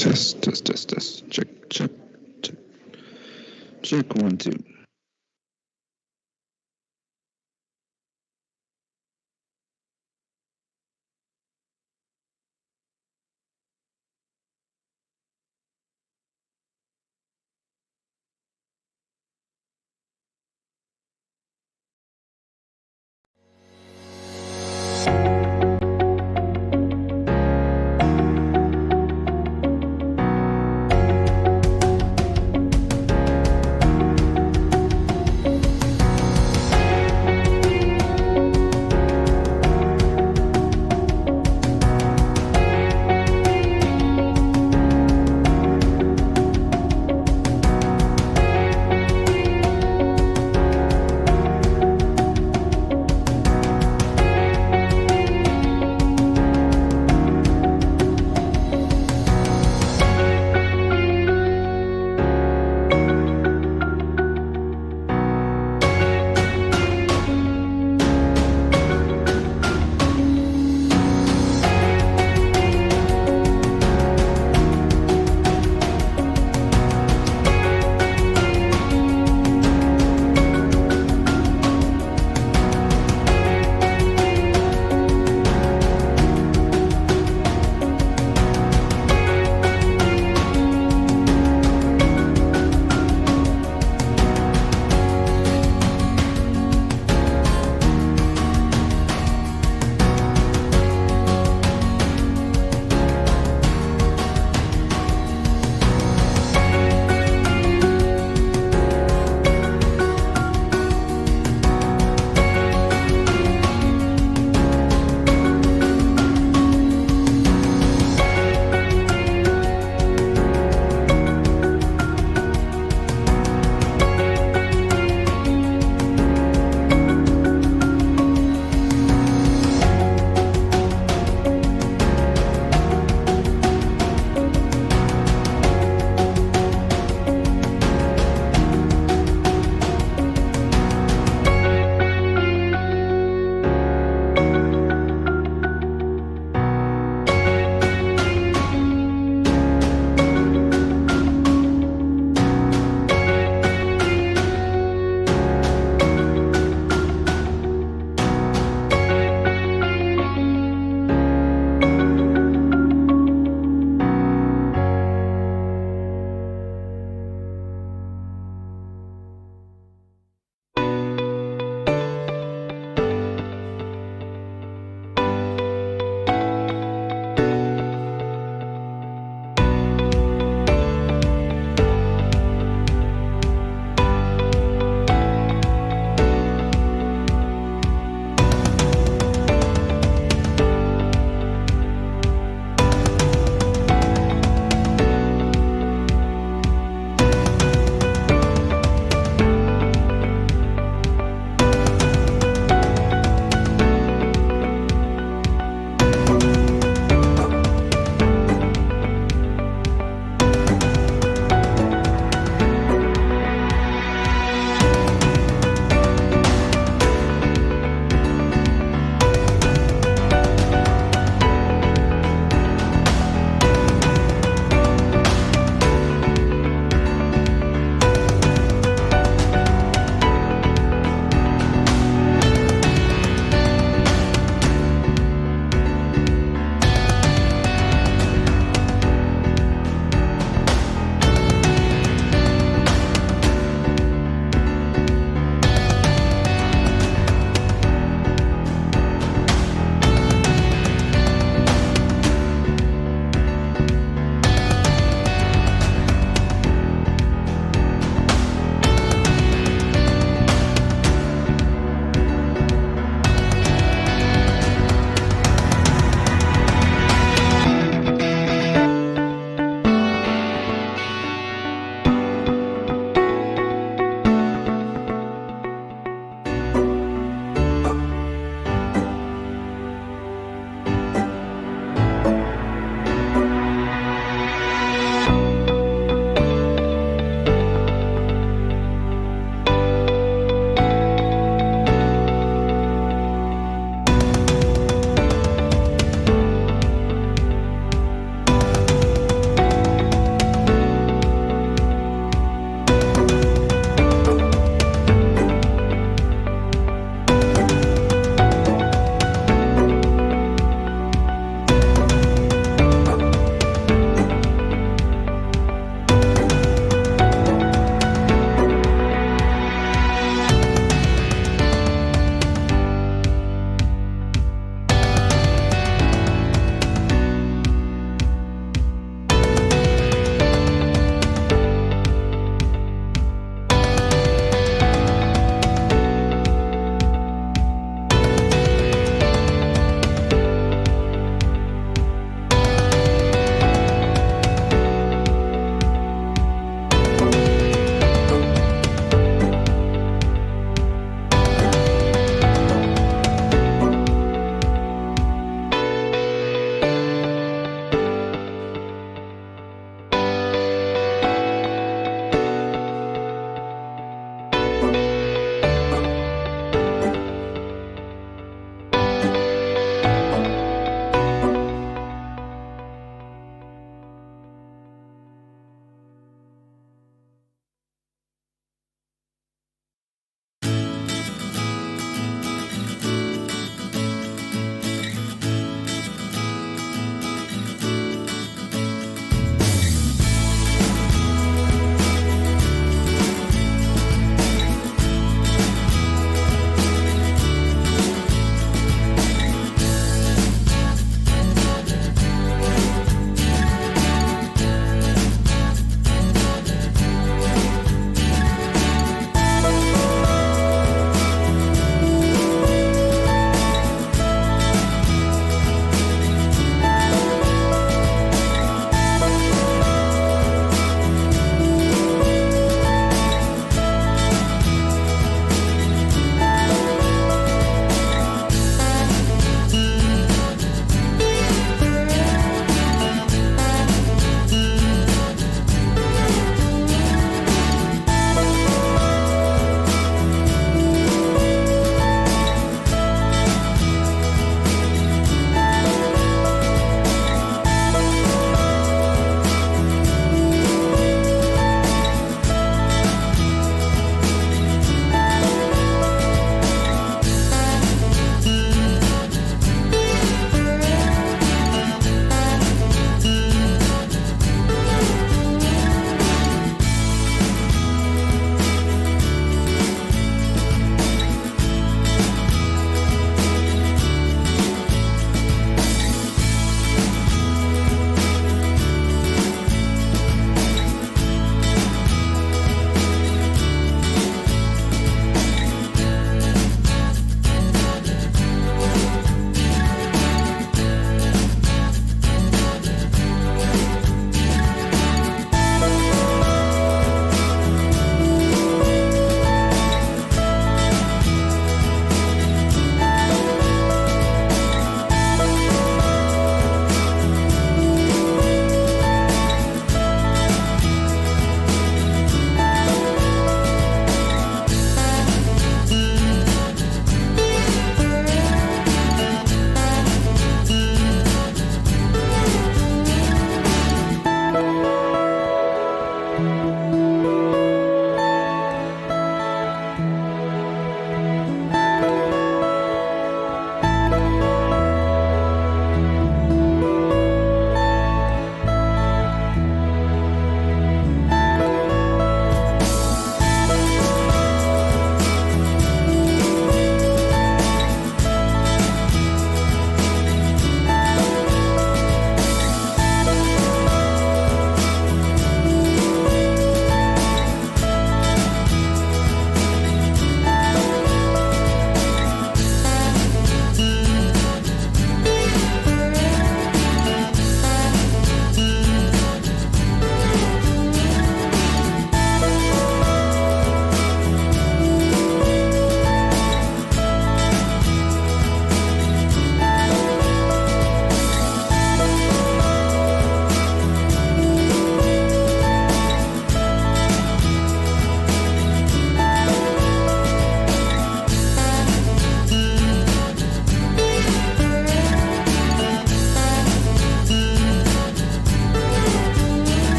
Test, test, test, test. Check, check, check. Check 1, 2.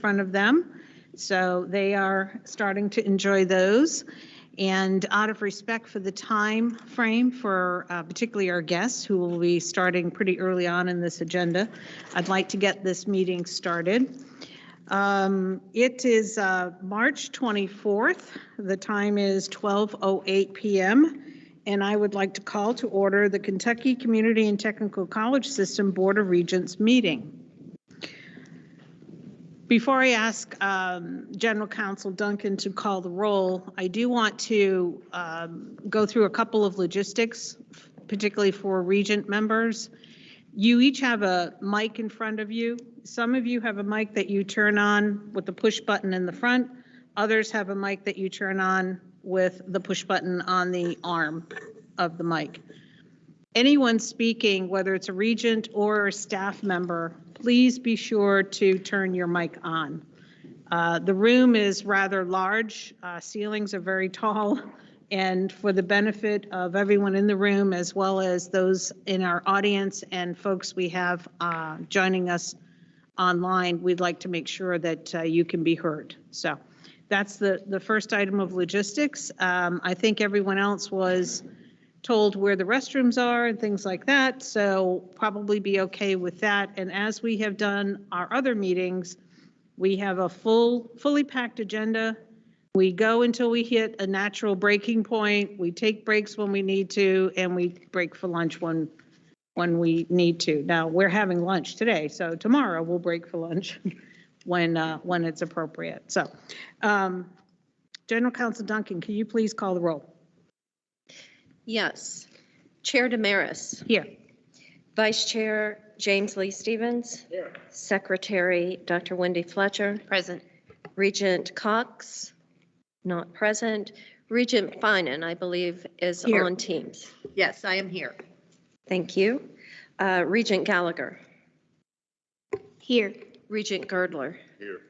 front of them. So they are starting to enjoy those. And out of respect for the time frame for particularly our guests who will be starting pretty early on in this agenda, I'd like to get this meeting started. It is March 24th. The time is 12:08 p.m. And I would like to call to order the Kentucky Community and Technical College System Board of Regents meeting. Before I ask General Counsel Duncan to call the roll, I do want to go through a couple of logistics, particularly for Regent members. You each have a mic in front of you. Some of you have a mic that you turn on with the push button in the front. Others have a mic that you turn on with the push button on the arm of the mic. Anyone speaking, whether it's a Regent or a staff member, please be sure to turn your mic on. The room is rather large, ceilings are very tall, and for the benefit of everyone in the room as well as those in our audience and folks we have joining us online, we'd like to make sure that you can be heard. So that's the first item of logistics. I think everyone else was told where the restrooms are and things like that, so probably be okay with that. And as we have done our other meetings, we have a fully packed agenda. We go until we hit a natural breaking point. We take breaks when we need to, and we break for lunch when we need to. Now, we're having lunch today, so tomorrow we'll break for lunch when it's appropriate. So, General Counsel Duncan, can you please call the roll? Yes. Chair Damaris. Here. Vice Chair James Lee Stevens. Here. Secretary Dr. Wendy Fletcher. Present. Regent Cox. Not present. Regent Finan, I believe, is Here. on Teams. Yes, I am here. Thank you. Regent Gallagher. Here. Regent Girdler. Here.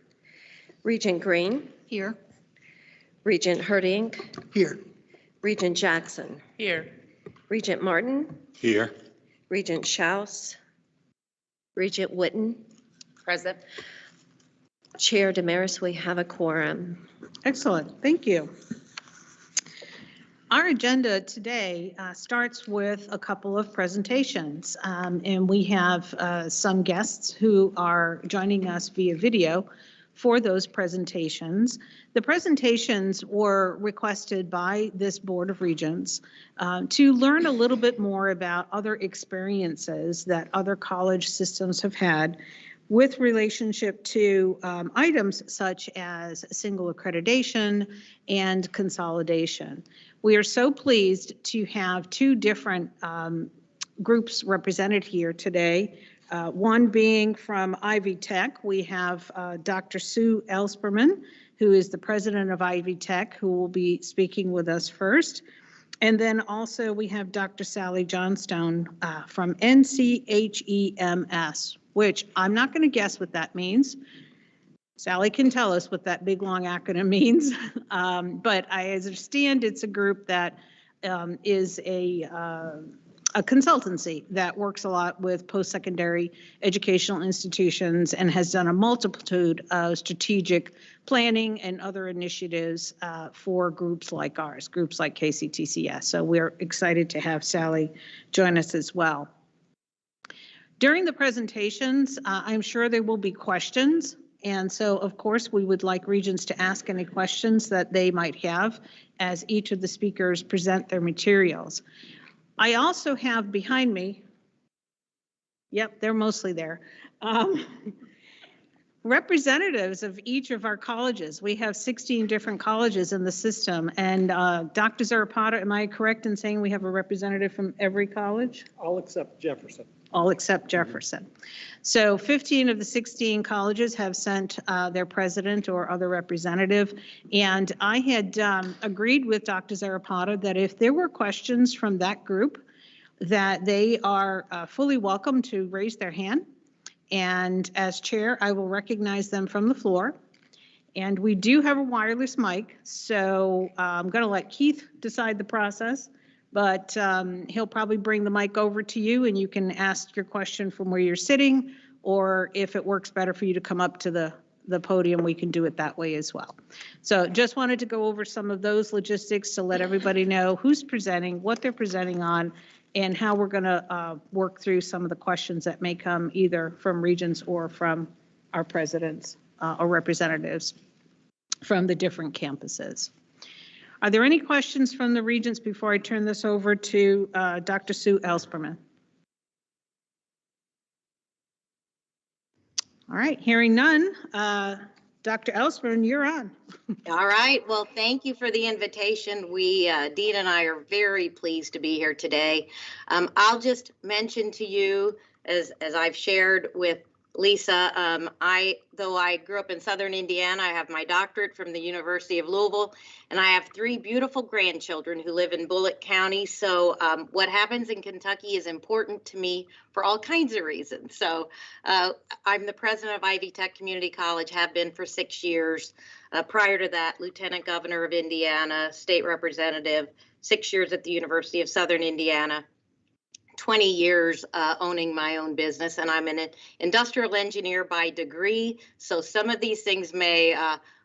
Regent Green. Here. Regent Herding. Here. Regent Jackson. Here. Regent Martin. Here. Regent Schaus. Regent Witten. Present. Chair Damaris, we have a quorum. Excellent. Thank you. Our agenda today starts with a couple of presentations, and we have some guests who are joining us via video for those presentations. The presentations were requested by this Board of Regents to learn a little bit more about other experiences that other college systems have had with relationship to items such as single accreditation and consolidation. We are so pleased to have two different groups represented here today. One being from Ivy Tech, we have Dr. Sue Ellspermann, who is the president of Ivy Tech, who will be speaking with us first. And then also we have Dr. Sally Johnstone from NCHEMS, which I'm not going to guess what that means. Sally can tell us what that big long acronym means, but I understand it's a group that is a consultancy that works a lot with post-secondary educational institutions and has done a multitude of strategic planning and other initiatives for groups like ours, groups like KCTCS. So we're excited to have Sally join us as well. During the presentations, I'm sure there will be questions. And so, of course, we would like Regents to ask any questions that they might have as each of the speakers present their materials. I also have behind me, yep, they're mostly there, representatives of each of our colleges. We have 16 different colleges in the system. And Dr. Zarapata, am I correct in saying we have a representative from every college? All except Jefferson. All except Jefferson. So 15 of the 16 colleges have sent their president or other representative. And I had agreed with Dr. Zarapata that if there were questions from that group, that they are fully welcome to raise their hand. And as chair, I will recognize them from the floor. And we do have a wireless mic, so I'm going to let Keith decide the process. But he'll probably bring the mic over to you and you can ask your question from where you're sitting, or if it works better for you to come up to the the podium, we can do it that way as well. So just wanted to go over some of those logistics to let everybody know who's presenting, what they're presenting on, and how we're going to work through some of the questions that may come either from Regents or from our presidents or representatives from the different campuses. Are there any questions from the Regents before I turn this over to Dr. Sue Ellspermann? All right, hearing none. Dr. Ellspermann, you're on. All right. Well, thank you for the invitation. Dean and I are very pleased to be here today. I'll just mention to you, as I've shared with Lisa, though I grew up in Southern Indiana, I have my doctorate from the University of Louisville, and I have 3 beautiful grandchildren who live in Bullitt County. So what happens in Kentucky is important to me for all kinds of reasons. So I'm the president of Ivy Tech Community College, have been for 6 years. Prior to that, Lieutenant Governor of Indiana, state representative, 6 years at the University of Southern Indiana. 20 years owning my own business, and I'm an industrial engineer by degree. So some of these things may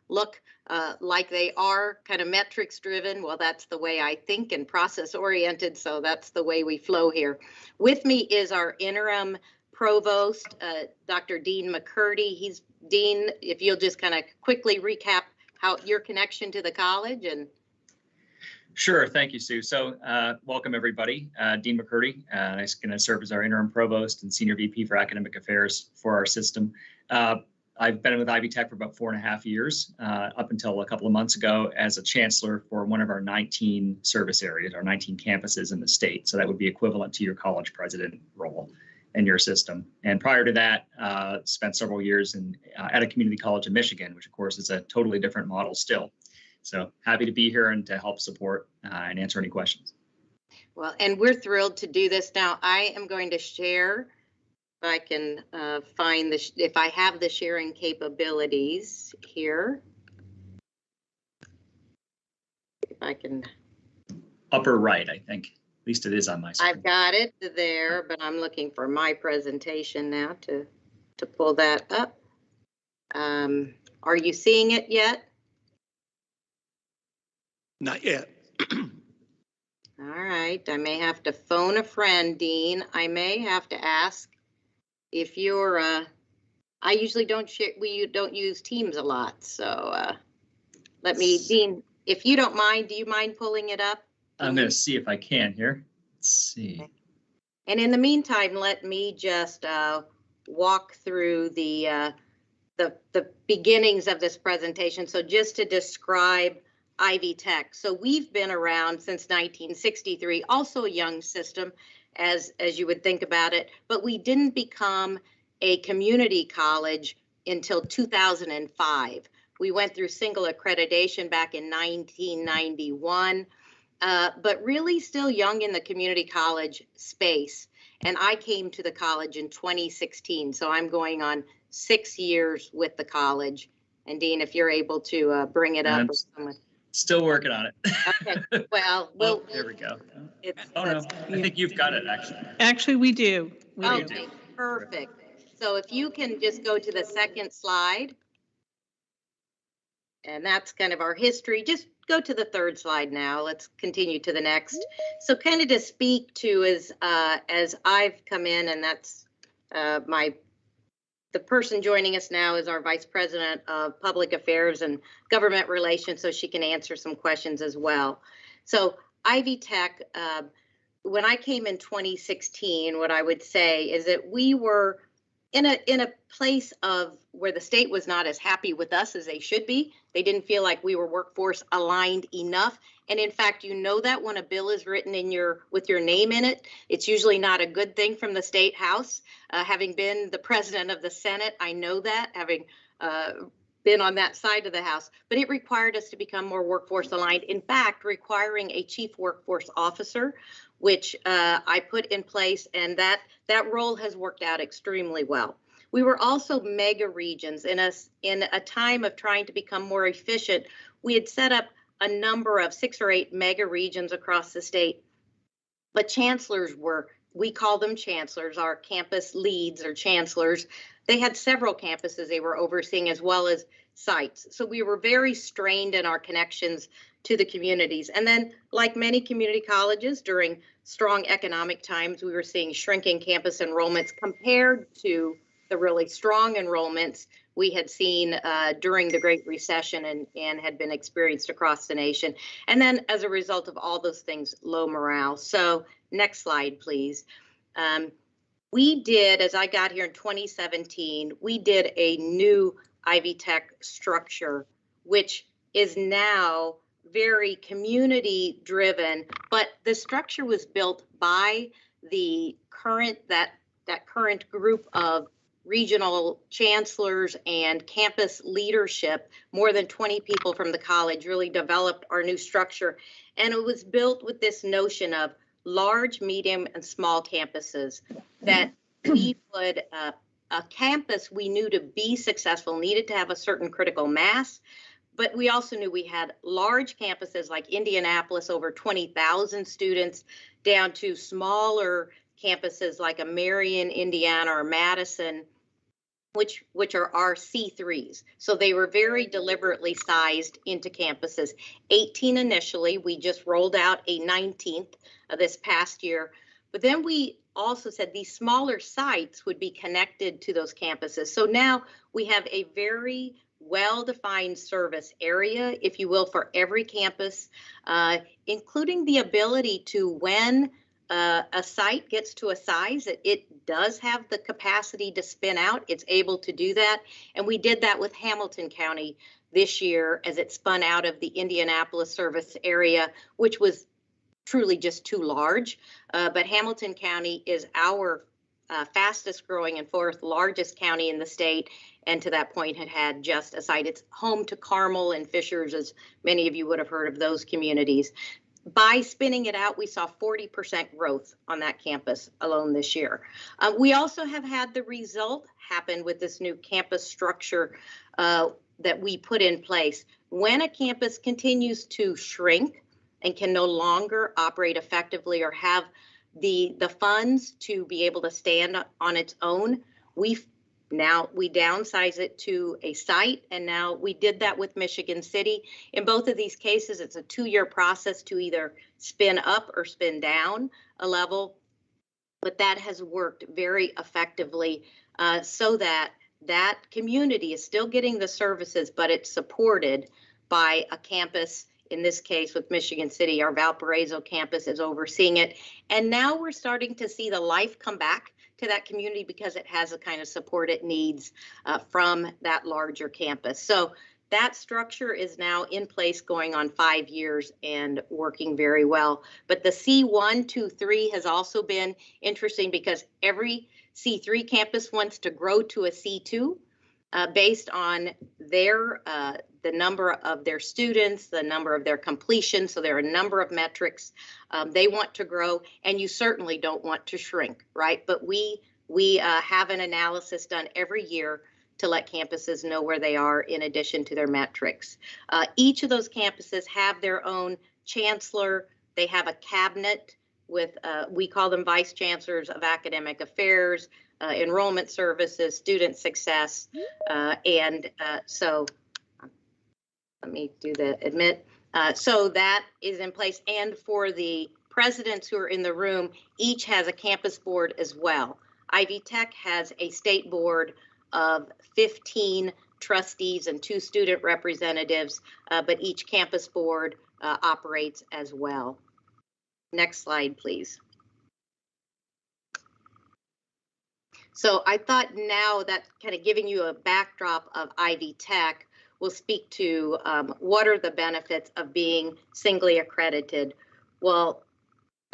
look like they are kind of metrics driven. Well, that's the way I think, and process oriented. So that's the way we flow here. With me is our interim provost, Dr. Dean McCurdy. Dean, if you'll just kind of quickly recap how your connection to the college and. Sure. Thank you, Sue. So welcome, everybody. Dean McCurdy. I'm going to serve as our interim provost and senior VP for academic affairs for our system. I've been with Ivy Tech for about 4.5 years, up until a couple of months ago as a chancellor for one of our 19 service areas, our 19 campuses in the state. So that would be equivalent to your college president role in your system. And prior to that, spent several years at a community college in Michigan, which of course is a totally different model still. So happy to be here and to help support and answer any questions. Well, and we're thrilled to do this. Now, I am going to share, if I can find if I have the sharing capabilities here. If I can. Upper right, I think. At least it is on my screen. I've got it there, but I'm looking for my presentation now to pull that up. Are you seeing it yet? Not yet. All right, I may have to phone a friend, Dean. I may have to ask if you're, I usually don't share, we don't use Teams a lot. So Dean, if you don't mind, do you mind pulling it up? I'm going to see if I can here. Let's see. Okay. And in the meantime, let me just walk through the beginnings of this presentation. So just to describe Ivy Tech. So we've been around since 1963, also a young system as you would think about it, but we didn't become a community college until 2005. We went through single accreditation back in 1991, but really still young in the community college space. And I came to the college in 2016, so I'm going on 6 years with the college. And Dean, if you're able to bring it up. Still working on it. Okay. Well, there we go. No, I think you've got it actually. Actually, we do. Okay, perfect. So if you can just go to the second slide. And that's kind of our history. Just go to the third slide now. Let's continue to the next. So kind of to speak to as I've come in, and that's the person joining us now is our Vice President of Public Affairs and Government Relations, so she can answer some questions as well. So Ivy Tech, when I came in 2016, what I would say is that we were in a place of where the state was not as happy with us as they should be. They didn't feel like we were workforce aligned enough. And in fact, you know that when a bill is written with your name in it, it's usually not a good thing from the state house. Having been the president of the Senate, I know that, having been on that side of the house, but it required us to become more workforce aligned. In fact, requiring a chief workforce officer, which I put in place, and that role has worked out extremely well. We were also mega regions. In a time of trying to become more efficient, we had set up a number of 6 or 8 mega regions across the state. But chancellors we call them chancellors, our campus leads or chancellors, they had several campuses they were overseeing as well as sites. So we were very strained in our connections to the communities. And then, like many community colleges, during strong economic times, we were seeing shrinking campus enrollments compared to the really strong enrollments we had seen during the Great Recession and had been experienced across the nation. And then as a result of all those things, low morale. So next slide, please. We did, as I got here in 2017, we did a new Ivy Tech structure, which is now very community driven, but the structure was built by the current, that current group of regional chancellors and campus leadership. More than 20 people from the college really developed our new structure. And it was built with this notion of large, medium, and small campuses, that we would, a campus we knew to be successful needed to have a certain critical mass, but we also knew we had large campuses like Indianapolis, over 20,000 students, down to smaller campuses like a Marion, Indiana, or Madison, which are our C3s. So they were very deliberately sized into campuses. 18 initially, we just rolled out a 19th this past year. But then we also said these smaller sites would be connected to those campuses. So now we have a very well-defined service area, if you will, for every campus, including the ability to, when a site gets to a size that it does have the capacity to spin out, it's able to do that. And we did that with Hamilton County this year as it spun out of the Indianapolis service area, which was truly just too large. But Hamilton County is our fastest growing and fourth largest county in the state. And to that point had just a site. It's home to Carmel and Fishers, as many of you would have heard of those communities. By spinning it out, we saw 40% growth on that campus alone this year. We also have had the result happen with this new campus structure that we put in place. When a campus continues to shrink and can no longer operate effectively or have the funds to be able to stand on its own, we downsize it to a site, and now we did that with Michigan City. In both of these cases, it's a 2-year process to either spin up or spin down a level, but that has worked very effectively so that that community is still getting the services, but it's supported by a campus. In this case with Michigan City, our Valparaiso campus is overseeing it. And now we're starting to see the life come back to that community because it has the kind of support it needs from that larger campus. So that structure is now in place going on 5 years and working very well. But the C1, 2, 3 has also been interesting because every C3 campus wants to grow to a C2 based on their the number of their students, the number of their completion. So there are a number of metrics they want to grow, and you certainly don't want to shrink, right? But we have an analysis done every year to let campuses know where they are in addition to their metrics. Each of those campuses have their own chancellor. They have a cabinet with, we call them vice chancellors of academic affairs, enrollment services, student success, and so let me do the admit. So that is in place. And for the presidents who are in the room, each has a campus board as well. Ivy Tech has a state board of 15 trustees and 2 student representatives, but each campus board operates as well. Next slide, please. So I thought now that kind of giving you a backdrop of Ivy Tech will speak to what are the benefits of being singly accredited. Well,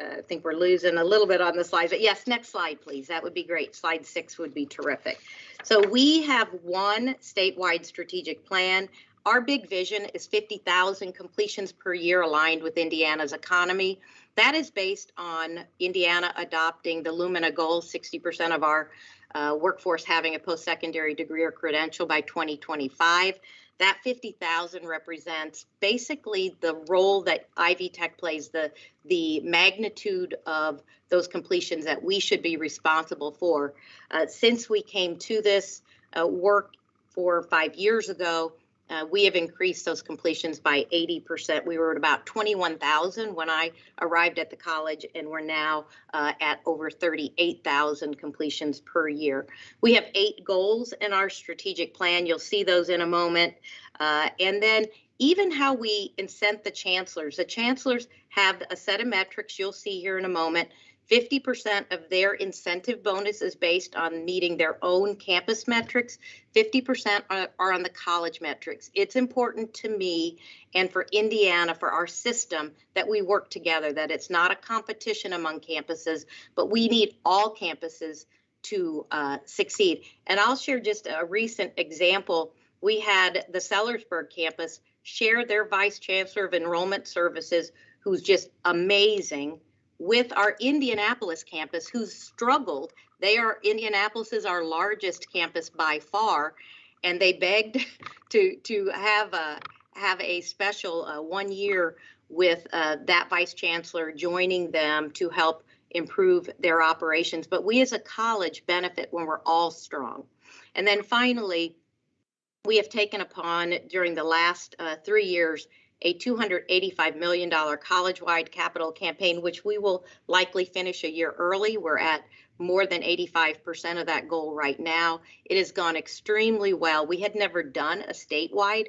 I think we're losing a little bit on the slides, but yes, next slide, please. That would be great. Slide 6 would be terrific. So we have one statewide strategic plan. Our big vision is 50,000 completions per year aligned with Indiana's economy. That is based on Indiana adopting the Lumina goal, 60% of our workforce having a post-secondary degree or credential by 2025. that 50,000 represents basically the role that Ivy Tech plays, the magnitude of those completions that we should be responsible for. Since we came to this work 4 or 5 years ago, we have increased those completions by 80%. We were at about 21,000 when I arrived at the college, and we're now at over 38,000 completions per year. We have 8 goals in our strategic plan. You'll see those in a moment. And then even how we incent the chancellors. The chancellors have a set of metrics you'll see here in a moment. 50% of their incentive bonus is based on meeting their own campus metrics. 50% are on the college metrics. It's important to me and for Indiana, for our system, that we work together, that it's not a competition among campuses, but we need all campuses to succeed. And I'll share just a recent example. We had the Sellersburg campus share their Vice Chancellor of Enrollment Services, who's just amazing, with our Indianapolis campus, who's struggled. Indianapolis is our largest campus by far, and they begged to have a special 1 year with that Vice Chancellor joining them to help improve their operations. But we as a college benefit when we're all strong. And then finally, we have taken upon during the last 3 years a $285 million college-wide capital campaign, which we will likely finish a year early. We're at more than 85% of that goal right now. It has gone extremely well. We had never done a statewide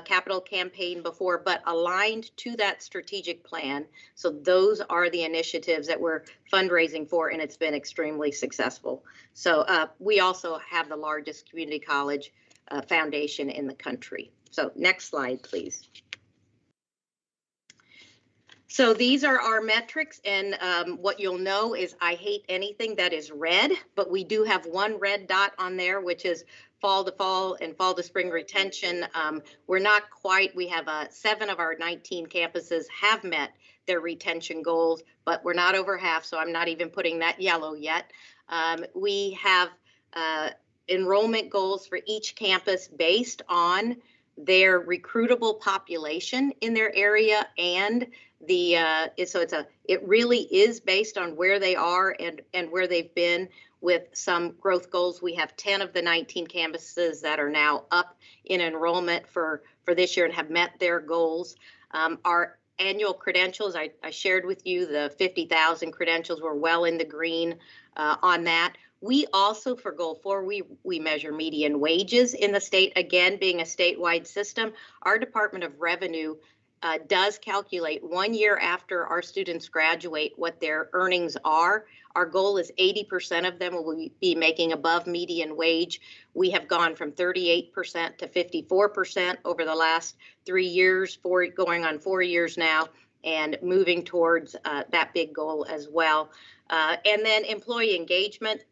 capital campaign before, but aligned to that strategic plan. So those are the initiatives that we're fundraising for, and it's been extremely successful. So we also have the largest community college foundation in the country. So next slide, please. So these are our metrics, and what you'll know is I hate anything that is red, but we do have one red dot on there, which is fall to fall and fall to spring retention. We're not quite, we have 7 of our 19 campuses have met their retention goals, but we're not over half, so I'm not even putting that yellow yet. We have enrollment goals for each campus based on their recruitable population in their area, and it really is based on where they are and where they've been with some growth goals. We have 10 of the 19 campuses that are now up in enrollment for this year and have met their goals. Our annual credentials, I shared with you the 50,000 credentials. We're well in the green on that. We also, for Goal 4, we measure median wages in the state. Again, being a statewide system, our Department of Revenue does calculate 1 year after our students graduate what their earnings are. Our goal is 80% of them will be making above median wage. We have gone from 38% to 54% over the last 3 years, going on 4 years now, and moving towards that big goal as well. And then employee engagement.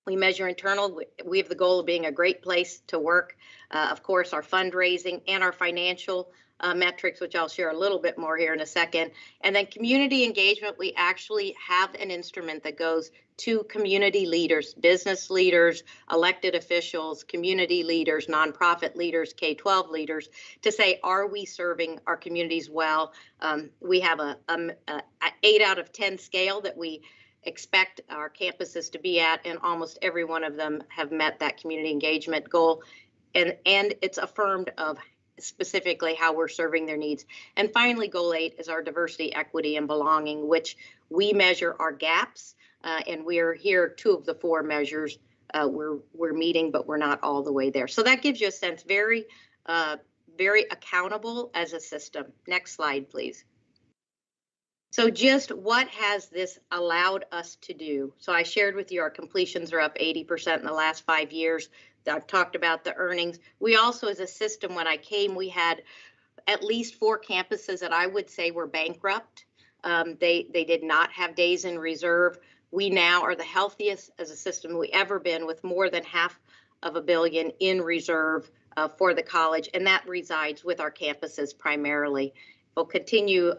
We measure internal. We have the goal of being a great place to work. Of course, our fundraising and our financial metrics, which I'll share a little bit more here in a second. And then community engagement, we actually have an instrument that goes to community leaders, business leaders, elected officials, community leaders, nonprofit leaders, K-12 leaders, to say, are we serving our communities well? We have a 8 out of 10 scale that we expect our campuses to be at, and almost every one of them have met that community engagement goal. And it's affirmed of specifically how we're serving their needs. And finally, Goal 8 is our diversity, equity, and belonging, which we measure our gaps. And we're here, 2 of the 4 measures we're meeting, but we're not all the way there. So that gives you a sense, very accountable as a system. Next slide, please. So just what has this allowed us to do? So I shared with you our completions are up 80% in the last 5 years. I've talked about the earnings. We also, as a system, when I came, we had at least 4 campuses that I would say were bankrupt. They did not have days in reserve. We now are the healthiest as a system we ever been, with more than $500 million in reserve for the college, and that resides with our campuses primarily. We'll continue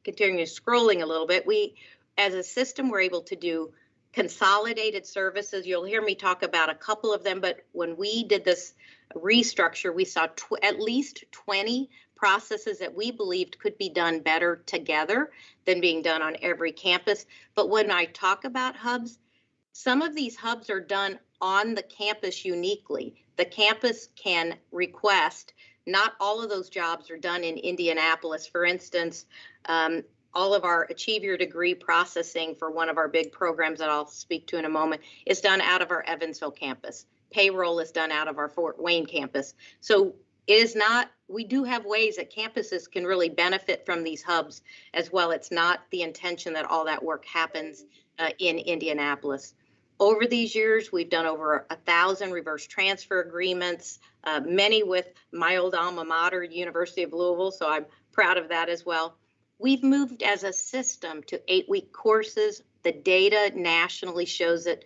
continuing scrolling a little bit. We, as a system, we're able to do consolidated services. You'll hear me talk about a couple of them, but when we did this restructure, we saw at least 20 processes that we believed could be done better together than being done on every campus. But when I talk about hubs, some of these hubs are done on the campus uniquely. The campus can request, not all of those jobs are done in Indianapolis. For instance, all of our Achieve Your Degree processing for one of our big programs that I'll speak to in a moment is done out of our Evansville campus. Payroll is done out of our Fort Wayne campus. So it is not, we do have ways that campuses can really benefit from these hubs as well. It's not the intention that all that work happens in Indianapolis. Over these years, we've done over 1,000 reverse transfer agreements, many with my old alma mater, University of Louisville, so I'm proud of that as well. We've moved as a system to 8-week courses. The data nationally shows that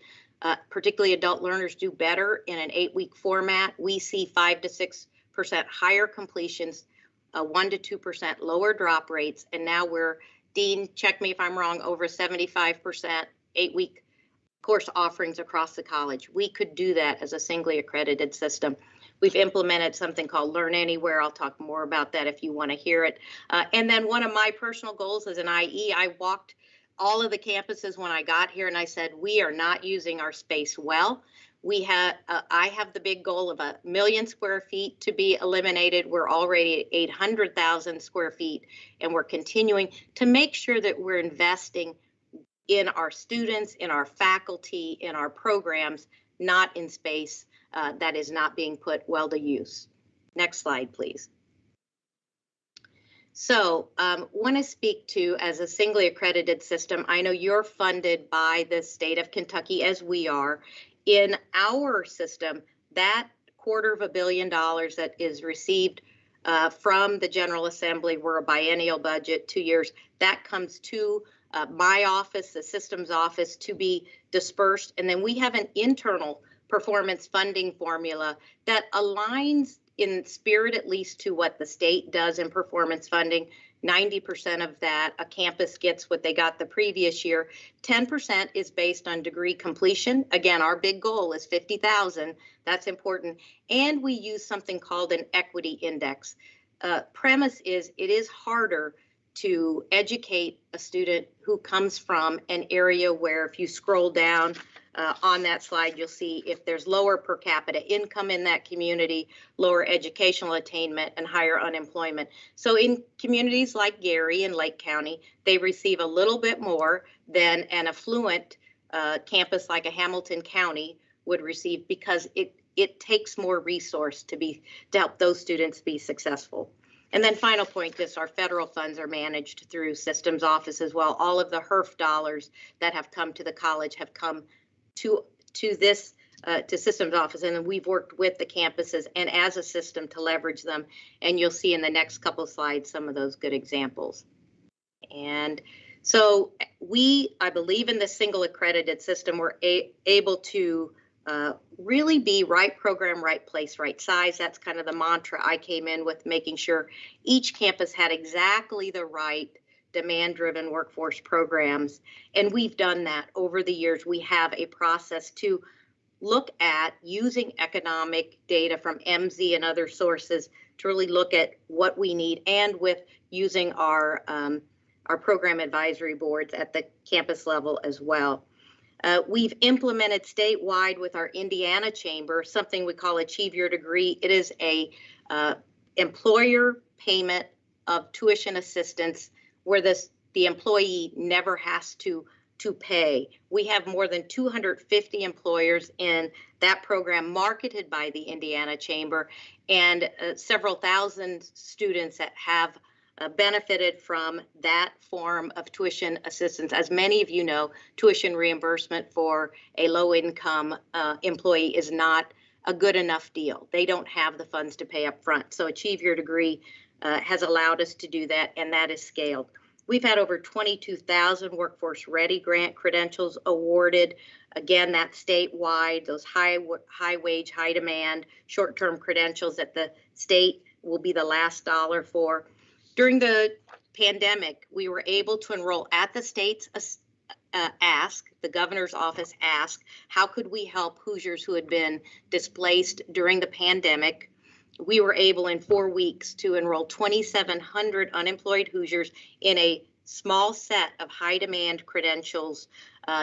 particularly adult learners do better in an 8-week format. We see 5 to 6% higher completions, 1 to 2% lower drop rates, and now we're, Dean, check me if I'm wrong, over 75% 8-week course offerings across the college. We could do that as a singly accredited system. We've implemented something called Learn Anywhere. I'll talk more about that if you want to hear it. And then one of my personal goals as an IE, I walked all of the campuses when I got here and I said, we are not using our space well. I have the big goal of 1 million square feet to be eliminated. We're already at 800,000 square feet, and we're continuing to make sure that we're investing in our students, in our faculty, in our programs, not in space that is not being put well to use. Next slide, please. So want to speak to, as a singly accredited system, I know you're funded by the state of Kentucky as we are. In our system, that $250 million that is received from the General Assembly, we're a biennial budget, 2 years, that comes to my office, the systems office, to be dispersed. And then we have an internal performance funding formula that aligns in spirit, at least, to what the state does in performance funding. 90% of that, a campus gets what they got the previous year. 10% is based on degree completion. Again, our big goal is 50,000. That's important. And we use something called an equity index. Premise is it is harder to educate a student who comes from an area where, if you scroll down on that slide, you'll see if there's lower per capita income in that community, lower educational attainment, and higher unemployment. So in communities like Gary and Lake County, they receive a little bit more than an affluent campus like a Hamilton County would receive, because it takes more resource to help those students be successful. And then final point, just our federal funds are managed through systems office as well. All of the HERF dollars that have come to the college have come to systems office, and then we've worked with the campuses and as a system to leverage them. And you'll see in the next couple of slides some of those good examples. And so I believe in the single accredited system, we're able to really be right program, right place, right size. That's kind of the mantra I came in with, making sure each campus had exactly the right demand-driven workforce programs. And we've done that over the years. We have a process to look at using economic data from MZ and other sources to really look at what we need, and with using our program advisory boards at the campus level as well. We've implemented statewide with our Indiana chamber something we call Achieve Your Degree. It is a employer payment of tuition assistance where the employee never has to pay. We have more than 250 employers in that program marketed by the Indiana Chamber, and several thousand students that have benefited from that form of tuition assistance. As many of you know, tuition reimbursement for a low-income employee is not a good enough deal. They don't have the funds to pay up front. So Achieve Your Degree has allowed us to do that, and that is scaled. We've had over 22,000 Workforce Ready grant credentials awarded. Again, that's statewide, those high wage, high demand, short-term credentials that the state will be the last dollar for. During the pandemic, we were able to enroll at the state's the governor's office asked, how could we help Hoosiers who had been displaced during the pandemic? We were able in 4 weeks to enroll 2,700 unemployed Hoosiers in a small set of high demand credentials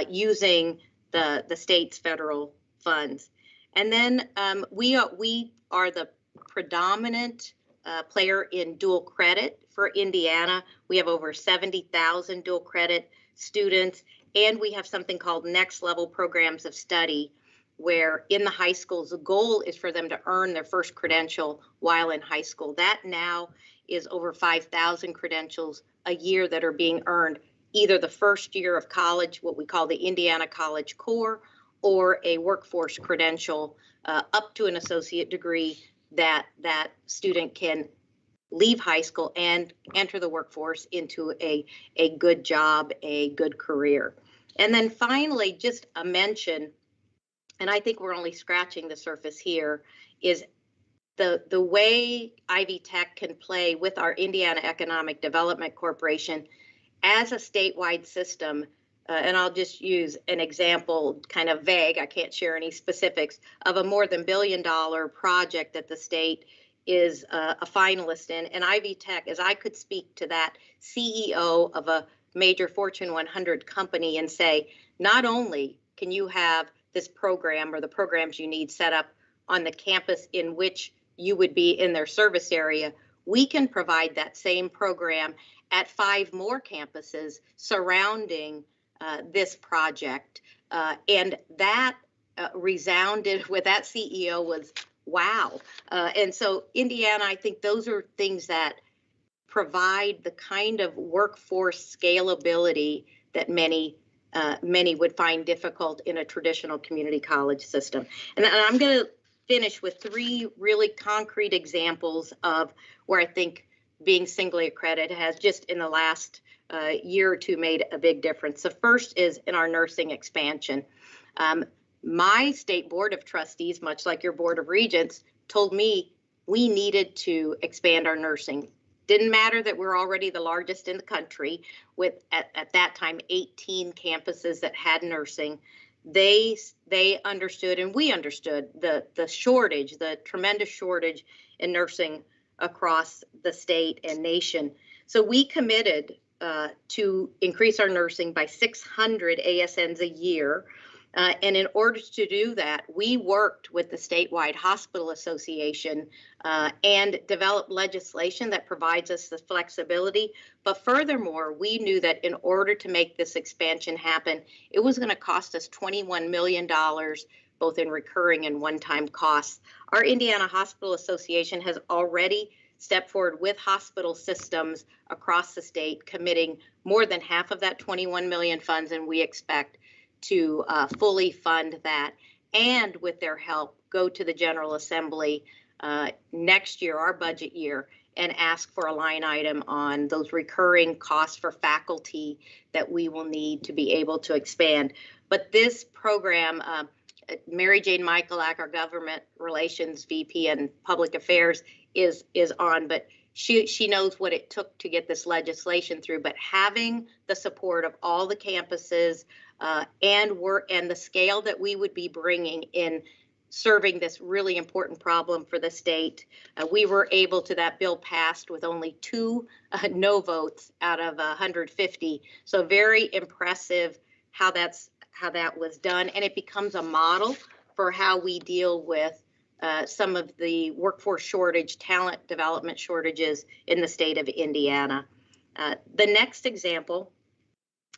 using the state's federal funds. And then we are the predominant player in dual credit for Indiana. We have over 70,000 dual credit students, and we have something called next level programs of study, where in the high schools, the goal is for them to earn their first credential while in high school. That now is over 5,000 credentials a year that are being earned either the first year of college, what we call the Indiana College Core, or a workforce credential up to an associate degree that that student can leave high school and enter the workforce into a good job, a good career. And then finally, just a mention, and I think we're only scratching the surface here, is the way Ivy Tech can play with our Indiana Economic Development Corporation as a statewide system. And I'll just use an example, kind of vague, I can't share any specifics, of a more than $1 billion project that the state is a finalist in. And Ivy Tech, as I could speak to that CEO of a major Fortune 100 company and say, not only can you have this program or the programs you need set up on the campus in which you would be in their service area, we can provide that same program at 5 more campuses surrounding this project. And that resounded with that CEO was, wow. And so Indiana, I think those are things that provide the kind of workforce scalability that many would find difficult in a traditional community college system. And I'm going to finish with 3 really concrete examples of where I think being singly accredited has just in the last year or 2 made a big difference. The first is in our nursing expansion. My state board of trustees, much like your board of regents, told me we needed to expand our nursing. Didn't matter that we're already the largest in the country with, at that time, 18 campuses that had nursing. They understood, and we understood the shortage, the tremendous shortage in nursing across the state and nation. So we committed to increase our nursing by 600 ASNs a year. And in order to do that, we worked with the statewide hospital association and developed legislation that provides us the flexibility. But furthermore, we knew that in order to make this expansion happen, it was going to cost us $21 million, both in recurring and one-time costs. Our Indiana Hospital Association has already stepped forward with hospital systems across the state, committing more than half of that 21 million funds, and we expect to fully fund that, and with their help, go to the General Assembly next year, our budget year, and ask for a line item on those recurring costs for faculty that we will need to be able to expand. But this program, Mary Jane Michaelak, our Government Relations VP and Public Affairs, is on, but she knows what it took to get this legislation through. But having the support of all the campuses and the scale that we would be bringing in serving this really important problem for the state, we were able to, that bill passed with only 2 no votes out of 150. So very impressive how that was done, and it becomes a model for how we deal with some of the workforce shortage, talent development shortages in the state of Indiana. The next example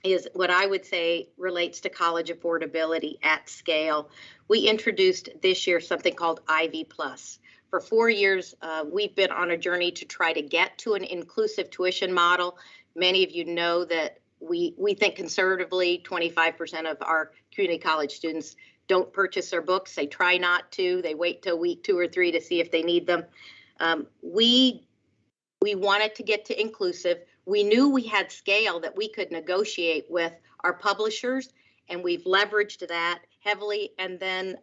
is what I would say relates to college affordability at scale. We introduced this year something called Ivy Plus. For 4 years, we've been on a journey to try to get to an inclusive tuition model. Many of you know that we think conservatively 25% of our community college students don't purchase their books. They try not to. They wait till week 2 or 3 to see if they need them. We wanted to get to inclusive. We knew we had scale that we could negotiate with our publishers, and we've leveraged that heavily. And then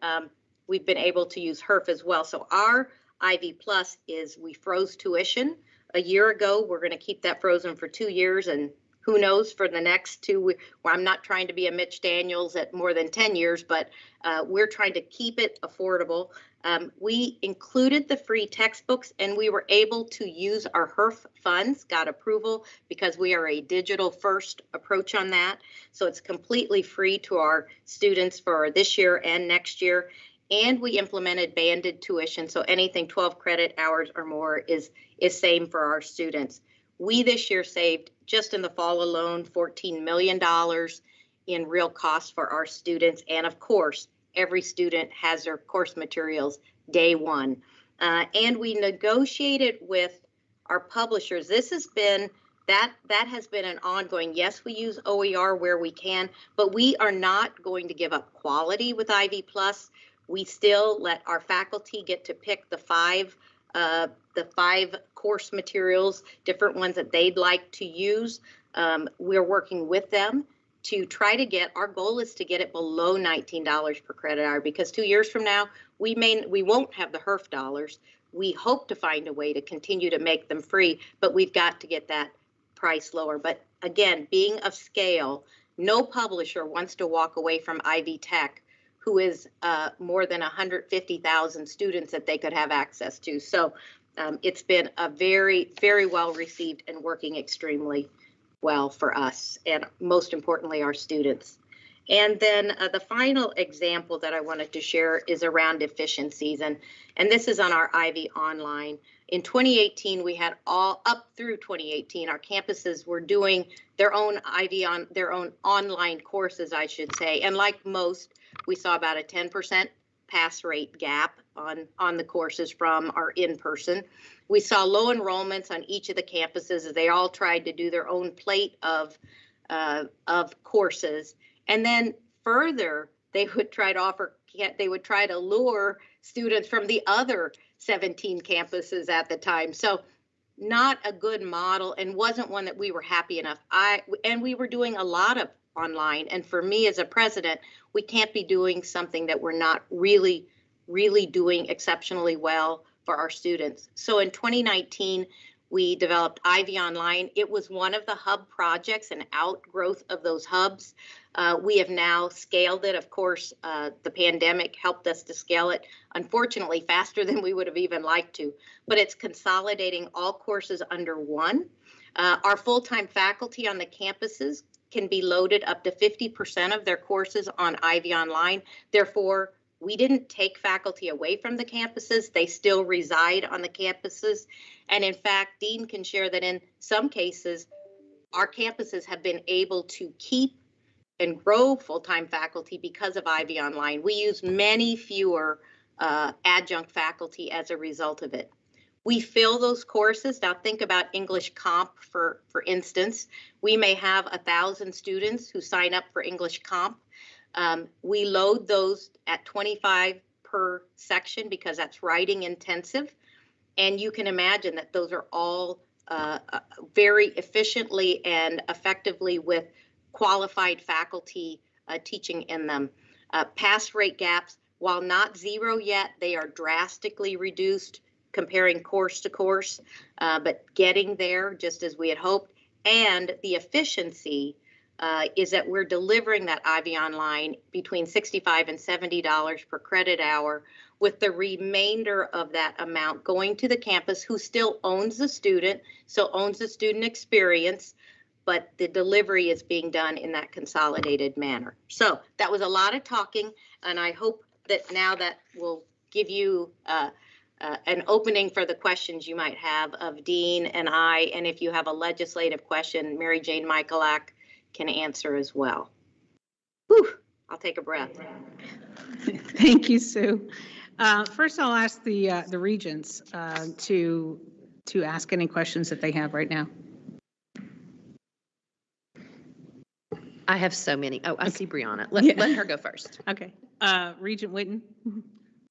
we've been able to use HERF as well. So our Ivy Plus is we froze tuition a year ago. We're going to keep that frozen for 2 years and who knows for the next 2 weeks. Well, I'm not trying to be a Mitch Daniels at more than 10 years, but we're trying to keep it affordable. We included the free textbooks, and we were able to use our HERF funds, got approval because we are a digital first approach on that. So it's completely free to our students for this year and next year. And we implemented banded tuition. So anything 12 credit hours or more is same for our students. We this year saved, just in the fall alone, $14 million in real costs for our students. And of course, every student has their course materials day one. And we negotiated with our publishers. This has been, that has been an ongoing, yes, we use OER where we can, but we are not going to give up quality with Ivy Plus. We still let our faculty get to pick the five course materials, different ones that they'd like to use. We're working with them to try to get, our goal is to get it below $19 per credit hour, because 2 years from now, we won't have the HERF dollars. We hope to find a way to continue to make them free, but we've got to get that price lower. But again, being of scale, no publisher wants to walk away from Ivy Tech, who is more than 150,000 students that they could have access to. So it's been a very, very well received and working extremely well for us, and most importantly, our students. And then the final example that I wanted to share is around efficiencies, and this is on our Ivy Online. In 2018, we had up through 2018, our campuses were doing their own Ivy on their own online courses, I should say. And like most, we saw about a 10% pass rate gap on the courses from our in-person. We saw low enrollments on each of the campuses as they all tried to do their own plate of courses. And then further, they would try to lure students from the other 17 campuses at the time. So not a good model, and wasn't one that we were happy enough. And we were doing a lot of online. And for me as a president, we can't be doing something that we're not really doing exceptionally well for our students. So in 2019, we developed Ivy Online. It was one of the hub projects, an outgrowth of those hubs. We have now scaled it. Of course, the pandemic helped us to scale it, unfortunately, faster than we would have even liked to. But it's consolidating all courses under one. Our full-time faculty on the campuses can be loaded up to 50% of their courses on Ivy Online. Therefore, we didn't take faculty away from the campuses. They still reside on the campuses. And in fact, Dean can share that in some cases, our campuses have been able to keep and grow full-time faculty because of Ivy Online. We use many fewer adjunct faculty as a result of it. We fill those courses. Now think about English Comp, for instance. We may have 1,000 students who sign up for English Comp. We load those at 25 per section because that's writing intensive. And you can imagine that those are all very efficiently and effectively with qualified faculty teaching in them. Pass rate gaps, while not zero yet, they are drastically reduced comparing course to course, but getting there just as we had hoped. And the efficiency is that we're delivering that Ivy Online between $65 and $70 per credit hour, with the remainder of that amount going to the campus, who still owns the student, still owns the student experience, but the delivery is being done in that consolidated manner. So that was a lot of talking, and I hope that now that will give you an opening for the questions you might have of Dean and I, and if you have a legislative question, Mary Jane Michalak can answer as well. Whew, I'll take a breath. Thank you, Sue. First, I'll ask the Regents to ask any questions that they have right now. I have so many. Oh, I see Brianna. Let her go first. Okay. Regent Whitten.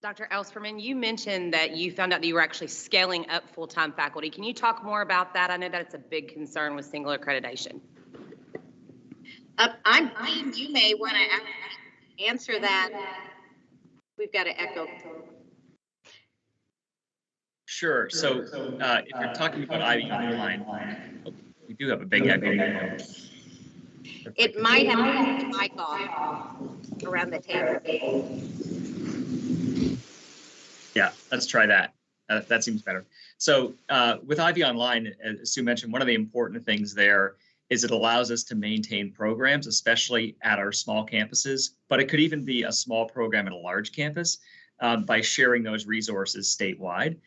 Dr. Ellspermann, you mentioned that you found out that you were actually scaling up full-time faculty. Can you talk more about that? I know that it's a big concern with single accreditation. Dean, you may want to answer that. We've got to echo. Sure. So if you're talking about Ivy Online, do have a big echo. It might have been the mic off around the table. Yeah, let's try that. That seems better. So with Ivy Online, as Sue mentioned, one of the important things there is it allows us to maintain programs, especially at our small campuses, but it could even be a small program at a large campus by sharing those resources statewide.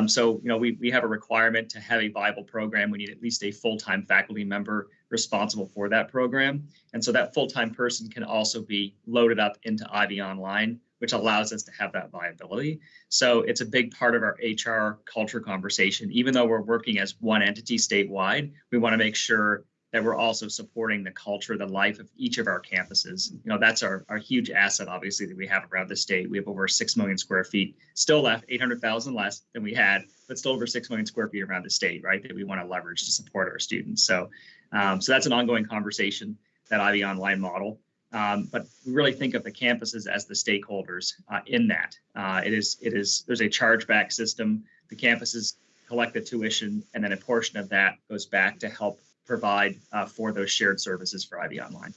So, we have a requirement to have a viable program. We need at least a full-time faculty member responsible for that program. And so that full-time person can also be loaded up into Ivy Online, which allows us to have that viability. So it's a big part of our HR culture conversation. Even though we're working as one entity statewide, we want to make sure that we're also supporting the culture, the life of each of our campuses. That's our huge asset, obviously, that we have around the state. We have over 6 million square feet, still left, 800,000 less than we had, but still over 6 million square feet around the state, right, that we want to leverage to support our students. So that's an ongoing conversation, that Ivy Online model. But we really think of the campuses as the stakeholders in that. There's a chargeback system. The campuses collect the tuition, and then a portion of that goes back to help provide for those shared services for Ivy Online.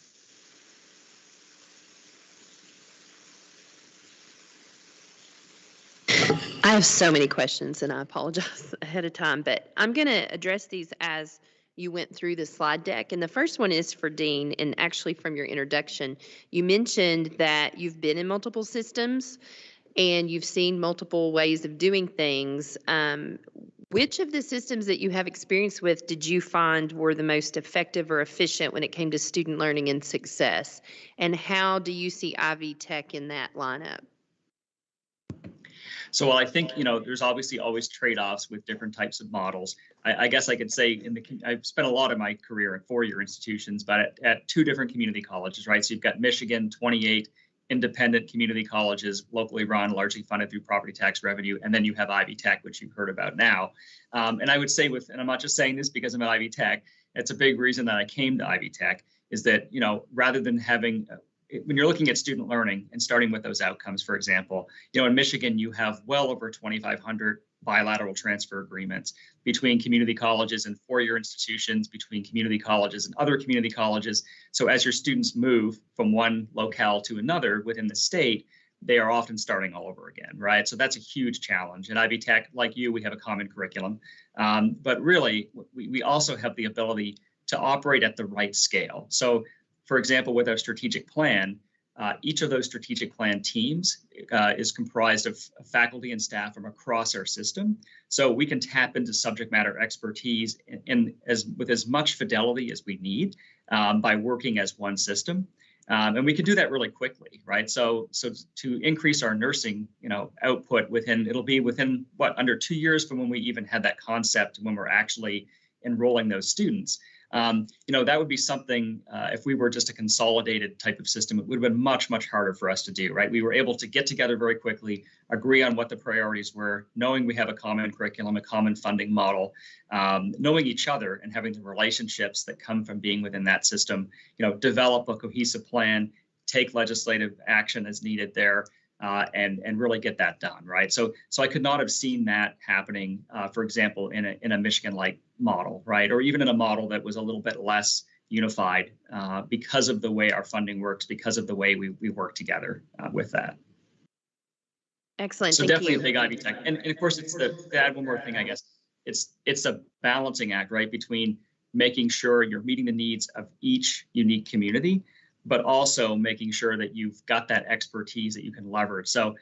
I have so many questions, and I apologize ahead of time, but I'm going to address these as you went through the slide deck. And the first one is for Dean, and actually from your introduction, you mentioned that you've been in multiple systems and you've seen multiple ways of doing things. Which of the systems that you have experience with did you find were the most effective or efficient when it came to student learning and success? And how do you see Ivy Tech in that lineup? So I think, there's obviously always trade-offs with different types of models. I guess I could say I've spent a lot of my career at four-year institutions, but at two different community colleges, right? So you've got Michigan, 28 independent community colleges, locally run, largely funded through property tax revenue. And then you have Ivy Tech, which you've heard about now. And I would say and I'm not just saying this because I'm at Ivy Tech, it's a big reason that I came to Ivy Tech is that, rather than having, when you're looking at student learning and starting with those outcomes, for example, in Michigan, you have well over 2,500 bilateral transfer agreements between community colleges and four-year institutions, between community colleges and other community colleges. So as your students move from one locale to another within the state, they are often starting all over again, right? So that's a huge challenge. At Ivy Tech, like you, we have a common curriculum, but really we also have the ability to operate at the right scale. So for example, with our strategic plan, each of those strategic plan teams is comprised of faculty and staff from across our system. So we can tap into subject matter expertise with as much fidelity as we need by working as one system. And we can do that really quickly, right? So to increase our nursing, output it'll be within under 2 years from when we even had that concept, when we're actually enrolling those students. That would be something, if we were just a consolidated type of system, it would have been much, much harder for us to do, right? We were able to get together very quickly, agree on what the priorities were, knowing we have a common curriculum, a common funding model, knowing each other and having the relationships that come from being within that system, develop a cohesive plan, take legislative action as needed there. And really get that done, right? So I could not have seen that happening, for example, in a Michigan-like model, right? Or even in a model that was a little bit less unified because of the way our funding works, because of the way we work together with that. Excellent. So Thank definitely you. a big Ivy Tech, and of course to add one more thing, I guess it's a balancing act, right, between making sure you're meeting the needs of each unique community, but also making sure that you've got that expertise that you can leverage. So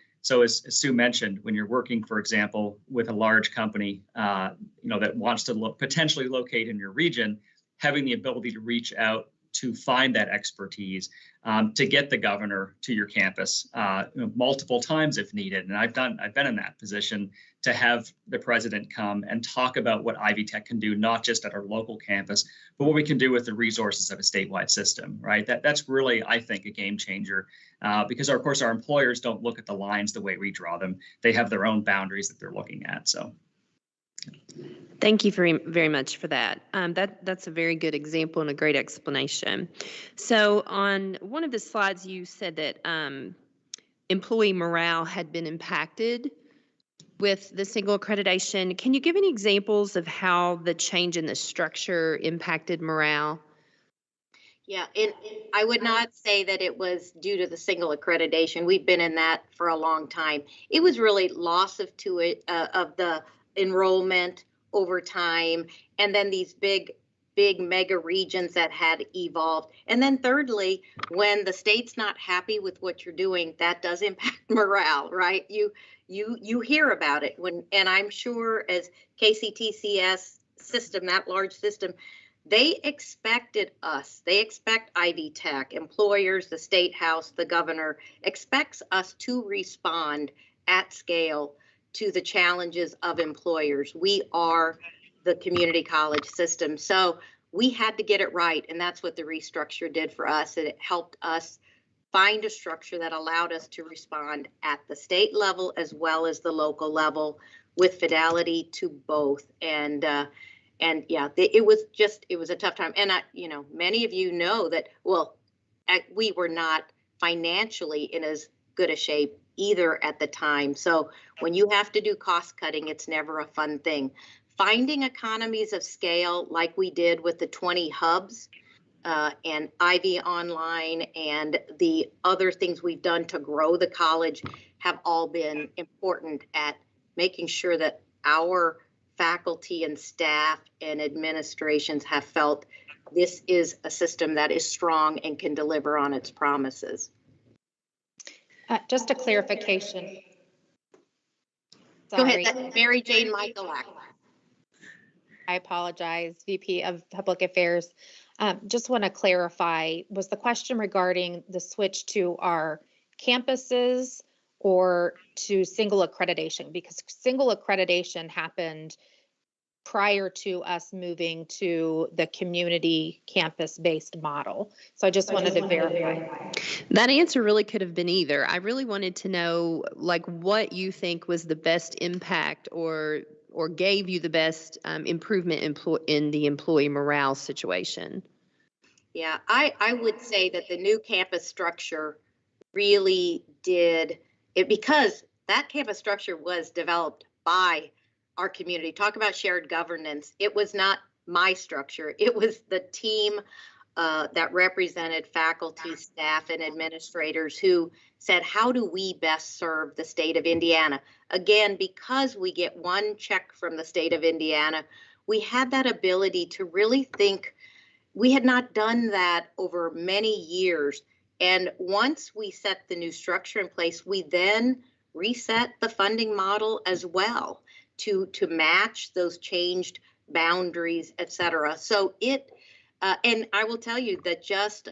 as Sue mentioned, when you're working, for example, with a large company, that wants to potentially locate in your region, having the ability to reach out to find that expertise, to get the governor to your campus multiple times if needed. And I've been in that position to have the president come and talk about what Ivy Tech can do, not just at our local campus, but what we can do with the resources of a statewide system, right? That's really, I think, a game changer because, of course, our employers don't look at the lines the way we draw them. They have their own boundaries that they're looking at, so. Thank you very, very much for that. That's a very good example and a great explanation. So on one of the slides, you said that employee morale had been impacted with the single accreditation, can you give any examples of how the change in the structure impacted morale? Yeah, I would not say that it was due to the single accreditation. We've been in that for a long time. It was really loss of the enrollment over time, and then these big mega regions that had evolved. And then thirdly, when the state's not happy with what you're doing, that does impact morale, right? You hear about it and I'm sure as KCTCS system, that large system, they expected us, they expect Ivy Tech, employers, the State House, the governor expects us to respond at scale to the challenges of employers. We are the community college system. So we had to get it right. And that's what the restructure did for us. It helped us find a structure that allowed us to respond at the state level as well as the local level with fidelity to both. And yeah, it was a tough time. And many of you know that, we were not financially in as good a shape either at the time. So when you have to do cost cutting, it's never a fun thing. Finding economies of scale like we did with the 20 hubs and Ivy Online and the other things we've done to grow the college have all been important at making sure that our faculty and staff and administrations have felt this is a system that is strong and can deliver on its promises. Just a clarification. Go Sorry. ahead, Mary Jane Michaelak. I apologize, VP of Public Affairs. Just want to clarify, was the question regarding the switch to our campuses or to single accreditation? Because single accreditation happened prior to us moving to the community campus-based model. So I just wanted to verify. That answer really could have been either. I really wanted to know, like, what you think was the best impact or gave you the best improvement in the employee morale situation. Yeah, I would say that the new campus structure really did it because that campus structure was developed by our community. Talk about shared governance. It was not my structure. It was the team that represented faculty, staff, and administrators who said, how do we best serve the state of Indiana? Again, because we get one check from the state of Indiana, we had that ability to really think. We had not done that over many years. And once we set the new structure in place, we then reset the funding model as well to match those changed boundaries, et cetera. So and I will tell you that just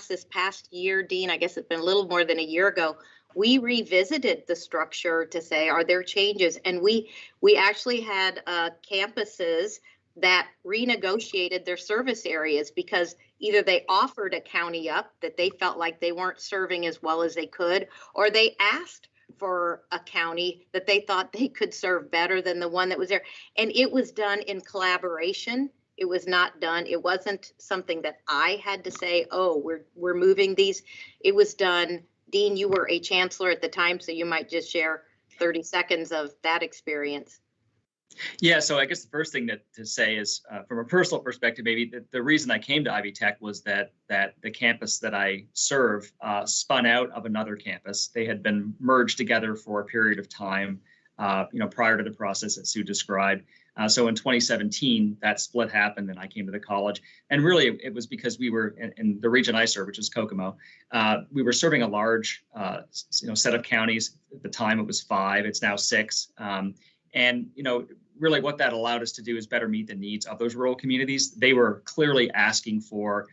this past year, Dean, I guess it's been a little more than a year ago, we revisited the structure to say, are there changes? And we actually had campuses that renegotiated their service areas because either they offered a county up that they felt like they weren't serving as well as they could, or they asked for a county that they thought they could serve better than the one that was there. And it was done in collaboration. It was not done. It wasn't something that I had to say, oh, we're moving these. It was done. Dean, you were a chancellor at the time, so you might just share 30 seconds of that experience. Yeah, so I guess the first thing to say is, from a personal perspective, maybe the reason I came to Ivy Tech was that the campus that I serve spun out of another campus. They had been merged together for a period of time, prior to the process that Sue described. So in 2017, that split happened, and I came to the college. And really, it was because we were in the region I serve, which is Kokomo. We were serving a large, set of counties. At the time, it was 5. It's now 6. And really what that allowed us to do is better meet the needs of those rural communities. They were clearly asking for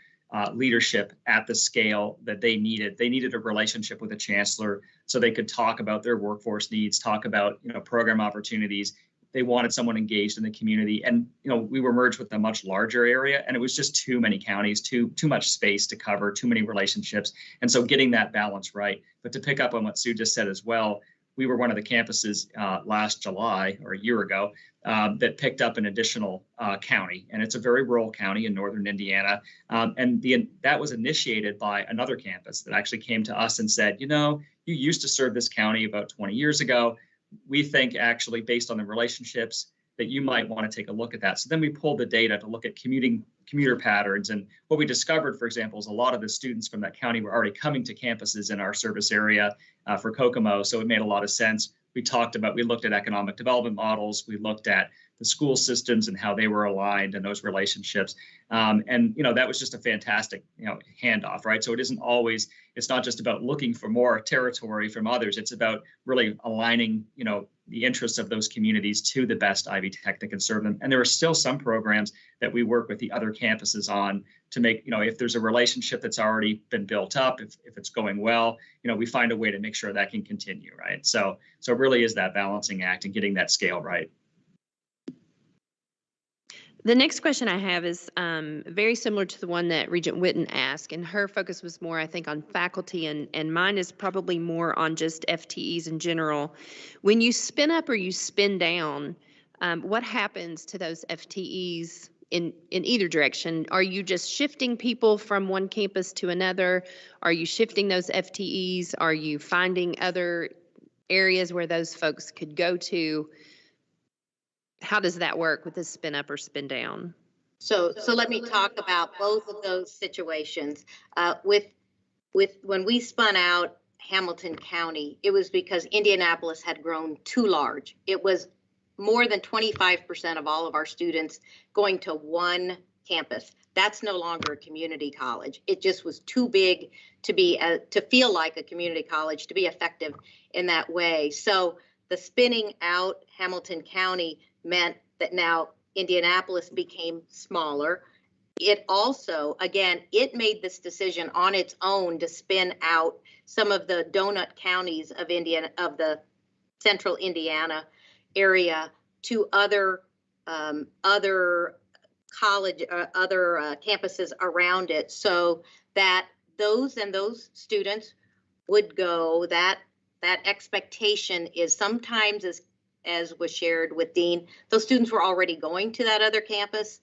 leadership at the scale that they needed. They needed a relationship with a chancellor so they could talk about their workforce needs, talk about program opportunities. They wanted someone engaged in the community. And we were merged with a much larger area, and it was just too many counties, too much space to cover, too many relationships. And so getting that balance right. But to pick up on what Sue just said as well, we were one of the campuses last July or a year ago that picked up an additional county, and it's a very rural county in northern Indiana. And that was initiated by another campus that actually came to us and said, you used to serve this county about 20 years ago. we think actually based on the relationships that you might want to take a look at that. So then we pulled the data to look at commuter patterns. And what we discovered, for example, is a lot of the students from that county were already coming to campuses in our service area for Kokomo. So it made a lot of sense. We looked at economic development models. We looked at the school systems and how they were aligned and those relationships. And, that was just a fantastic, handoff, right? So it's not just about looking for more territory from others. It's about really aligning, the interests of those communities to the best Ivy Tech that can serve them. And there are still some programs that we work with the other campuses on to make, if there's a relationship that's already been built up, if it's going well, we find a way to make sure that can continue, right? So it really is that balancing act and getting that scale right. The next question I have is very similar to the one that Regent Witten asked, and her focus was more, I think, on faculty, and mine is probably more on just FTEs in general. When you spin up or you spin down, what happens to those FTEs in either direction? Are you just shifting people from one campus to another? Are you shifting those FTEs? Are you finding other areas where those folks could go to? How does that work with the spin up or spin down? So let me talk about both of those situations. With when we spun out Hamilton County, it was because Indianapolis had grown too large. It was more than 25% of all of our students going to one campus. That's no longer a community college. It just was too big to feel like a community college, to be effective in that way. So the spinning out Hamilton County meant that now Indianapolis became smaller. It also, again, it made this decision on its own to spin out some of the donut counties of the central Indiana area to other college, other campuses around it, so that those students would go. That expectation is sometimes, as was shared with Dean, those students were already going to that other campus,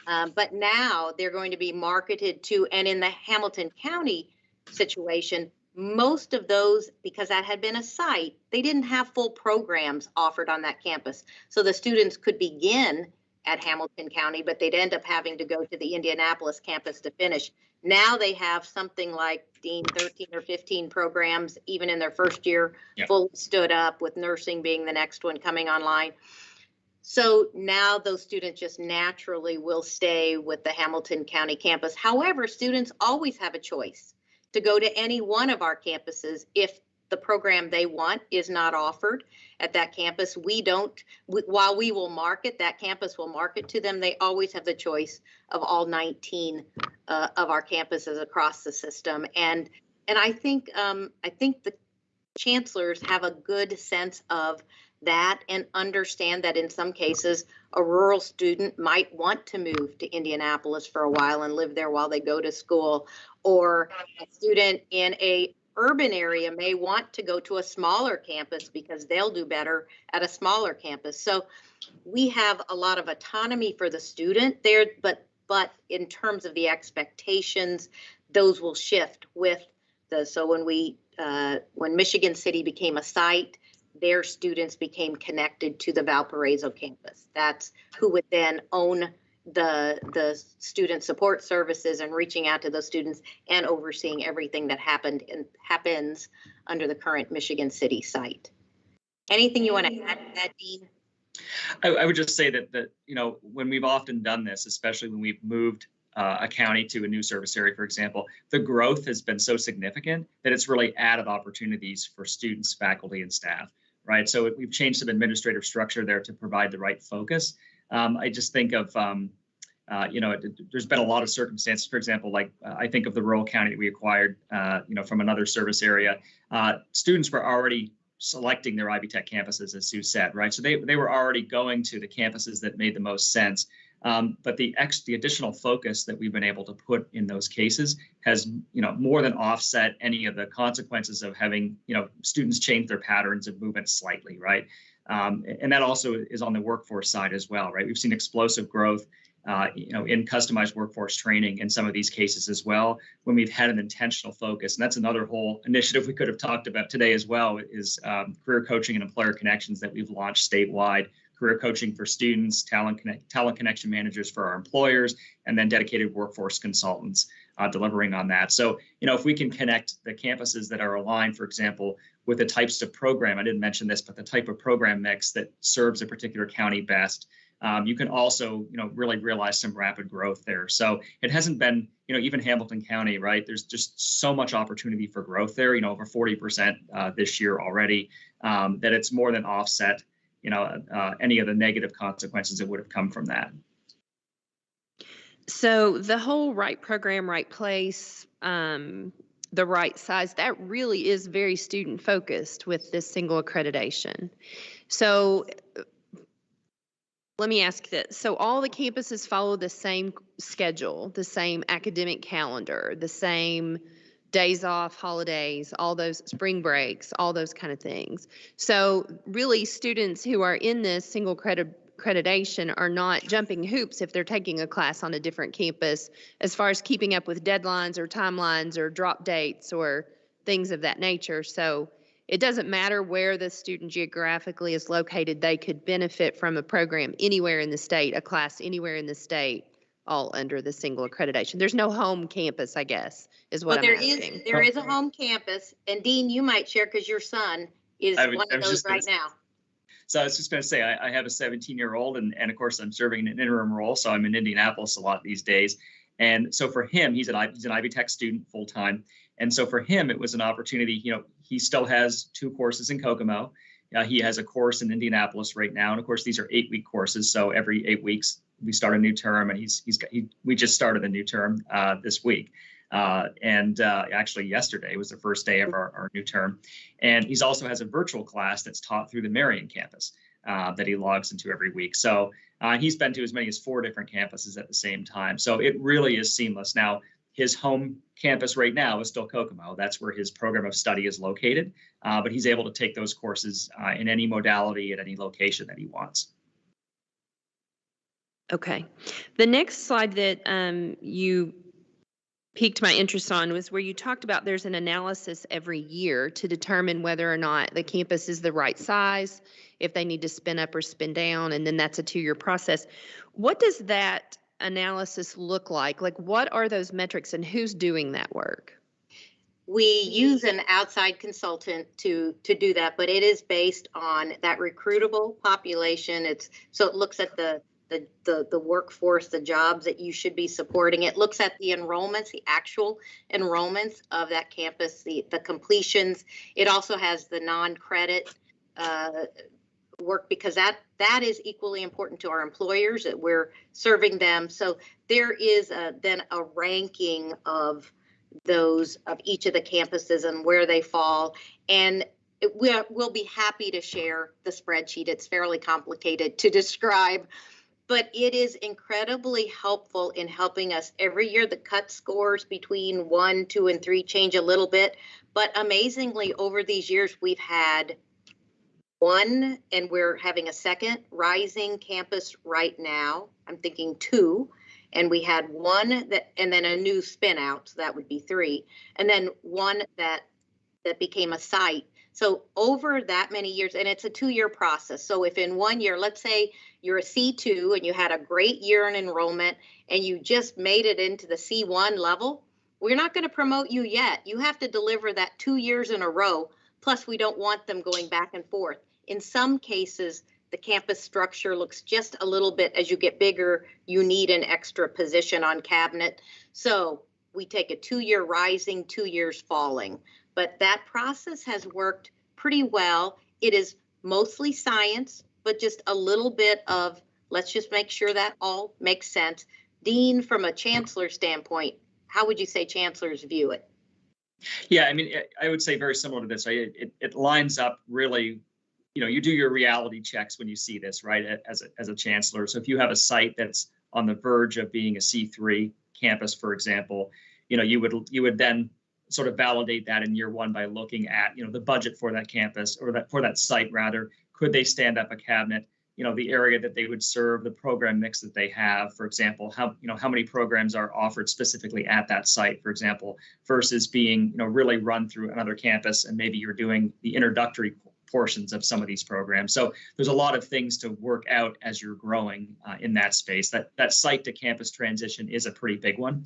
but now they're going to be marketed to, and in the Hamilton County situation, most of those, because that had been a site, they didn't have full programs offered on that campus. So the students could begin at Hamilton County, but they'd end up having to go to the Indianapolis campus to finish. Now they have something like, Dean, 13 or 15 programs, even in their first year, Yep. Fully stood up, with nursing being the next one coming online. So now those students just naturally will stay with the Hamilton County campus. However, students always have a choice to go to any one of our campuses if the program they want is not offered at that campus. While we will market, that campus will market to them, they always have the choice of all 19 of our campuses across the system. And I think the chancellors have a good sense of that and understand that in some cases a rural student might want to move to Indianapolis for a while and live there while they go to school, or a student in a urban area may want to go to a smaller campus because they'll do better at a smaller campus. So we have a lot of autonomy for the student there, but in terms of the expectations, those will shift with so when Michigan City became a site, their students became connected to the Valparaiso campus. That's who would then own the student support services and reaching out to those students and overseeing everything that happens under the current Michigan City site. Anything you want to add to that, Dean? I would just say that when we've often done this, especially when we've moved a county to a new service area, for example, the growth has been so significant that it's really added opportunities for students, faculty, and staff, right? So we've changed some administrative structure there to provide the right focus. I just think of, there's been a lot of circumstances, for example, like I think of the rural county that we acquired, from another service area. Students were already selecting their Ivy Tech campuses, as Sue said, right? So they were already going to the campuses that made the most sense. But the additional focus that we've been able to put in those cases has, more than offset any of the consequences of having, students change their patterns of movement slightly, right? And that also is on the workforce side as well, right? We've seen explosive growth in customized workforce training in some of these cases as well, when we've had an intentional focus. And that's another whole initiative we could have talked about today as well, is career coaching and employer connections that we've launched statewide. Career coaching for students, talent connection managers for our employers, and then dedicated workforce consultants delivering on that. So, if we can connect the campuses that are aligned, for example, with the types of program, I didn't mention this, but the type of program mix that serves a particular county best, you can also, really realize some rapid growth there. So it hasn't been, even Hamilton County, right? There's just so much opportunity for growth there, over 40% this year already, that it's more than offset any of the negative consequences that would have come from that. So the whole right program, right place, the right size, that really is very student focused with this single accreditation. So let me ask this. So all the campuses follow the same schedule, the same academic calendar, the same days off, holidays, all those spring breaks, all those kind of things. So really students who are in this single accreditation are not jumping hoops if they're taking a class on a different campus as far as keeping up with deadlines or timelines or drop dates or things of that nature. So it doesn't matter where the student geographically is located, they could benefit from a program anywhere in the state, a class anywhere in the state, all under the single accreditation. There's no home campus, I guess, is what I'm asking. There is a home campus, and Dean, you might share because your son is one of those right now. So I was just going to say, I have a 17-year-old, and of course I'm serving an interim role, so I'm in Indianapolis a lot these days. And so for him, he's an Ivy Tech student full time. And so for him, it was an opportunity. He still has 2 courses in Kokomo. He has a course in Indianapolis right now. And of course, these are 8-week courses. So every 8 weeks, we start a new term, and we just started a new term this week. Actually yesterday was the first day of our new term. And he also has a virtual class that's taught through the Marion campus that he logs into every week. So he's been to as many as 4 different campuses at the same time. So it really is seamless. Now, his home campus right now is still Kokomo. That's where his program of study is located. But he's able to take those courses in any modality at any location that he wants. Okay. The next slide that you piqued my interest on was where you talked about there's an analysis every year to determine whether or not the campus is the right size, if they need to spin up or spin down, and then that's a 2-year process. What does that analysis look like? Like, what are those metrics and who's doing that work? We use an outside consultant to do that, but it is based on that recruitable population. So it looks at the workforce, the jobs that you should be supporting. It looks at the enrollments, the actual enrollments of that campus, the completions. It also has the non-credit work, because that is equally important to our employers, that we're serving them. So there is then a ranking of those, of each of the campuses and where they fall. And we'll be happy to share the spreadsheet. It's fairly complicated to describe, but it is incredibly helpful in helping us. Every year the cut scores between 1, 2, and 3 change a little bit, but amazingly over these years we've had 1, and we're having a second rising campus right now. I'm thinking 2, and we had 1 that, and then a new spin out, so that would be 3, and then 1 that became a site. So over that many years, and it's a 2-year process. So if in 1 year, let's say you're a C2 and you had a great year in enrollment and you just made it into the C1 level, we're not going to promote you yet. You have to deliver that 2 years in a row. Plus, we don't want them going back and forth. In some cases, the campus structure looks just a little bit, as you get bigger, you need an extra position on cabinet. So we take a 2-year rising, 2 years falling. But that process has worked pretty well. It is mostly science, but just a little bit of, let's just make sure that all makes sense. Dean, from a chancellor standpoint, how would you say chancellors view it? Yeah, I mean, I would say very similar to this. It lines up really, you do your reality checks when you see this, right, as a chancellor. So if you have a site that's on the verge of being a C3 campus, for example, you would then sort of validate that in year 1 by looking at, the budget for that campus, or for that site rather. Could they stand up a cabinet? the area that they would serve, the program mix that they have, for example, how many programs are offered specifically at that site, for example, versus being, really run through another campus, and maybe you're doing the introductory portions of some of these programs. So there's a lot of things to work out as you're growing in that space. That site to campus transition is a pretty big one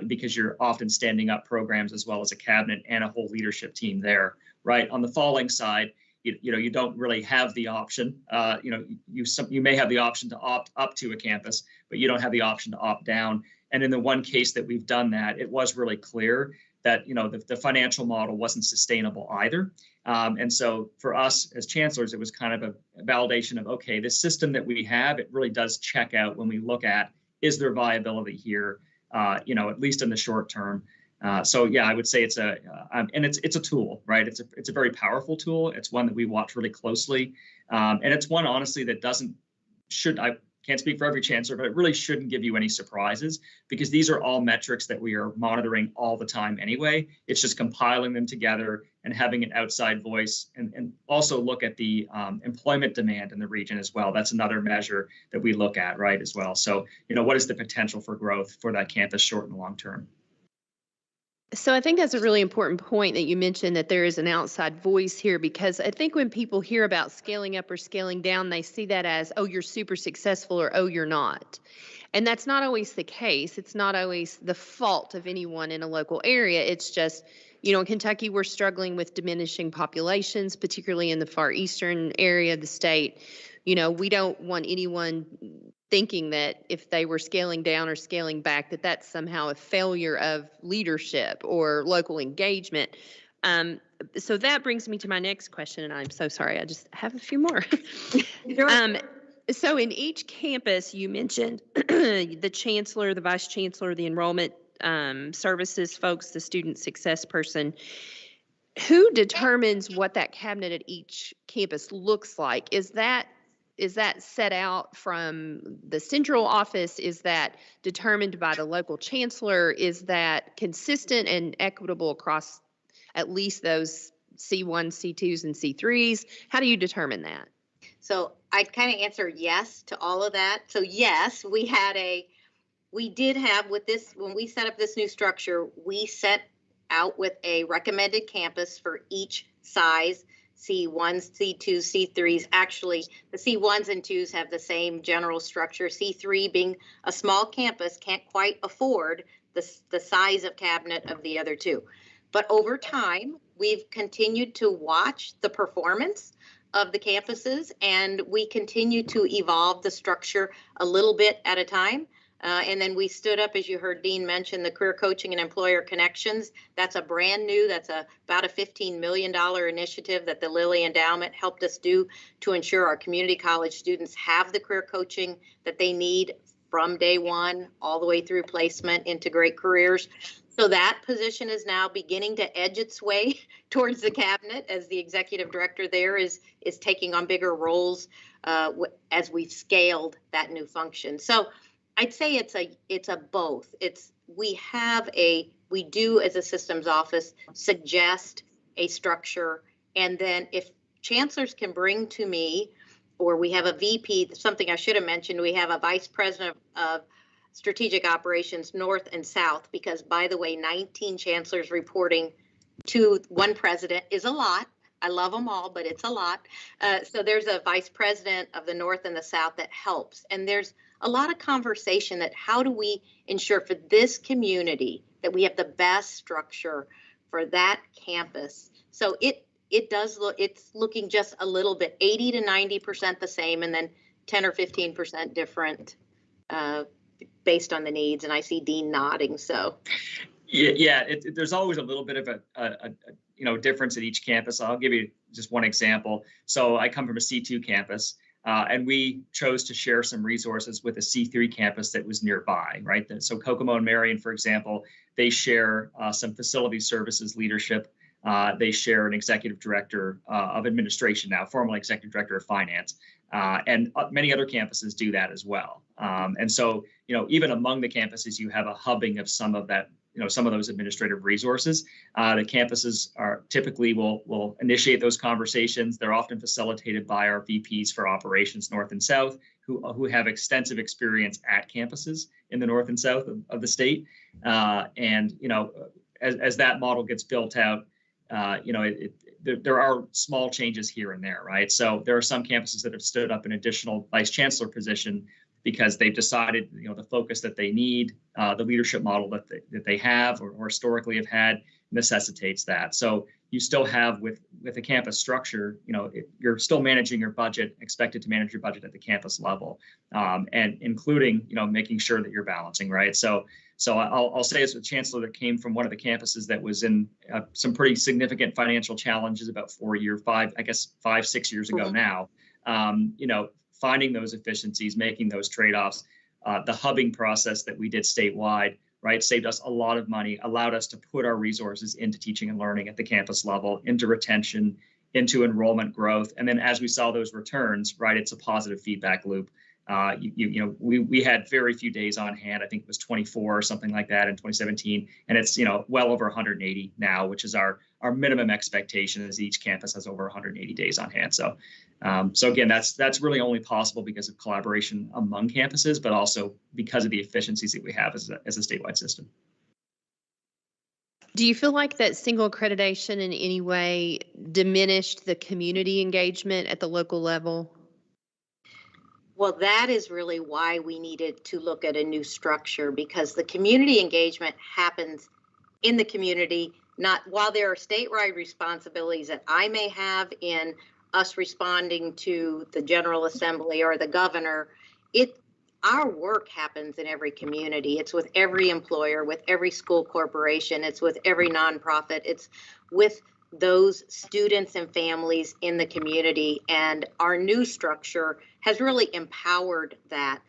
because you're often standing up programs as well as a cabinet and a whole leadership team there, right? On the falling side, you don't really have the option. You may have the option to opt up to a campus, but you don't have the option to opt down. And in the one case that we've done that, it was really clear that the financial model wasn't sustainable either. And so for us as chancellors, it was kind of a validation of, okay, this system that we have, it really does check out when we look at, is there viability here, at least in the short term. So yeah, I would say it's a tool, right? It's a very powerful tool. It's one that we watch really closely, and it's one honestly that I can't speak for every chancellor, but it really shouldn't give you any surprises because these are all metrics that we are monitoring all the time anyway. It's just compiling them together and having an outside voice, and also look at the employment demand in the region as well. That's another measure that we look at, right, as well. So what is the potential for growth for that campus short and long term? So I think that's a really important point that you mentioned, that there is an outside voice here, because I think when people hear about scaling up or scaling down, they see that as, oh, you're super successful, or oh, you're not. And that's not always the case. It's not always the fault of anyone in a local area. It's just, in Kentucky, we're struggling with diminishing populations, particularly in the far eastern area of the state. We don't want anyone thinking that if they were scaling down or scaling back, that that's somehow a failure of leadership or local engagement. So that brings me to my next question, and I'm so sorry, I just have a few more. So in each campus, you mentioned the chancellor, the vice chancellor, the enrollment services folks, the student success person. Who determines what that cabinet at each campus looks like? Is that set out from the central office? Is that determined by the local chancellor? Is that consistent and equitable across at least those C1, C2s, and C3s? How do you determine that? So I'd kind of answer yes to all of that. So yes, we did have with this, when we set up this new structure, we set out with a recommended campus for each size. C1s, C2s, C3s. Actually, the C1s and 2s have the same general structure. C3 being a small campus can't quite afford the size of cabinet of the other two. But over time, we've continued to watch the performance of the campuses, and we continue to evolve the structure a little bit at a time. And then we stood up, as you heard Dean mention, the Career Coaching and Employer Connections. That's about a $15 million initiative that the Lilly Endowment helped us do to ensure our community college students have the career coaching that they need from day one all the way through placement into great careers. So that position is now beginning to edge its way towards the cabinet as the executive director there is taking on bigger roles as we've scaled that new function. So I'd say it's a both. We do as a systems office suggest a structure, and then if chancellors can bring to me, or we have a VP, something I should have mentioned, we have a vice president of strategic operations north and south, because by the way, 19 chancellors reporting to one president is a lot. I love them all, but it's a lot. So there's a vice president of the north and the south that helps. And there's a lot of conversation that how do we ensure for this community that we have the best structure for that campus. So it's looking just a little bit, 80 to 90% the same, and then 10 or 15% different based on the needs. And I see Dean nodding, so. Yeah, there's always a little bit of a difference at each campus. I'll give you just one example. So I come from a C2 campus, and we chose to share some resources with a C3 campus that was nearby, right? So Kokomo and Marion, for example, they share some facility services leadership. They share an executive director of administration now, formerly executive director of finance, and many other campuses do that as well. And so, even among the campuses, you have a hubbing of some of that some of those administrative resources. The campuses are typically will initiate those conversations. They're often facilitated by our VPs for operations north and south, who have extensive experience at campuses in the north and south of the state. And as that model gets built out, there are small changes here and there, right? So there are some campuses that have stood up an additional vice chancellor position because they've decided, the focus that they need, the leadership model that they have or historically have had necessitates that. So you still have with a campus structure, you're still managing your budget, expected to manage your budget at the campus level, and including, making sure that you're balancing, right? So I'll say as a chancellor that came from one of the campuses that was in some pretty significant financial challenges about 5, 6 years ago now, finding those efficiencies, making those trade-offs, the hubbing process that we did statewide, right, saved us a lot of money, allowed us to put our resources into teaching and learning at the campus level, into retention, into enrollment growth. And then as we saw those returns, right, it's a positive feedback loop. We had very few days on hand. I think it was 24 or something like that in 2017. And it's, well over 180 now, which is our minimum expectation, as each campus has over 180 days on hand. So again, that's really only possible because of collaboration among campuses, but also because of the efficiencies that we have as a statewide system. Do you feel like that single accreditation in any way diminished the community engagement at the local level? Well, that is really why we needed to look at a new structure, because the community engagement happens in the community, not while there are statewide responsibilities that I may have in us responding to the General Assembly or the governor. Our work happens in every community. It's with every employer, with every school corporation, it's with every nonprofit, it's with those students and families in the community. And our new structure has really empowered that.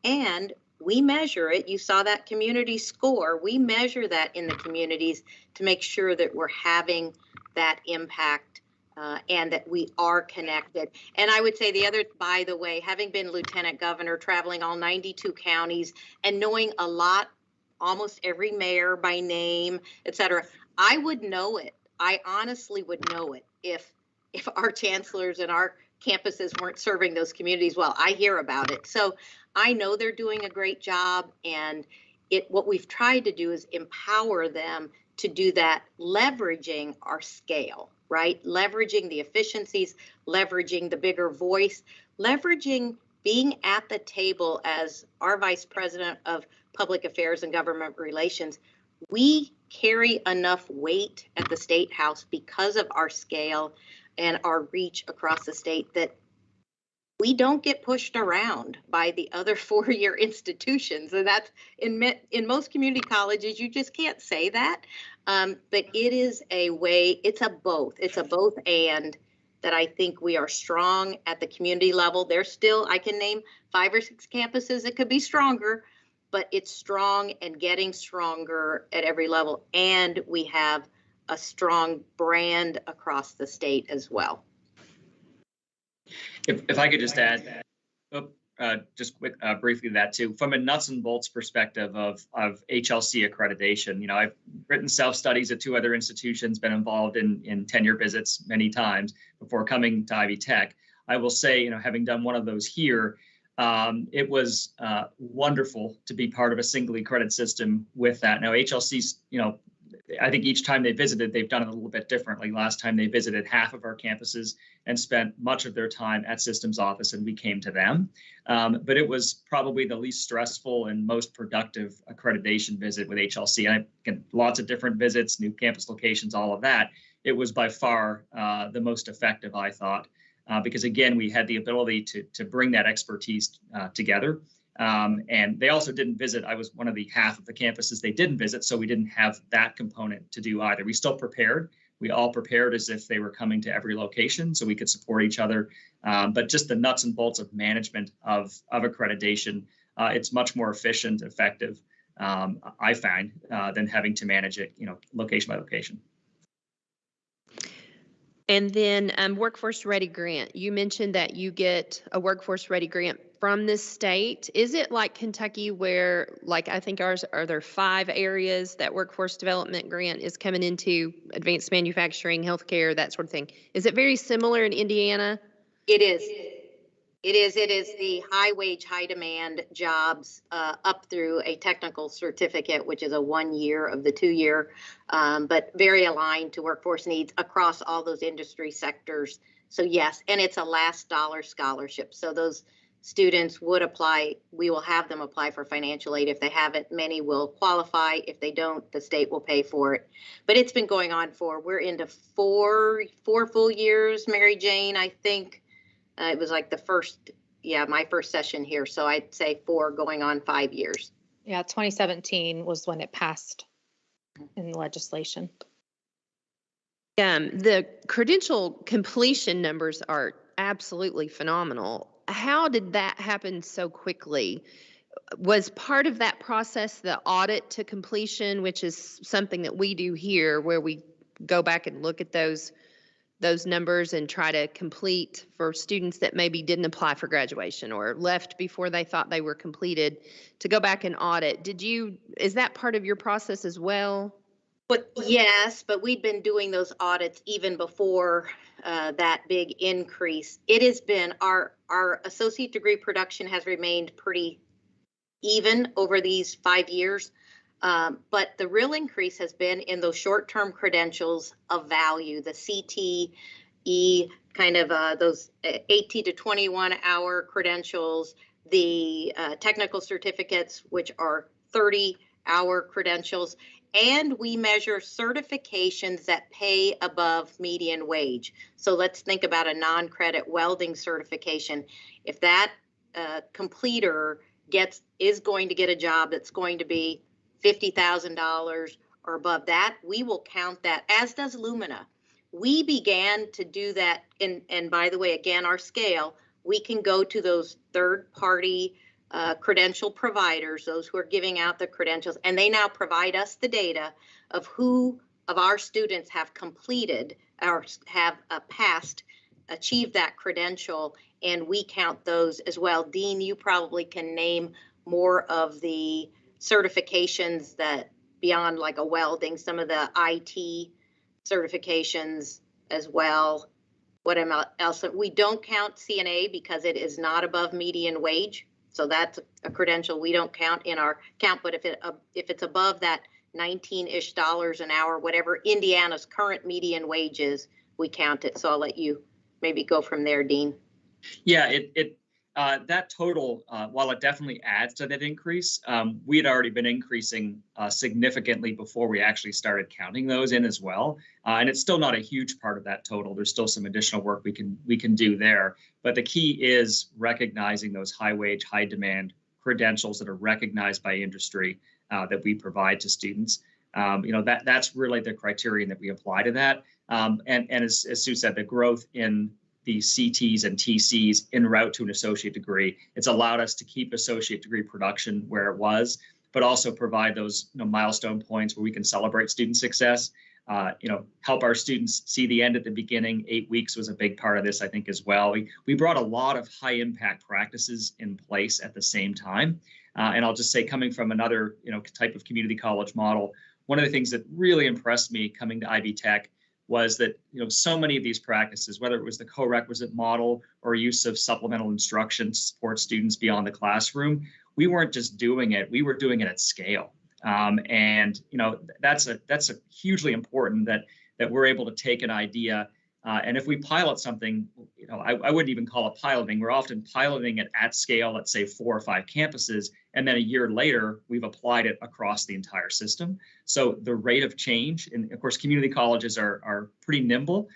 And we measure it. You saw that community score. We measure that in the communities to make sure that we're having that impact and that we are connected. And I would say the other, by the way, having been lieutenant governor, traveling all 92 counties and knowing a lot, almost every mayor by name, et cetera, I would know it. I honestly would know it if our chancellors and our campuses weren't serving those communities well. I hear about it. So I know they're doing a great job, and what we've tried to do is empower them to do that, leveraging our scale, right? Leveraging the efficiencies, leveraging the bigger voice, leveraging being at the table as our Vice President of Public Affairs and Government Relations. We carry enough weight at the State House because of our scale and our reach across the state that we don't get pushed around by the other four-year institutions. And that's in most community colleges, you just can't say that. But it is a way, it's a both and that I think we are strong at the community level. There's still, I can name 5 or 6 campuses that could be stronger, but it's strong and getting stronger at every level. And we have a strong brand across the state as well. If I could just add, briefly to that too, from a nuts and bolts perspective of HLC accreditation, I've written self-studies at 2 other institutions, been involved in tenure visits many times before coming to Ivy Tech. I will say, having done one of those here, it was wonderful to be part of a singly accredited system with that. Now, HLC's, I think each time they visited, they've done it a little bit differently. Last time they visited half of our campuses and spent much of their time at systems office, and we came to them. But it was probably the least stressful and most productive accreditation visit with HLC. And again, lots of different visits, new campus locations, all of that. It was by far the most effective, I thought, because again, we had the ability to bring that expertise together. And they also didn't visit. I was one of the half of the campuses they didn't visit, so we didn't have that component to do either. We still prepared. We all prepared as if they were coming to every location so we could support each other. But just the nuts and bolts of management of accreditation, it's much more efficient, effective, I find, than having to manage it, location by location. And then Workforce Ready grant. You mentioned that you get a Workforce Ready grant from this state? Is it like Kentucky where, like, I think ours, are there 5 areas that workforce development grant is coming into: advanced manufacturing, healthcare, that sort of thing? Is it very similar in Indiana? It is. It is the high wage, high demand jobs up through a technical certificate, which is a 1 year of the 2 year, but very aligned to workforce needs across all those industry sectors. So yes, and it's a last dollar scholarship. So those students would apply. We will have them apply for financial aid. If they haven't, many will qualify. If they don't, the state will pay for it. But it's been going on we're into four full years, Mary Jane, I think. It was like my first session here. So I'd say 4 going on 5 years. Yeah, 2017 was when it passed in legislation. The credential completion numbers are absolutely phenomenal. How did that happen so quickly? Was part of that process the audit to completion, which is something that we do here, where we go back and look at those numbers and try to complete for students that maybe didn't apply for graduation or left before they thought they were completed, to go back and audit? Is that part of your process as well? But yes, but we'd been doing those audits even before that big increase. It has been our associate degree production has remained pretty even over these 5 years. But the real increase has been in those short-term credentials of value, the CTE, kind of those 18 to 21 hour credentials, the technical certificates, which are 30-hour credentials, and we measure certifications that pay above median wage. So let's think about a non-credit welding certification. If that completer is going to get a job that's going to be $50,000 or above that, we will count that, as does Lumina. We began to do that, and by the way, again, our scale, we can go to those third-party credential providers, those who are giving out the credentials, and they now provide us the data of who of our students have completed or have achieved that credential, and we count those as well. Dean, you probably can name more of the certifications that beyond like a welding, some of the IT certifications as well. What else? We don't count CNA because it is not above median wage. So that's a credential we don't count in our count. But if it's above that $19-ish an hour, whatever Indiana's current median wage is, we count it. So I'll let you maybe go from there, Dean. Yeah, that total, while it definitely adds to that increase, we had already been increasing significantly before we actually started counting those in as well. And it's still not a huge part of that total. There's still some additional work we can do there. But the key is recognizing those high wage, high demand credentials that are recognized by industry that we provide to students. That's really the criterion that we apply to that. And as Sue said, the growth in the CTs and TCs en route to an associate degree, it's allowed us to keep associate degree production where it was, but also provide those milestone points where we can celebrate student success, help our students see the end at the beginning. 8 weeks was a big part of this, I think, as well. We brought a lot of high impact practices in place at the same time. And I'll just say, coming from another type of community college model, one of the things that really impressed me coming to Ivy Tech was that so many of these practices, whether it was the co-requisite model or use of supplemental instruction to support students beyond the classroom, we weren't just doing it, we were doing it at scale. And that's a hugely important that we're able to take an idea. And if we pilot something, I wouldn't even call it piloting. We're often piloting it at scale, let's say 4 or 5 campuses, and then a year later, we've applied it across the entire system. So the rate of change, and of course, community colleges are pretty nimble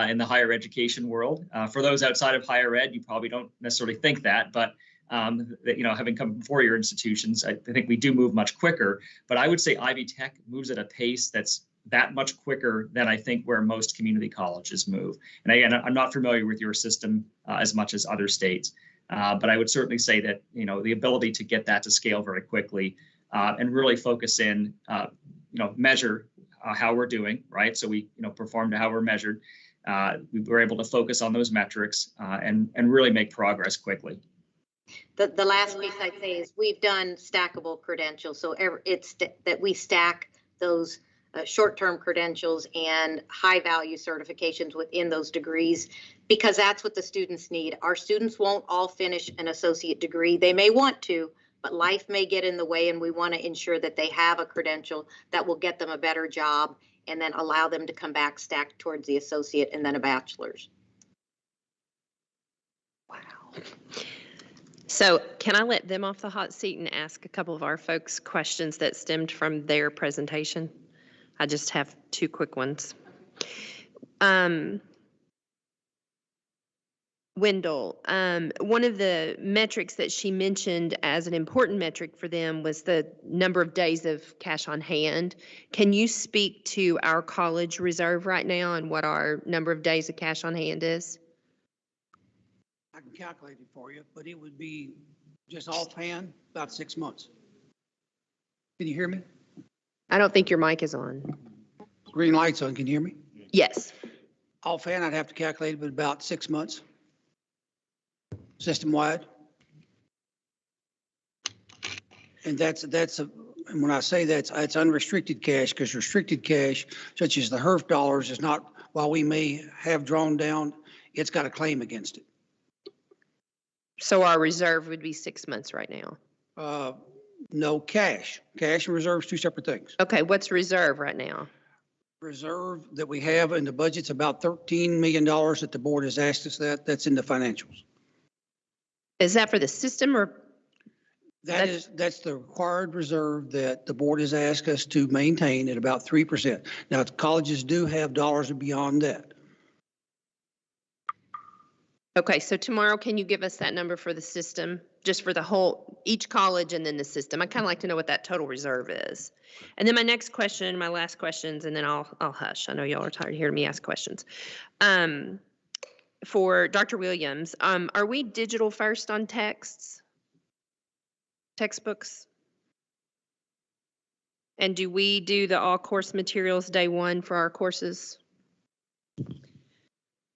in the higher education world. For those outside of higher ed, you probably don't necessarily think that, but having come from 4-year institutions, I think we do move much quicker. But I would say Ivy Tech moves at a pace that's that much quicker than I think where most community colleges move. And again, I'm not familiar with your system as much as other states, but I would certainly say that, the ability to get that to scale very quickly and really focus in, measure how we're doing, right? So we, perform to how we're measured. We were able to focus on those metrics and really make progress quickly. The last piece I'd say is we've done stackable credentials. So it's that we stack those short-term credentials and high-value certifications within those degrees, because that's what the students need. Our students won't all finish an associate degree. They may want to, but life may get in the way, and we want to ensure that they have a credential that will get them a better job and then allow them to come back stacked towards the associate and then a bachelor's. Wow. So can I let them off the hot seat and ask a couple of our folks questions that stemmed from their presentation? I just have two quick ones. Wendell, one of the metrics that she mentioned as an important metric for them was the number of days of cash on hand. Can you speak to our college reserve right now and what our number of days of cash on hand is? I can calculate it for you, but it would be just offhand about 6 months. Can you hear me? I don't think your mic is on. Green light's on. Can you hear me? Yes. Offhand, I'd have to calculate it, but about 6 months. System-wide. And and when I say that's unrestricted cash, because restricted cash, such as the HERF dollars, is not, while we may have drawn down, it's got a claim against it. So our reserve would be 6 months right now? No, cash. Cash and reserves, two separate things. Okay, what's reserve right now? Reserve that we have in the budget's about $13 million that the board has asked us that's in the financials. Is that for the system or? That's the required reserve that the board has asked us to maintain at about 3%. Now, colleges do have dollars beyond that. Okay, so tomorrow, can you give us that number for the system, just for the whole, each college and then the system? I kind of like to know what that total reserve is. And then my next question, my last questions, and then I'll hush. I know y'all are tired of hearing me ask questions. For Dr. Williams, are we digital first on textbooks? And do we do the all course materials day one for our courses?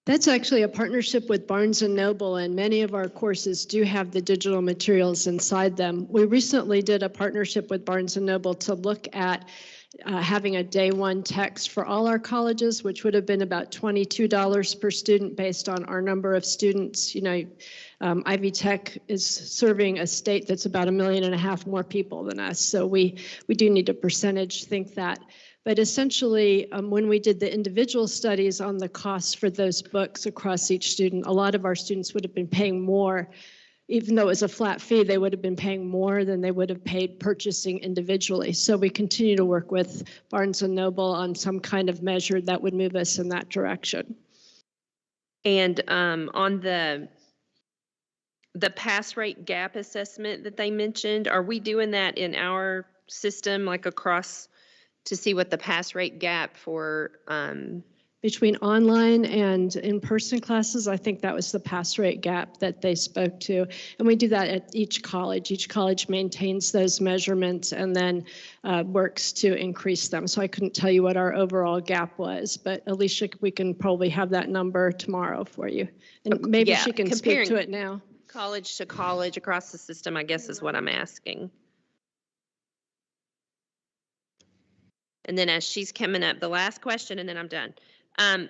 That's actually a partnership with Barnes & Noble, and many of our courses do have the digital materials inside them. We recently did a partnership with Barnes & Noble to look at having a day one text for all our colleges, which would have been about $22 per student based on our number of students. You know, Ivy Tech is serving a state that's about 1.5 million more people than us, so we do need a percentage think that. But essentially, when we did the individual studies on the costs for those books across each student, a lot of our students would have been paying more. Even though it was a flat fee, they would have been paying more than they would have paid purchasing individually. So we continue to work with Barnes & Noble on some kind of measure that would move us in that direction. And on the pass rate gap assessment that they mentioned, are we doing that in our system, like across, to see what the pass rate gap for between online and in-person classes? I think that was the pass rate gap that they spoke to. And we do that at each college. Each college maintains those measurements and then works to increase them. So I couldn't tell you what our overall gap was, but Alicia, we can probably have that number tomorrow for you. And maybe she can speak to it now. College to college across the system, I guess is what I'm asking. And then as she's coming up, the last question, and then I'm done.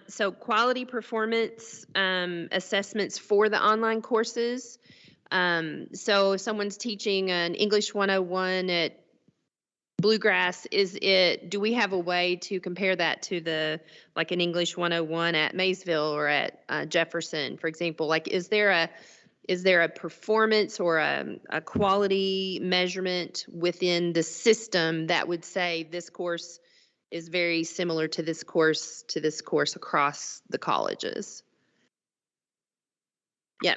So quality performance assessments for the online courses. So if someone's teaching an English 101 at Bluegrass, do we have a way to compare that to like an English 101 at Maysville or at Jefferson, for example? Like, is there a performance or a quality measurement within the system that would say this course is very similar to this course across the colleges? Yeah.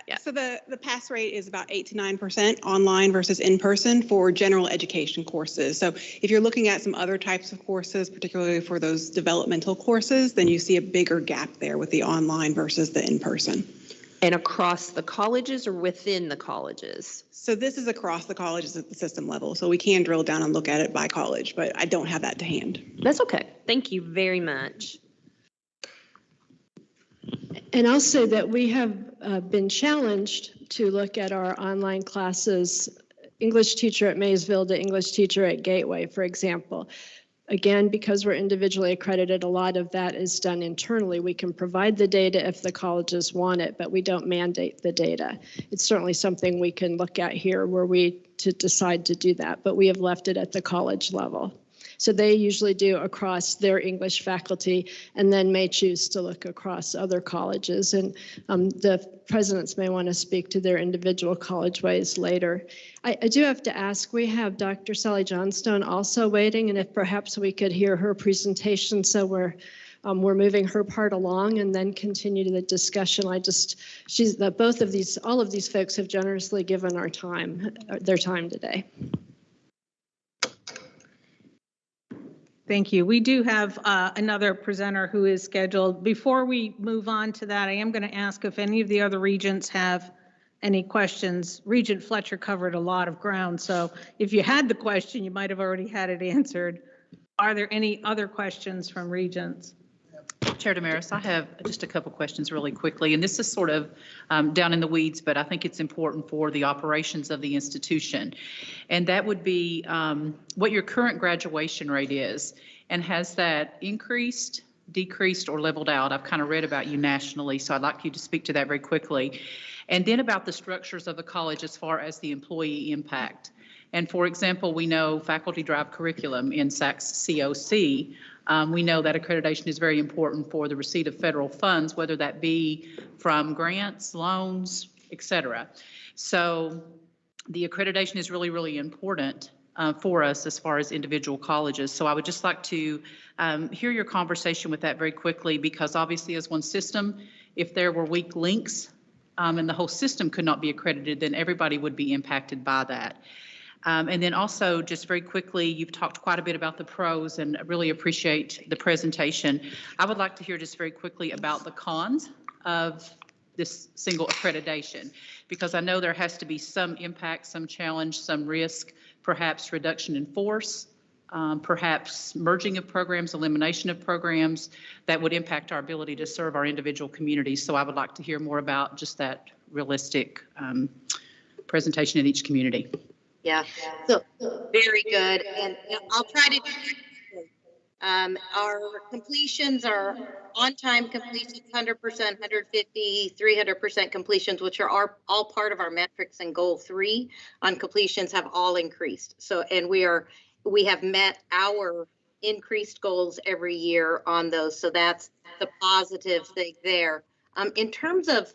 Yeah. So the pass rate is about 8 to 9% online versus in person for general education courses. So if you're looking at some other types of courses, particularly for those developmental courses, then you see a bigger gap there with the online versus the in person. And across the colleges or within the colleges? So this is across the colleges at the system level. So we can drill down and look at it by college, but I don't have that to hand. That's okay. Thank you very much. And I'll say that we have been challenged to look at our online classes, English teacher at Maysville to English teacher at Gateway, for example. Again, because we're individually accredited, a lot of that is done internally. We can provide the data if the colleges want it, but we don't mandate the data. It's certainly something we can look at here were we to decide to do that, but we have left it at the college level. So they usually do across their English faculty and then may choose to look across other colleges. And the presidents may want to speak to their individual college ways later. I do have to ask, we have Dr. Sally Johnstone also waiting, and if perhaps we could hear her presentation, so we're moving her part along and then continue to the discussion. All of these folks have generously given their time today. Thank you. We do have another presenter who is scheduled. Before we move on to that, I am going to ask if any of the other regents have any questions. Regent Fletcher covered a lot of ground, so if you had the question, you might have already had it answered. Are there any other questions from regents? Chair Damaris, I have just a couple questions really quickly, and this is sort of down in the weeds, but I think it's important for the operations of the institution. And that would be what your current graduation rate is, and has that increased, decreased, or leveled out? I've kind of read about you nationally, so I'd like you to speak to that very quickly. And then about the structures of the college as far as the employee impact. And for example, we know faculty drive curriculum in SACS COC. We know that accreditation is very important for the receipt of federal funds, whether that be from grants, loans, et cetera. So the accreditation is really, really important for us as far as individual colleges. So I would just like to hear your conversation with that very quickly, because obviously as one system, if there were weak links and the whole system could not be accredited, then everybody would be impacted by that. And then also, just very quickly, you've talked quite a bit about the pros, and I really appreciate the presentation. I would like to hear just very quickly about the cons of this single accreditation, because I know there has to be some impact, some challenge, some risk, perhaps reduction in force, perhaps merging of programs, elimination of programs that would impact our ability to serve our individual communities. So I would like to hear more about just that realistic presentation in each community. Yeah, so very good. And I'll try to do our completions are on-time completions, 100%, 150, 300% completions, which are all part of our metrics, and goal 3 on completions have all increased. So, and we have met our increased goals every year on those. So that's the positive thing there. In terms of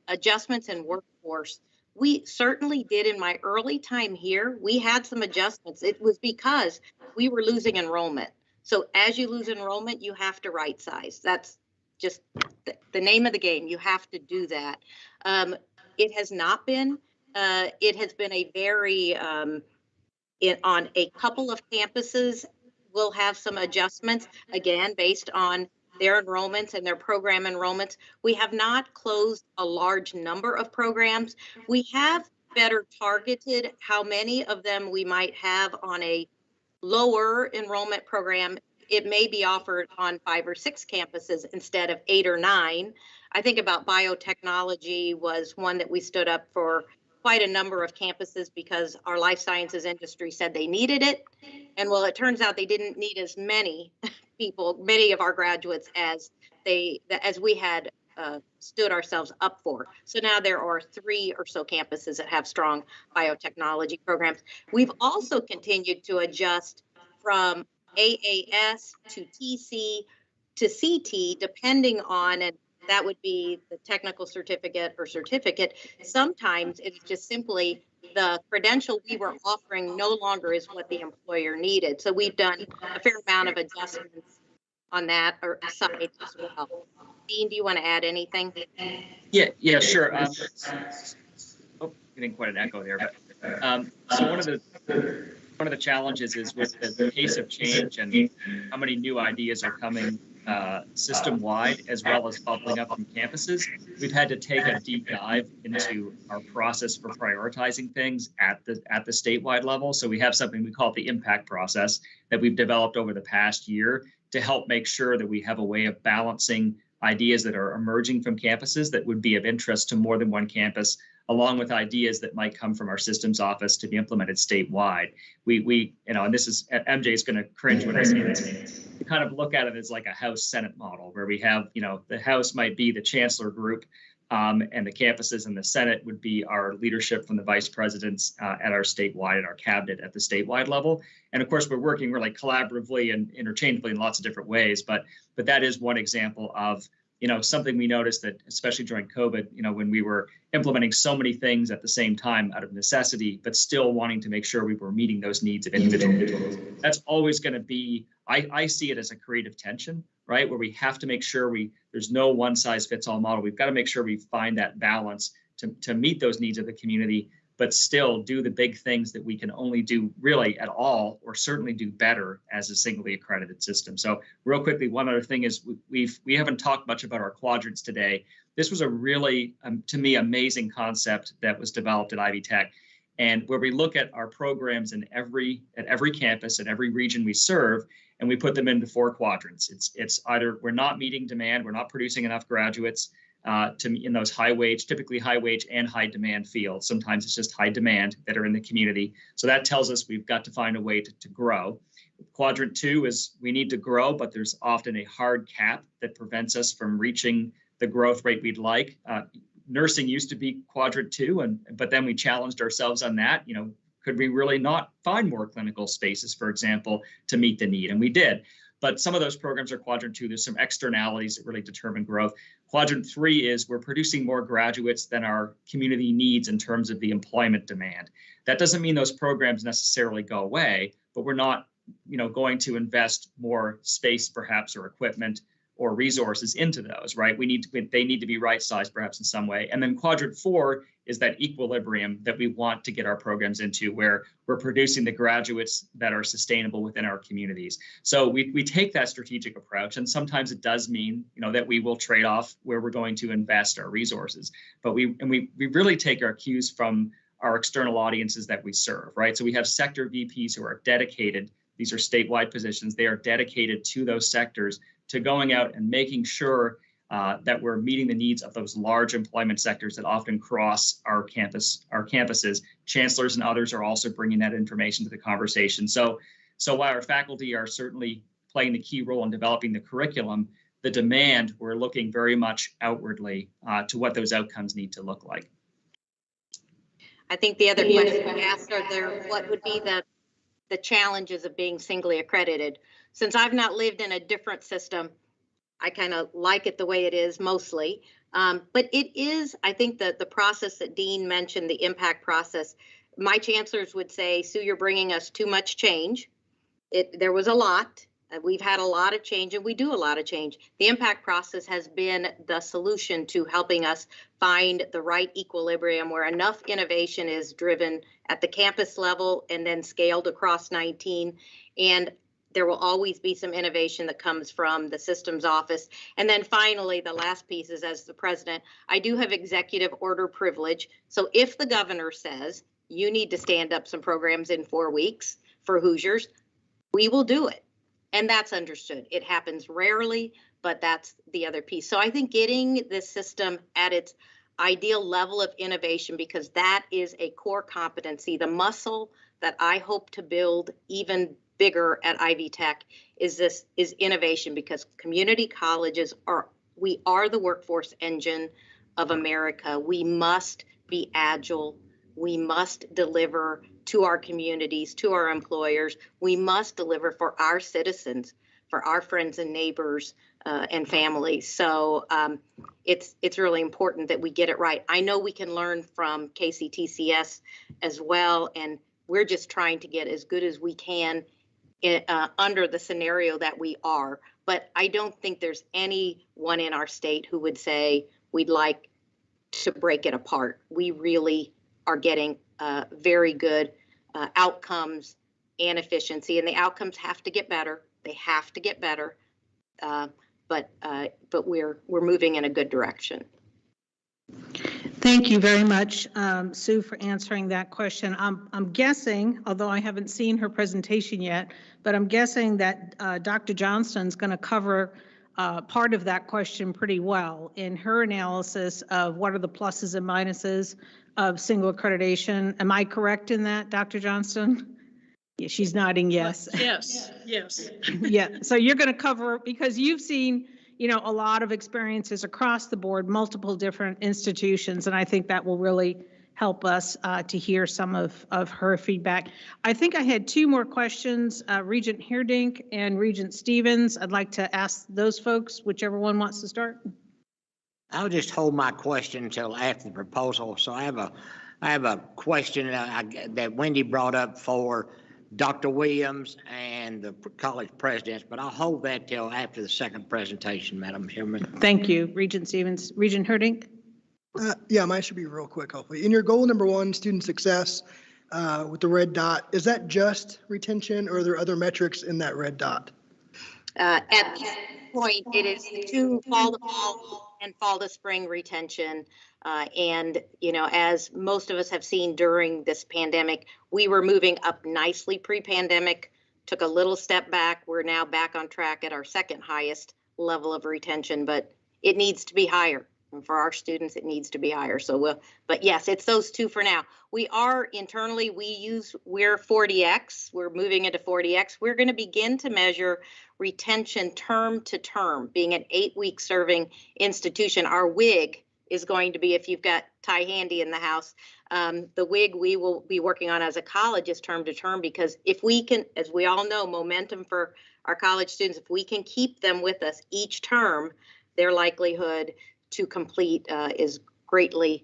adjustments in workforce, we certainly did. In my early time here, we had some adjustments. It was because we were losing enrollment. So as you lose enrollment, you have to right size. That's just the name of the game. You have to do that. It has not been, it has been a very, on a couple of campuses, we'll have some adjustments, again, based on their enrollments and their program enrollments. We have not closed a large number of programs. We have better targeted how many of them we might have on a lower enrollment program. It may be offered on 5 or 6 campuses instead of 8 or 9. I think about biotechnology was one that we stood up for quite a number of campuses because our life sciences industry said they needed it. And well, it turns out they didn't need as many people, many of our graduates as we had stood ourselves up for. So now there are 3 or so campuses that have strong biotechnology programs. We've also continued to adjust from AAS to TC to CT, depending on, and that would be the technical certificate or certificate. Sometimes it's just simply the credential we were offering no longer is what the employer needed. So we've done a fair amount of adjustments on that side as well. Dean, do you want to add anything? Yeah, sure. Getting quite an echo there. But, so one of the challenges is with the pace of change and how many new ideas are coming system-wide, as well as bubbling up from campuses. We've had to take a deep dive into our process for prioritizing things at the statewide level. So we have something we call the impact process that we've developed over the past year to help make sure that we have a way of balancing ideas that are emerging from campuses that would be of interest to more than one campus, along with ideas that might come from our systems office to be implemented statewide. We and this is, MJ is going to cringe when I say this. We kind of look at it as like a House-Senate model, where we have, the House might be the chancellor group, and the campuses and the Senate would be our leadership from the vice presidents at our statewide, at our cabinet at the statewide level. And of course, we're working really collaboratively and interchangeably in lots of different ways. But that is one example of something we noticed, that especially during COVID, when we were implementing so many things at the same time out of necessity, but still wanting to make sure we were meeting those needs of individuals. That's always going to be, I see it as a creative tension, right? Where we have to make sure there's no one size fits all model. We've got to make sure we find that balance to meet those needs of the community, but still do the big things that we can only do really at all, or certainly do better as a singly accredited system. So real quickly, one other thing is we haven't talked much about our quadrants today. This was a really, to me, amazing concept that was developed at Ivy Tech, and where we look at our programs at every campus and every region we serve, and we put them into 4 quadrants. It's either we're not meeting demand, we're not producing enough graduates in those typically high wage and high demand fields. Sometimes it's just high demand that are in the community. So that tells us we've got to find a way to grow. Quadrant 2 is we need to grow, but there's often a hard cap that prevents us from reaching the growth rate we'd like. Nursing used to be quadrant 2, but then we challenged ourselves on that. Could we really not find more clinical spaces, for example, to meet the need? And we did. But some of those programs are quadrant 2. There's some externalities that really determine growth. Quadrant 3 is we're producing more graduates than our community needs in terms of the employment demand. That doesn't mean those programs necessarily go away, but we're not, going to invest more space, perhaps, or equipment or resources into those, right? They need to be right-sized, perhaps, in some way. And then quadrant 4 is that equilibrium that we want to get our programs into, where we're producing the graduates that are sustainable within our communities. So we take that strategic approach, and sometimes it does mean, that we will trade off where we're going to invest our resources. But we really take our cues from our external audiences that we serve, right? So we have sector VPs who are dedicated. These are statewide positions. They are dedicated to those sectors, to going out and making sure that we're meeting the needs of those large employment sectors that often cross our campuses. Chancellors and others are also bringing that information to the conversation. So while our faculty are certainly playing the key role in developing the curriculum, the demand, we're looking very much outwardly to what those outcomes need to look like. I think the other question asked are there, what would be the challenges of being singly accredited? Since I've not lived in a different system, I kind of like it the way it is mostly. But it is, I think that the process that Dean mentioned, the impact process, my chancellors would say, Sue, you're bringing us too much change. There was a lot. We've had a lot of change, and we do a lot of change. The impact process has been the solution to helping us find the right equilibrium where enough innovation is driven at the campus level and then scaled across 19. And there will always be some innovation that comes from the systems office. And then finally, the last piece is, as the president, I do have executive order privilege. So if the governor says you need to stand up some programs in 4 weeks for Hoosiers, we will do it. And that's understood. It happens rarely, but that's the other piece. So I think getting this system at its ideal level of innovation, because that is a core competency, the muscle that I hope to build even bigger at Ivy Tech is innovation, because community colleges we are the workforce engine of America. We must be agile. We must deliver to our communities, to our employers. We must deliver for our citizens, for our friends and neighbors and families. So it's really important that we get it right. I know we can learn from KCTCS as well, and we're just trying to get as good as we can under the scenario that we are. But I don't think there's anyone in our state who would say we'd like to break it apart. We really are getting very good outcomes and efficiency, and the outcomes have to get better. They have to get better, but we're moving in a good direction. Thank you very much, Sue, for answering that question. I'm guessing, although I haven't seen her presentation yet, but I'm guessing that Dr. Johnston's going to cover part of that question pretty well in her analysis of what are the pluses and minuses of single accreditation. Am I correct in that, Dr. Johnston? Yeah, she's nodding yes. Yes, yes. Yeah, so you're going to cover, because you've seen, you know, a lot of experiences across the board, multiple different institutions, and I think that will really help us to hear some of her feedback. I think I had two more questions, Regent Heerdink and Regent Stevens. I'd like to ask those folks, whichever one wants to start. I'll just hold my question until after the proposal. So I have a question that Wendy brought up for Dr. Williams and the college presidents, but I'll hold that till after the second presentation, Madam Chairman. Thank you, Regent Stevens. Regent Heerdink? Yeah, mine should be real quick, hopefully. In your goal number 1, student success, with the red dot, is that just retention or are there other metrics in that red dot? At this point, it is the 2 fall to fall and fall to spring retention. And, you know, as most of us have seen during this pandemic, we were moving up nicely pre-pandemic, took a little step back. We're now back on track at our second highest level of retention, but it needs to be higher. And for our students, it needs to be higher. So but yes, it's those 2 for now. We are internally, we're 40X. We're moving into 40X. We're going to begin to measure retention term to term. Being an 8-week serving institution, our WIG is going to be, if you've got Ty Handy in the house, the WIG we will be working on as a college is term to term, because if we can, as we all know, momentum for our college students, if we can keep them with us each term, their likelihood to complete is greatly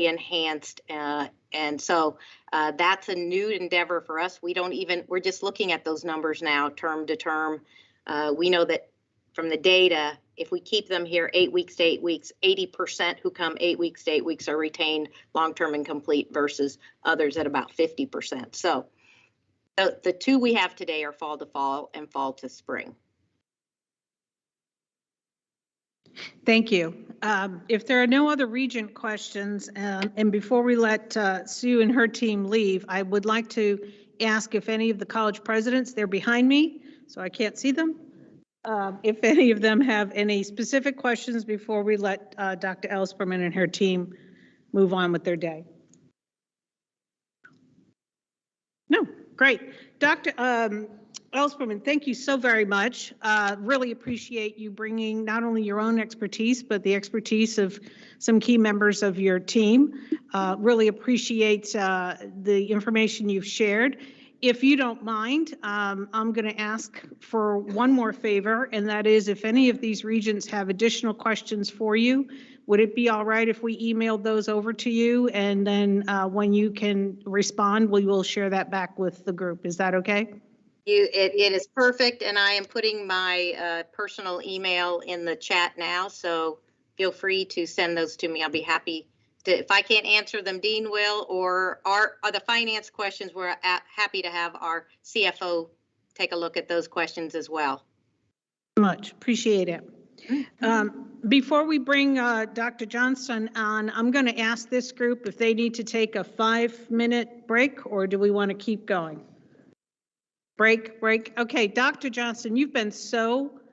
enhanced. And so that's a new endeavor for us. We're just looking at those numbers now, term to term. We know that from the data, if we keep them here 8 weeks to 8 weeks, 80% who come 8 weeks to 8 weeks are retained long-term and complete versus others at about 50%. So the 2 we have today are fall to fall and fall to spring. Thank you. If there are no other Regent questions, and before we let Sue and her team leave, I would like to ask if any of the college presidents, they're behind me, so I can't see them, if any of them have any specific questions before we let Dr. Ellspermann and her team move on with their day. No, great. Dr. Ellspermann, thank you so very much. Really appreciate you bringing not only your own expertise, but the expertise of some key members of your team. Really appreciate the information you've shared. If you don't mind, I'm going to ask for one more favor, and that is if any of these regents have additional questions for you, would it be all right if we emailed those over to you? And then when you can respond, we will share that back with the group. Is that okay? It is perfect, and I am putting my personal email in the chat now, so feel free to send those to me. I'll be happy to, if I can't answer them, Dean will, or are the finance questions, we're happy to have our CFO take a look at those questions as well. Much appreciate it. Before we bring Dr. Johnston on, I'm going to ask this group if they need to take a 5-minute break, or do we want to keep going? Break. Okay, Dr. Johnston, you've been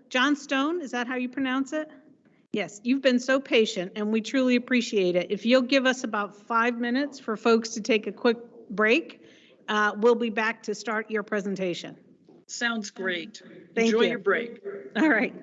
Johnstone, is that how you pronounce it? Yes, you've been so patient and we truly appreciate it. If you'll give us about 5 minutes for folks to take a quick break, we'll be back to start your presentation. Sounds great. Thank Enjoy you. your break. All right.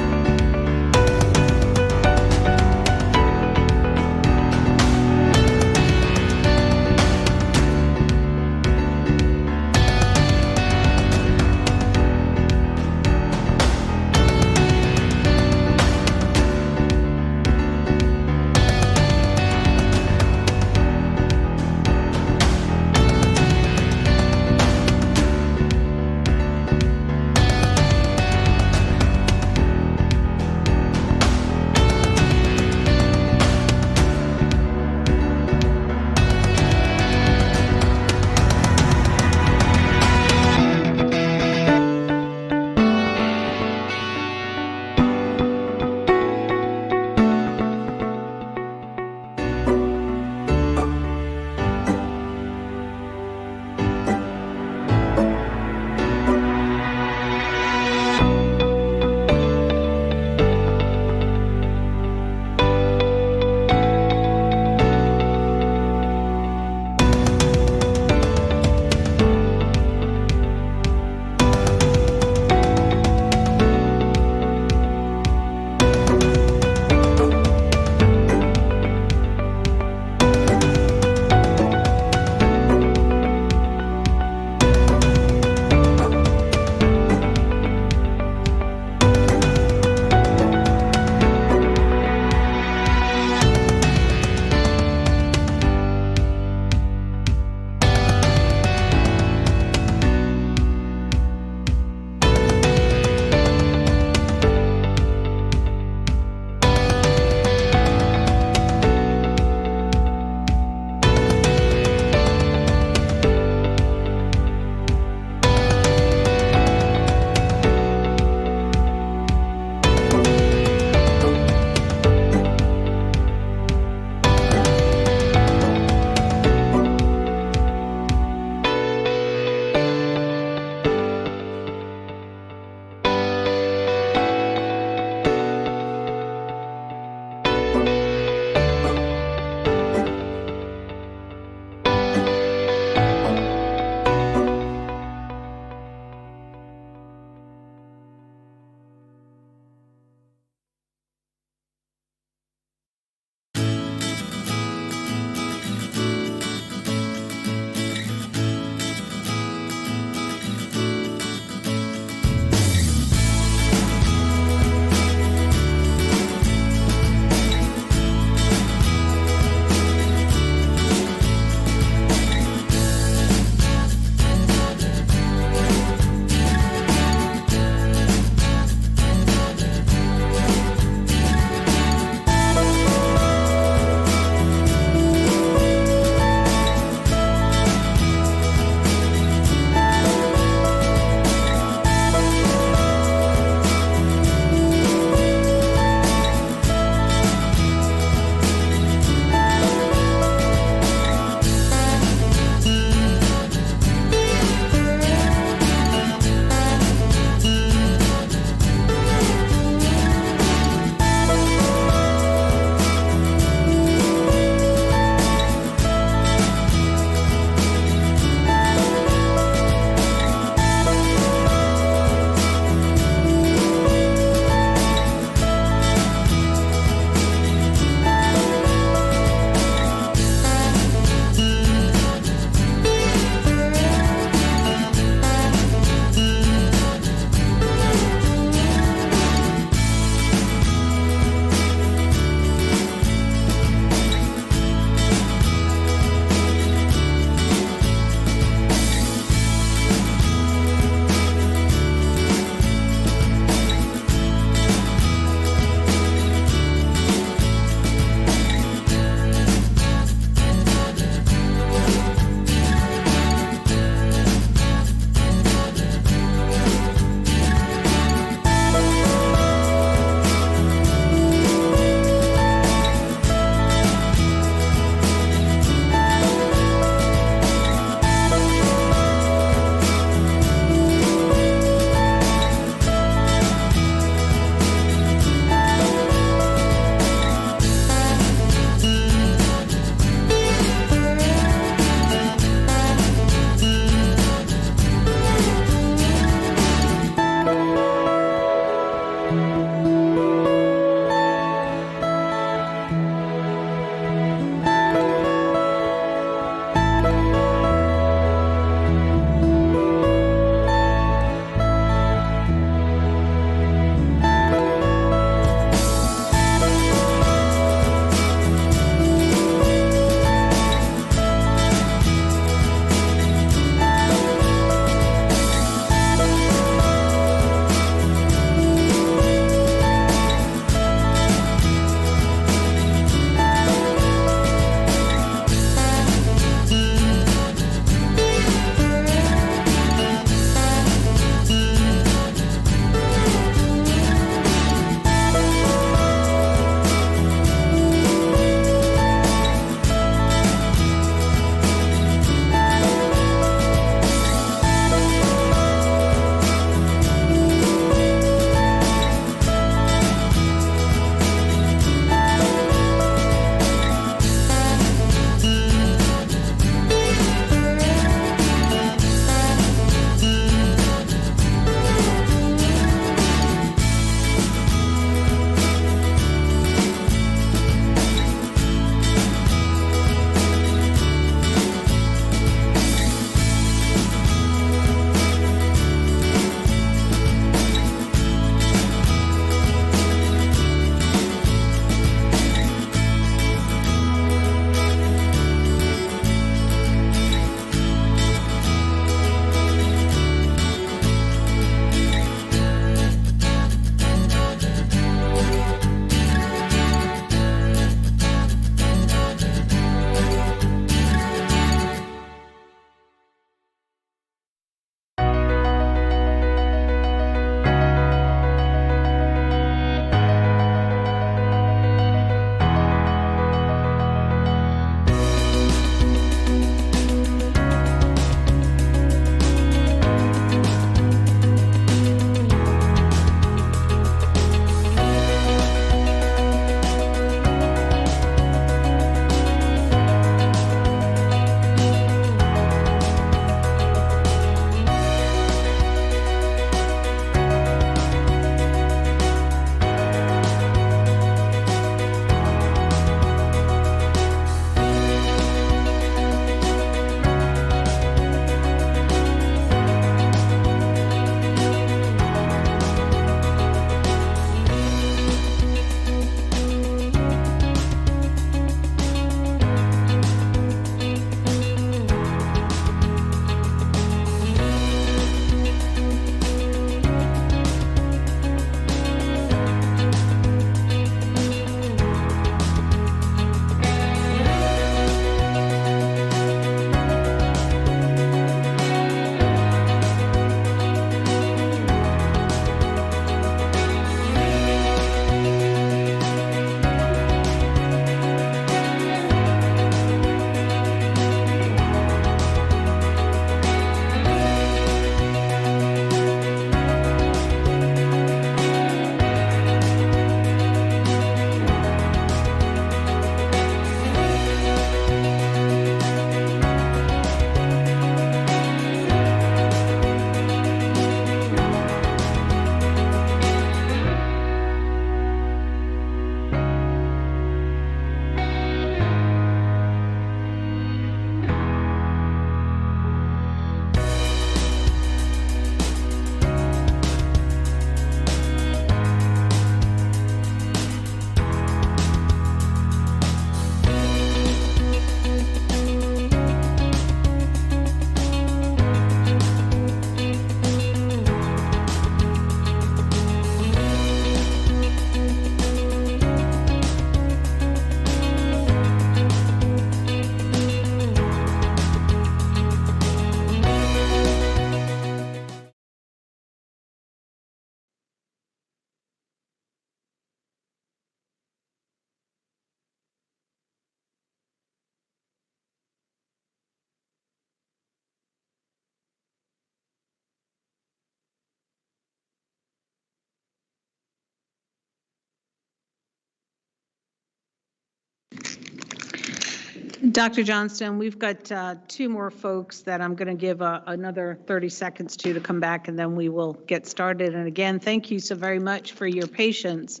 Dr. Johnston, we've got two more folks that I'm going to give another 30 seconds to come back, and then we will get started. And again, thank you so very much for your patience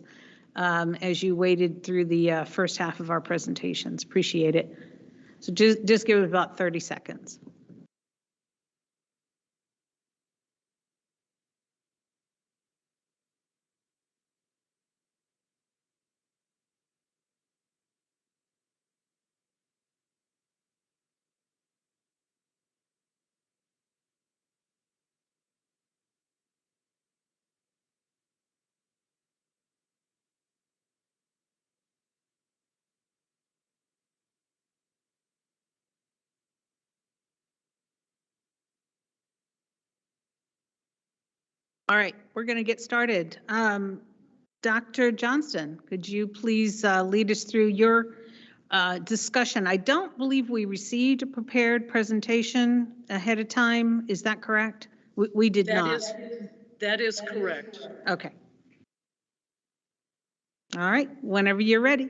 as you waited through the first half of our presentations. Appreciate it. So just give it about 30 seconds. All right, we're going to get started. Dr. Johnston, could you please lead us through your discussion? I don't believe we received a prepared presentation ahead of time. Is that correct? We did not. That is correct. Okay. All right, whenever you're ready.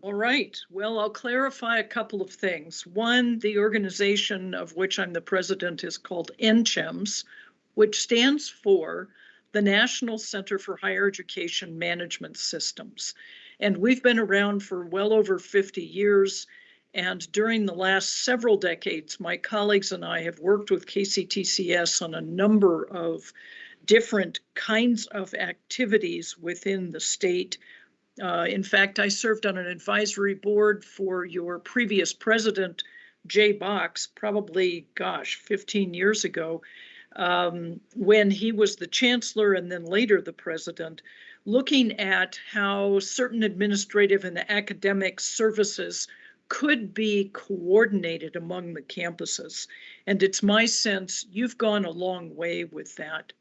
All right. Well, I'll clarify a couple of things. One, the organization of which I'm the president is called NCHEMS, which stands for the National Center for Higher Education Management Systems. And we've been around for well over 50 years. And during the last several decades, my colleagues and I have worked with KCTCS on a number of different kinds of activities within the state. In fact, I served on an advisory board for your previous president, Jay Box, probably, 15 years ago, when he was the chancellor and then later the president, looking at how certain administrative and academic services could be coordinated among the campuses. And it's my sense you've gone a long way with that.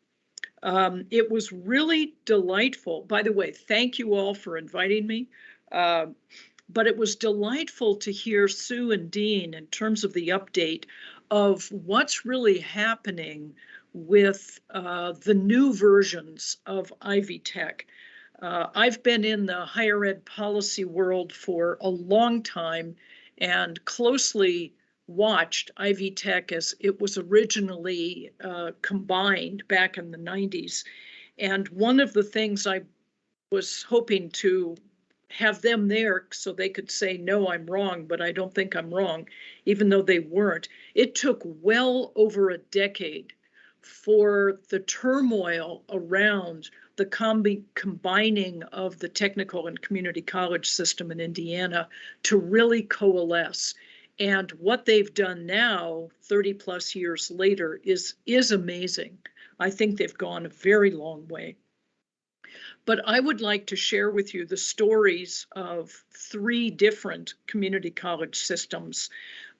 It was really delightful. By the way, thank you all for inviting me. But it was delightful to hear Sue and Dean in terms of the update of what's really happening with the new versions of Ivy Tech. I've been in the higher ed policy world for a long time and closely watched Ivy Tech as it was originally combined back in the 90s. And one of the things I was hoping to have them there so they could say, no, I'm wrong, but I don't think I'm wrong, even though they weren't. It took well over a decade for the turmoil around the combining of the technical and community college system in Indiana to really coalesce. And what they've done now, 30 plus years later, is amazing. I think they've gone a very long way. But I would like to share with you the stories of 3 different community college systems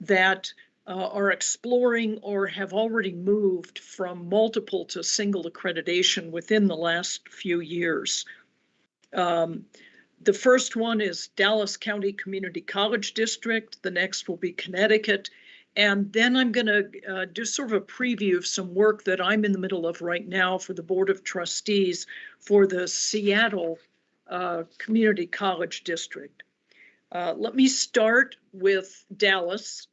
that are exploring or have already moved from multiple to single accreditation within the last few years. The first one is Dallas County Community College District. The next will be Connecticut. And then I'm going to do sort of a preview of some work that I'm in the middle of right now for the Board of Trustees for the Seattle Community College District. Let me start with Dallas.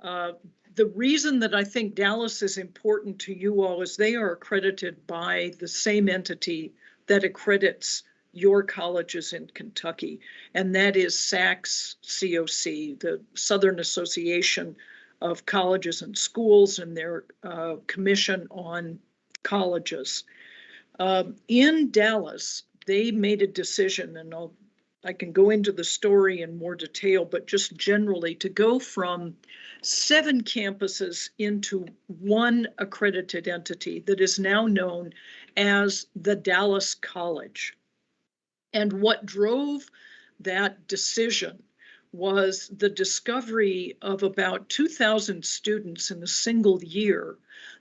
The reason that I think Dallas is important to you all is they are accredited by the same entity that accredits your colleges in Kentucky, and that is SACS-COC, the Southern Association of Colleges and Schools, and their commission on colleges. In Dallas, they made a decision, and I can go into the story in more detail, but just generally to go from 7 campuses into 1 accredited entity that is now known as the Dallas College. And what drove that decision was the discovery of about 2,000 students in a single year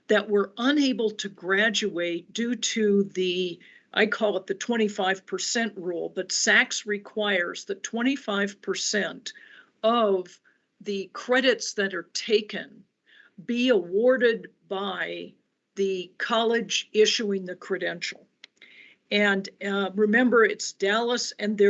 that were unable to graduate due to the, I call it the 25% rule, but SACS requires that 25% of the credits that are taken be awarded by the college issuing the credential. And remember, it's Dallas, and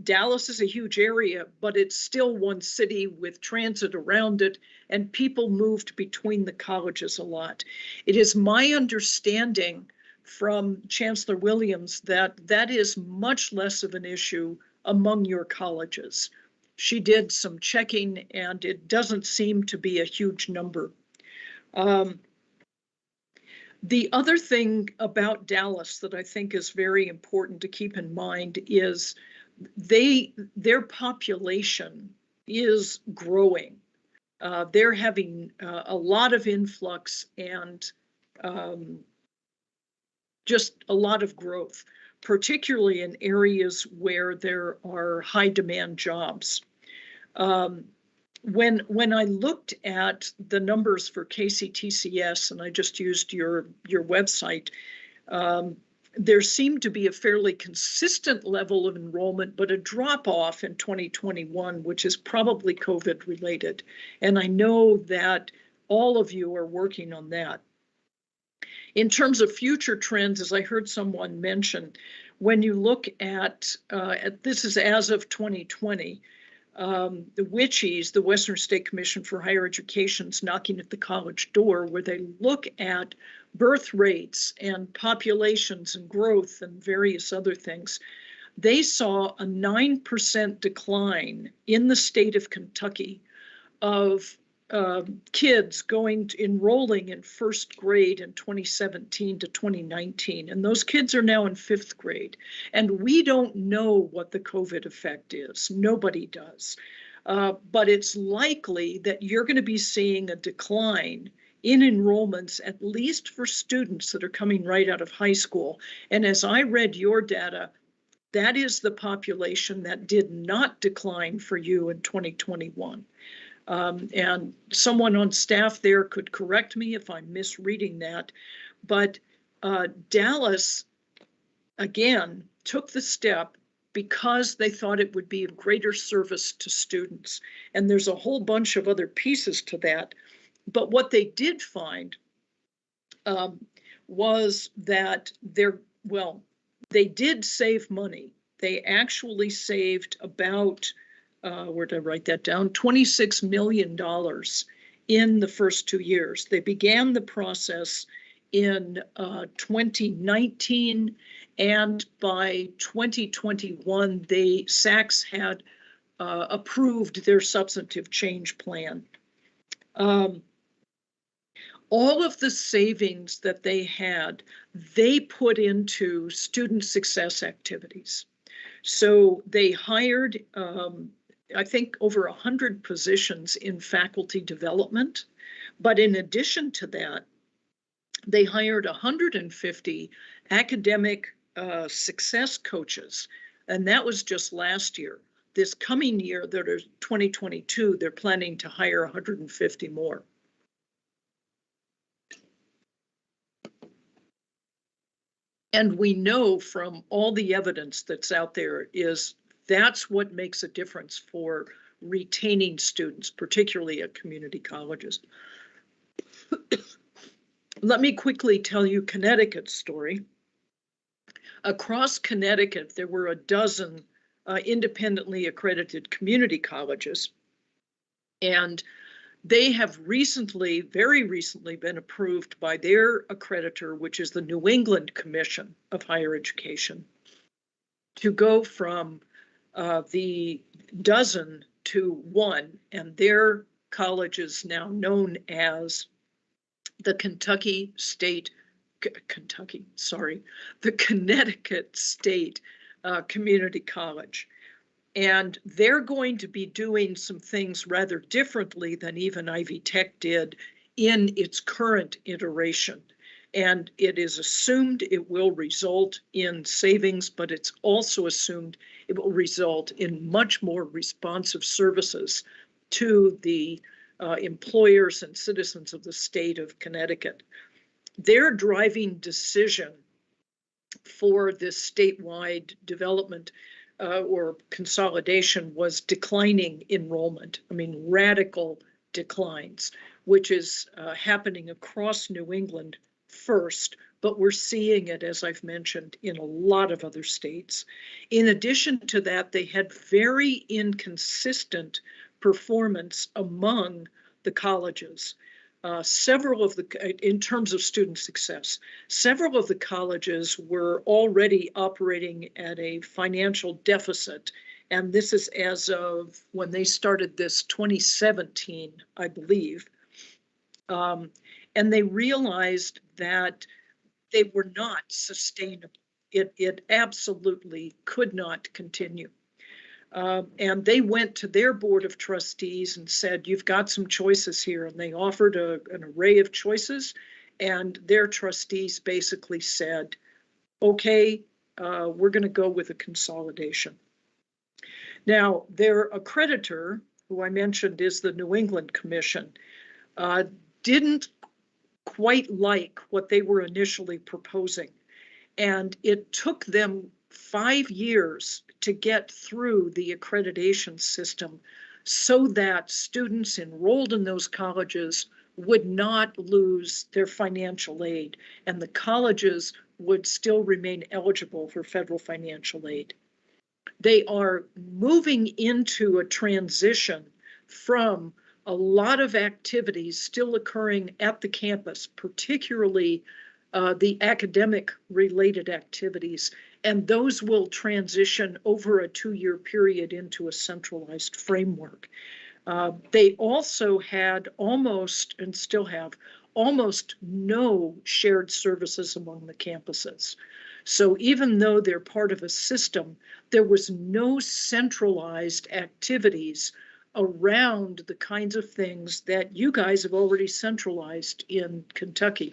Dallas is a huge area, but it's still one city with transit around it, and people moved between the colleges a lot. It is my understanding from Chancellor Williams that that is much less of an issue among your colleges. She did some checking, and it doesn't seem to be a huge number. The other thing about Dallas that I think is very important to keep in mind is their population is growing. They're having a lot of influx and just a lot of growth, particularly in areas where there are high demand jobs. When I looked at the numbers for KCTCS, and I just used your website, there seemed to be a fairly consistent level of enrollment, but a drop off in 2021, which is probably COVID related. And I know that all of you are working on that. In terms of future trends, as I heard someone mention, when you look at this is as of 2020, the WICHES, the Western State Commission for Higher Education, is knocking at the college door, where they look at birth rates and populations and growth and various other things. They saw a 9% decline in the state of Kentucky of kids enrolling in first grade in 2017 to 2019. And those kids are now in fifth grade. And we don't know what the COVID effect is. Nobody does. But it's likely that you're going to be seeing a decline in enrollments, at least for students that are coming right out of high school. And as I read your data, that is the population that did not decline for you in 2021. And someone on staff there could correct me if I'm misreading that, but Dallas, again, took the step because they thought it would be of greater service to students. And there's a whole bunch of other pieces to that. But what they did find was that they did save money. They actually saved about where did I write that down? $26 million in the first 2 years. They began the process in 2019, and by 2021, SACS had approved their substantive change plan. All of the savings that they had, they put into student success activities. So they hired I think over 100 positions in faculty development. But in addition to that, they hired 150 academic success coaches. And that was just last year. This coming year, that is 2022, they're planning to hire 150 more. And we know from all the evidence that's out there is that's what makes a difference for retaining students, particularly at community colleges. Let me quickly tell you Connecticut's story. Across Connecticut, there were a dozen independently accredited community colleges, and they have recently, very recently, been approved by their accreditor, which is the New England Commission of Higher Education, to go from the dozen to one, and their college is now known as the Connecticut State Community College. And they're going to be doing some things rather differently than even Ivy Tech did in its current iteration. And it is assumed it will result in savings, but it's also assumed it will result in much more responsive services to the employers and citizens of the state of Connecticut. Their driving decision for this statewide development or consolidation was declining enrollment. I mean, radical declines, which is happening across New England first, but we're seeing it, as I've mentioned, in a lot of other states. In addition to that, they had very inconsistent performance among the colleges. In terms of student success, several of the colleges were already operating at a financial deficit. And this is as of when they started this 2017, I believe. And they realized that they were not sustainable. It absolutely could not continue. And they went to their board of trustees and said, you've got some choices here. And they offered an array of choices. And their trustees basically said, okay, we're going to go with a consolidation. Now, their accreditor, who I mentioned is the New England Commission, didn't quite like what they were initially proposing. And it took them 5 years to get through the accreditation system so that students enrolled in those colleges would not lose their financial aid, and the colleges would still remain eligible for federal financial aid. They are moving into a transition from a lot of activities still occurring at the campus, particularly the academic related activities, and those will transition over a 2-year period into a centralized framework. They also had almost, and still have, almost no shared services among the campuses. So even though they're part of a system, there was no centralized activities around the kinds of things that you guys have already centralized in Kentucky.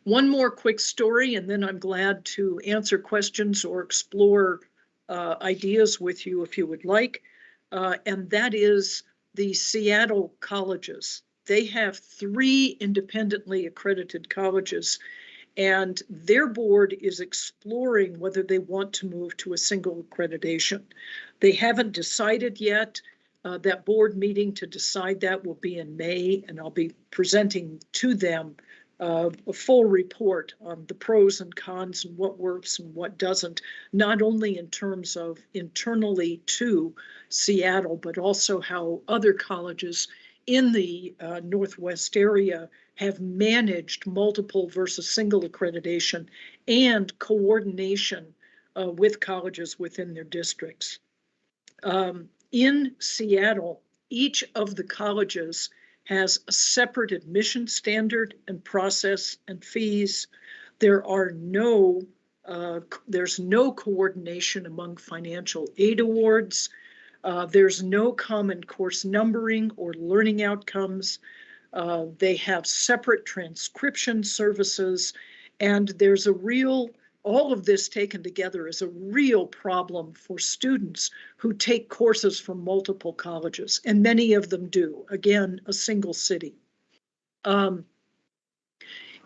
One more quick story, and then I'm glad to answer questions or explore ideas with you if you would like. And that is the Seattle colleges. They have 3 independently accredited colleges, and their board is exploring whether they want to move to a single accreditation. They haven't decided yet. That board meeting to decide that will be in May, and I'll be presenting to them a full report on the pros and cons and what works and what doesn't, not only in terms of internally to Seattle, but also how other colleges in the Northwest area have managed multiple versus single accreditation and coordination with colleges within their districts. In Seattle, each of the colleges has a separate admission standard and process and fees. There are there's no coordination among financial aid awards. There's no common course numbering or learning outcomes. They have separate transcription services, and there's all of this taken together is a real problem for students who take courses from multiple colleges, and many of them do. Again, a single city.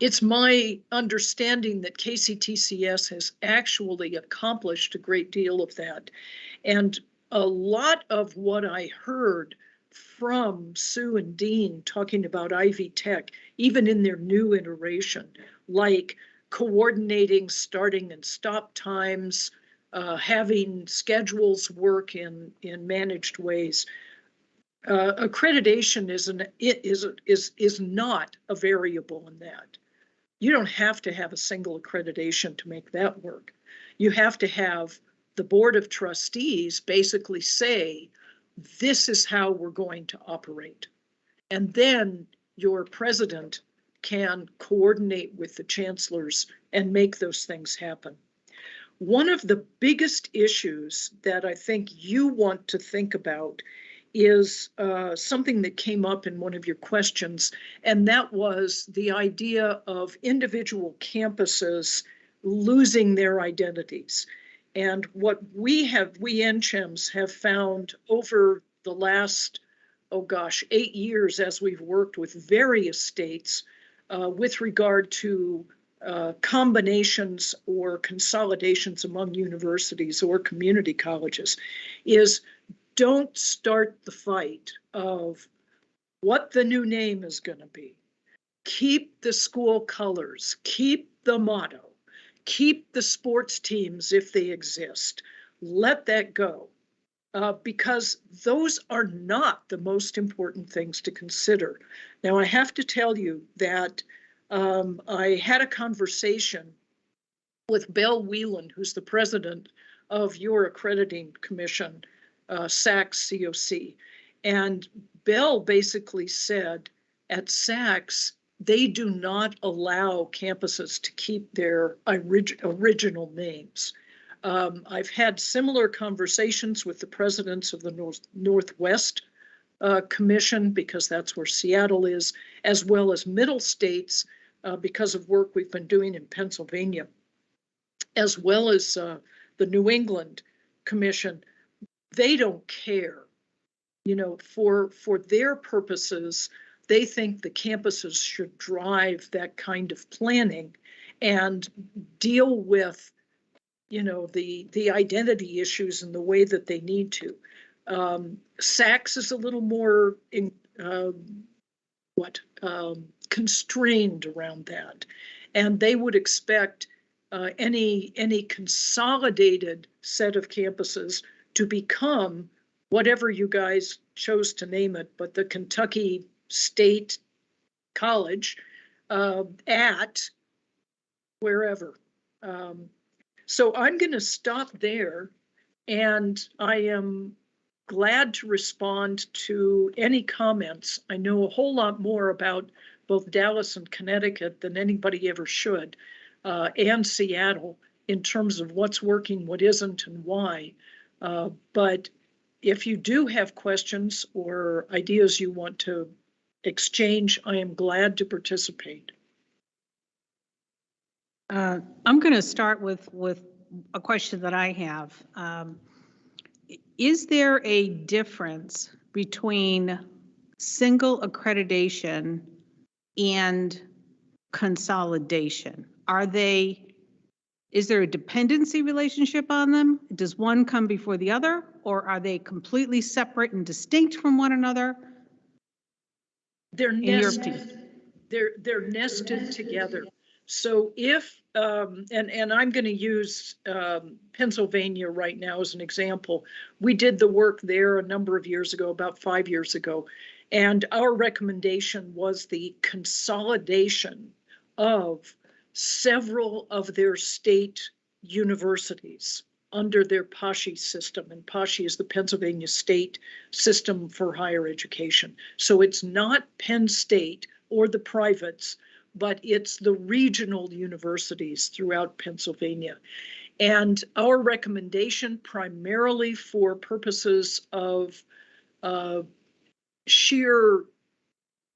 It's my understanding that KCTCS has actually accomplished a great deal of that. And a lot of what I heard from Sue and Dean talking about Ivy Tech, even in their new iteration, like coordinating starting and stop times, having schedules work in managed ways. Accreditation is not a variable in that. You don't have to have a single accreditation to make that work. You have to have the board of trustees basically say, this is how we're going to operate. And then your president can coordinate with the chancellors and make those things happen. One of the biggest issues that I think you want to think about is something that came up in one of your questions, and that was the idea of individual campuses losing their identities. And what we NCHEMS have found over the last, 8 years as we've worked with various states with regard to combinations or consolidations among universities or community colleges is don't start the fight of what the new name is going to be. keep the school colors, keep the motto, keep the sports teams if they exist. Let that go. Because those are not the most important things to consider. Now, I have to tell you that I had a conversation with Bill Whelan, who's the president of your accrediting commission, SACS COC. And Bill basically said at SACS, they do not allow campuses to keep their original names. I've had similar conversations with the presidents of the Northwest Commission, because that's where Seattle is, as well as Middle States, because of work we've been doing in Pennsylvania, as well as the New England Commission. They don't care. You know, for their purposes, they think the campuses should drive that kind of planning and deal with, you know, the identity issues in the way that they need to. SACS is a little more constrained around that, and they would expect any consolidated set of campuses to become whatever you guys chose to name it, but the Kentucky State College at wherever. So I'm going to stop there, and I am glad to respond to any comments. I know a whole lot more about both Dallas and Connecticut than anybody ever should, and Seattle, in terms of what's working, what isn't, and why. But if you do have questions or ideas you want to exchange, I am glad to participate. I'm going to start with a question that I have. Is there a difference between single accreditation and consolidation? Is there a dependency relationship on them? Does one come before the other, or are they completely separate and distinct from one another? They're nested. They're nested together. So if, and I'm going to use Pennsylvania right now as an example. We did the work there a number of years ago, about 5 years ago, and our recommendation was the consolidation of several of their state universities under their PASHE system, and PASHE is the Pennsylvania State System for Higher Education. So it's not Penn State or the privates, but it's the regional universities throughout Pennsylvania. And our recommendation, primarily for purposes of sheer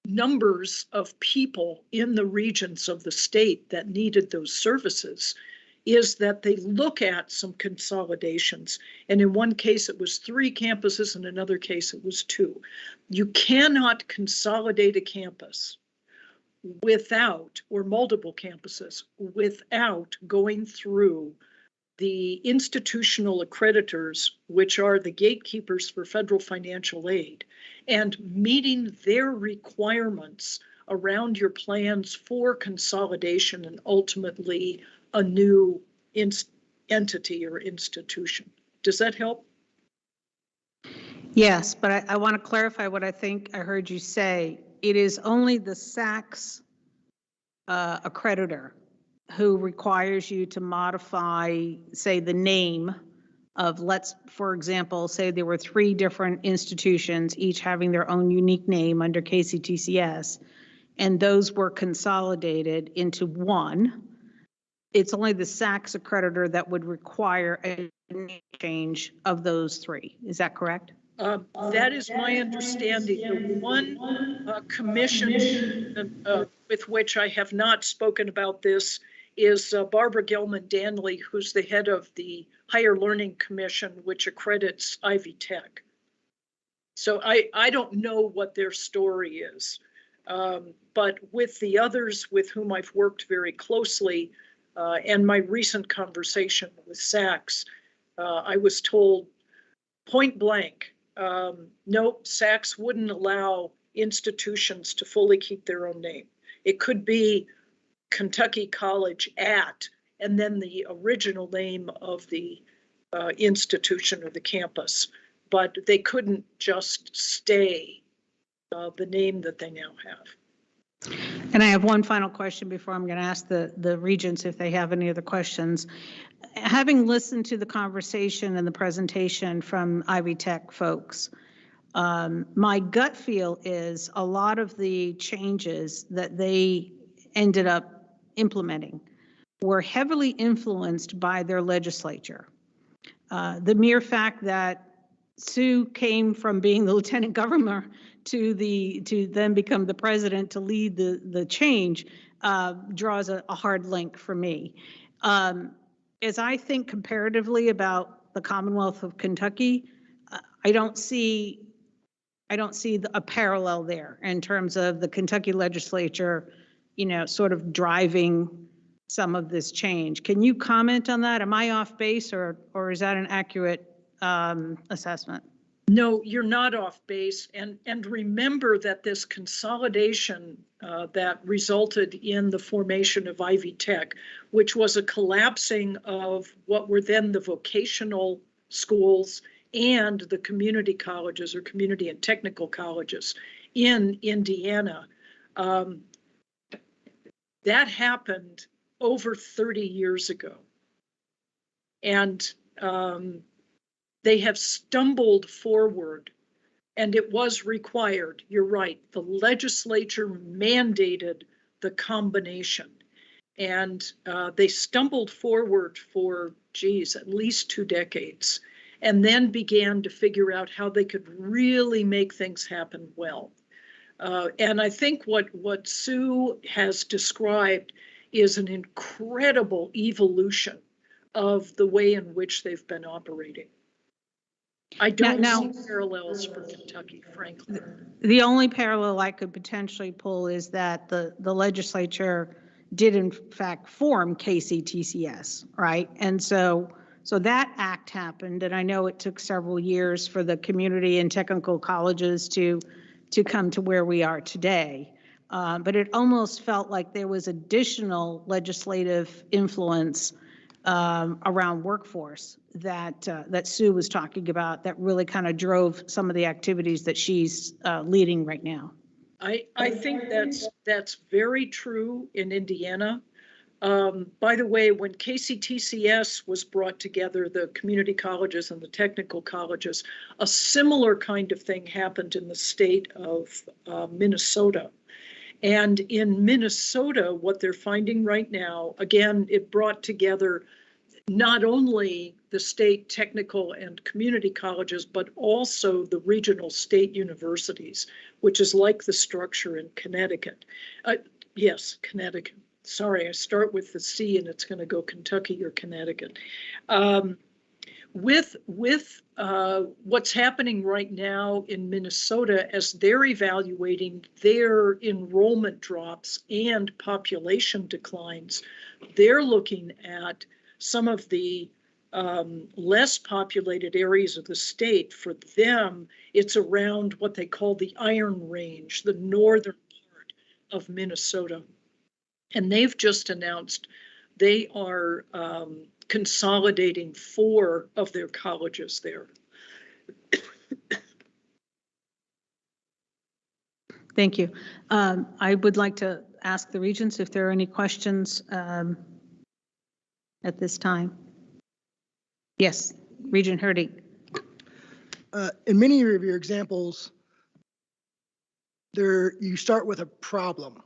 numbers of people in the regions of the state that needed those services, is that they look at some consolidations. And in one case, it was 3 campuses, in another case, it was 2. You cannot consolidate a campus without, or multiple campuses, without going through the institutional accreditors, which are the gatekeepers for federal financial aid, and meeting their requirements around your plans for consolidation and ultimately a new entity or institution. Does that help? Yes, but I want to clarify what I think I heard you say. It is only the SACS accreditor who requires you to modify, say, the name of, for example, say there were 3 different institutions, each having their own unique name under KCTCS, and those were consolidated into one. It's only the SACS accreditor that would require a change of those 3. Is that correct? That is my understanding. The one commission with which I have not spoken about this is Barbara Gilman-Danley, who's the head of the Higher Learning Commission, which accredits Ivy Tech. So I don't know what their story is. But with the others with whom I've worked very closely, and my recent conversation with SACS, I was told point blank, no, SACS wouldn't allow institutions to fully keep their own name. It could be Kentucky College at, and then the original name of the institution or the campus, but they couldn't just stay the name that they now have. And I have one final question before I'm going to ask the regents if they have any other questions. Having listened to the conversation and the presentation from Ivy Tech folks, my gut feel is a lot of the changes that they ended up implementing were heavily influenced by their legislature. The mere fact that Sue came from being the lieutenant governor to then become the president to lead the change draws a hard link for me. As I think comparatively about the Commonwealth of Kentucky, I don't see a parallel there in terms of the Kentucky legislature, sort of driving some of this change. Can you comment on that? Am I off base, or is that an accurate assessment? No, you're not off base. And remember that this consolidation that resulted in the formation of Ivy Tech, which was a collapsing of what were then the vocational schools and the community colleges or community and technical colleges in Indiana, that happened over 30 years ago. And they have stumbled forward, and it was required. You're right. The legislature mandated the combination, and they stumbled forward for, at least 2 decades, and then began to figure out how they could really make things happen well. And I think what Sue has described is an incredible evolution of the way in which they've been operating. I don't see parallels for Kentucky, frankly. The only parallel I could potentially pull is that the legislature did in fact form KCTCS, right? And so that act happened, and I know it took several years for the community and technical colleges to come to where we are today. But it almost felt like there was additional legislative influence around workforce that Sue was talking about that really kind of drove some of the activities that she's leading right now. I think that's very true in Indiana. By the way, when KCTCS was brought together, the community colleges and the technical colleges, a similar kind of thing happened in the state of Minnesota. And in Minnesota, what they're finding right now, again, it brought together not only the state technical and community colleges, but also the regional state universities, which is like the structure in Connecticut. Yes, Connecticut. Sorry, I start with the C and it's going to go Kentucky or Connecticut. With what's happening right now in Minnesota as they're evaluating their enrollment drops and population declines, they're looking at some of the less populated areas of the state. For them, it's around what they call the Iron Range, the northern part of Minnesota. And they've just announced they are consolidating 4 of their colleges there. Thank you. I would like to ask the regents if there are any questions at this time. Yes, Regent Hurdy. In many of your examples, you start with a problem,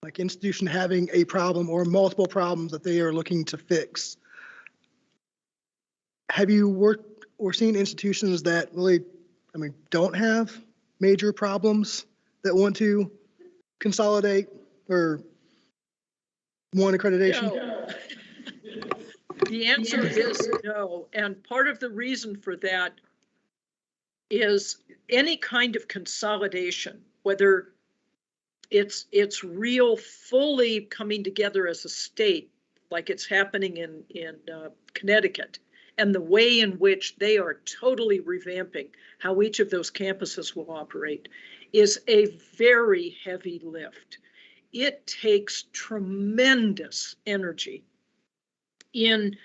like institution having a problem or multiple problems that they are looking to fix. Have you worked or seen institutions that really, don't have major problems that want to consolidate or want accreditation? No. The answer is no. And part of the reason for that is any kind of consolidation, whether it's real fully coming together as a state, like it's happening in Connecticut, and the way in which they are totally revamping how each of those campuses will operate is a very heavy lift. it takes tremendous energy. In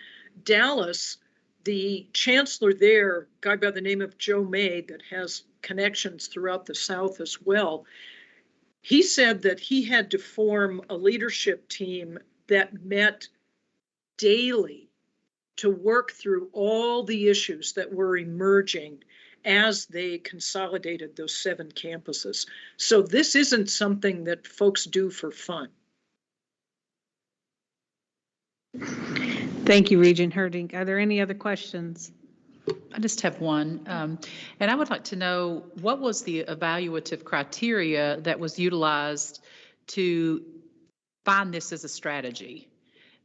Dallas, the chancellor there, a guy by the name of Joe May, that has connections throughout the South as well, he said that he had to form a leadership team that met daily to work through all the issues that were emerging as they consolidated those 7 campuses. So this isn't something that folks do for fun. Thank you, Regent Herding. Are there any other questions? I just have one. And I would like to know, what was the evaluative criteria that was utilized to find this as a strategy?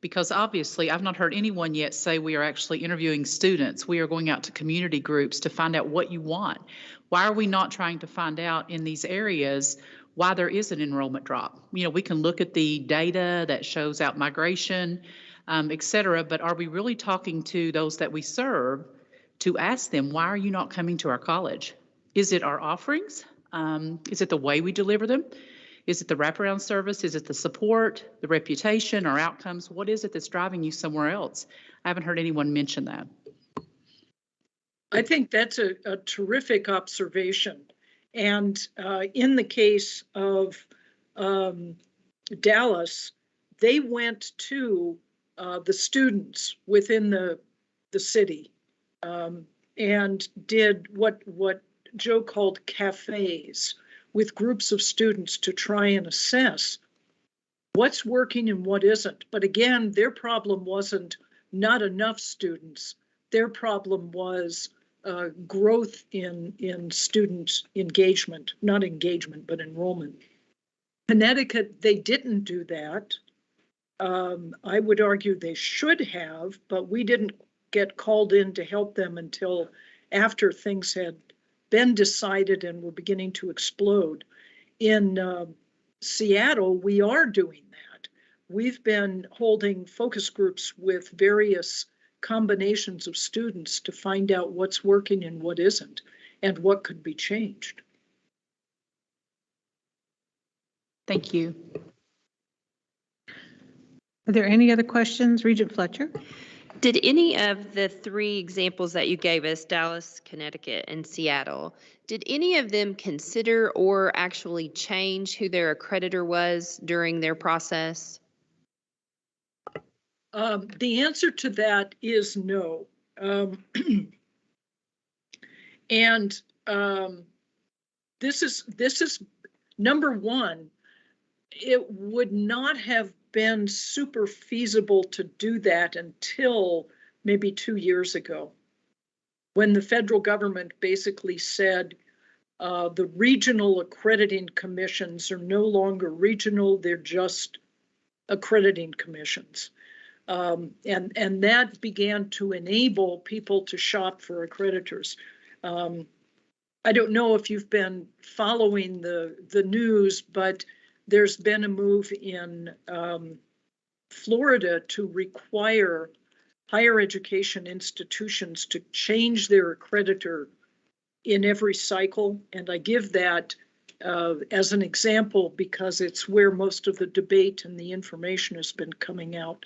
Because obviously, I've not heard anyone yet say we are actually interviewing students. We are going out to community groups to find out what you want. Why are we not trying to find out in these areas why there is an enrollment drop? You know, we can look at the data that shows out migration, et cetera, but are we really talking to those that we serve to ask them, why are you not coming to our college? Is it our offerings? Is it the way we deliver them? Is it the wraparound service? Is it the support, the reputation, our outcomes? What is it that's driving you somewhere else? I haven't heard anyone mention that. I think that's a terrific observation. And in the case of Dallas, they went to the students within the city and did what Joe called cafes with groups of students to try and assess what's working and what isn't. But again, their problem wasn't not enough students. Their problem was growth in student engagement, not engagement, but enrollment. Connecticut, they didn't do that. I would argue they should have, but we didn't get called in to help them until after things had been decided and were beginning to explode. In Seattle, we are doing that. We've been holding focus groups with various combinations of students to find out what's working and what isn't, and what could be changed. Thank you. Are there any other questions? Regent Fletcher? Did any of the 3 examples that you gave us, Dallas, Connecticut, and Seattle, did any of them consider or actually change who their accreditor was during their process? The answer to that is no. And this is number one. It would not have been super feasible to do that until maybe 2 years ago, when the federal government basically said the regional accrediting commissions are no longer regional, they're just accrediting commissions. And that began to enable people to shop for accreditors. I don't know if you've been following the news, but there's been a move in Florida to require higher education institutions to change their accreditor in every cycle. And I give that as an example because it's where most of the debate and the information has been coming out.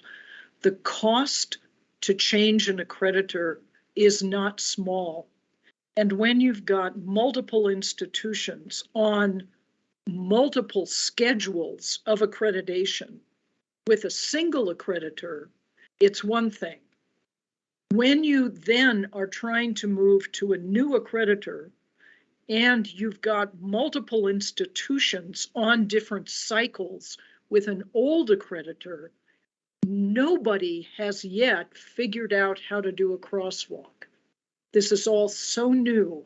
The cost to change an accreditor is not small. And when you've got multiple institutions on multiple schedules of accreditation with a single accreditor, it's one thing. When you then are trying to move to a new accreditor and you've got multiple institutions on different cycles with an old accreditor, nobody has yet figured out how to do a crosswalk. This is all so new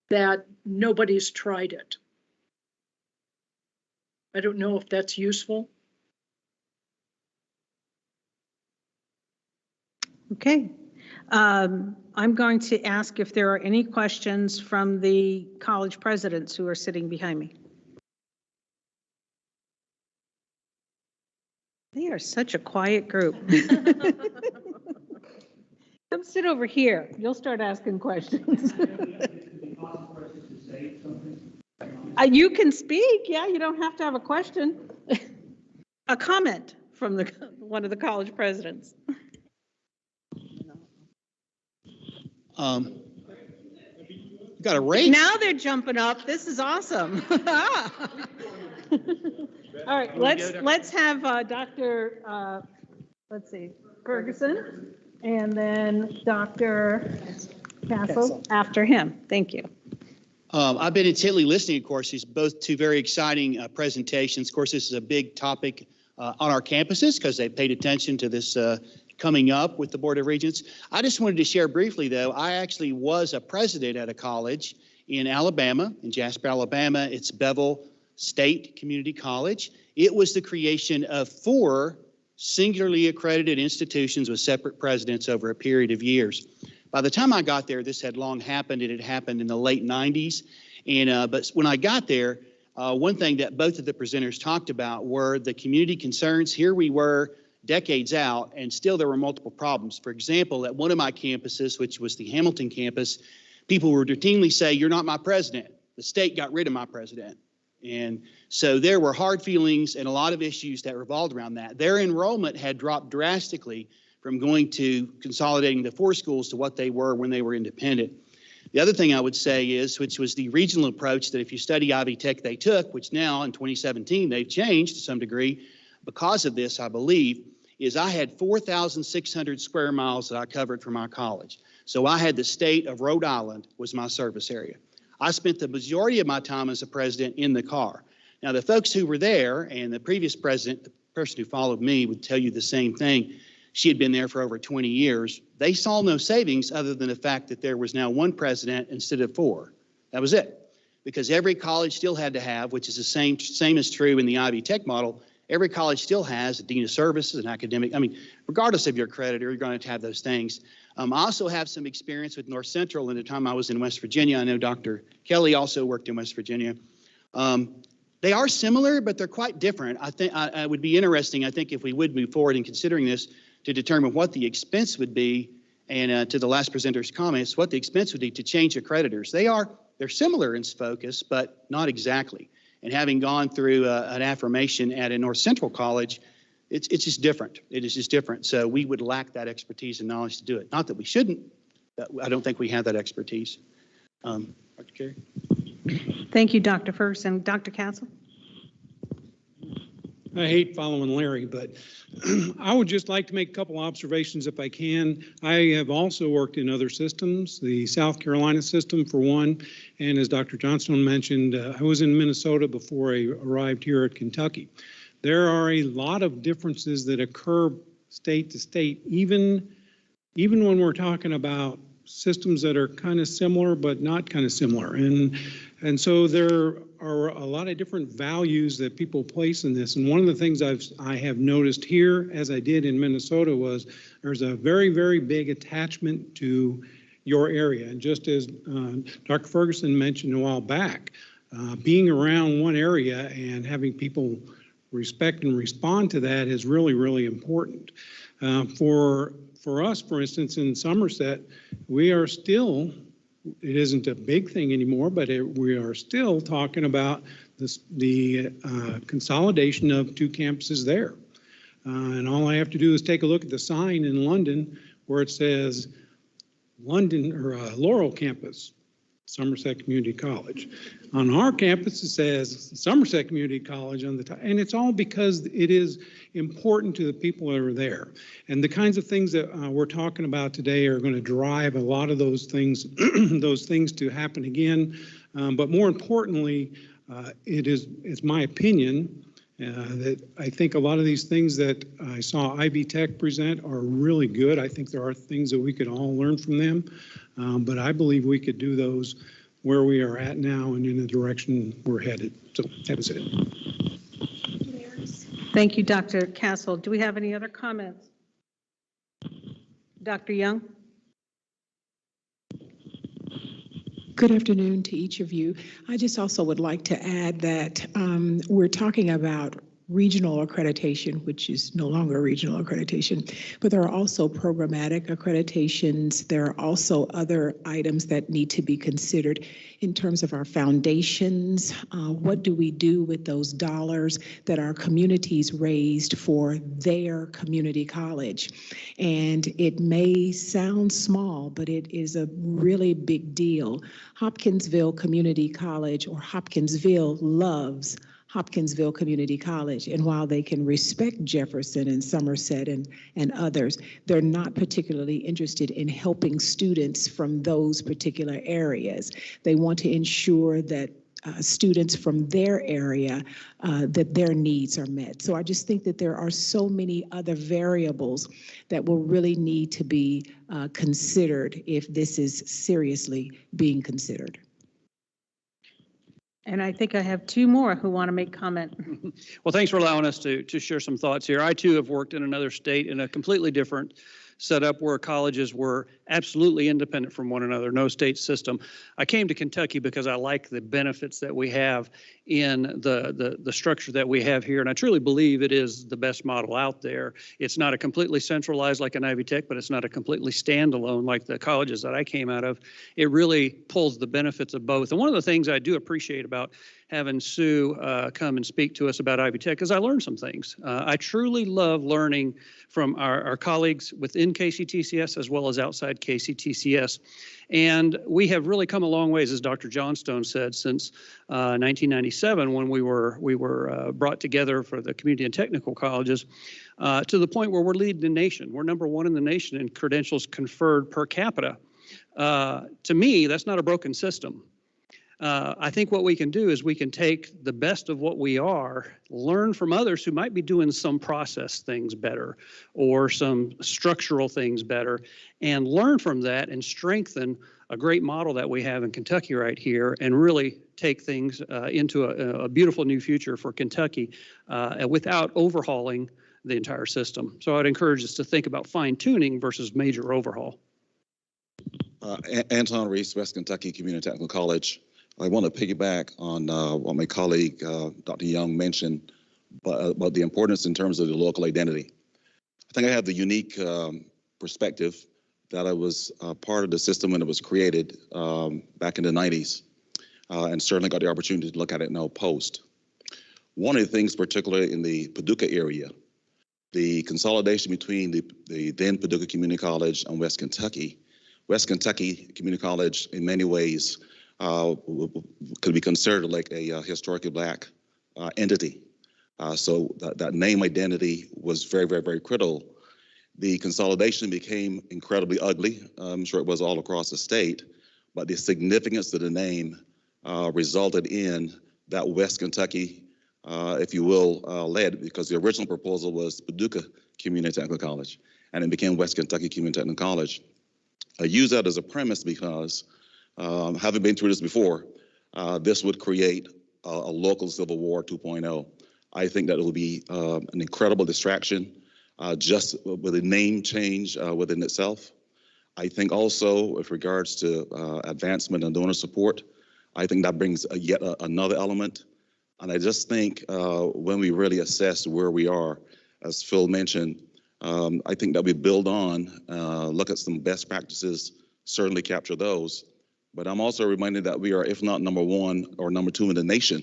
that nobody's tried it. I don't know if that's useful. Okay. I'm going to ask if there are any questions from the college presidents who are sitting behind me. They are such a quiet group. Come sit over here. You'll start asking questions. You can speak. Yeah, you don't have to have a question. a comment from one of the college presidents. Got a race. Now they're jumping up. This is awesome. All right, let's have Dr. Let's see, Ferguson, and then Dr. Castle after him. Thank you. I've been intently listening, of course, these both two very exciting presentations. Of course, this is a big topic on our campuses because they paid attention to this coming up with the Board of Regents. I just wanted to share briefly, though, I actually was a president at a college in Alabama, in Jasper, Alabama. It's Bevel State Community College. It was the creation of 4 singularly accredited institutions with separate presidents over a period of years. By the time I got there, this had long happened. It had happened in the late 90s. But when I got there, one thing that both of the presenters talked about were the community concerns. Here we were decades out, and still there were multiple problems. For example, at one of my campuses, which was the Hamilton campus, people would routinely say, "You're not my president. The state got rid of my president." And so there were hard feelings and a lot of issues that revolved around that. Their enrollment had dropped drastically from going to consolidating the 4 schools to what they were when they were independent. The other thing I would say is, which was the regional approach that if you study Ivy Tech they took, which now in 2017 they've changed to some degree because of this, I believe, is I had 4,600 square miles that I covered for my college. So I had the state of Rhode Island was my service area. I spent the majority of my time as a president in the car. Now, the folks who were there, and the previous president, the person who followed me, would tell you the same thing. She had been there for over 20 years. They saw no savings other than the fact that there was now 1 president instead of 4. That was it. Because every college still had to have, which is the same is true in the Ivy Tech model, every college still has a dean of services, an academic. I mean, regardless of your accreditor, you're going to have those things. I also have some experience with North Central in the time I was in West Virginia. I know Dr. Kelly also worked in West Virginia. They are similar, but they're quite different. I think it would be interesting, I think, if we would move forward in considering this to determine what the expense would be, and to the last presenter's comments, what the expense would be to change accreditors. They're similar in focus, but not exactly. And having gone through an affirmation at a North Central college, it's just different. It is just different. So we would lack that expertise and knowledge to do it. Not that we shouldn't, but I don't think we have that expertise. Dr. Carey? Thank you, Dr. Ferguson. Dr. Castle? I hate following Larry, but I would just like to make a couple observations if I can. I have also worked in other systems, the South Carolina system for one, and as Dr. Johnstone mentioned, I was in Minnesota before I arrived here at Kentucky. There are a lot of differences that occur state to state, even when we're talking about systems that are kind of similar but not kind of similar. And so there are a lot of different values that people place in this. And one of the things I have noticed here, as I did in Minnesota, was there's a very, very big attachment to your area. And just as Dr. Ferguson mentioned a while back, being around one area and having people respect and respond to that is really, really important. For us, for instance, in Somerset, we are still, it isn't a big thing anymore, but we are still talking about the consolidation of 2 campuses there. And all I have to do is take a look at the sign in London where it says London or Laurel campus, Somerset Community College. On our campus, it says Somerset Community College on the top, and it's all because it is important to the people that are there. And the kinds of things that we're talking about today are going to drive a lot of those things, those things to happen again. But more importantly, it's my opinion that I think a lot of these things that I saw Ivy Tech present are really good. I think there are things that we could all learn from them, but I believe we could do those where we are at now and in the direction we're headed. So that was it. Thank you, Dr. Castle. Do we have any other comments? Dr. Young? Good afternoon to each of you. I just also would like to add that we're talking about regional accreditation, which is no longer regional accreditation, but there are also programmatic accreditations. There are also other items that need to be considered in terms of our foundations. What do we do with those dollars that our communities raised for their community college? And it may sound small, but it is a really big deal. Hopkinsville Community College, or Hopkinsville, loves Hopkinsville Community College. And while they can respect Jefferson and Somerset and others, they're not particularly interested in helping students from those particular areas. They want to ensure that students from their area, that their needs are met. So I just think that there are so many other variables that will really need to be considered if this is seriously being considered. And I think I have two more who want to make comment. Well, thanks for allowing us to share some thoughts here. I too have worked in another state in a completely different setup where colleges were absolutely independent from one another, no state system. I came to Kentucky because I like the benefits that we have in the structure that we have here, and I truly believe it is the best model out there. It's not a completely centralized like an Ivy Tech, but it's not a completely standalone like the colleges that I came out of. It really pulls the benefits of both. And one of the things I do appreciate about having Sue come and speak to us about Ivy Tech is I learned some things. I truly love learning from our colleagues within KCTCS as well as outside KCTCS. And we have really come a long ways, as Dr. Johnstone said, since 1997 when we were brought together for the community and technical colleges to the point where we're leading the nation. We're #1 in the nation in credentials conferred per capita. To me, that's not a broken system. I think what we can do is we can take the best of what we are, learn from others who might be doing some process things better or some structural things better, and learn from that and strengthen a great model that we have in Kentucky right here and really take things into a beautiful new future for Kentucky without overhauling the entire system. So I'd encourage us to think about fine-tuning versus major overhaul. Anton Reese, West Kentucky Community Technical College. I want to piggyback on what my colleague, Dr. Young, mentioned about the importance in terms of the local identity. I think I have the unique perspective that I was part of the system when it was created back in the 90s, and certainly got the opportunity to look at it now post. One of the things, particularly in the Paducah area, the consolidation between the then Paducah Community College and West Kentucky Community College, in many ways, could be considered like a historically Black entity. So that name identity was very, very, very critical. The consolidation became incredibly ugly. I'm sure it was all across the state, but the significance of the name resulted in that West Kentucky, if you will, led, because the original proposal was Paducah Community Technical College, and it became West Kentucky Community Technical College. I use that as a premise because having been through this before, this would create a local Civil War 2.0. I think that it will be an incredible distraction just with a name change within itself. I think also with regards to advancement and donor support, I think that brings yet another element. And I just think when we really assess where we are, as Phil mentioned, I think that we build on, look at some best practices, certainly capture those. But I'm also reminded that we are, if not #1 or #2 in the nation,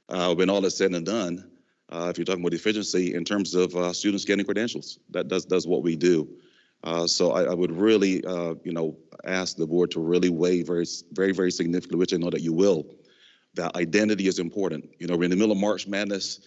when all is said and done, if you're talking about efficiency in terms of students getting credentials. That does what we do. So I would really, ask the board to really weigh very, very, very significantly, which I know that you will, that identity is important. We're in the middle of March Madness.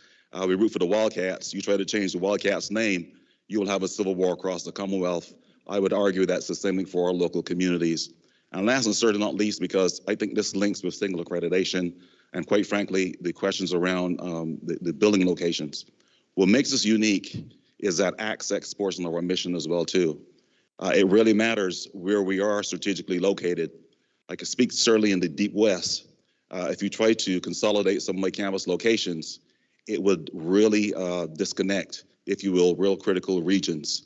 We root for the Wildcats. You try to change the Wildcats' name, you will have a civil war across the Commonwealth. I would argue that's the same thing for our local communities. And last and certainly not least, because I think this links with single accreditation and quite frankly, the questions around the building locations. What makes us unique is that access portion of our mission as well too. It really matters where we are strategically located. I can speak certainly in the Deep West. If you try to consolidate some of my campus locations, it would really disconnect, if you will, real critical regions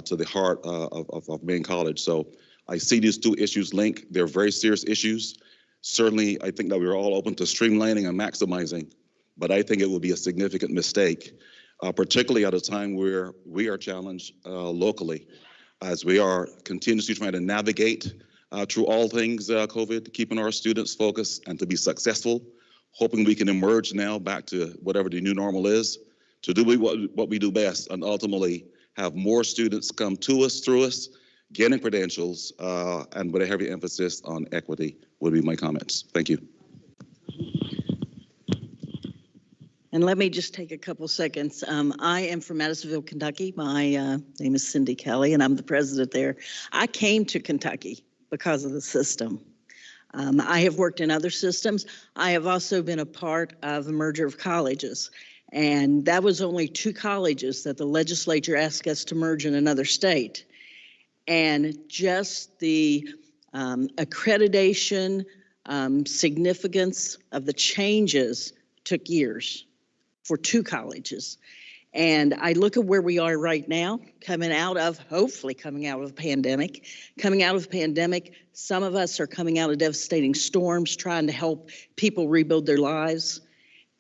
to the heart of main college. So I see these two issues linked. They're very serious issues. Certainly, I think that we're all open to streamlining and maximizing but I think it would be a significant mistake, particularly at a time where we are challenged locally, as we are continuously trying to navigate through all things COVID, keeping our students focused and to be successful, hoping we can emerge now back to whatever the new normal is, to do what we do best and ultimately have more students come to us, through us, getting credentials, and with a heavy emphasis on equity would be my comments. Thank you. And let me just take a couple seconds. I am from Madisonville, Kentucky. My name is Cindy Kelly, and I'm the president there. I came to Kentucky because of the system. I have worked in other systems. I have also been a part of a merger of colleges. And that was only 2 colleges that the legislature asked us to merge in another state. And just the accreditation significance of the changes took years for 2 colleges. And I look at where we are right now, hopefully coming out of a pandemic. Coming out of a pandemic, some of us are coming out of devastating storms, trying to help people rebuild their lives.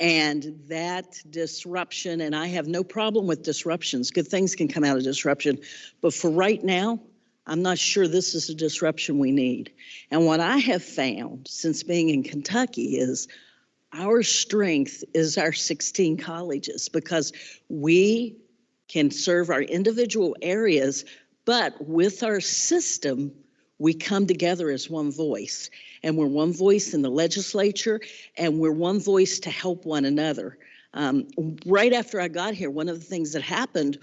And that disruption, and I have no problem with disruptions, good things can come out of disruption, but for right now, I'm not sure this is a disruption we need. And what I have found since being in Kentucky is our strength is our 16 colleges, because we can serve our individual areas, but with our system, we come together as one voice. And we're one voice in the legislature, and we're one voice to help one another. Right after I got here, one of the things that happened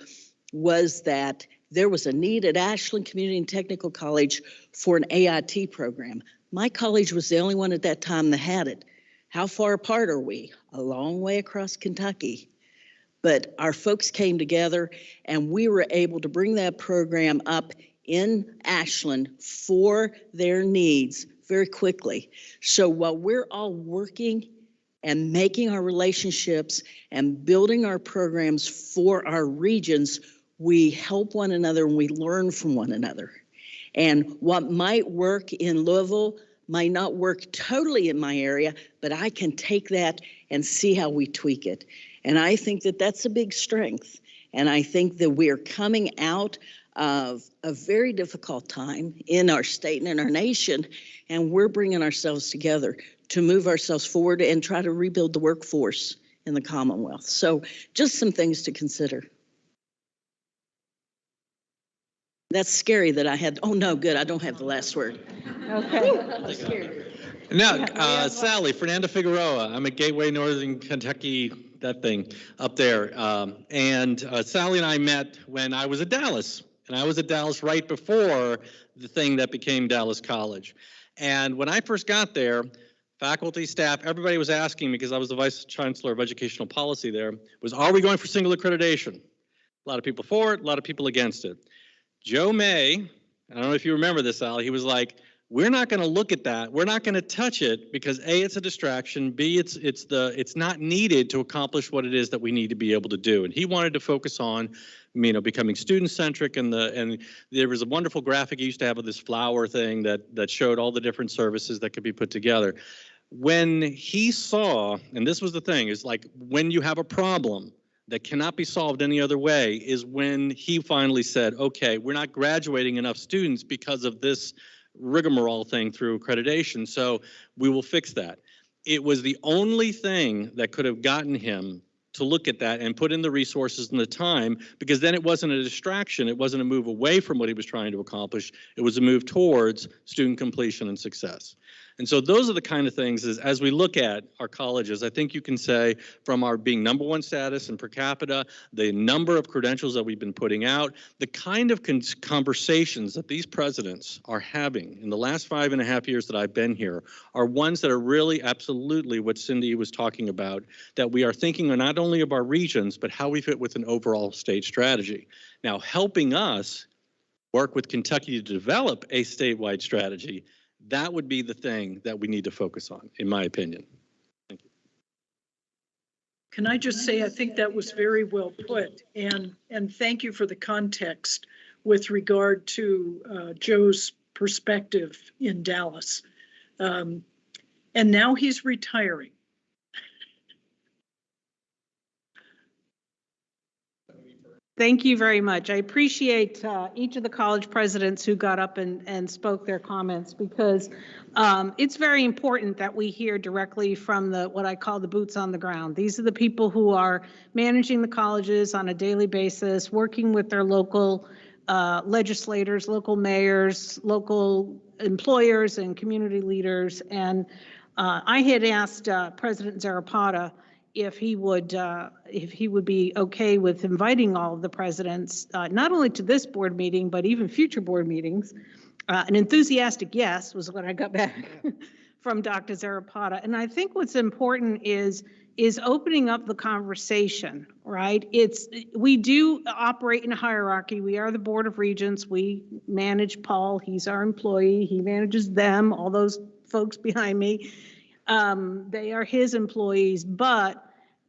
was that there was a need at Ashland Community and Technical College for an AIT program. My college was the only one at that time that had it. How far apart are we? A long way across Kentucky. But our folks came together, and we were able to bring that program up in Ashland for their needs very quickly. So while we're all working and making our relationships and building our programs for our regions, we help one another and we learn from one another. And what might work in Louisville might not work totally in my area, but I can take that and see how we tweak it. And I think that that's a big strength. And I think that we are coming out of a very difficult time in our state and in our nation, and we're bringing ourselves together to move ourselves forward and try to rebuild the workforce in the Commonwealth. So just some things to consider. That's scary that I had, oh no, good, I don't have the last word. Okay. Now, Sally, Fernando Figueroa, I'm at Gateway Northern Kentucky, that thing up there. And Sally and I met when I was at Dallas. And I was at Dallas right before the thing that became Dallas College. And when I first got there, faculty, staff, everybody was asking me, because I was the Vice Chancellor of Educational Policy there, was, are we going for single accreditation? A lot of people for it, a lot of people against it. Joe May, I don't know if you remember this, Sally, he was like, we're not going to look at that. We're not going to touch it because A, it's a distraction. B, it's not needed to accomplish what it is that we need to be able to do. And he wanted to focus on, becoming student-centric, and there was a wonderful graphic he used to have of this flower thing that showed all the different services that could be put together. When he saw, and this was the thing, is like when you have a problem that cannot be solved any other way, is when he finally said, okay, we're not graduating enough students because of this rigmarole thing through accreditation, so we will fix that. It was the only thing that could have gotten him to look at that and put in the resources and the time, because then it wasn't a distraction. It wasn't a move away from what he was trying to accomplish. It was a move towards student completion and success. And so those are the kind of things, as we look at our colleges, I think you can say from our being #1 status and per capita, the number of credentials that we've been putting out, the kind of conversations that these presidents are having in the last 5.5 years that I've been here are ones that are really absolutely what Cindy was talking about, that we are thinking not only of our regions, but how we fit with an overall state strategy. Now, helping us work with Kentucky to develop a statewide strategy, that would be the thing that we need to focus on, in my opinion. Thank you. Can I just say, I think that was very well put, and thank you for the context with regard to Joe's perspective in Dallas. And now he's retiring. Thank you very much. I appreciate each of the college presidents who got up and spoke their comments, because it's very important that we hear directly from what I call the boots on the ground. These are the people who are managing the colleges on a daily basis, working with their local legislators, local mayors, local employers, and community leaders. And I had asked President Zarapata if he would be okay with inviting all of the presidents, not only to this board meeting, but even future board meetings. An enthusiastic yes was what I got back from Dr. Zarapata. And I think what's important is opening up the conversation, right? We do operate in a hierarchy. We are the Board of Regents. We manage Paul. He's our employee. He manages them, all those folks behind me. They are his employees, but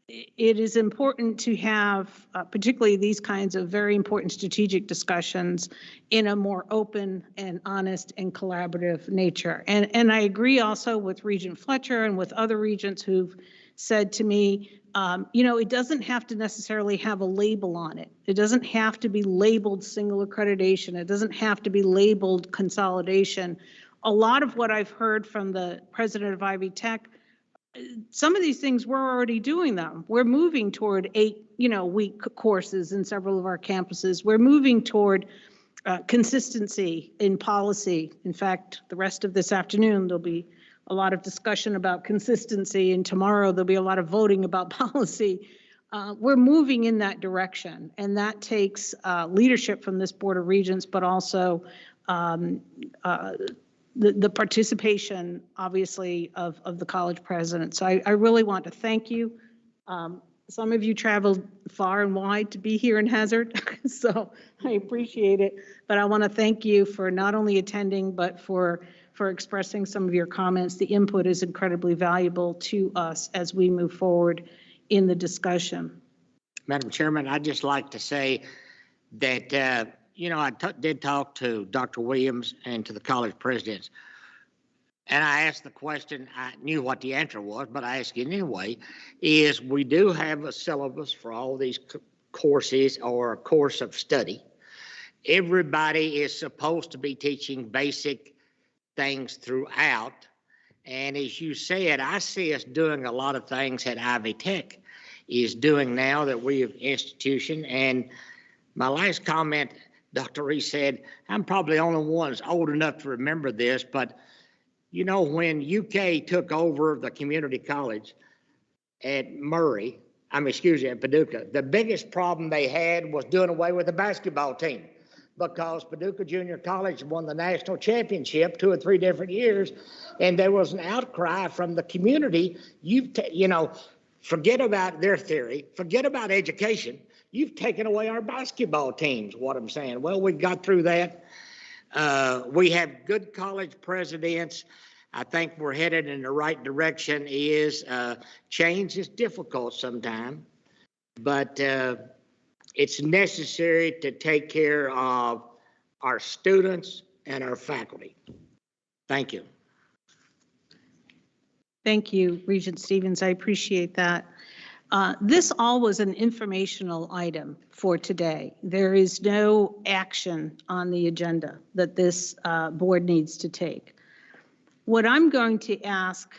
it is important to have, particularly these kinds of very important strategic discussions, in a more open and honest and collaborative nature. And I agree also with Regent Fletcher and with other regents who've said to me, it doesn't have to necessarily have a label on it. It doesn't have to be labeled single accreditation. It doesn't have to be labeled consolidation. A lot of what I've heard from the president of Ivy Tech, some of these things we're already doing them. We're moving toward 8-week courses in several of our campuses. We're moving toward consistency in policy. In fact, the rest of this afternoon, there'll be a lot of discussion about consistency, and tomorrow there'll be a lot of voting about policy. We're moving in that direction, and that takes leadership from this Board of Regents, but also the participation, obviously, of the college presidents. So I really want to thank you. Some of you traveled far and wide to be here in Hazard, so I appreciate it. But I want to thank you for not only attending, but for expressing some of your comments. The input is incredibly valuable to us as we move forward in the discussion. Madam Chairman, I'd just like to say that, I did talk to Dr. Williams and to the college presidents. And I asked the question, I knew what the answer was, but I asked it anyway, is we do have a syllabus for all these courses or a course of study. Everybody is supposed to be teaching basic things throughout. And as you said, I see us doing a lot of things that Ivy Tech is doing now that we have institution. And my last comment, Dr. Reese said, I'm probably the only one that's old enough to remember this, but when UK took over the community college at Paducah, the biggest problem they had was doing away with the basketball team, because Paducah Junior College won the national championship 2 or 3 different years, and there was an outcry from the community. Forget about their theory, forget about education. You've taken away our basketball teams, what I'm saying. Well, we got through that. We have good college presidents. I think we're headed in the right direction. Change is difficult sometimes, but it's necessary to take care of our students and our faculty. Thank you. Thank you, Regent Stevens. I appreciate that. This all was an informational item for today. There is no action on the agenda that this board needs to take. What I'm going to ask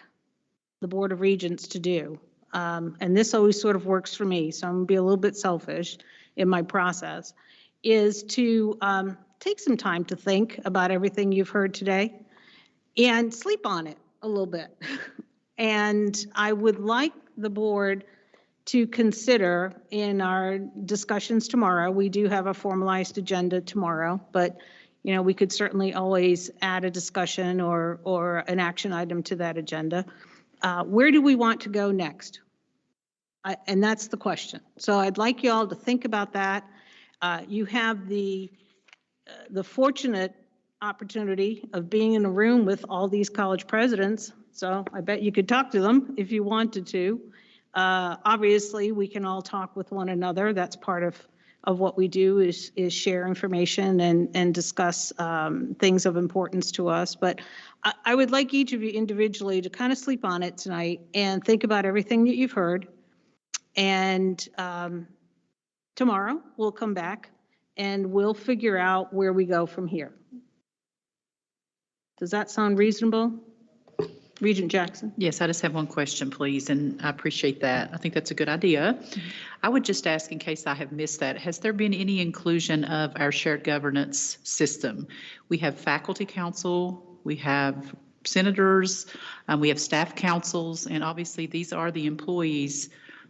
the Board of Regents to do, and this always sort of works for me, so I'm going to be a little bit selfish in my process, is to take some time to think about everything you've heard today and sleep on it a little bit. And I would like the board to consider in our discussions tomorrow. We do have a formalized agenda tomorrow, but we could certainly always add a discussion or an action item to that agenda. Where do we want to go next? And that's the question. So I'd like you all to think about that. You have the fortunate opportunity of being in a room with all these college presidents, so I bet you could talk to them if you wanted to. Obviously, we can all talk with one another. That's part of what we do is share information and discuss things of importance to us. But I would like each of you individually to kind of sleep on it tonight and think about everything that you've heard, and tomorrow, we'll come back and we'll figure out where we go from here. Does that sound reasonable? Regent Jackson? Yes, I just have one question, please, and I appreciate that. I think that's a good idea. I would just ask, in case I have missed that, has there been any inclusion of our shared governance system? We have faculty council, we have senators, we have staff councils, and obviously these are the employees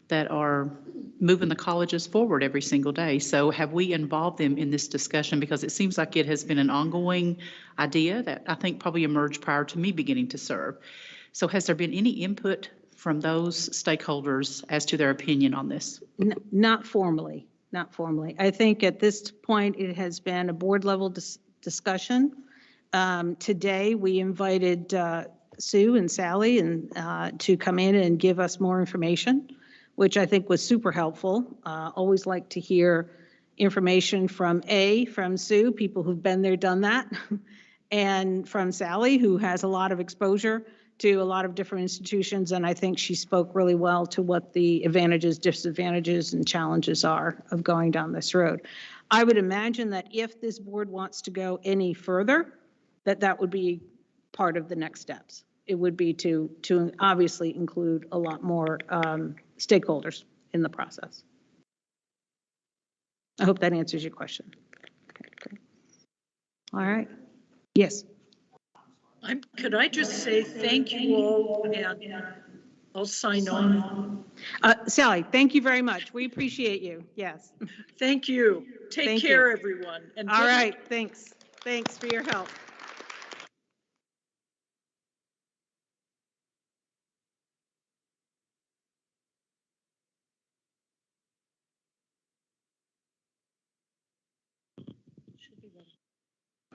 that are moving the colleges forward every single day. So have we involved them in this discussion? Because it seems like it has been an ongoing idea that I think probably emerged prior to me beginning to serve. So has there been any input from those stakeholders as to their opinion on this? Not formally, not formally. I think at this point, it has been a board level discussion. Today, we invited Sue and Sally to come in and give us more information, which I think was super helpful. Always like to hear information from Sue, people who've been there, done that, and from Sally, who has a lot of exposure to a lot of different institutions, and I think she spoke really well to what the advantages, disadvantages, and challenges are of going down this road. I would imagine that if this board wants to go any further, that would be part of the next steps. It would be to obviously include a lot more stakeholders in the process. I hope that answers your question. Okay, great. All right. Yes. Could I just say thank you all, and I'll sign on. Sally, thank you very much. We appreciate you. Yes. Thank you. Take care, everyone. And all right. Thanks. Thanks for your help.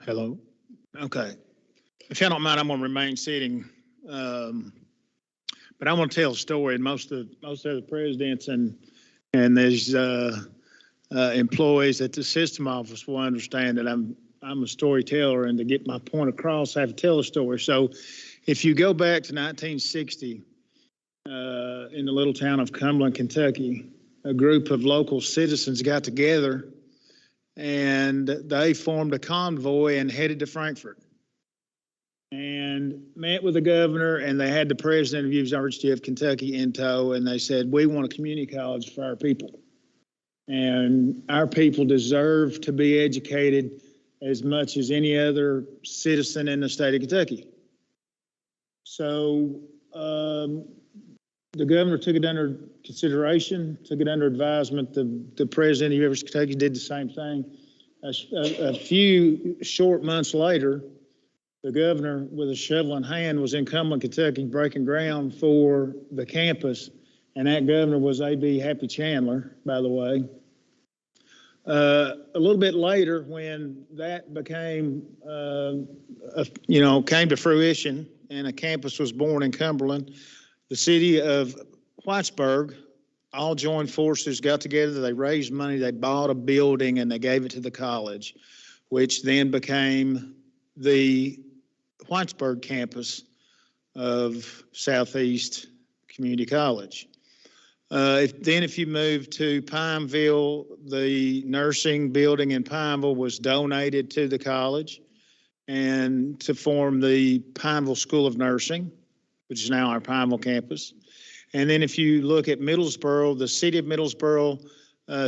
Hello. Okay. If you don't mind, I'm going to remain sitting. But I want to tell a story. And most of the presidents and there's employees at the system office will understand that I'm a storyteller, and to get my point across, I have to tell a story. So if you go back to 1960, in the little town of Cumberland, Kentucky, a group of local citizens got together and they formed a convoy and headed to Frankfurt and met with the governor, and they had the president of the University of Kentucky in tow, and they said, we want a community college for our people. And our people deserve to be educated as much as any other citizen in the state of Kentucky. So the governor took it under consideration, took it under advisement. The president of the University of Kentucky did the same thing. A few short months later, the governor, with a shovel in hand, was in Cumberland, Kentucky, breaking ground for the campus. And that governor was A.B. Happy Chandler, by the way. A little bit later, when that became, came to fruition and a campus was born in Cumberland, the city of Whitesburg all joined forces, got together, they raised money, they bought a building, and they gave it to the college, which then became the Whitesburg campus of Southeast Community College. If you move to Pineville, the nursing building in Pineville was donated to the college and to form the Pineville School of Nursing, which is now our Pineville campus. And then if you look at Middlesboro, the city of Middlesboro,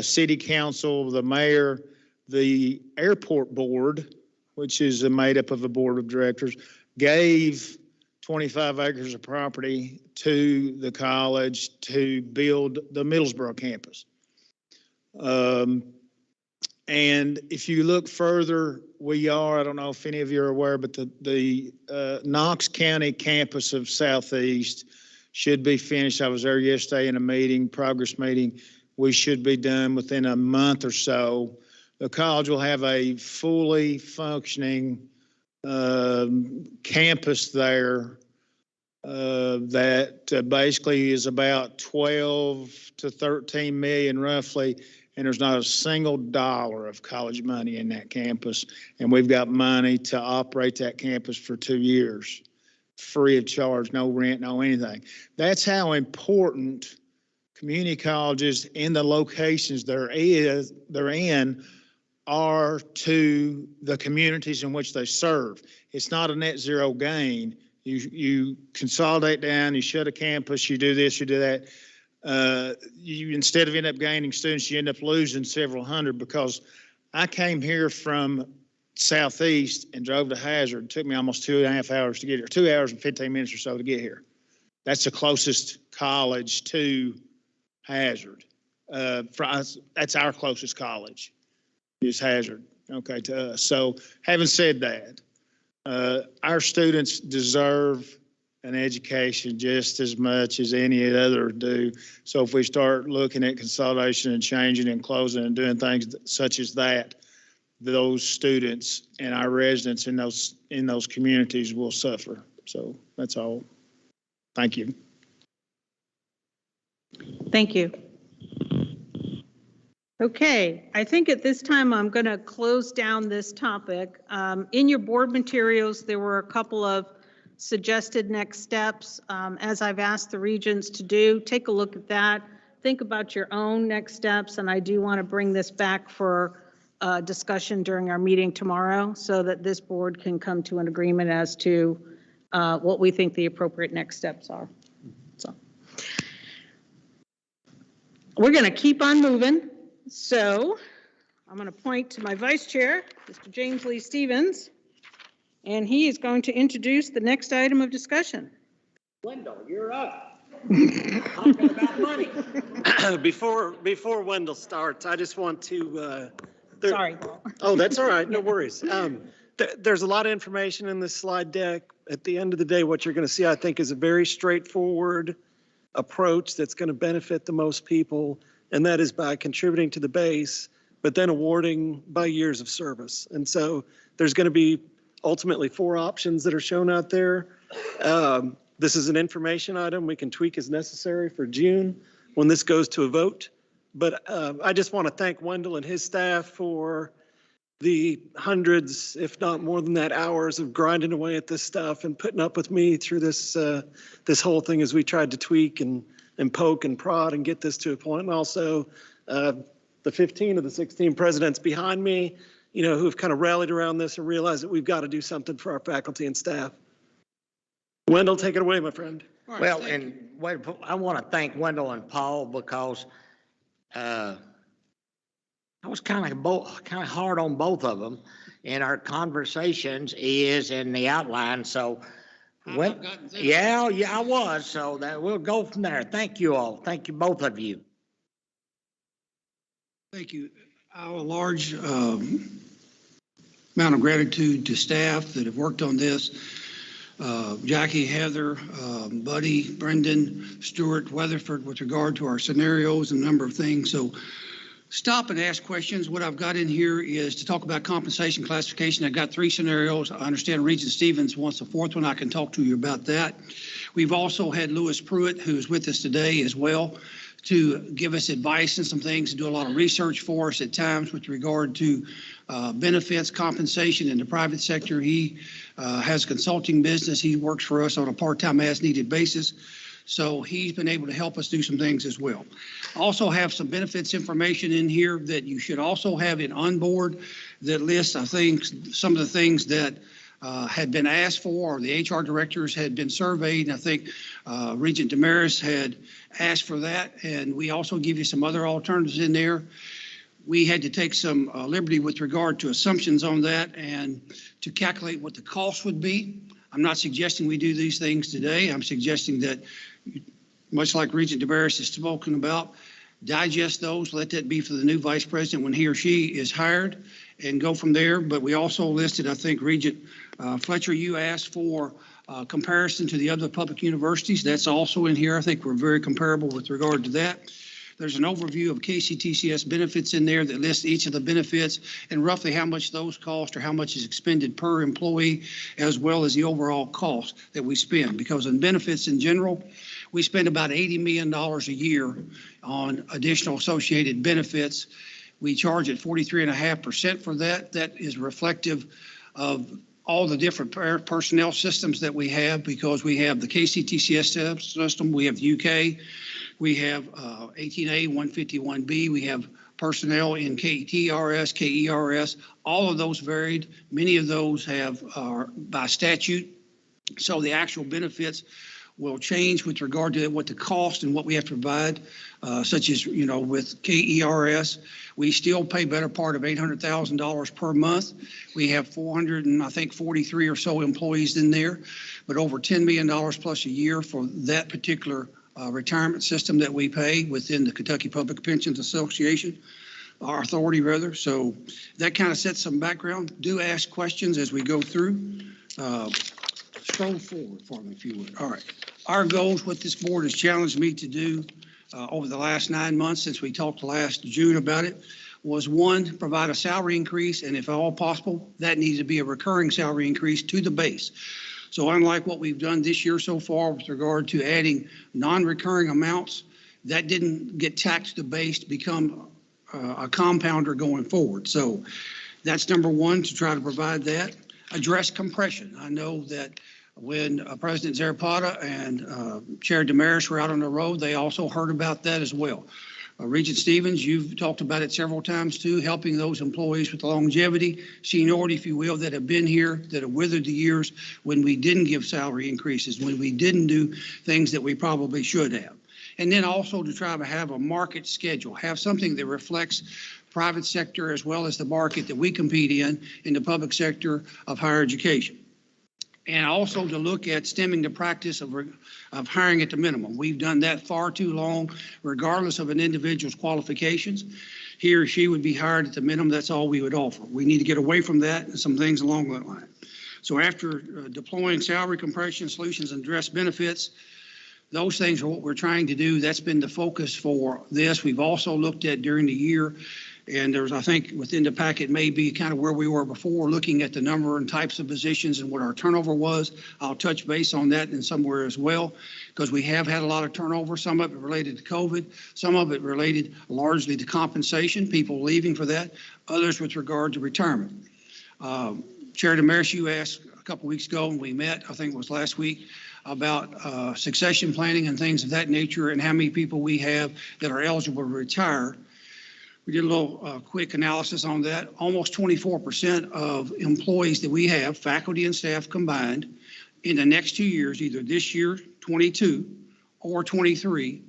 city council, the mayor, the airport board, which is made up of a board of directors, gave 25 acres of property to the college to build the Middlesboro campus. And if you look further, I don't know if any of you are aware, but the Knox County campus of Southeast should be finished. I was there yesterday in a progress meeting. We should be done within a month or so. The college will have a fully functioning campus there that basically is about 12 to 13 million roughly, and there's not a single dollar of college money in that campus. And we've got money to operate that campus for 2 years, free of charge, no rent, no anything. That's how important community colleges in the locations they're in are to the communities in which they serve. It's not a net zero gain. You consolidate down, you shut a campus, you do this, you do that. You instead of end up gaining students, you end up losing several hundred, because I came here from Southeast and drove to Hazard. It took me almost 2.5 hours to get here, 2 hours and 15 minutes or so to get here. That's the closest college to Hazard. That's our closest college, is Hazard, okay, to us. So having said that, our students deserve an education just as much as any other do. So if we start looking at consolidation and changing and closing and doing things such as that, those students and our residents in those communities will suffer. So that's all. Thank you. Thank you. Okay, I think at this time I'm going to close down this topic. In your board materials, there were a couple of suggested next steps. As I've asked the regents to do, take a look at that. Think about your own next steps, and I do want to bring this back for discussion during our meeting tomorrow so that this board can come to an agreement as to what we think the appropriate next steps are. So we're going to keep on moving. So I'm going to point to my vice chair, Mr. James Lee Stevens, and he is going to introduce the next item of discussion. Wendell, you're up. Talking about money. Before Wendell starts, I just want to. Sorry. Oh, that's all right. No worries. There's a lot of information in this slide deck. At the end of the day, what you're going to see, I think, is a very straightforward approach that's going to benefit the most people, and that is by contributing to the base, but then awarding by years of service. And so there's going to be ultimately 4 options that are shown out there. This is an information item we can tweak as necessary for June when this goes to a vote. But I just want to thank Wendell and his staff for the hundreds, if not more than that, hours of grinding away at this stuff and putting up with me through this this whole thing as we tried to tweak and poke and prod and get this to a point. And also the 15 of the 16 presidents behind me, you know, who've kind of rallied around this and realized that we've got to do something for our faculty and staff. Wendell, take it away, my friend. Right, well, and wait, I want to thank Wendell and Paul because I was kind of hard on both of them in our conversations is in the outline. So, yeah, I was. So that we'll go from there. Thank you all. Thank you, both of you. Thank you. A large amount of gratitude to staff that have worked on this. Jackie, Heather, Buddy, Brendan, Stuart, Weatherford, with regard to our scenarios and a number of things. So stop and ask questions. What I've got in here is to talk about compensation classification. I've got 3 scenarios. I understand Regent Stevens wants a 4th one. I can talk to you about that. We've also had Lewis Pruitt, who's with us today as well, to give us advice and some things, to do a lot of research for us at times with regard to benefits, compensation in the private sector. He has a consulting business. He works for us on a part-time as-needed basis. So he's been able to help us do some things as well. I also have some benefits information in here that you should also have in onboard that lists, I think, some of the things that had been asked for, or the HR directors had been surveyed. And I think Regent Damaris had asked for that. And we also give you some other alternatives in there. We had to take some liberty with regard to assumptions on that and to calculate what the cost would be. I'm not suggesting we do these things today. I'm suggesting that, much like Regent Damaris has spoken about, digest those, let that be for the new vice president when he or she is hired, and go from there. But we also listed, I think, Regent Fletcher, you asked for comparison to the other public universities. That's also in here. I think we're very comparable with regard to that. There's an overview of KCTCS benefits in there that lists each of the benefits and roughly how much those cost or how much is expended per employee, as well as the overall cost that we spend. Because in benefits in general, we spend about $80 million a year on additional associated benefits. We charge at 43.5% for that. That is reflective of all the different personnel systems that we have, because we have the KCTCS system, we have the UK We have 18A, 151B. We have personnel in KTRS, KERS. All of those varied. Many of those are by statute. So the actual benefits will change with regard to what the cost and what we have to provide, such as, with KERS, we still pay better part of $800,000 per month. We have 443 or so employees in there, but over $10 million plus a year for that particular retirement system that we pay within the Kentucky Public Pensions Association, our authority rather. So that kind of sets some background. Do ask questions as we go through. Scroll forward for me if you would. All right. Our goals, what this board has challenged me to do over the last 9 months since we talked last June about it, was one, provide a salary increase, and if at all possible, that needs to be a recurring salary increase to the base. So unlike what we've done this year so far with regard to adding non-recurring amounts, that didn't get taxed to the base to become a compounder going forward. So that's number one, to try to provide that. Address compression. I know that when President Zarapata and Chair Damaris were out on the road, they also heard about that as well. Regent Stevens, you've talked about it several times too, helping those employees with longevity, seniority, if you will, that have been here, that have withered the years when we didn't give salary increases, when we didn't do things that we probably should have. And then also to try to have a market schedule, have something that reflects private sector as well as the market that we compete in the public sector of higher education. And also to look at stemming the practice of hiring at the minimum. We've done that far too long, regardless of an individual's qualifications. He or she would be hired at the minimum. That's all we would offer. We need to get away from that and some things along that line. So after deploying salary compression solutions and address benefits, those things are what we're trying to do. That's been the focus for this. We've also looked at during the year, and there's, I think, within the packet may be kind of where we were before, looking at the number and types of positions and what our turnover was. I'll touch base on that in somewhere as well, because we have had a lot of turnover, some of it related to COVID, some of it related largely to compensation, people leaving for that, others with regard to retirement. Chair Damaris, you asked a couple weeks ago when we met, I think it was last week, about succession planning and things of that nature and how many people we have that are eligible to retire. We did a little quick analysis on that. Almost 24% of employees that we have, faculty and staff combined, in the next 2 years, either this year, 22, or 23,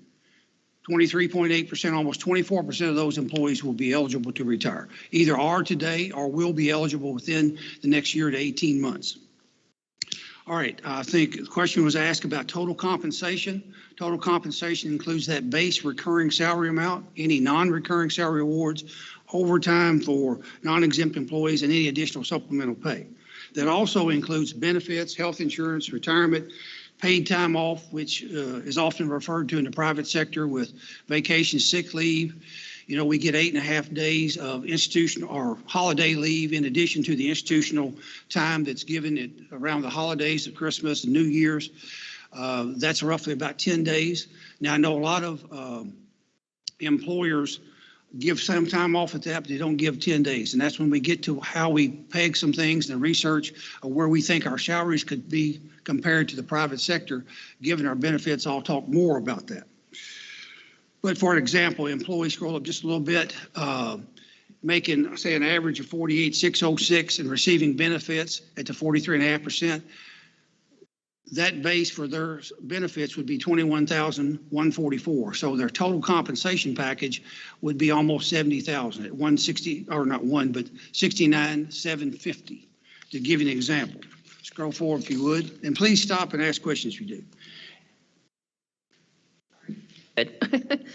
23.8%, almost 24% of those employees will be eligible to retire. Either are today or will be eligible within the next year to 18 months. All right, I think the question was asked about total compensation. Total compensation includes that base recurring salary amount, any non-recurring salary awards, overtime for non-exempt employees, and any additional supplemental pay. That also includes benefits, health insurance, retirement, paid time off, which is often referred to in the private sector with vacation, sick leave. You know, we get 8.5 days of institutional or holiday leave in addition to the institutional time that's given around the holidays of Christmas and New Year's. That's roughly about 10 days. Now, I know a lot of employers give some time off at that, but they don't give 10 days. And that's when we get to how we peg some things and research where we think our salaries could be compared to the private sector, given our benefits. I'll talk more about that. But for example, employees, scroll up just a little bit, making, say, an average of 48,606 and receiving benefits at the 43.5%. That base for their benefits would be 21,144. So their total compensation package would be almost 70,000 at 160, or not one, but 69,750. To give you an example. Scroll forward if you would, and please stop and ask questions if you do. Good.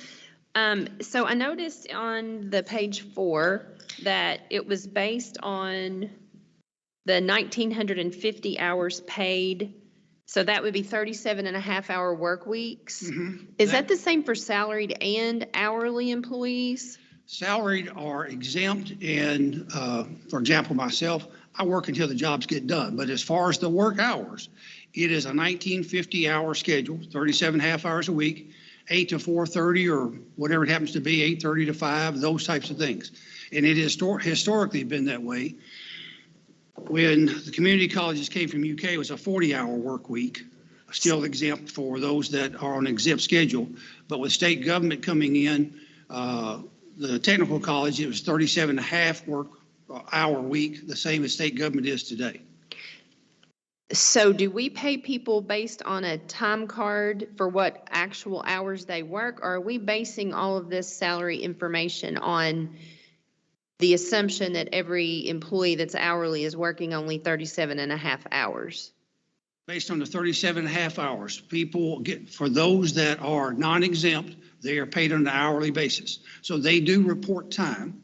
So I noticed on the page 4 that it was based on the 1,950 hours paid. So that would be 37.5-hour work weeks. Mm-hmm. Is that the same for salaried and hourly employees? Salaried are exempt, and for example, myself, I work until the jobs get done. But as far as the work hours, it is a 1,950-hour schedule, 37.5 hours a week. 8 to 4:30 or whatever it happens to be, 8:30 to 5, those types of things. And it has historically been that way. When the community colleges came from UK, it was a 40-hour work week. still exempt for those that are on exempt schedule. But with state government coming in, the technical college, it was 37 and a half hour week, the same as state government is today. So do we pay people based on a time card for what actual hours they work, or are we basing all of this salary information on the assumption that every employee that's hourly is working only 37 and a half hours? Based on the 37 and a half hours, people get, for those that are non-exempt, they are paid on an hourly basis. So they do report time.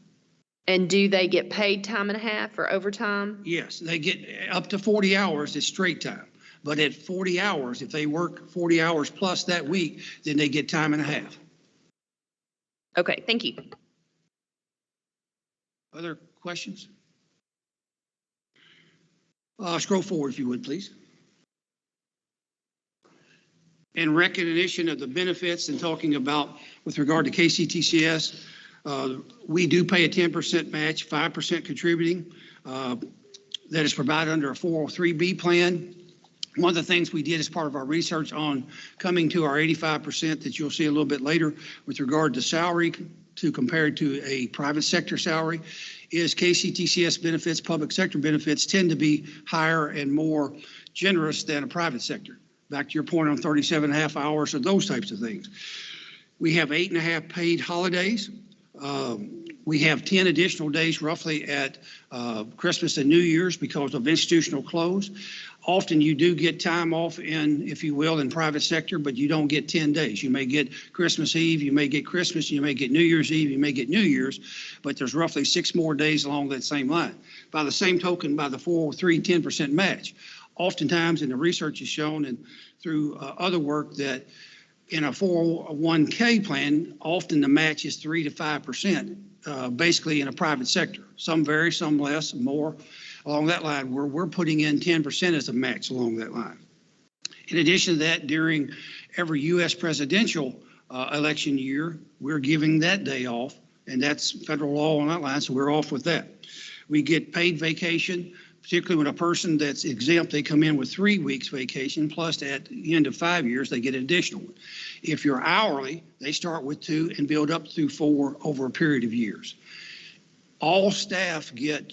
And do they get paid time and a half or overtime? Yes, they get up to 40 hours is straight time. But at 40 hours, if they work 40 hours plus that week, then they get time and a half. Okay, thank you. Other questions? Scroll forward if you would, please. In recognition of the benefits and talking about with regard to KCTCS, we do pay a 10% match, 5% contributing. That is provided under a 403B plan. One of the things we did as part of our research on coming to our 85% that you'll see a little bit later with regard to salary to compare to a private sector salary is KCTCS benefits, public sector benefits tend to be higher and more generous than a private sector. Back to your point on 37 and a half hours or those types of things. We have 8.5 paid holidays. We have 10 additional days roughly at Christmas and New Year's because of institutional close. Often you do get time off in, if you will, in private sector, but you don't get 10 days. You may get Christmas Eve, you may get Christmas, you may get New Year's Eve, you may get New Year's, but there's roughly 6 more days along that same line. By the same token, by the 403 10% match. Oftentimes, and the research has shown and through other work that in a 401k plan, often the match is 3 to 5%, basically in a private sector. Some vary, some less, more along that line, where we're putting in 10% as a match along that line. In addition to that, during every U.S. presidential election year, we're giving that day off, and that's federal law on that line, so we're off with that. We get paid vacation, particularly when a person that's exempt, they come in with 3 weeks vacation, plus at the end of 5 years, they get an additional one. If you're hourly, they start with 2 and build up through 4 over a period of years. All staff get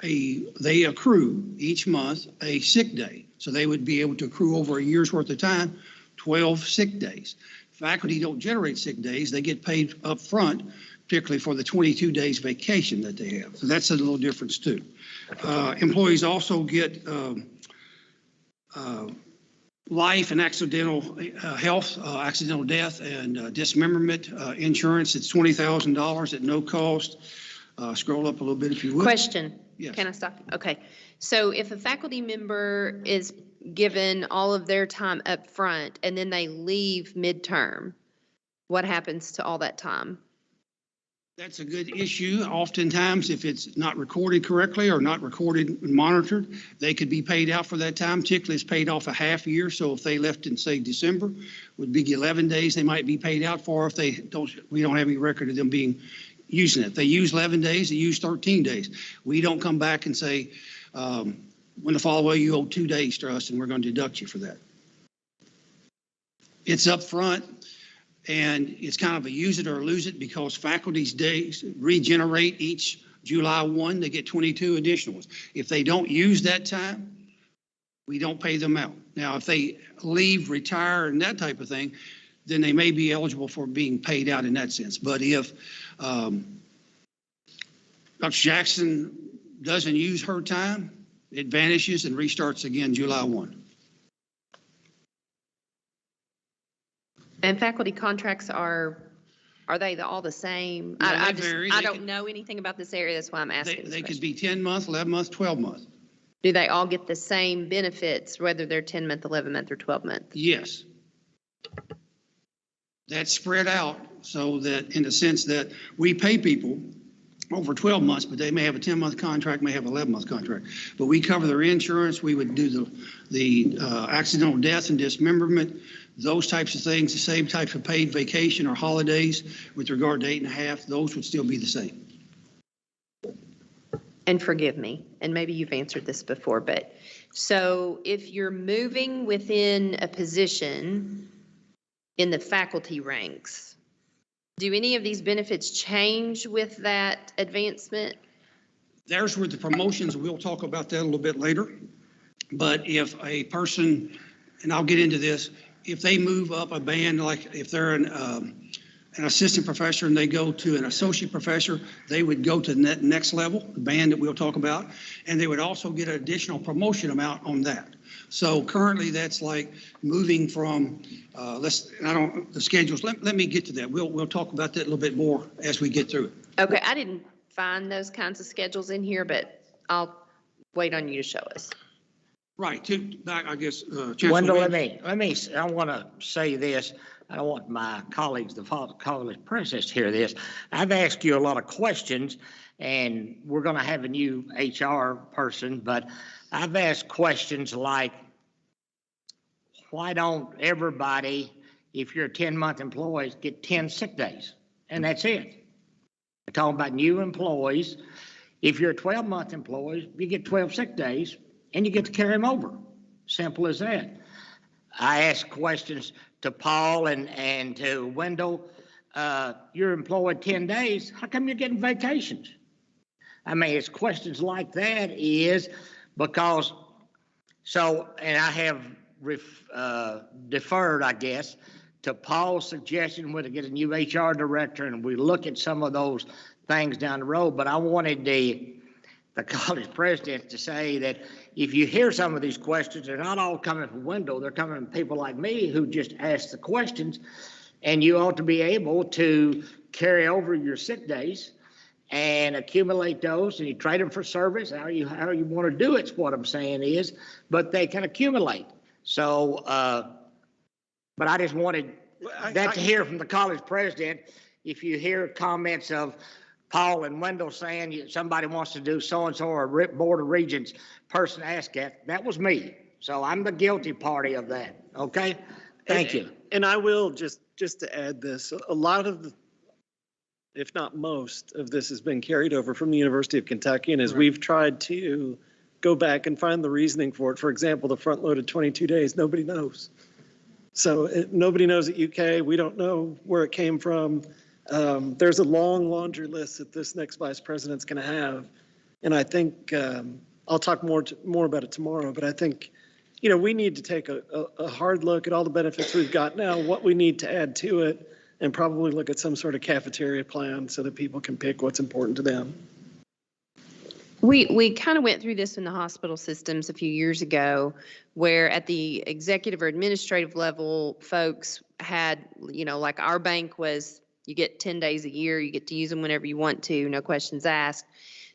they accrue each month a sick day. So they would be able to accrue over a year's worth of time, 12 sick days. Faculty don't generate sick days. They get paid up front, particularly for the 22 days vacation that they have. So that's a little difference too. Employees also get life and accidental health, accidental death and dismemberment insurance. It's $20,000 at no cost. Scroll up a little bit if you would. Question. Yes. Can I stop? Okay. So if a faculty member is given all of their time up front and then they leave midterm, what happens to all that time? That's a good issue. Oftentimes, if it's not recorded correctly or not recorded and monitored, they could be paid out for that time. Typically, it's paid off a half year. So if they left in, say, December, would be 11 days they might be paid out for. If they don't, we don't have any record of them being using it. If they use 11 days, they use 13 days. We don't come back and say, when the follow-up, you owe 2 days to us and we're going to deduct you for that. It's up front. And it's kind of a use it or lose it because faculty's days regenerate each July 1, they get 22 additionals. If they don't use that time, we don't pay them out. Now, if they leave, retire, and that type of thing, then they may be eligible for being paid out in that sense. But if Dr. Jackson doesn't use her time, it vanishes and restarts again July 1. And faculty contracts are they all the same? No, I vary. don't know anything about this area. That's why I'm asking. They could be 10 months, 11 months, 12 months. Do they all get the same benefits, whether they're 10-month, 11-month, or 12-month? Yes. That's spread out so that in the sense that we pay people over 12 months, but they may have a 10-month contract, may have an 11-month contract. But we cover their insurance. We would do the accidental death and dismemberment, those types of things, the same types of paid vacation or holidays with regard to 8.5, those would still be the same. and forgive me, and maybe you've answered this before, but so if you're moving within a position in the faculty ranks, do any of these benefits change with that advancement? There's where the promotions, we'll talk about that a little bit later. But if a person, and I'll get into this, if they move up a band, like if they're an assistant professor and they go to an associate professor, they would go to the next level, the band that we'll talk about, and they would also get an additional promotion amount on that. So currently that's like moving from, the schedules, let me get to that. We'll talk about that a little bit more as we get through it. Okay, I didn't find those kinds of schedules in here, but I'll wait on you to show us. Right, I guess. Wendell, I want to say this. I don't want my colleagues, the college presidents, to hear this. I've asked you a lot of questions, and we're going to have a new HR person, but I've asked questions like, why don't everybody, if you're a 10-month employee, get 10 sick days? And that's it. I'm talking about new employees. If you're a 12-month employee, you get 12 sick days, and you get to carry them over. Simple as that. I asked questions to Paul and to Wendell. You're employed 10 days. How come you're getting vacations? I mean, it's questions like that is because, and I have deferred, I guess, to Paul's suggestion we're to get a new HR director and we look at some of those things down the road. But I wanted the college president to say that if you hear some of these questions, they're not all coming from Wendell, they're coming from people like me who just ask the questions, and you ought to be able to carry over your sick days and accumulate those, and you trade them for service, how you want to do it's what I'm saying is, but they can accumulate. So, but I just wanted to hear from the college president. If you hear comments of Paul and Wendell saying somebody wants to do so-and-so or a board of regents person asked that was me. So I'm the guilty party of that. Okay. Thank you. And I will just to add this, a lot of the, if not most of this has been carried over from the University of Kentucky. And as we've tried to go back and find the reasoning for it, for example, the front loaded 22 days, nobody knows. So nobody knows at UK. We don't know where it came from. There's a long laundry list that this next vice president's going to have. And I think I'll talk more about it tomorrow, but I think, we need to take a hard look at all the benefits we've got now, what we need to add to it, and probably look at some sort of cafeteria plan so that people can pick what's important to them. We kind of went through this in the hospital systems a few years ago, where at the executive or administrative level, folks had, like our bank was, you get 10 days a year, you get to use them whenever you want to, no questions asked.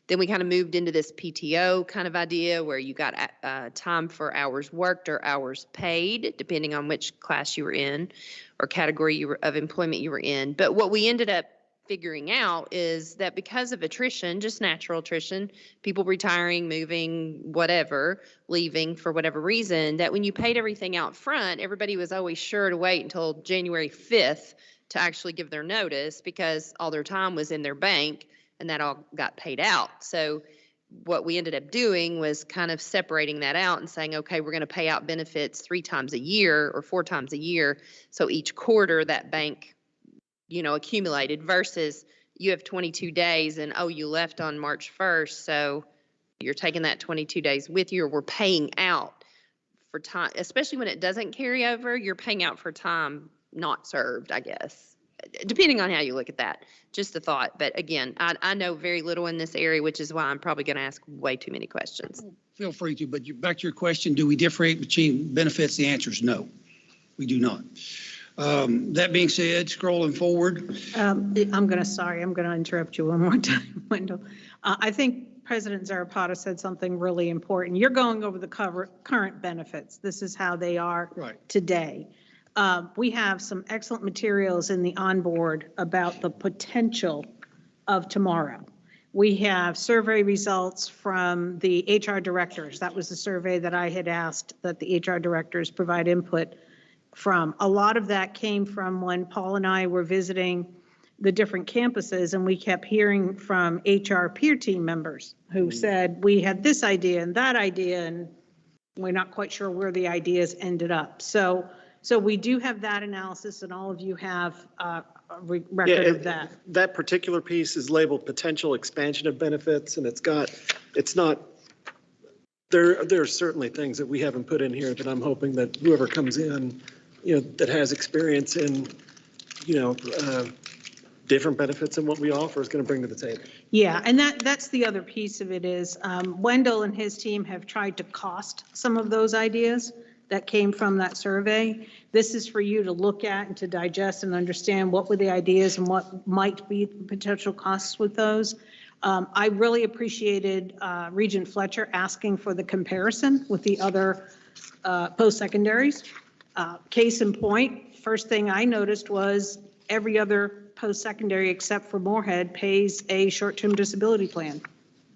Then we kind of moved into this PTO kind of idea where you got time for hours worked or hours paid, depending on which class you were in or category of employment you were in. But what we ended up figuring out is that because of attrition, just natural attrition, people retiring, moving, whatever, leaving for whatever reason, that when you paid everything out front, everybody was always sure to wait until January 5th to actually give their notice because all their time was in their bank and that all got paid out. So what we ended up doing was kind of separating that out and saying, okay, we're going to pay out benefits 3 times a year or 4 times a year. So each quarter that bank, accumulated versus you have 22 days and, you left on March 1st. So you're taking that 22 days with you, or we're paying out for time, especially when it doesn't carry over, you're paying out for time not served, I guess, depending on how you look at that. Just a thought. But again, I know very little in this area, which is why I'm probably going to ask way too many questions. Feel free to, but back to your question, do we differentiate between benefits? The answer is no, we do not. That being said, scrolling forward. I'm going to interrupt you one more time, Wendell. I think President Zarapata said something really important. You're going over the current benefits. This is how they are today. We have some excellent materials in the onboard about the potential of tomorrow. We have survey results from the HR directors. That was the survey that I had asked that the HR directors provide input from. A lot of that came from when Paul and I were visiting the different campuses, and we kept hearing from HR peer team members who said, we had this idea and that idea, and we're not quite sure where the ideas ended up. So we do have that analysis, and all of you have a record of that. That particular piece is labeled potential expansion of benefits, and there are certainly things that we haven't put in here that I'm hoping that whoever comes in, that has experience in, different benefits than what we offer is going to bring to the table. Yeah, and that's the other piece of it is Wendell and his team have tried to cost some of those ideas that came from that survey. This is for you to look at and to digest and understand what were the ideas and what might be potential costs with those. I really appreciated Regent Fletcher asking for the comparison with the other post-secondaries. Case in point, first thing I noticed was every other post-secondary except for Moorhead pays a short-term disability plan,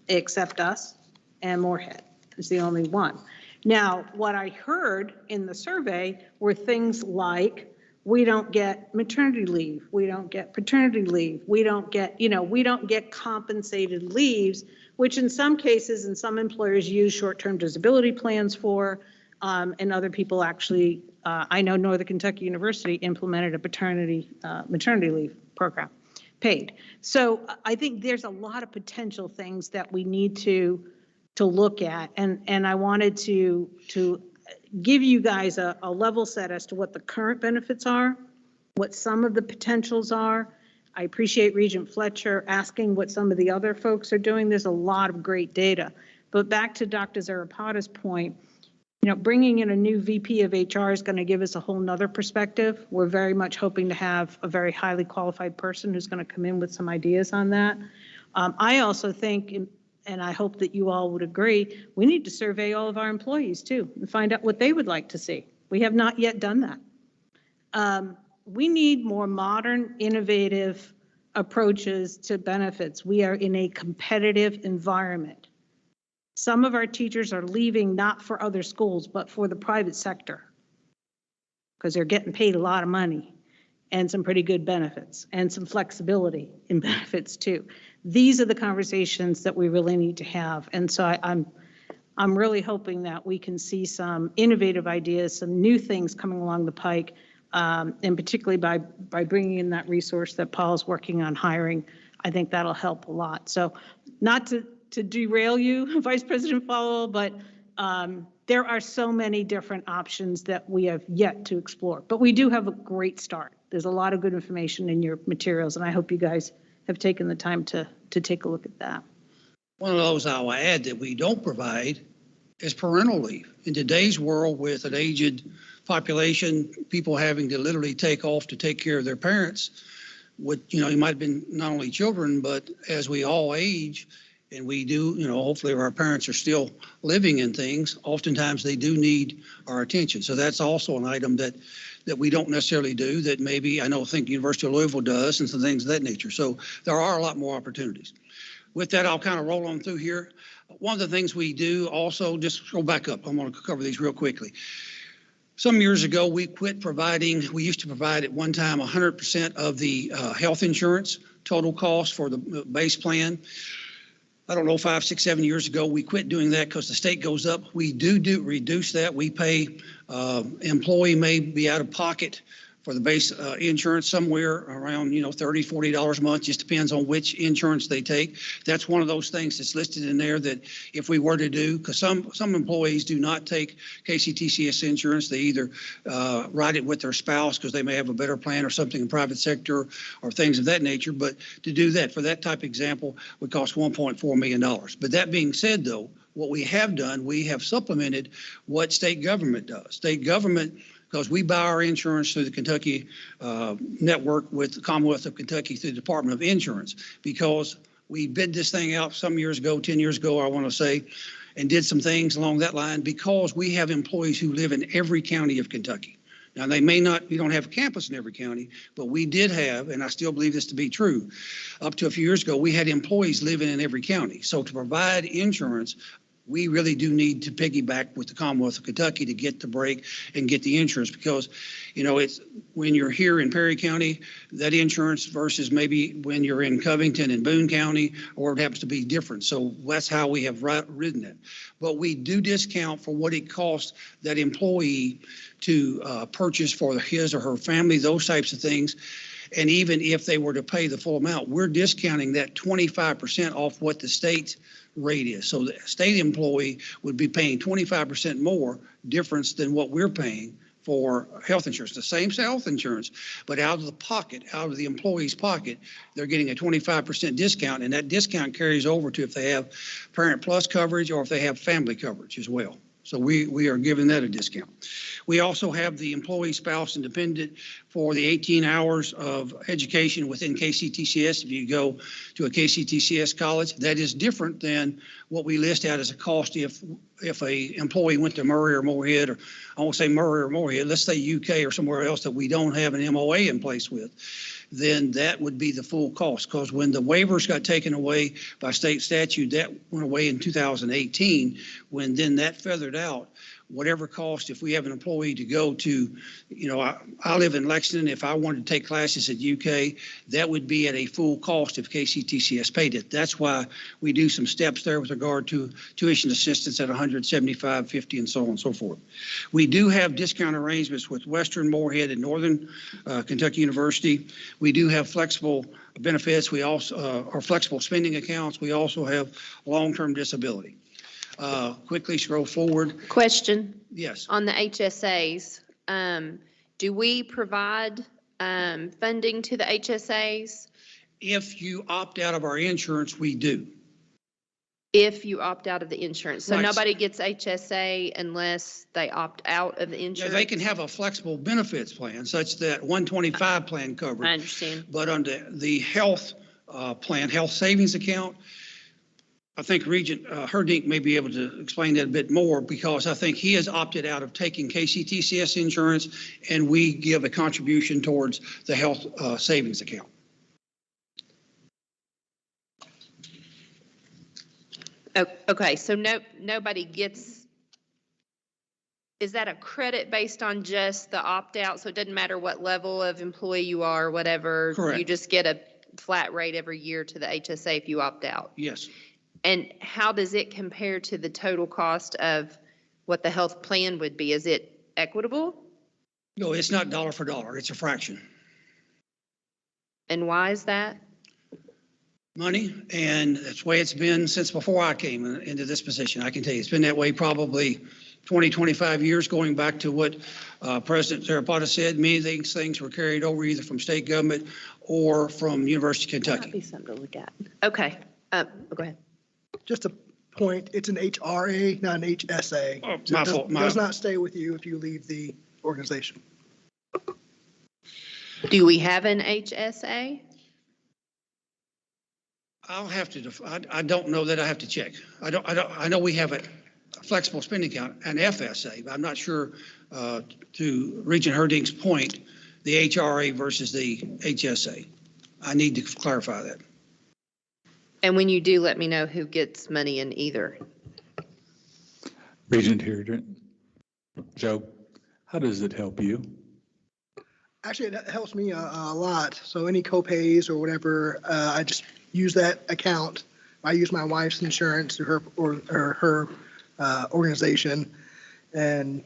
except us, and Moorhead is the only one. Now, what I heard in the survey were things like, we don't get maternity leave, we don't get paternity leave, we don't get compensated leaves, which in some cases, and some employers use short-term disability plans for, and other people actually, I know Northern Kentucky University implemented a maternity leave program, paid. So I think there's a lot of potential things that we need to look at, and I wanted to give you guys a level set as to what the current benefits are, what some of the potentials are. I appreciate Regent Fletcher asking what some of the other folks are doing. There's a lot of great data. But back to Dr. Zarapata's point, bringing in a new VP of HR is going to give us a whole nother perspective. We're very much hoping to have a very highly qualified person who's going to come in with some ideas on that. I also think, and I hope that you all would agree, we need to survey all of our employees too and find out what they would like to see. We have not yet done that. We need more modern, innovative approaches to benefits. We are in a competitive environment. Some of our teachers are leaving not for other schools, but for the private sector because they're getting paid a lot of money and some pretty good benefits and some flexibility in benefits too. These are the conversations that we really need to have. And so I'm really hoping that we can see some innovative ideas, some new things coming along the pike, and particularly by bringing in that resource that Paul's working on hiring. I think that'll help a lot. So not to derail you, Vice President Falwell, but there are so many different options that we have yet to explore. But we do have a great start. There's a lot of good information in your materials, and I hope you guys have taken the time to take a look at that. One of those I'll add that we don't provide is parental leave. In today's world with an aged population, people having to literally take off to take care of their parents, you might have been not only children, but as we all age, and we do, hopefully our parents are still living in things, oftentimes they do need our attention. So that's also an item that we don't necessarily do that maybe I think University of Louisville does and some things of that nature. So there are a lot more opportunities. With that, I'll kind of roll on through here. One of the things we do also, just go back up, I'm going to cover these real quickly. Some years ago, we quit providing, we used to provide at one time 100% of the health insurance total cost for the base plan. I don't know, 5, 6, 7 years ago, we quit doing that because the state goes up. We do reduce that. We pay, employee may be out of pocket for the base insurance somewhere around, $30, $40 a month, just depends on which insurance they take. That's one of those things that's listed in there that if we were to do, because some employees do not take KCTCS insurance, they either write it with their spouse because they may have a better plan or something in private sector or things of that nature. But to do that, for that type of example, would cost $1.4 million. But that being said, though, what we have done, we have supplemented what state government does. State government, because we buy our insurance through the Kentucky network with the Commonwealth of Kentucky through the Department of Insurance, because we bid this thing out some years ago, 10 years ago, I want to say, and did some things along that line because we have employees who live in every county of Kentucky. Now, they may not, we don't have a campus in every county, but we did have, and I still believe this to be true, up to a few years ago, we had employees living in every county. So to provide insurance we really do need to piggyback with the Commonwealth of Kentucky to get the break and get the insurance because, you know, it's when you're here in Perry County, that insurance versus maybe when you're in Covington and Boone County, or it happens to be different. So that's how we have ridden it. But we do discount for what it costs that employee to purchase for his or her family, those types of things. And even if they were to pay the full amount, we're discounting that 25% off what the state rate is. So the state employee would be paying 25% more difference than what we're paying for health insurance, the same health insurance, but out of the pocket, out of the employee's pocket, they're getting a 25% discount, and that discount carries over to if they have Parent Plus coverage or if they have family coverage as well. So we are giving that a discount. We also have the employee, spouse, and dependent for the 18 hours of education within KCTCS. If you go to a KCTCS college, that is different than what we list out as a cost if a employee went to Murray or Moorhead, or I won't say Murray or Moorhead, let's say UK or somewhere else that we don't have an MOA in place with, then that would be the full cost. Because when the waivers got taken away by state statute, that went away in 2018, when then that feathered out, whatever cost, if we have an employee to go to, you know, I live in Lexington, if I wanted to take classes at UK, that would be at a full cost if KCTCS paid it. That's why we do some steps there with regard to tuition assistance at $175, $50, and so on and so forth. We do have discount arrangements with Western, Moorhead, and Northern Kentucky University. We do have flexible benefits. We also are flexible spending accounts. We also have long-term disability. Quickly scroll forward. Question. Yes. On the HSAs, do we provide funding to the HSAs? If you opt out of our insurance, we do. If you opt out of the insurance. So Right. nobody gets HSA unless they opt out of the Yeah, insurance? they can have a flexible benefits plan such that 125 plan coverage. I understand. But under the health plan, health savings account, I think Regent Herdink may be able to explain that a bit more because I think he has opted out of taking KCTCS insurance and we give a contribution towards the health savings account. Oh, okay, so nobody gets, is that a credit based on just the opt-out? So it doesn't matter what level of employee you are, or whatever? Correct. You just get a flat rate every year to the HSA if you opt out? Yes. And how does it compare to the total cost of what the health plan would be? Is it equitable? No, it's not dollar for dollar. It's a fraction. And why is that? Money, and that's the way it's been since before I came into this position. I can tell you, it's been that way probably 20, 25 years, going back to what President Zarapata said. Many of these things were carried over either from state government or from University of Kentucky. That'd be something to look at. Okay, go ahead. Just a point, it's an HRA, not an HSA. Oh, So my it fault. does not stay with you if you leave the organization. Do we have an HSA? I'll have to, I don't know that I have to check. I know we have a flexible spending account, an FSA, but I'm not sure, to Regent Herdink's point, the HRA versus the HSA. I need to clarify that. And when you do, let me know who gets money in either. Regent here. Joe, how does it help you? Actually, it helps me a lot. So any co-pays or whatever, I just use that account. I use my wife's insurance through her organization, and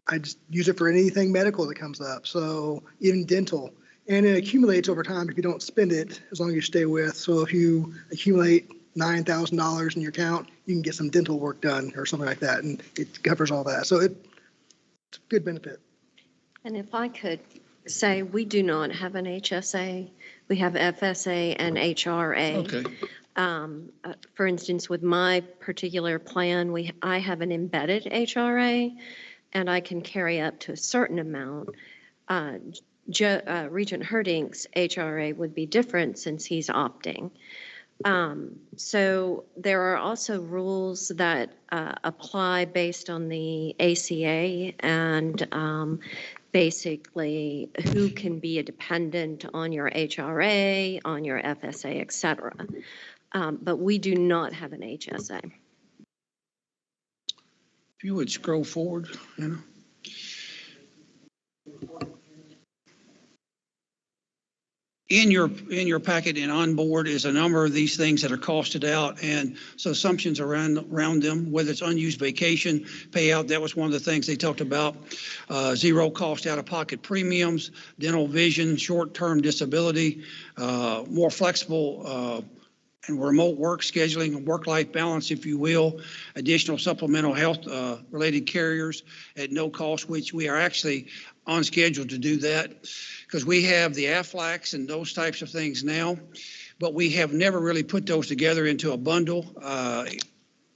I just use it for anything medical that comes up. So even dental, and it accumulates over time if you don't spend it, as long as you stay with. So if you accumulate $9,000 in your account, you can get some dental work done or something like that, and it covers all that. So it's a good benefit. And if I could say, we do not have an HSA. We have FSA and HRA. Okay. For instance, with my particular plan, I have an embedded HRA, and I can carry up to a certain amount. Regent Herdink's HRA would be different since he's opting. So there are also rules that apply based on the ACA and basically who can be a dependent on your HRA, on your FSA, et cetera. But we do not have an HSA. If you would scroll forward, you know. In your packet and on board is a number of these things that are costed out, and so assumptions around them, whether it's unused vacation payout. That was one of the things they talked about. Zero cost out-of-pocket premiums, dental, vision, short-term disability, more flexible and remote work scheduling, work-life balance, if you will, additional supplemental health related carriers at no cost, which we are actually on schedule to do that, because we have the AFLACs and those types of things now, but we have never really put those together into a bundle.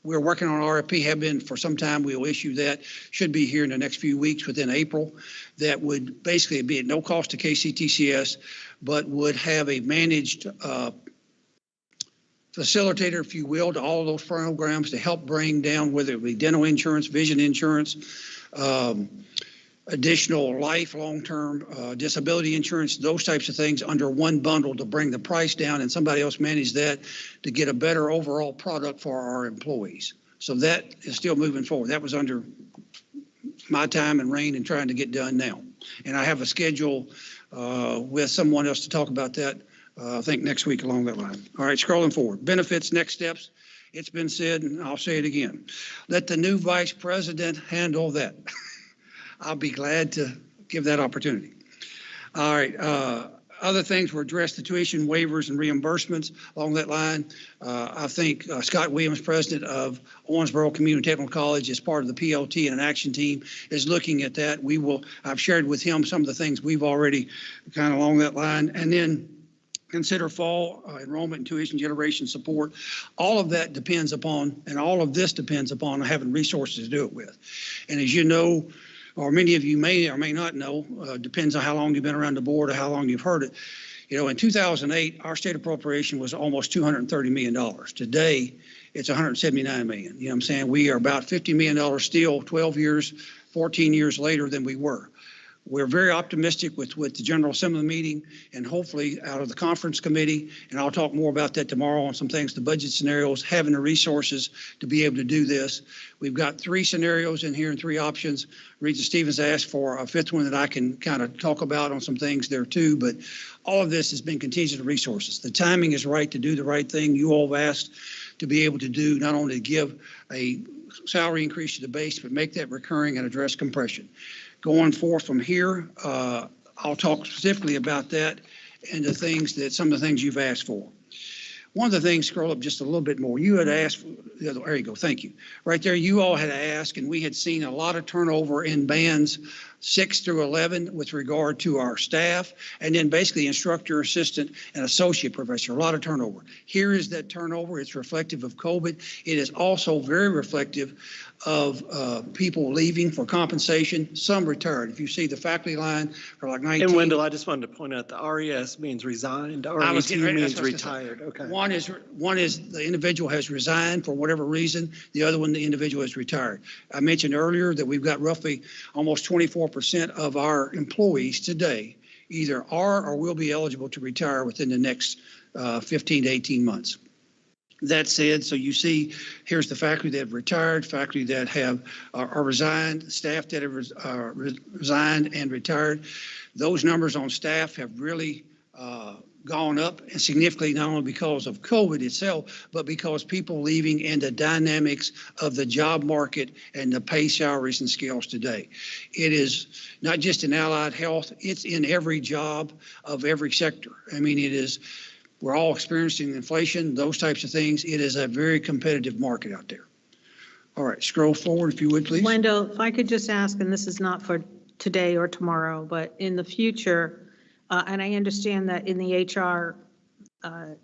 We're working on RFP, have been for some time. We'll issue that, should be here in the next few weeks, within April. That would basically be at no cost to KCTCS, but would have a managed facilitator, if you will, to all of those programs to help bring down, whether it be dental insurance, vision insurance, additional life, long-term disability insurance, those types of things under one bundle to bring the price down, and somebody else manage that to get a better overall product for our employees. So that is still moving forward. That was under my time and reign and trying to get done now. And I have a schedule with someone else to talk about that, I think next week along that line. All right, scrolling forward. Benefits, next steps. It's been said, and I'll say it again. Let the new vice president handle that. I'll be glad to give that opportunity. All right. Other things were addressed, the tuition waivers and reimbursements along that line. I think Scott Williams, president of Owensboro Community Technical College, as part of the PLT and an action team, is looking at that. I've shared with him some of the things we've already kind of along that line. And then consider fall enrollment and tuition generation support. All of that depends upon, and all of this depends upon having resources to do it with. And as you know, or many of you may or may not know, depends on how long you've been around the board or how long you've heard it. You know, in 2008, our state appropriation was almost $230 million. Today, it's $179 million. You know what I'm saying? We are about $50 million still 12 years, 14 years later than we were. We're very optimistic with the General Assembly meeting and hopefully out of the conference committee, and I'll talk more about that tomorrow on some things, the budget scenarios, having the resources to be able to do this. We've got 3 scenarios in here and 3 options. Regent Stevens asked for a 5th one that I can kind of talk about on some things there too, but all of this has been contingent on resources. The timing is right to do the right thing. You all have asked to be able to do, not only to give a salary increase to the base, but make that recurring and address compression. Going forth from here, I'll talk specifically about that and some of the things you've asked for. One of the things, scroll up just a little bit more, you had asked, there you go, thank you. Right there, you all had asked, and we had seen a lot of turnover in bands 6 through 11 with regard to our staff, and then basically instructor, assistant, and associate professor, a lot of turnover. Here is that turnover. It's reflective of COVID. It is also very reflective of people leaving for compensation, some retired. If you see the faculty line for like 19. And Wendell, I just wanted to point out the RES means resigned, RET means retired. Okay. One is the individual has resigned for whatever reason. The other one, the individual has retired. I mentioned earlier that we've got roughly almost 24% of our employees today either are or will be eligible to retire within the next 15 to 18 months. That said, so you see, here's the faculty that have retired, faculty that are resigned, staff that have resigned and retired. Those numbers on staff have really gone up, and significantly, not only because of COVID itself, but because people leaving and the dynamics of the job market and the pay, salaries, and scales today. It is not just in allied health, it's in every job of every sector. I mean, it is. We're all experiencing inflation, those types of things. It is a very competitive market out there. All right, scroll forward if you would, please. Wendell, if I could just ask, and this is not for today or tomorrow, but in the future, and I understand that in the HR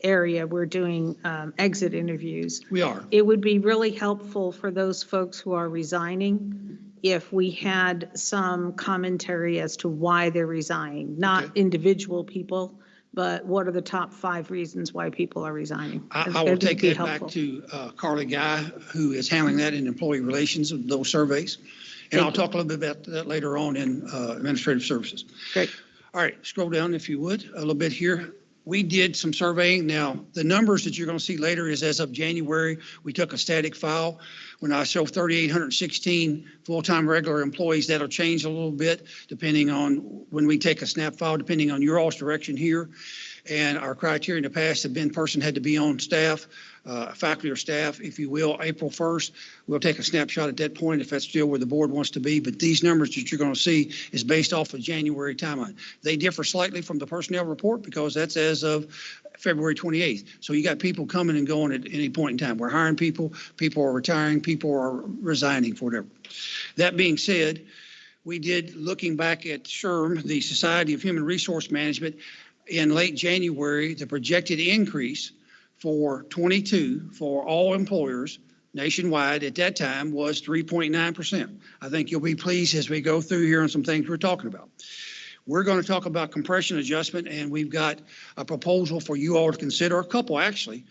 area, we're doing exit interviews. We are. It would be really helpful for those folks who are resigning if we had some commentary as to why they're resigning, not individual people, but what are the top 5 reasons why people are resigning? I will take that back to Carly Guy, who is handling that in employee relations of those surveys. And I'll talk a little bit about that later on in administrative services. Great. All right, scroll down if you would, a little bit here. we did some surveying. Now, the numbers that you're going to see later is as of January. We took a static file. When I show 3,816 full-time regular employees, that'll change a little bit depending on when we take a snap file, depending on your all's direction here. And our criteria in the past have been person had to be on staff, faculty or staff, if you will, April 1st. We'll take a snapshot at that point if that's still where the board wants to be. But these numbers that you're going to see is based off of January timeline. They differ slightly from the personnel report because that's as of February 28th. So you got people coming and going at any point in time. We're hiring people, people are retiring, people are resigning for whatever. That being said, we did, looking back at SHRM, the Society of Human Resource Management, in late January, the projected increase for 22 for all employers nationwide at that time was 3.9%. I think you'll be pleased as we go through here on some things we're talking about. We're going to talk about compression adjustment, and we've got a proposal for you all to consider, a couple actually,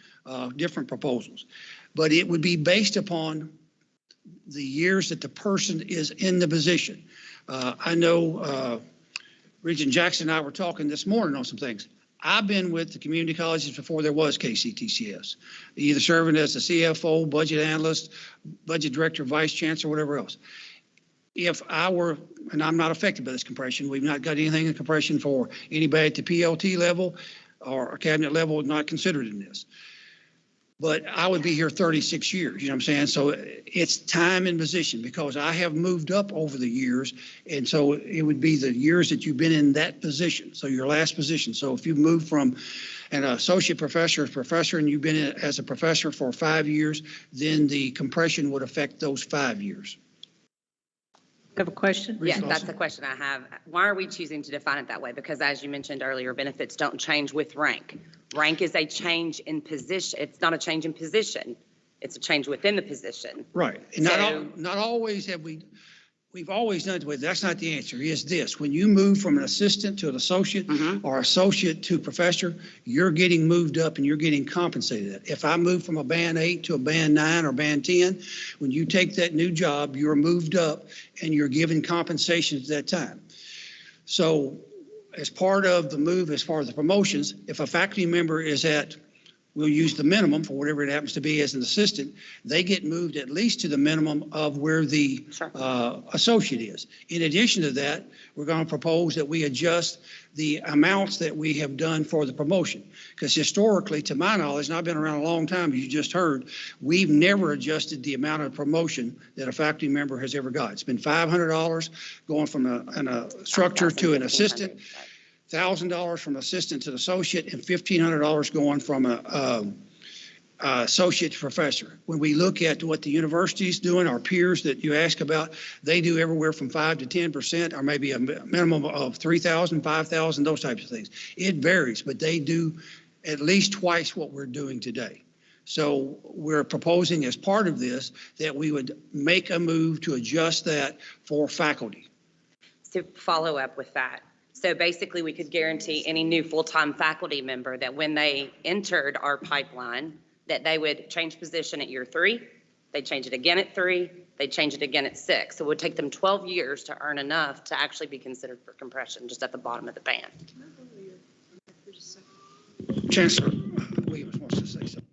different proposals. But it would be based upon the years that the person is in the position. I know Regent Jackson and I were talking this morning on some things. I've been with the community colleges before there was KCTCS, either serving as a CFO, budget analyst, budget director, vice chancellor, whatever else. If I were, and I'm not affected by this compression, we've not got anything in compression for anybody at the PLT level or cabinet level not considered in this. But I would be here 36 years, you know what I'm saying? So it's time and position because I have moved up over the years. And so it would be the years that you've been in that position. So your last position. So if you move from an associate professor to professor and you've been in as a professor for 5 years, then the compression would affect those 5 years. You have a question? Yeah, that's the question I have. Why are we choosing to define it that way? Because as you mentioned earlier, benefits don't change with rank. Rank is a change in position. It's not a change in position. It's a change within the position. Right. And not always have we've always done it with, that's not the answer, is this. When you move from an assistant to an associate or associate to professor, you're getting moved up and you're getting compensated. If I move from a band 8 to a band 9 or band 10, when you take that new job, you're moved up and you're given compensation at that time. So as part of the move, as far as the promotions, if a faculty member is at, we'll use the minimum for whatever it happens to be as an assistant, they get moved at least to the minimum of where the associate is. In addition to that, we're going to propose that we adjust the amounts that we have done for the promotion. Because historically, to my knowledge, and I've been around a long time, as you just heard, we've never adjusted the amount of promotion that a faculty member has ever got. It's been $500 going from an instructor to an assistant. $1,000 from assistant to associate and $1,500 going from a associate to professor. When we look at what the university's doing, our peers that you ask about, they do everywhere from 5 to 10% or maybe a minimum of 3,000, 5,000, those types of things. It varies, but they do at least twice what we're doing today. So we're proposing as part of this that we would make a move to adjust that for faculty. To follow up with that. So basically, we could guarantee any new full-time faculty member that when they entered our pipeline, that they would change position at year 3, they'd change it again at 3, they'd change it again at 6. So it would take them 12 years to earn enough to actually be considered for compression, just at the bottom of the band. Chancellor Williams wants to say something.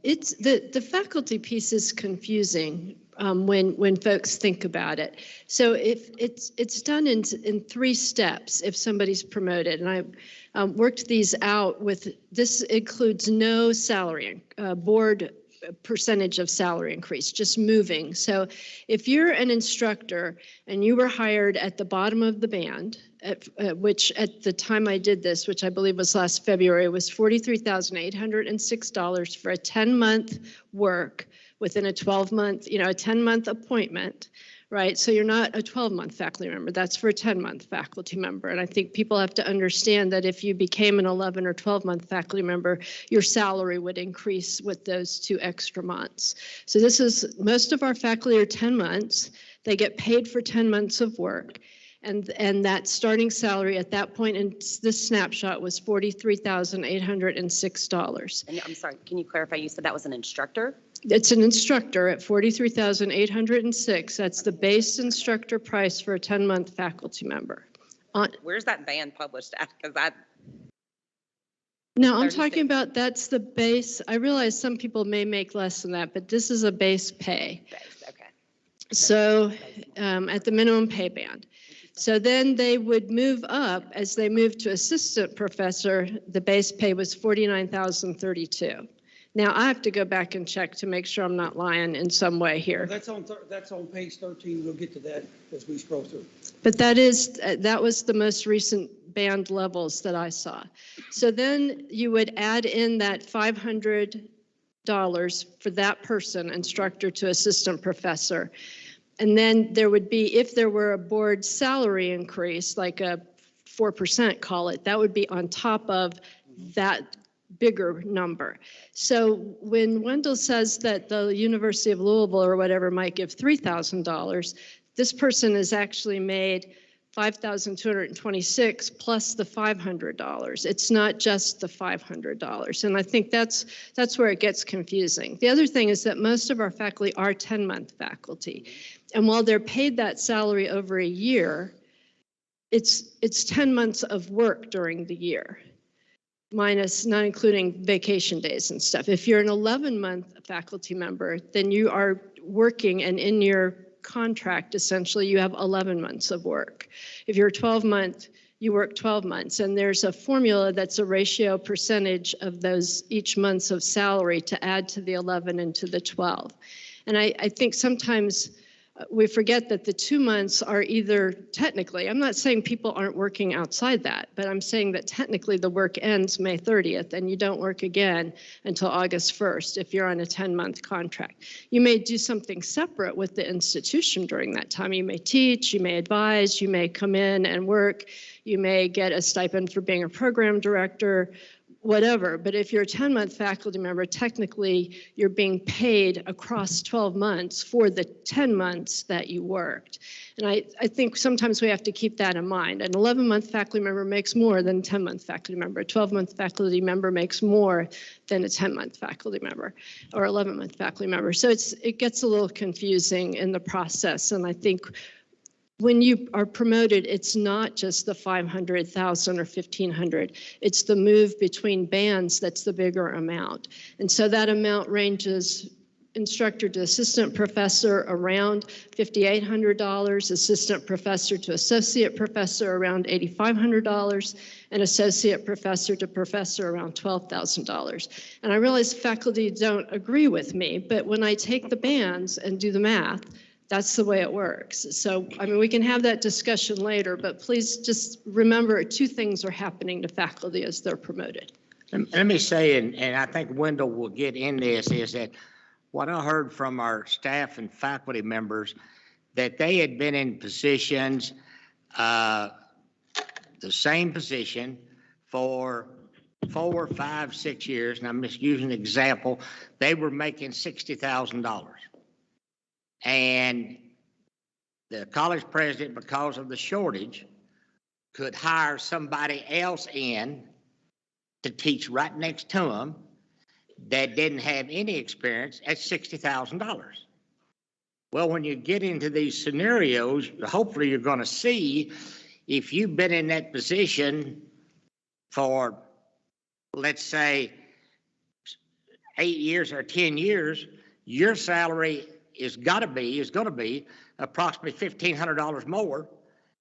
It's the faculty piece is confusing when folks think about it. So if it's done in 3 steps if somebody's promoted, and I worked these out with, this includes no salary, board percentage of salary increase, just moving. So if you're an instructor and you were hired at the bottom of the band, which at the time I did this, which I believe was last February, was $43,806 for a 10-month work within a 12-month, a 10-month appointment, right? So you're not a 12-month faculty member. That's for a 10-month faculty member. And I think people have to understand that if you became an 11 or 12-month faculty member, your salary would increase with those 2 extra months. So this is, most of our faculty are 10 months. They get paid for 10 months of work. And that starting salary at that point in this snapshot was $43,806. And I'm sorry, can you clarify? You said that was an instructor? It's an instructor at $43,806. That's the base instructor price for a 10-month faculty member. Where's that band published at? Because No, I'm 36. talking about, that's the base. I realize some people may make less than that, but this is a base pay. Base, okay. So at the minimum pay band. So then they would move up as they moved to assistant professor. The base pay was $49,032. Now I have to go back and check to make sure I'm not lying in some way here. That's on page 13. We'll get to that as we scroll through. But that was the most recent band levels that I saw. So then you would add in that $500 for that person, instructor to assistant professor. And then there would be, if there were a board salary increase, like a 4%, call it, that would be on top of that bigger number. So when Wendell says that the University of Louisville or whatever might give $3,000, this person is actually made $5,226 plus the $500. It's not just the $500. And I think that's where it gets confusing. The other thing is that most of our faculty are 10-month faculty. And while they're paid that salary over a year, it's 10 months of work during the year, minus, not including vacation days and stuff. If you're an 11-month faculty member, then you are working, and in your contract, essentially, you have 11 months of work. If you're 12-month, you work 12 months, and there's a formula that's a ratio percentage of those each month's of salary to add to the 11 and to the 12. And I think sometimes we forget that the 2 months are either technically, I'm not saying people aren't working outside that, but I'm saying that technically the work ends May 30th and you don't work again until August 1st if you're on a 10-month contract. You may do something separate with the institution during that time. You may teach, you may advise, you may come in and work, you may get a stipend for being a program director, whatever. But if you're a 10-month faculty member, technically you're being paid across 12 months for the 10 months that you worked. And I think sometimes we have to keep that in mind. An 11-month faculty member makes more than a 10-month faculty member. A 12-month faculty member makes more than a 10-month faculty member or 11-month faculty member. So it gets a little confusing in the process. And I think when you are promoted, it's not just the 500,000 or 1,500. It's the move between bands that's the bigger amount. And so that amount ranges instructor to assistant professor around $5,800, assistant professor to associate professor around $8,500, and associate professor to professor around $12,000. And I realize faculty don't agree with me, but when I take the bands and do the math, that's the way it works. So, I mean, we can have that discussion later, but please just remember 2 things are happening to faculty as they're promoted. Let me say, and I think Wendell will get in this, is that what I heard from our staff and faculty members, that they had been in positions, the same position for 4, 5, 6 years, and I'm just using an example, they were making $60,000. And the college president, because of the shortage, could hire somebody else in to teach right next to them that didn't have any experience at $60,000. Well, when you get into these scenarios, hopefully you're going to see if you've been in that position for, let's say, 8 years or 10 years, your salary is going to be approximately $1,500 more.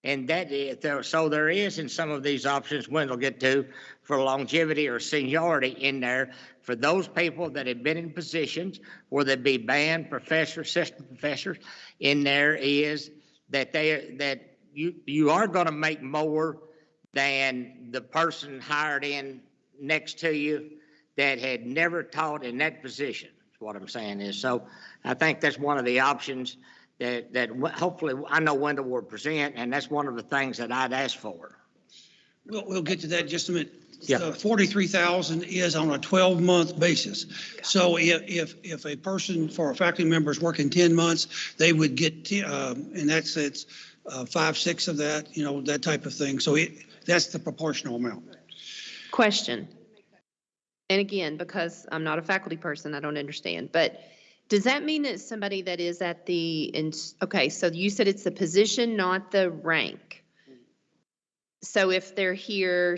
And that is, so there is in some of these options, Wendell get to, for longevity or seniority in there for those people that have been in positions, whether it be band, professor, assistant professors, in there is that you are going to make more than the person hired in next to you that had never taught in that position. What I'm saying is, so I think that's one of the options that hopefully I know Wendell will present, and that's one of the things that I'd ask for. We'll get to that in just a minute. Yeah. 43,000 is on a 12-month basis. So if a person, for a faculty member, is working 10 months, they would get, and that's 5, 6 of that, that type of thing. So that's the proportional amount. Question. And again, because I'm not a faculty person, I don't understand, but does that mean that somebody that is at okay, so you said it's the position, not the rank. So if they're here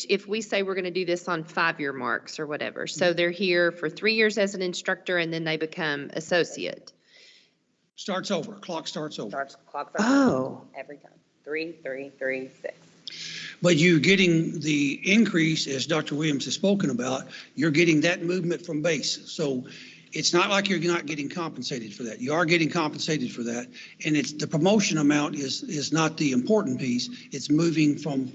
if we say we're going to do this on 5-year marks or whatever, so they're here for 3 years as an instructor and then they become associate. Starts over, clock starts over. Clock Oh. every time. 3, 3, 3, 6. But you're getting the increase, as Dr. Williams has spoken about, you're getting that movement from base. So it's not like you're not getting compensated for that. You are getting compensated for that. And it's the promotion amount is not the important piece. It's moving from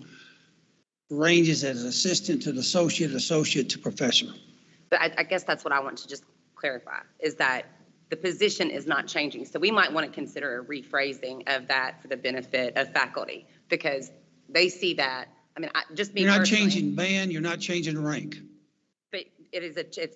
ranges as assistant to associate to professor. But I guess that's what I want to just clarify, is that the position is not changing. So we might want to consider a rephrasing of that for the benefit of faculty, because they see that. I mean, just me You're not personally, changing band, you're not changing rank. but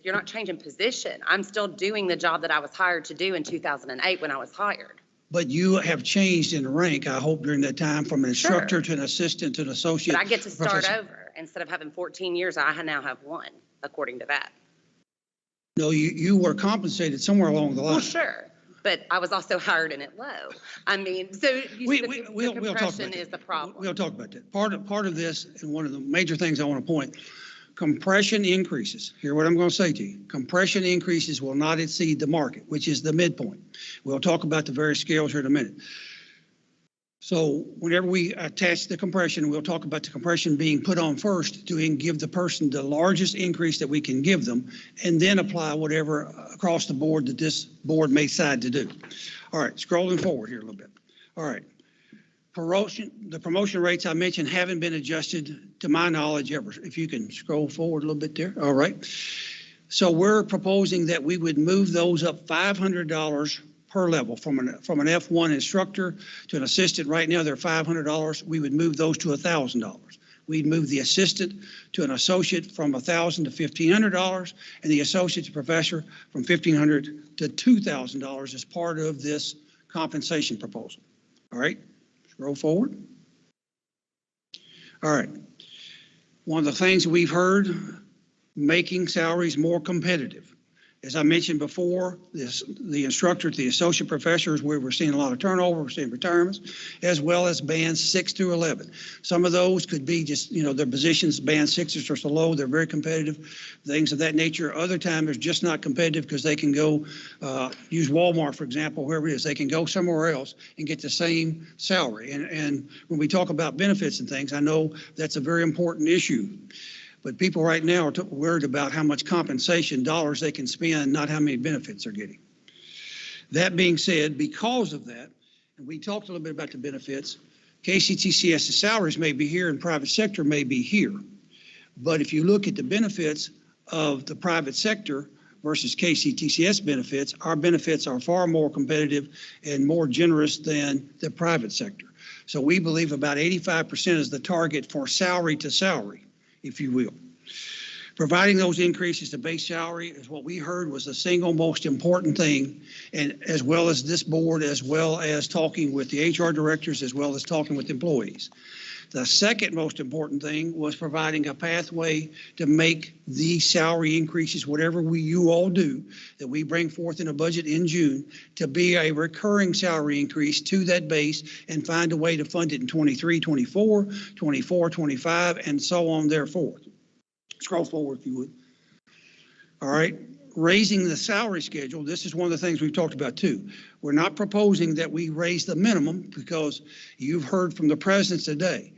you're not changing position. I'm still doing the job that I was hired to do in 2008 when I was hired. But you have changed in rank, I hope, during that time from an instructor to an assistant to an associate. But I get to start professor. over. Instead of having 14 years, I now have 1, according to that. No, you were compensated somewhere along the line. Well, sure. But I was also hired in it low. I mean, so We'll talk compression about is that. the problem. We'll talk about that. Part of this, and one of the major things I want to point, compression increases. Hear what I'm going to say to you. Compression increases will not exceed the market, which is the midpoint. We'll talk about the various scales here in a minute. So whenever we attach the compression, we'll talk about the compression being put on first to give the person the largest increase that we can give them, and then apply whatever across the board that this board may decide to do. All right, scrolling forward here a little bit. All right. The promotion rates I mentioned haven't been adjusted to my knowledge ever. If you can scroll forward a little bit there. All right. So we're proposing that we would move those up $500 per level from an F1 instructor to an assistant. Right now they're $500. We would move those to $1,000. We'd move the assistant to an associate from $1,000 to $1,500, and the associate to professor from $1,500 to $2,000 as part of this compensation proposal. All right, scroll forward. All right, one of the things we've heard, making salaries more competitive. As I mentioned before, the instructor to the associate professor is where we're seeing a lot of turnover, we're seeing retirements, as well as bands 6 through 11. Some of those could be just, their positions, band 6s are so low, they're very competitive, things of that nature. Other times they're just not competitive because they can go, use Walmart, for example, wherever it is, they can go somewhere else and get the same salary. And when we talk about benefits and things, I know that's a very important issue. But people right now are worried about how much compensation dollars they can spend, not how many benefits they're getting. That being said, because of that, and we talked a little bit about the benefits, KCTCS salaries may be here and private sector may be here. But if you look at the benefits of the private sector versus KCTCS benefits, our benefits are far more competitive and more generous than the private sector. So we believe about 85% is the target for salary to salary, if you will. Providing those increases to base salary is what we heard was the single most important thing, and as well as this board, as well as talking with the HR directors, as well as talking with employees. The second most important thing was providing a pathway to make the salary increases, whatever you all do, that we bring forth in a budget in June, to be a recurring salary increase to that base, and find a way to fund it in 23, 24, 24, 25, and so on, therefore. Scroll forward if you would. All right. Raising the salary schedule, this is one of the things we've talked about too. We're not proposing that we raise the minimum, because you've heard from the presidents today.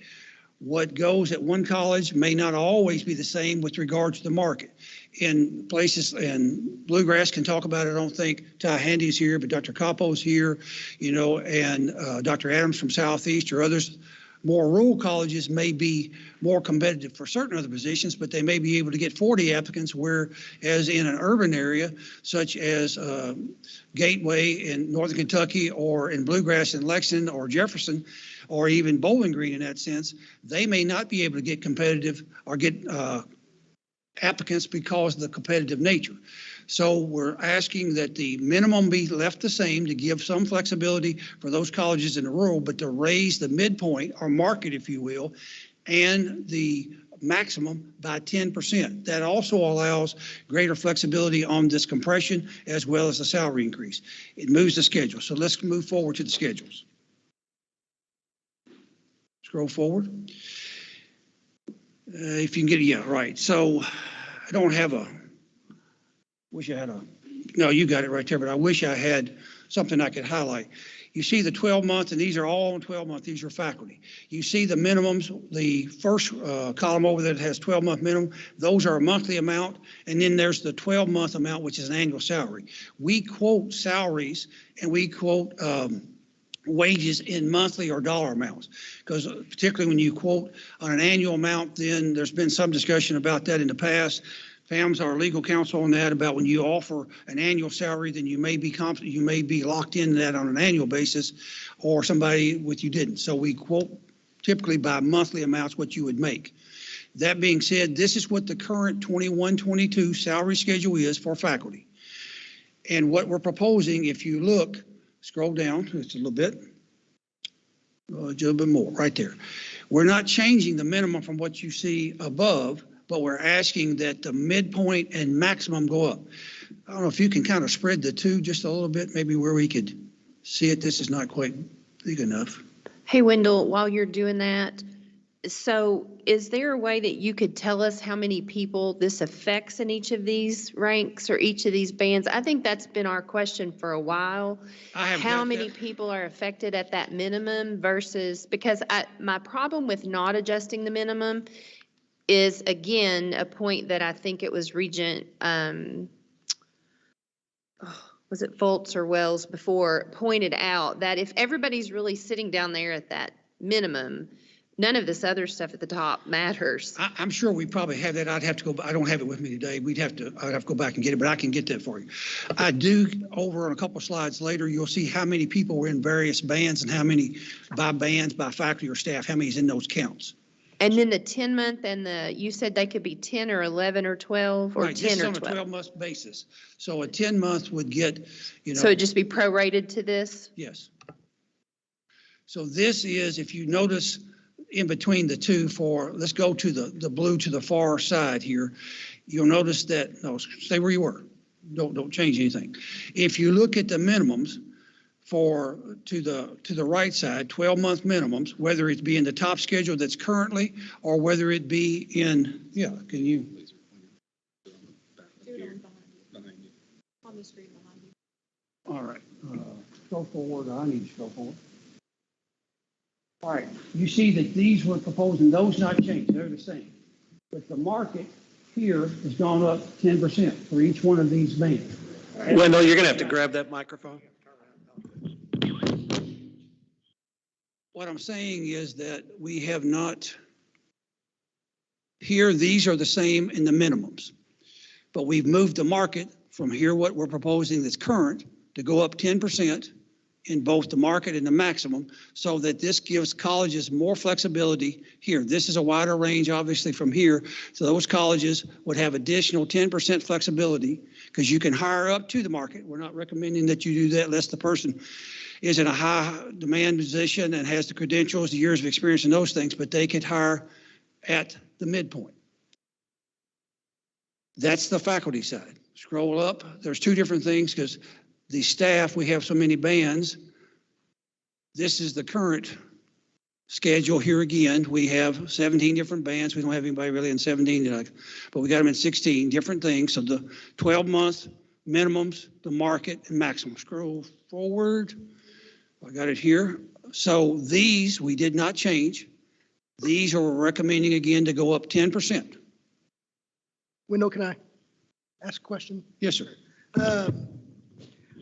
What goes at one college may not always be the same with regard to the market. In places, and Bluegrass can talk about it, I don't think Ty Handy's here, but Dr. Capo's here, and Dr. Adams from Southeast or others. More rural colleges may be more competitive for certain other positions, but they may be able to get 40 applicants, whereas in an urban area, such as Gateway in Northern Kentucky, or in Bluegrass in Lexington or Jefferson, or even Bowling Green in that sense, they may not be able to get competitive or get applicants because of the competitive nature. So we're asking that the minimum be left the same to give some flexibility for those colleges in the rural, but to raise the midpoint or market, if you will, and the maximum by 10%. That also allows greater flexibility on this compression as well as the salary increase. It moves the schedule. So let's move forward to the schedules. Scroll forward. If you can get it, yeah, right. So I don't have wish I had no, you got it right there, but I wish I had something I could highlight. You see the 12-month, and these are all on 12-month. These are faculty. You see the minimums, the first column over there that has 12-month minimum. Those are a monthly amount, and then there's the 12-month amount, which is an annual salary. We quote salaries, and we quote wages in monthly or dollar amounts, because particularly when you quote on an annual amount, then there's been some discussion about that in the past. Pam's our legal counsel on that, about when you offer an annual salary, then you may be locked into that on an annual basis, or somebody with you didn't. So we quote typically by monthly amounts what you would make. That being said, this is what the current 21-22 salary schedule is for faculty. And what we're proposing, if you look, scroll down just a little bit, a little bit more, right there. We're not changing the minimum from what you see above, but we're asking that the midpoint and maximum go up. I don't know if you can kind of spread the two just a little bit, maybe where we could see it. This is not quite big enough. Hey, Wendell, while you're doing that, so is there a way that you could tell us how many people this affects in each of these ranks or each of these bands? I think that's been our question for a while. How many people are affected at that minimum versus, because my problem with not adjusting the minimum is, again, a point that I think it was Regent, was it Fultz or Wells before, pointed out that if everybody's really sitting down there at that minimum, none of this other stuff at the top matters. I'm sure we probably have that. I'd have to go, I don't have it with me today. I'd have to go back and get it, but I can get that for you. I do, over on a couple of slides later, you'll see how many people were in various bands and how many by bands, by faculty or staff, how many is in those counts. And then the 10-month and you said they could be 10 or 11 or 12 or right, 10 or 12. This is on a 12-month basis. So a 10-month would get, So it'd just be prorated to this? Yes. So this is, if you notice in between the two let's go to the blue to the far side here, you'll notice that, no, stay where you were. Don't change anything. If you look at the minimums, to the right side, 12-month minimums, whether it be in the top schedule that's currently or whether it be in, can you? On the screen behind you. All right, go forward. I need to go forward. All right, you see that these were proposed and those not changed. They're the same. But the market here has gone up 10% for each one of these bands. Wendell, you're going to have to grab that microphone. What I'm saying is that we have not, here, these are the same in the minimums, but we've moved the market from here, what we're proposing that's current, to go up 10% in both the market and the maximum, so that this gives colleges more flexibility here. This is a wider range, obviously, from here. So those colleges would have additional 10% flexibility, because you can hire up to the market. We're not recommending that you do that unless the person is in a high demand position and has the credentials, the years of experience and those things, but they could hire at the midpoint. That's the faculty side. Scroll up. There's two different things, because the staff, we have so many bands. This is the current schedule here again. We have 17 different bands. We don't have anybody really in 17, but we got them in 16 different things. So the 12-month minimums, the market, and maximum. Scroll forward. I got it here. So these we did not change. These are recommending again to go up 10%. Wendell, can I ask a question? Yes, sir.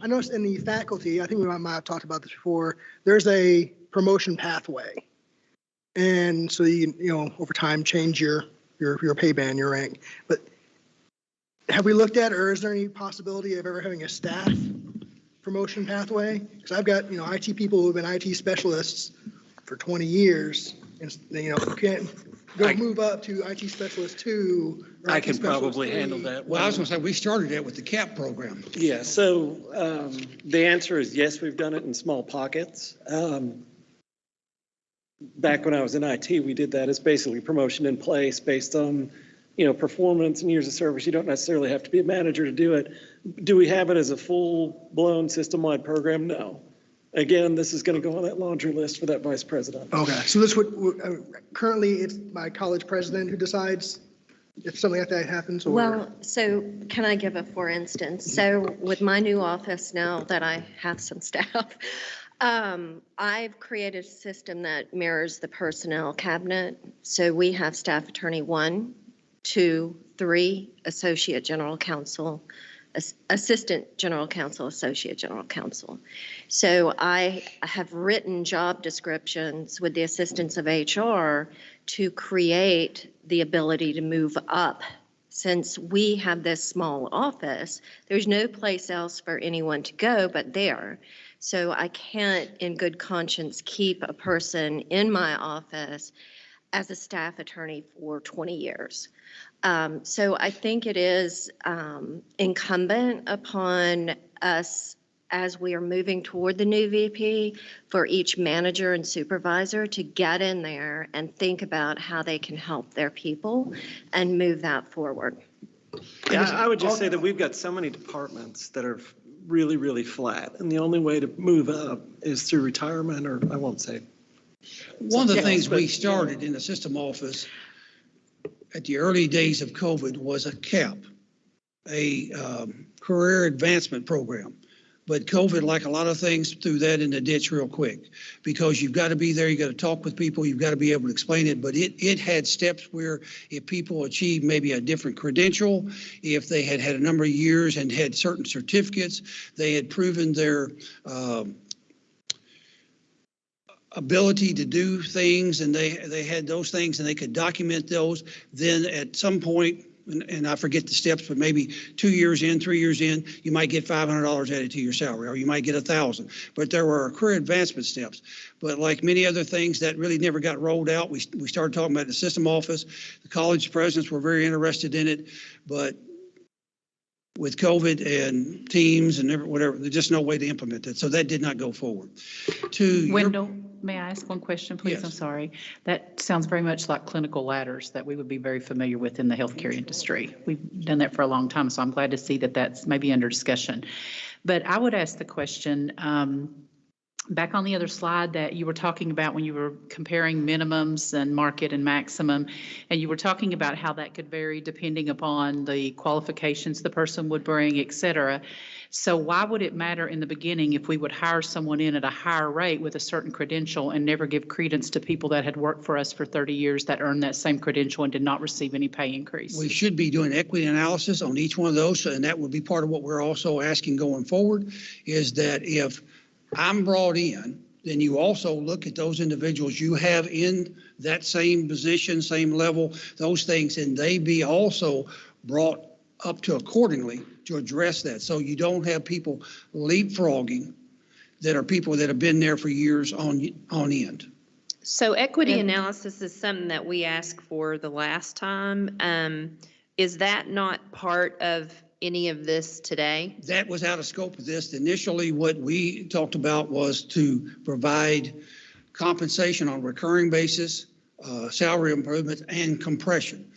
I noticed in the faculty, I think we might have talked about this before, there's a promotion pathway. And so you know, over time change your pay band, your rank. But have we looked at, or is there any possibility of ever having a staff promotion pathway? Because I've got, IT people who have been IT specialists for 20 years and, can't move up to IT specialist 2. I can probably handle that. Well, I was going to say, we started that with the CAP program. Yeah, so the answer is yes, we've done it in small pockets. Back when I was in IT, we did that as basically promotion in place based on, performance and years of service. You don't necessarily have to be a manager to do it. Do we have it as a full-blown system-wide program? No. Again, this is going to go on that laundry list for that vice president. Okay, so this would, currently it's my college president who decides if something like that happens, or? Well, so can I give a for instance? So with my new office now that I have some staff, I've created a system that mirrors the personnel cabinet. So we have staff attorney 1, 2, 3, associate general counsel, assistant general counsel, associate general counsel. So I have written job descriptions with the assistance of HR to create the ability to move up. Since we have this small office, there's no place else for anyone to go but there. So I can't, in good conscience, keep a person in my office as a staff attorney for 20 years. So I think it is incumbent upon us as we are moving toward the new VP for each manager and supervisor to get in there and think about how they can help their people and move that forward. Yeah, I would just say that we've got so many departments that are really, really flat, and the only way to move up is through retirement, or I won't say. One of the things we started in the system office at the early days of COVID was a CAP, a career advancement program. But COVID, like a lot of things, threw that in the ditch real quick, because you've got to be there, you got to talk with people, you've got to be able to explain it. But it had steps where if people achieved maybe a different credential, if they had had a number of years and had certain certificates, they had proven their ability to do things, and they had those things and they could document those, then at some point, and I forget the steps, but maybe 2 years in, 3 years in, you might get $500 added to your salary, or you might get $1,000. But there were career advancement steps. But like many other things that really never got rolled out, we started talking about the system office. The college presidents were very interested in it, but with COVID and Teams and whatever, there's just no way to implement it. So that did not go forward. Wendell, may I ask one question, please? Yes. I'm sorry. That sounds very much like clinical ladders that we would be very familiar with in the healthcare industry. We've done that for a long time, so I'm glad to see that that's maybe under discussion. But I would ask the question, back on the other slide that you were talking about when you were comparing minimums and market and maximum, and you were talking about how that could vary depending upon the qualifications the person would bring, et cetera. So why would it matter in the beginning if we would hire someone in at a higher rate with a certain credential and never give credence to people that had worked for us for 30 years that earned that same credential and did not receive any pay increase? We should be doing equity analysis on each one of those, and that would be part of what we're also asking going forward, is that if I'm brought in, then you also look at those individuals you have in that same position, same level, those things, and they be also brought up to accordingly to address that. So you don't have people leapfrogging that are people that have been there for years on end. So equity analysis is something that we asked for the last time. Is that not part of any of this today? That was out of scope of this. Initially, what we talked about was to provide compensation on a recurring basis, salary improvements, and compression.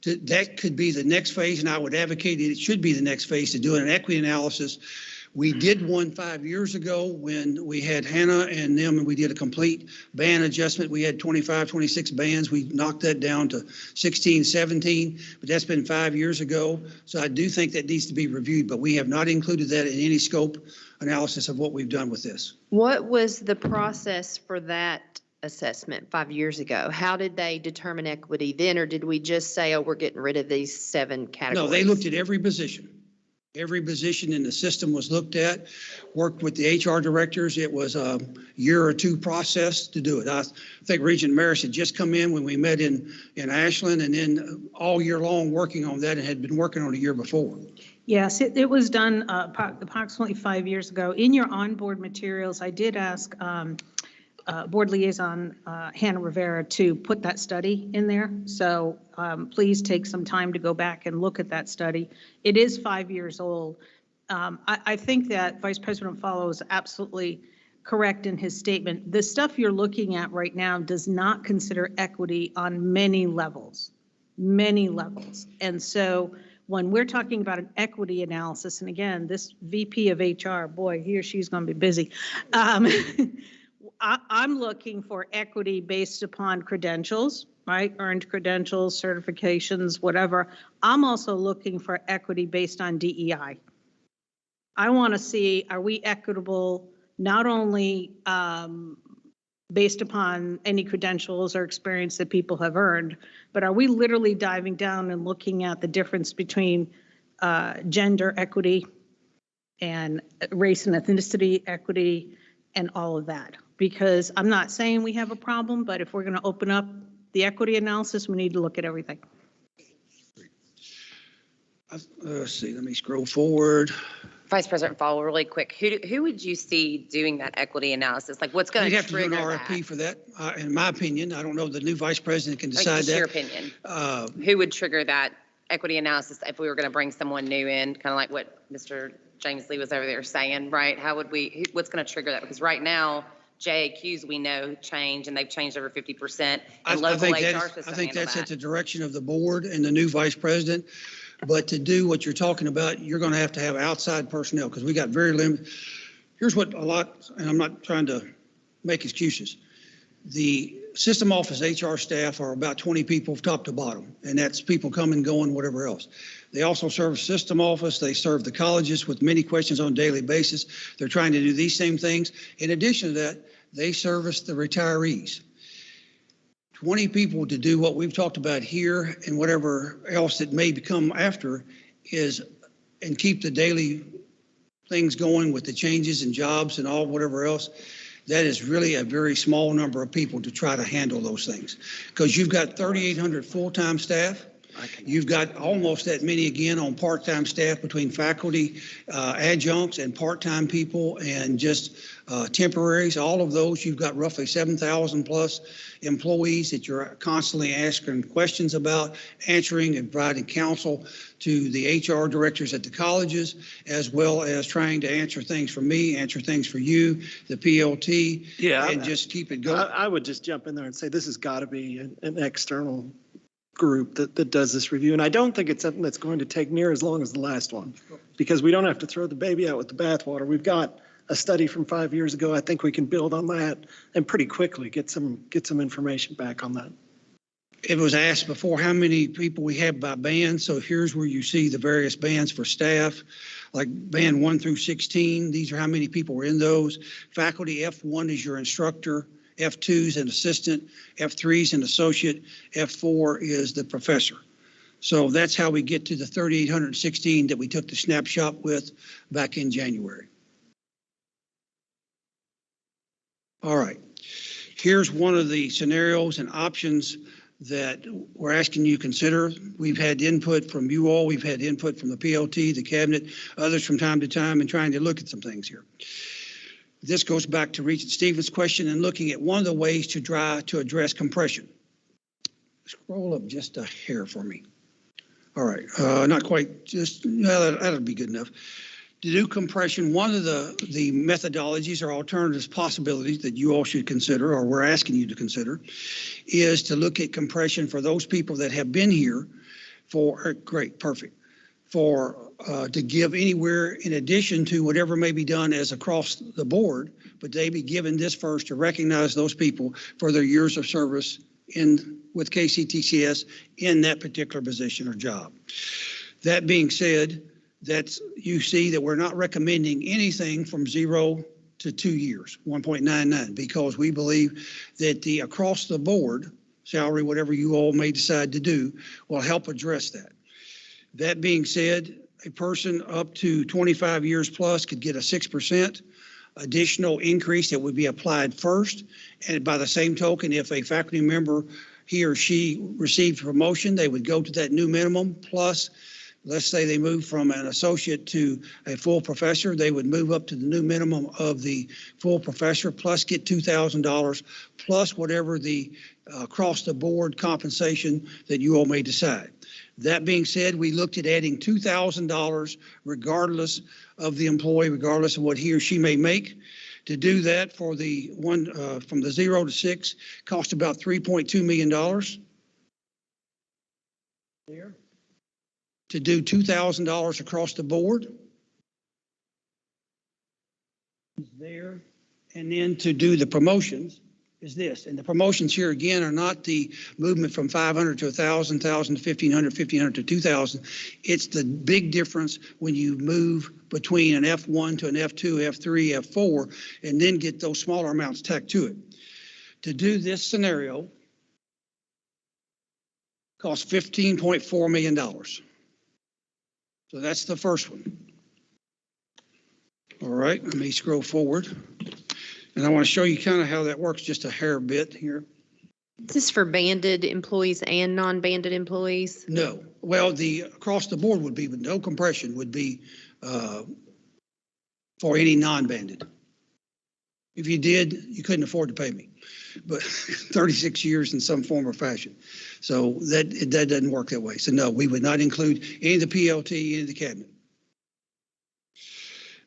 That could be the next phase, and I would advocate it should be the next phase to do an equity analysis. We did one 5 years ago when we had Hannah and them, and we did a complete band adjustment. We had 25, 26 bands. We knocked that down to 16, 17, but that's been 5 years ago. So I do think that needs to be reviewed, but we have not included that in any scope analysis of what we've done with this. What was the process for that assessment 5 years ago? How did they determine equity then, or did we just say, oh, we're getting rid of these 7 categories? No, they looked at every position. Every position in the system was looked at, worked with the HR directors. It was a year or two process to do it. I think Regent Maris had just come in when we met in Ashland, and then all year long working on that, and had been working on it a year before. Yes, it was done approximately 5 years ago. In your onboard materials, I did ask Board Liaison Hannah Rivera to put that study in there. So please take some time to go back and look at that study. It is 5 years old. I think that Vice President Follow is absolutely correct in his statement. The stuff you're looking at right now does not consider equity on many levels. And so when we're talking about an equity analysis, and again, this VP of HR, boy, he or she's going to be busy. I'm looking for equity based upon credentials, right? Earned credentials, certifications, whatever. I'm also looking for equity based on DEI. I want to see, are we equitable not only based upon any credentials or experience that people have earned, but are we literally diving down and looking at the difference between gender equity and race and ethnicity equity and all of that? Because I'm not saying we have a problem, but if we're going to open up the equity analysis, we need to look at everything. Let's see, let me scroll forward. Vice President Fall, really quick, who would you see doing that equity analysis? Like what's going You'd to have to do an trigger RFP that? for that, in my opinion. I don't know, the new vice president can Like, decide just that. your opinion. Who would trigger that equity analysis if we were going to bring someone new in, kind of like what Mr. James Lee was over there saying, right? How would we, what's going to trigger that? Because right now, JAQs we know change, and they've changed over 50%. And local HR systems I think that's handle at the direction of the board and the new vice president. But to do what you're talking about, you're going to have outside personnel, because we got very limited. Here's what a lot, and I'm not trying to make excuses. The system office HR staff are about 20 people top to bottom, and that's people coming, going, whatever else. They also serve system office. They serve the colleges with many questions on a daily basis. They're trying to do these same things. In addition to that, they service the retirees. 20 people to do what we've talked about here and whatever else that may become after is, and keep the daily things going with the changes and jobs and all whatever else. That is really a very small number of people to try to handle those things. Because you've got 3,800 full-time staff. You've got almost that many again on part-time staff between faculty, adjuncts and part-time people and just temporaries. All of those, you've got roughly 7,000 plus employees that you're constantly asking questions about, answering and providing counsel to the HR directors at the colleges, as well as trying to answer things for me, answer things for you, the PLT, and just keep it going. I would just jump in there and say this has got to be an external group that does this review. And I don't think it's something that's going to take near as long as the last one, because we don't have to throw the baby out with the bathwater. We've got a study from 5 years ago. I think we can build on that and pretty quickly get some information back on that. It was asked before how many people we have by band. So here's where you see the various bands for staff, like band 1 through 16. These are how many people were in those. Faculty F1 is your instructor. F2 is an assistant, F3 is an associate, F4 is the professor. So that's how we get to the 3,816 that we took the snapshot with back in January. All right, here's one of the scenarios and options that we're asking you to consider. We've had input from you all, we've had input from the PLT, the cabinet, others from time to time, and trying to look at some things here. This goes back to Regent Stevens' question and looking at one of the ways to address compression. Scroll up just a hair for me. All right, not quite, just, that'll be good enough. To do compression, one of the methodologies or alternatives possibilities that you all should consider, or we're asking you to consider, is to look at compression for those people that have been here for, great, perfect, for to give anywhere in addition to whatever may be done as across the board, but they be given this first to recognize those people for their years of service with KCTCS in that particular position or job. That being said, you see that we're not recommending anything from 0 to 2 years, 1.99, because we believe that the across the board salary, whatever you all may decide to do, will help address that. That being said, a person up to 25 years plus could get a 6% additional increase that would be applied first. And by the same token, if a faculty member, he or she received promotion, they would go to that new minimum plus, let's say they move from an associate to a full professor, they would move up to the new minimum of the full professor plus get $2,000 plus whatever the across the board compensation that you all may decide. That being said, we looked at adding $2,000 regardless of the employee, regardless of what he or she may make. To do that for the one from the 0 to 6 cost about $3.2 million. Here. to do $2,000 across the board. There, and then to do the promotions is this. And the promotions here again are not the movement from 500 to 1,000, 1,000 to 1,500, 1,500 to 2,000. It's the big difference when you move between an F1 to an F2, F3, F4, and then get those smaller amounts tacked to it. To do this scenario costs $15.4 million. So that's the first one. All right, let me scroll forward. And I want to show you kind of how that works just a hair bit here. Is this for banded employees and non-banded employees? No. Well, the across the board would be, but no compression would be for any non-banded. If you did, you couldn't afford to pay me. But 36 years in some form or fashion. So that doesn't work that way. So no, we would not include any of the PLT, any of the cabinet.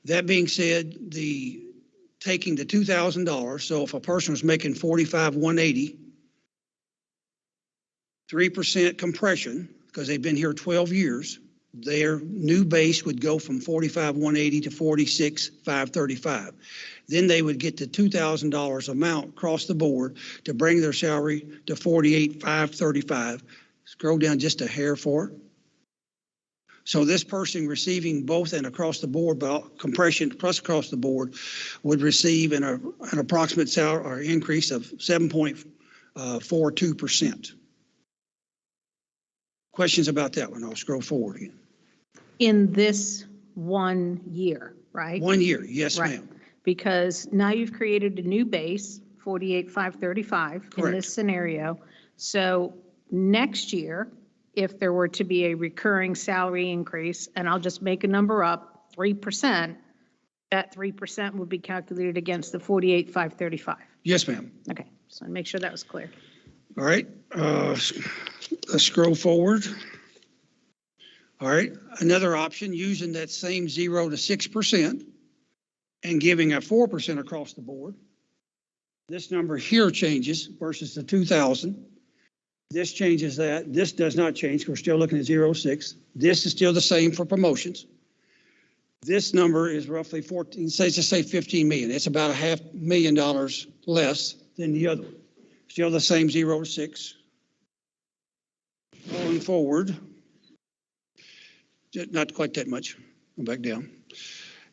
That being said, taking the $2,000, so if a person was making $45,180, 3% compression, because they've been here 12 years, their new base would go from $45,180 to $46,535. Then they would get the $2,000 amount across the board to bring their salary to $48,535. Scroll down just a hair for it. So this person receiving both and across the board, but compression plus across the board, would receive an approximate salary or increase of 7.42%. Questions about that one? I'll scroll forward again. In this 1 year, right? 1 year, yes, Right. ma'am. Because now you've created a new base, 48,535 in this scenario. So next year, if there were to be a recurring salary increase, and I'll just make a number up, 3%, that 3% would be calculated against the 48,535. Yes, ma'am. Okay, so make sure that was clear. All right, let's scroll forward. All right, another option using that same 0 to 6% and giving a 4% across the board. This number here changes versus the 2,000. This changes that. This does not change. We're still looking at 0.6. This is still the same for promotions. This number is roughly 14, say, just say 15 million. It's about $500,000 less than the other one. Still the same 0 to 6. Going forward, not quite that much. Go back down.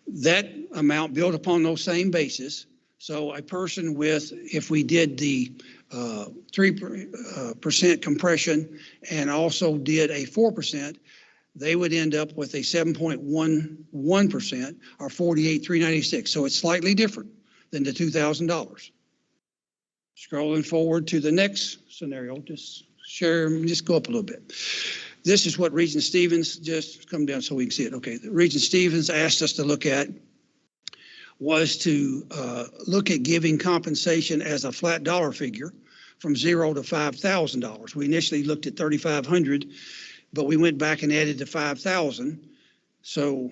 That amount built upon those same bases. So a person with, if we did the 3% compression and also did a 4%, they would end up with a 7.11% or 48,396. So it's slightly different than the $2,000. Scrolling forward to the next scenario, just go up a little bit. This is what Regent Stevens, just come down so we can see it. Okay, Regent Stevens asked us to look at was to look at giving compensation as a flat dollar figure from $0 to $5,000. We initially looked at $3,500, but we went back and added the $5,000. So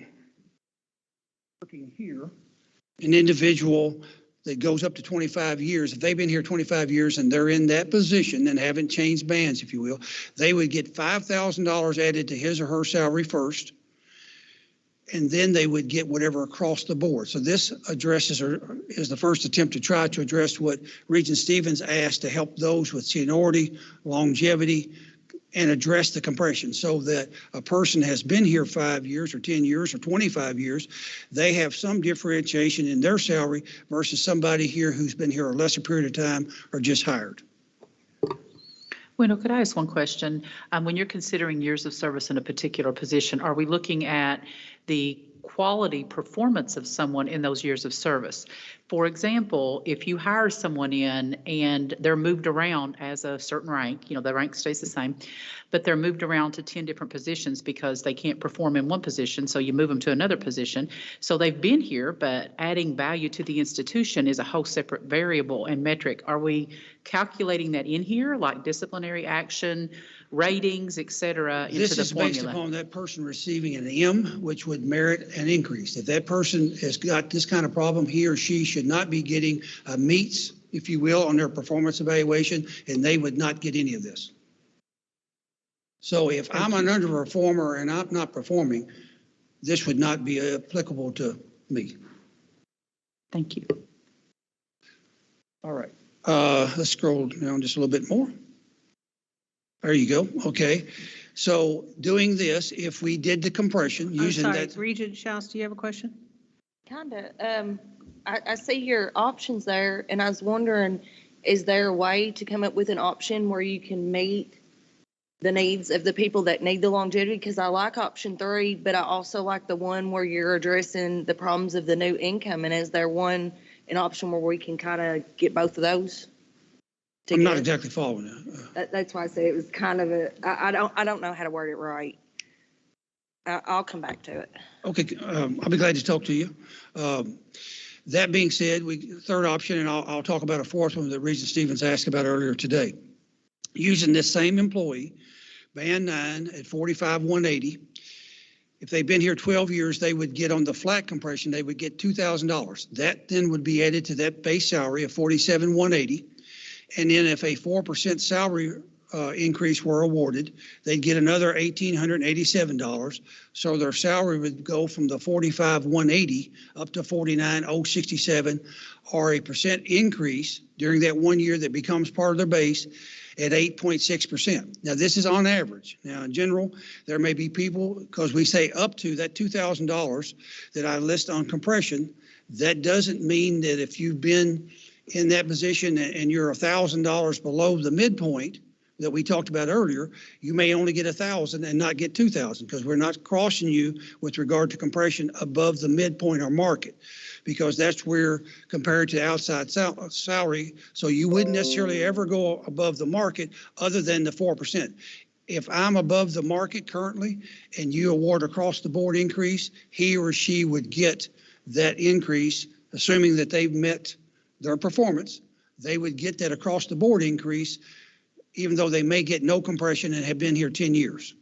looking here, an individual that goes up to 25 years, if they've been here 25 years and they're in that position and haven't changed bands, if you will, they would get $5,000 added to his or her salary first, and then they would get whatever across the board. So this addresses, or is the first attempt to try to address what Regent Stevens asked to help those with seniority, longevity, and address the compression so that a person has been here 5 years or 10 years or 25 years, they have some differentiation in their salary versus somebody here who's been here a lesser period of time or just hired. Well, could I ask one question? When you're considering years of service in a particular position, are we looking at the quality performance of someone in those years of service? For example, if you hire someone in and they're moved around as a certain rank, the rank stays the same, but they're moved around to 10 different positions because they can't perform in one position, so you move them to another position. So they've been here, but adding value to the institution is a whole separate variable and metric. Are we calculating that in here, like disciplinary action, ratings, et cetera, into this the is formula? based upon that person receiving an M, which would merit an increase. If that person has got this kind of problem, he or she should not be getting meets, if you will, on their performance evaluation, and they would not get any of this. So if I'm an underperformer and I'm not performing, this would not be applicable to me. Thank you. All right. Let's scroll down just a little bit more. There you go. Okay. So doing this, if we did the compression I'm using sorry, that. Regent Schaus, do you have a question? Kind of. I see your options there, and I was wondering, is there a way to come up with an option where you can meet the needs of the people that need the longevity? Because I like option 3, but I also like the one where you're addressing the problems of the new income. And is there an option where we can kind of get both of those I'm not together? exactly following that. That's why I said it was kind of I don't know how to word it right. I'll come back to it. Okay. I'll be glad to talk to you. That being said, third option, and I'll talk about a fourth one that Regent Stevens asked about earlier today. Using this same employee, band 9 at 45,180. If they've been here 12 years, they would get on the flat compression, they would get $2,000. That then would be added to that base salary of 47,180. And then if a 4% salary increase were awarded, they'd get another $1,887. So their salary would go from the 45,180 up to 49,067, or a percent increase during that 1 year that becomes part of their base at 8.6%. Now, this is on average. Now, in general, there may be people, because we say up to that $2,000 that I list on compression, that doesn't mean that if you've been in that position and you're $1,000 below the midpoint that we talked about earlier, you may only get 1,000 and not get 2,000, because we're not crossing you with regard to compression above the midpoint or market, because that's where compared to outside salary. So you wouldn't necessarily ever go above the market other than the 4%. If I'm above the market currently and you award across the board increase, he or she would get that increase, assuming that they've met their performance. They would get that across the board increase, even though they may get no compression and have been here 10 years.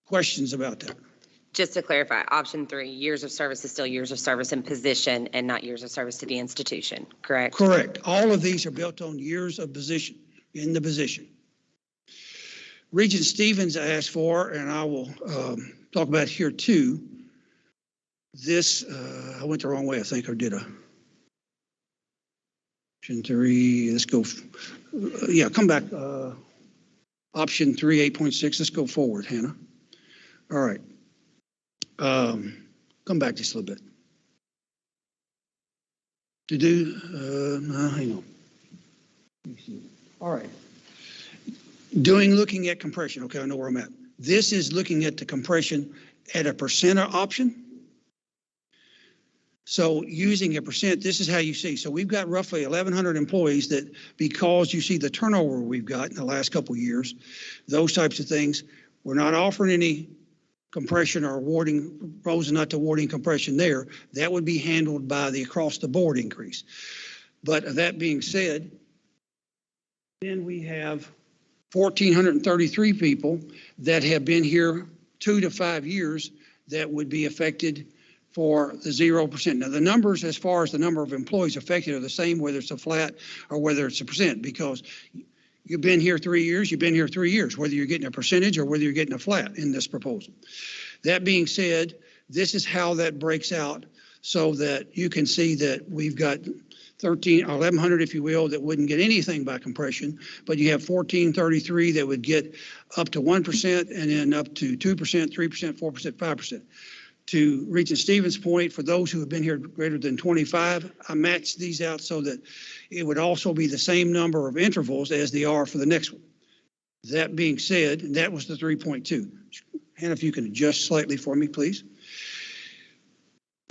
Questions about that? Just to clarify, option 3, years of service is still years of service in position and not years of service to the institution, correct? Correct. All of these are built on years of position, in the position. Regent Stevens asked for, and I will talk about here too, this, I went the wrong way, I think, or did I? Option 3, let's go, yeah, come back. Option 3, 8.6, let's go forward, Hannah. All right. Come back just a little bit. Hang on. All right. Looking at compression. Okay, I know where I'm at. This is looking at the compression at a percent option. So using a percent, this is how you see. So we've got roughly 1,100 employees that, because you see the turnover we've got in the last couple of years, those types of things, we're not offering any compression or awarding, proposing not awarding compression there. That would be handled by the across the board increase. But that being said, then we have 1,433 people that have been here 2 to 5 years that would be affected for the 0%. Now, the numbers as far as the number of employees affected are the same, whether it's a flat or whether it's a percent, because you've been here 3 years, you've been here 3 years, whether you're getting a percentage or whether you're getting a flat in this proposal. That being said, this is how that breaks out so that you can see that we've got 1,100, if you will, that wouldn't get anything by compression, but you have 1,433 that would get up to 1% and then up to 2%, 3%, 4%, 5%. To Regent Stevens' point, for those who have been here greater than 25, I matched these out so that it would also be the same number of intervals as they are for the next one. That being said, and that was the 3.2. Hannah, if you can adjust slightly for me, please.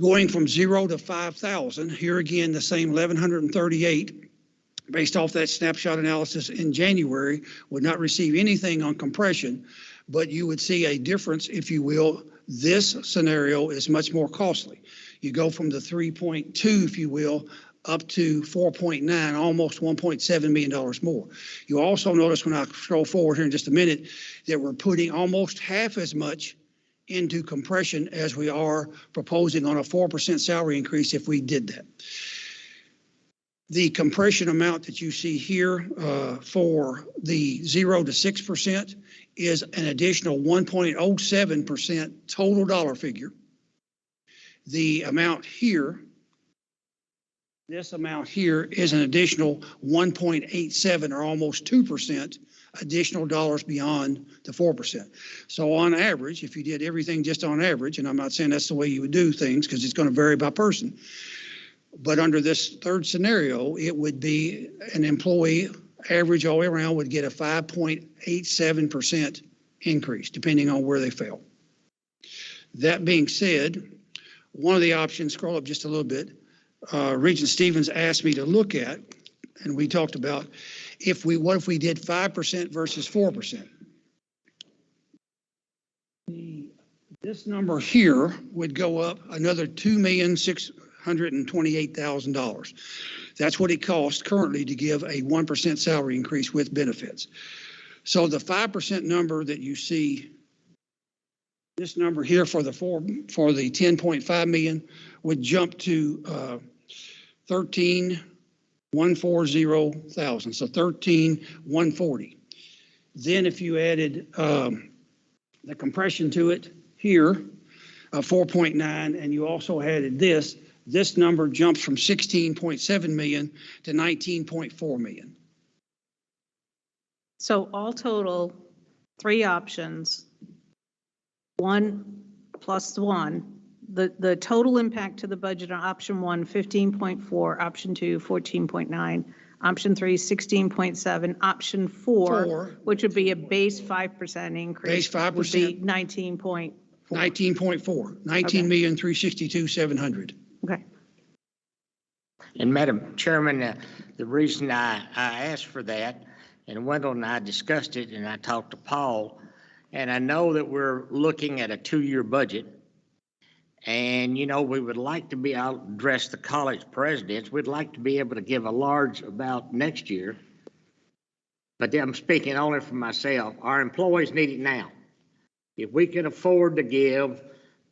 Going from 0 to 5,000, here again, the same 1,138, based off that snapshot analysis in January, would not receive anything on compression, but you would see a difference, if you will. This scenario is much more costly. You go from the 3.2, if you will, up to 4.9, almost $1.7 million more. You also notice when I scroll forward here in just a minute that we're putting almost half as much into compression as we are proposing on a 4% salary increase if we did that. The compression amount that you see here for the 0 to 6% is an additional 1.07% total dollar figure. The amount here, this amount here is an additional 1.87 or almost 2% additional dollars beyond the 4%. So on average, if you did everything just on average, and I'm not saying that's the way you would do things because it's going to vary by person, but under this third scenario, it would be an employee average all the way around would get a 5.87% increase, depending on where they fell. That being said, one of the options, scroll up just a little bit, Regent Stevens asked me to look at, and we talked about, what if we did 5% versus 4%? This number here would go up another $2,628,000. That's what it costs currently to give a 1% salary increase with benefits. So the 5% number that you see, this number here for the 10.5 million would jump to 13,140,000. So 13,140. Then if you added the compression to it here, 4.9, and you also added this number jumps from 16.7 million to 19.4 million. So all total, 3 options, 1 plus 1. The total impact to the budget on option 1, 15.4, option 2, 14.9, option 3, 16.7, option 4, which would be a base 5% increase. Base 5%. Would be 19.4. 19,362,700. Okay. And Madam Chairman, the reason I asked for that, and Wendell and I discussed it, and I talked to Paul, and I know that we're looking at a 2-year budget. And, you know, we would like to be, I'll address the college presidents, we'd like to be able to give a large about next year. But I'm speaking only for myself. Our employees need it now. If we can afford to give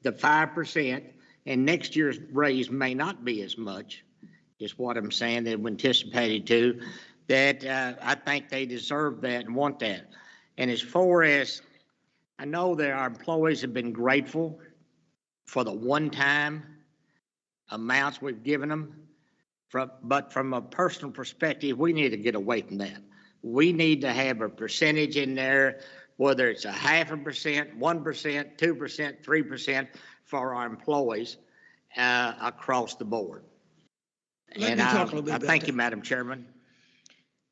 the 5%, and next year's raise may not be as much, is what I'm saying, that we anticipated to, that I think they deserve that and want that. And as far as, I know that our employees have been grateful for the one-time amounts we've given them, but from a personal perspective, we need to get away from that. We need to have a percentage in there, whether it's 0.5%, 1%, 2%, 3% for our employees across the board. Let me talk a little bit about thank you, that. Madam Chairman.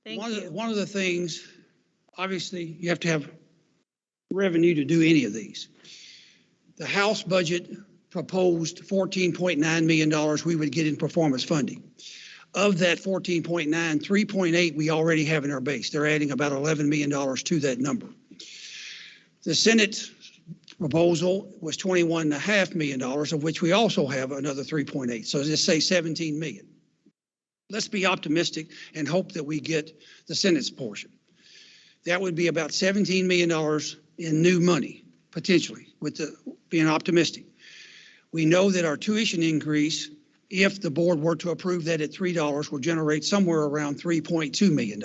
One of the things, obviously, you have to have revenue to do any of these. The House budget proposed $14.9 million we would get in performance funding. Of that 14.9, 3.8 we already have in our base. They're adding about $11 million to that number. The Senate proposal was $21.5 million, of which we also have another 3.8. So just say 17 million. Let's be optimistic and hope that we get the Senate's portion. That would be about $17 million in new money, potentially, with being optimistic. We know that our tuition increase, if the board were to approve that at $3, will generate somewhere around $3.2 million.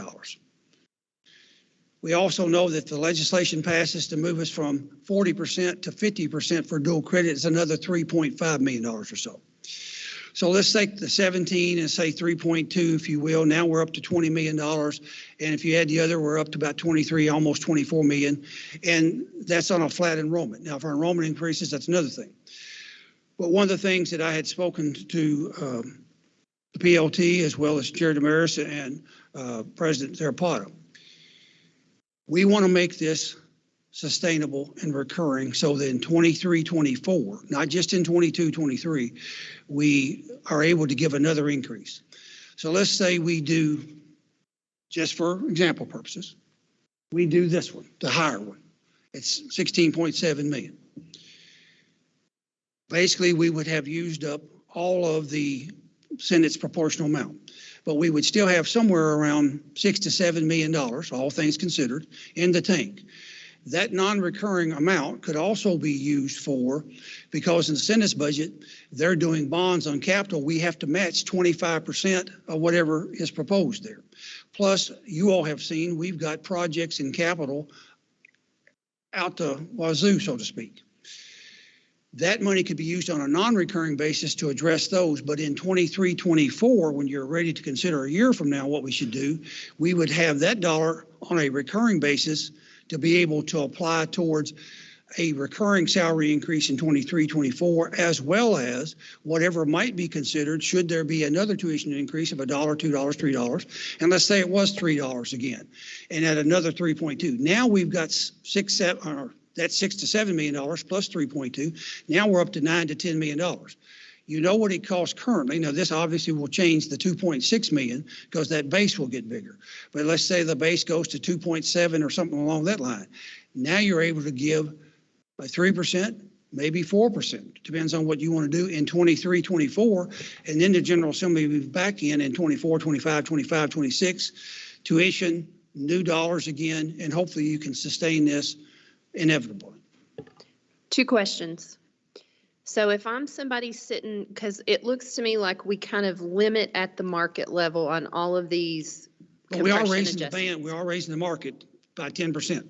We also know that the legislation passes to move us from 40% to 50% for dual credit is another $3.5 million or so. So let's take the 17 and say 3.2, if you will. Now we're up to $20 million. And if you add the other, we're up to about 23, almost 24 million. And that's on a flat enrollment. Now, if our enrollment increases, that's another thing. But one of the things that I had spoken to the PLT as well as Chair Damaris and President Zarapato, we want to make this sustainable and recurring so that in 23-24, not just in 22-23, we are able to give another increase. So let's say we do, just for example purposes, we do this one, the higher one. It's 16.7 million. Basically, we would have used up all of the Senate's proportional amount, but we would still have somewhere around $6 to $7 million, all things considered, in the tank. That non-recurring amount could also be used for, because in the Senate's budget, they're doing bonds on capital. We have to match 25% of whatever is proposed there. Plus, you all have seen, we've got projects in capital out the wazoo, so to speak. That money could be used on a non-recurring basis to address those. But in 23, 24, when you're ready to consider a year from now what we should do, we would have that dollar on a recurring basis to be able to apply towards a recurring salary increase in 23, 24, as well as whatever might be considered should there be another tuition increase of $1, $2, $3. And let's say it was $3 again, and at another 3.2. Now we've got that's $6 to $7 million plus 3.2. Now we're up to $9 to $10 million. You know what it costs currently. Now this obviously will change the 2.6 million because that base will get bigger. But let's say the base goes to 2.7 or something along that line. Now you're able to give by 3%, maybe 4%, depends on what you want to do in 23, 24, and then the General Assembly will be back in 24, 25, 25, 26, tuition, new dollars again, and hopefully you can sustain this inevitably. 2 questions. So if I'm somebody sitting, because it looks to me like we kind of limit at the market level on all of these Well, we are compression raising the adjustments. band, we are raising the market by 10%.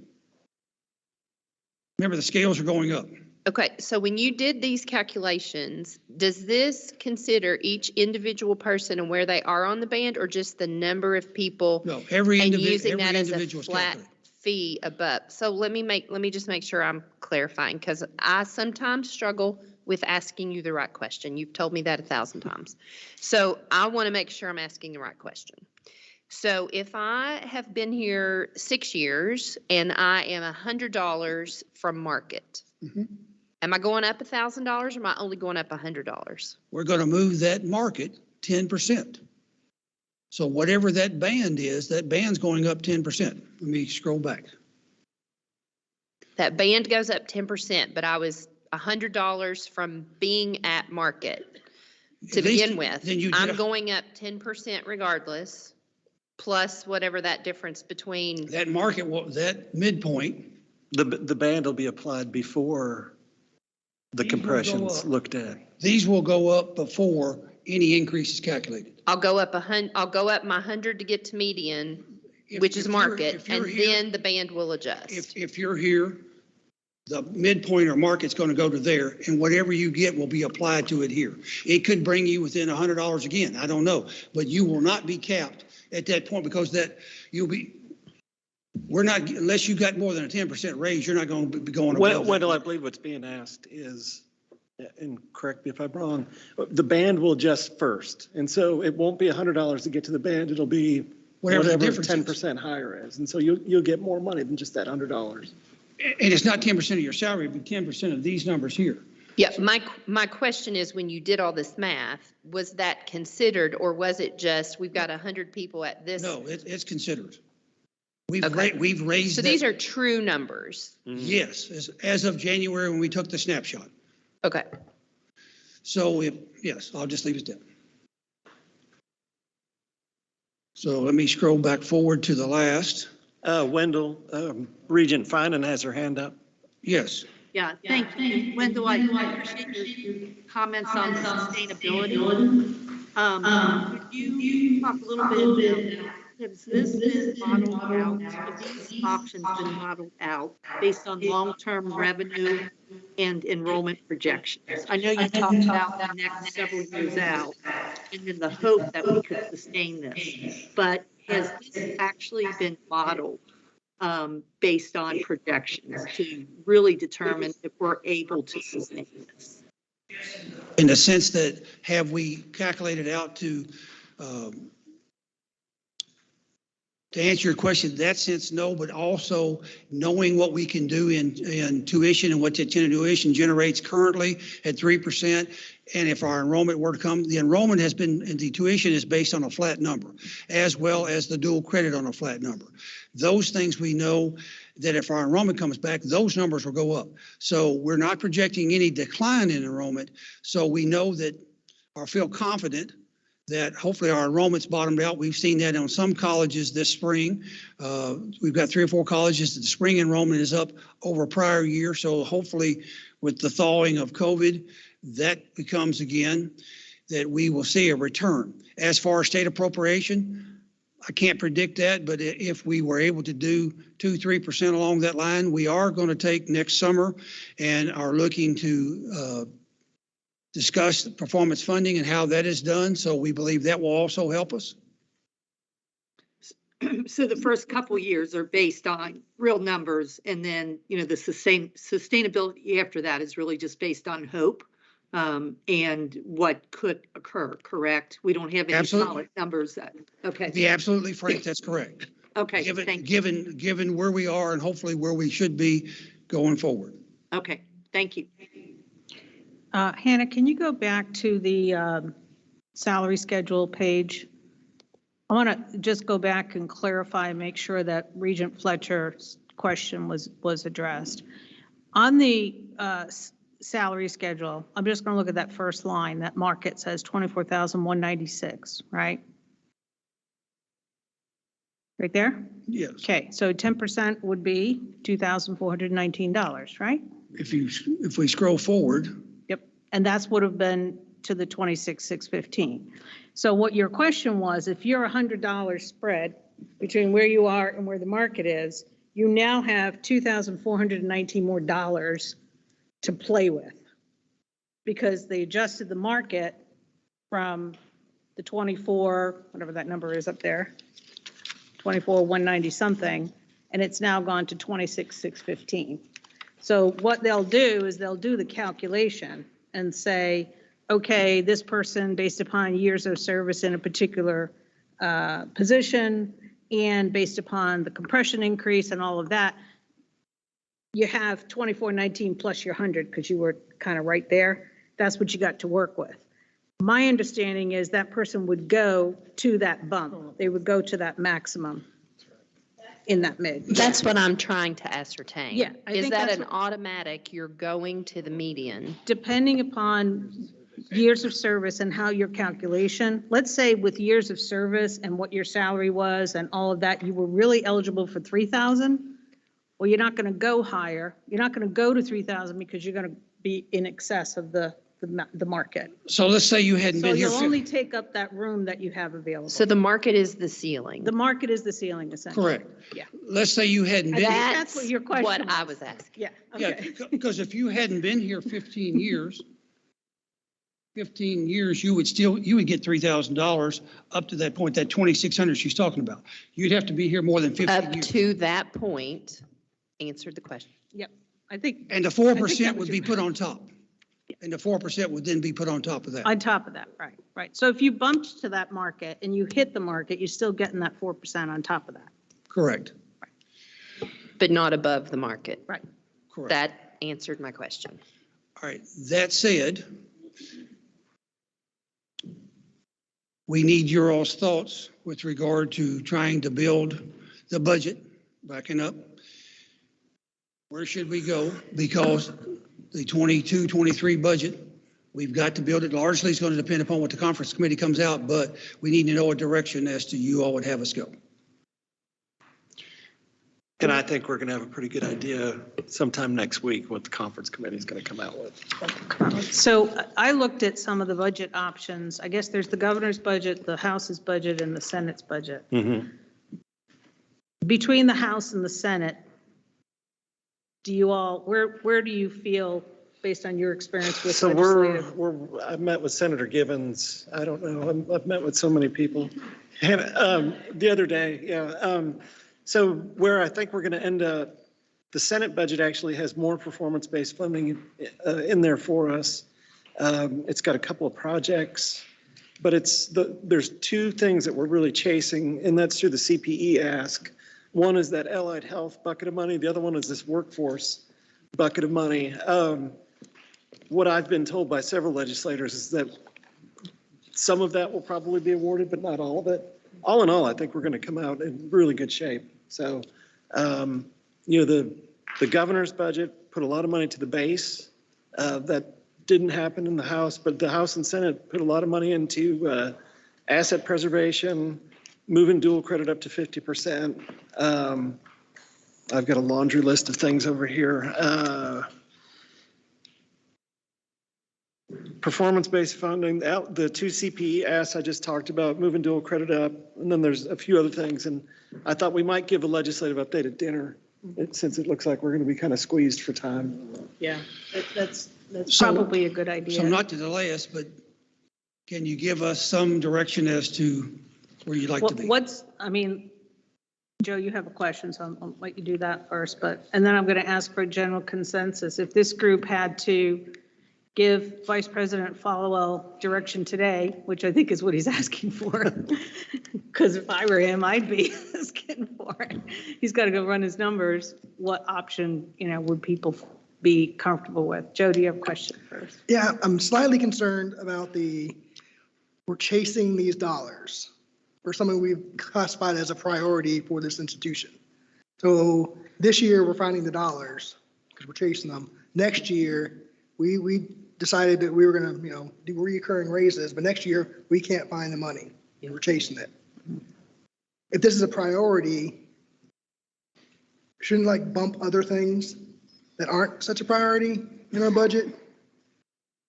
Remember, the scales are going up. Okay, so when you did these calculations, does this consider each individual person and where they are on the band, or just the number of people? No, every and individual, using that as a is flat calculated. fee above? So let me just make sure I'm clarifying, because I sometimes struggle with asking you the right question. You've told me that 1,000 times. So I want to make sure I'm asking the right question. So if I have been here 6 years and I am $100 from market, am I going up $1,000 or am I only going up $100? We're going to move that market 10%. So whatever that band is, that band's going up 10%. Let me scroll back. That band goes up 10%, but I was $100 from being at market to begin with. I'm going up 10% regardless, plus whatever that difference between. That market, that midpoint. The band will be applied before the compression's looked at. These will go up before any increase is calculated. I'll go up my 100 to get to median, which is market, and then the band will adjust. If you're here, the midpoint or market's going to go to there, and whatever you get will be applied to it here. It could bring you within $100 again. I don't know, but you will not be capped at that point because we're not, unless you got more than a 10% raise, you're not going to be going above. Wendell, I believe what's being asked is, and correct me if I'm wrong, the band will adjust first. And so it won't be $100 to get to the band. It'll be whatever 10% higher is. And so you'll get more money than just that $100. And it's not 10% of your salary, but 10% of these numbers here. Yeah, my question is, when you did all this math, was that considered, or was it just, we've got 100 people at this? No, it's considered. We've raised. So these are true numbers? Yes, as of January when we took the snapshot. Okay. So yes, I'll just leave it there. So let me scroll back forward to the last. Wendell, Regent Finan has her hand up. Yes. Yeah, thank you. Wendell, I appreciate your comments on sustainability. Could you talk a little bit about, has this been modeled out, have these options been modeled out based on long-term revenue and enrollment projections? I know you talked about the next several years out and then the hope that we could sustain this, but has this actually been modeled based on projections to really determine if we're able to sustain this? In the sense that, have we calculated out to answer your question, in that sense, no, but also knowing what we can do in tuition and what the tuition generates currently at 3%. And if our enrollment were to come, the enrollment has been, the tuition is based on a flat number, as well as the dual credit on a flat number. Those things we know that if our enrollment comes back, those numbers will go up. So we're not projecting any decline in enrollment. So we know that, or feel confident that hopefully our enrollment's bottomed out. We've seen that on some colleges this spring. We've got 3 or 4 colleges that the spring enrollment is up over a prior year. So hopefully with the thawing of COVID, that becomes again that we will see a return. As far as state appropriation, I can't predict that, but if we were able to do 2-3% along that line, we are going to take next summer and are looking to discuss the performance funding and how that is done. So we believe that will also help us. So the first couple years are based on real numbers, and then, you know, the sustainability after that is really just based on hope and what could occur, correct? We don't have any solid numbers. Okay. To be absolutely frank, that's correct. Okay, Given where we are and hopefully where we should be going forward. Okay, thank you. Hannah, can you go back to the salary schedule page? I want to just go back and clarify and make sure that Regent Fletcher's question was addressed. On the salary schedule, I'm just going to look at that first line. That market says 24,196, right? Right there? Yes. Okay, so 10% would be $2,419, right? If we scroll forward. Yep, and that's would have been to the 26,615. So what your question was, if you're $100 spread between where you are and where the market is, you now have $2,419 more dollars to play with, because they adjusted the market from the 24, whatever that number is up there, 24,190 something, and it's now gone to 26,615. So what they'll do is they'll do the calculation and say, okay, this person, based upon years of service in a particular position and based upon the compression increase and all of that, you have 2419 plus your 100 because you were kind of right there. That's what you got to work with. My understanding is that person would go to that bump. They would go to that maximum in that mid. That's what I'm trying to ascertain. Yeah. I Is think that that's an automatic, you're going to the median? Depending upon years of service and how your calculation, let's say with years of service and what your salary was and all of that, you were really eligible for 3,000. Well, you're not going to go higher. You're not going to go to 3,000 because you're going to be in excess of the market. So let's say you hadn't been here. So you'll only take up that room that you have available. So the market is the ceiling. The market is the ceiling, essentially. Correct. Yeah. Let's say you hadn't been. That's what your question what was. I was asking. Yeah. Yeah, Okay. because if you hadn't been here 15 years, you would get $3,000 up to that point, that 2,600 she's talking about. You'd have to be here more than 15 Up years. to that point, answered the question. Yep. I think. And the 4% would be put on top. And the 4% would then be put on top of that. On top of that, right, right. So if you bumped to that market and you hit the market, you're still getting that 4% on top of that. Correct. But not above the market. Right. Correct. That answered my question. All right. That said, we need your all's thoughts with regard to trying to build the budget, backing up. Where should we go? Because the 22-23 budget, we've got to build it. Largely, it's going to depend upon what the conference committee comes out, but we need to know a direction as to you all would have us go. And I think we're going to have a pretty good idea sometime next week what the conference committee is going to come out with. So I looked at some of the budget options. I guess there's the governor's budget, the House's budget, and the Senate's budget. Mm-hmm. Between the House and the Senate, do you all, where do you feel, based on your experience with legislative? I've met with Senator Gibbons. I don't know. I've met with so many people. And the other day, yeah. So where I think we're going to end up, the Senate budget actually has more performance-based funding in there for us. It's got a couple of projects, but there's two things that we're really chasing, and that's through the CPE ask. One is that allied health bucket of money. The other one is this workforce bucket of money. What I've been told by several legislators is that some of that will probably be awarded, but not all of it. All in all, I think we're going to come out in really good shape. So, the governor's budget put a lot of money to the base. That didn't happen in the House, but the House and Senate put a lot of money into asset preservation, moving dual credit up to 50%. I've got a laundry list of things over here. Performance-based funding, the 2 CPE asks I just talked about, moving dual credit up, and then there's a few other things. And I thought we might give a legislative update at dinner, since it looks like we're going to be kind of squeezed for time. Yeah, that's probably a good idea. So not to delay us, but can you give us some direction as to where you'd like to be? I mean, Joe, you have a question, so I'll let you do that first, and then I'm going to ask for a general consensus. If this group had to give Vice President Followell direction today, which I think is what he's asking for, because if I were him, I'd be asking for it. He's got to go run his numbers. What option, would people be comfortable with? Joe, do you have a question first? Yeah, I'm slightly concerned about we're chasing these dollars for something we've classified as a priority for this institution. So this year we're finding the dollars because we're chasing them. Next year, we decided that we were going to, do recurring raises, but next year we can't find the money. We're chasing it. If this is a priority, shouldn't bump other things that aren't such a priority in our budget?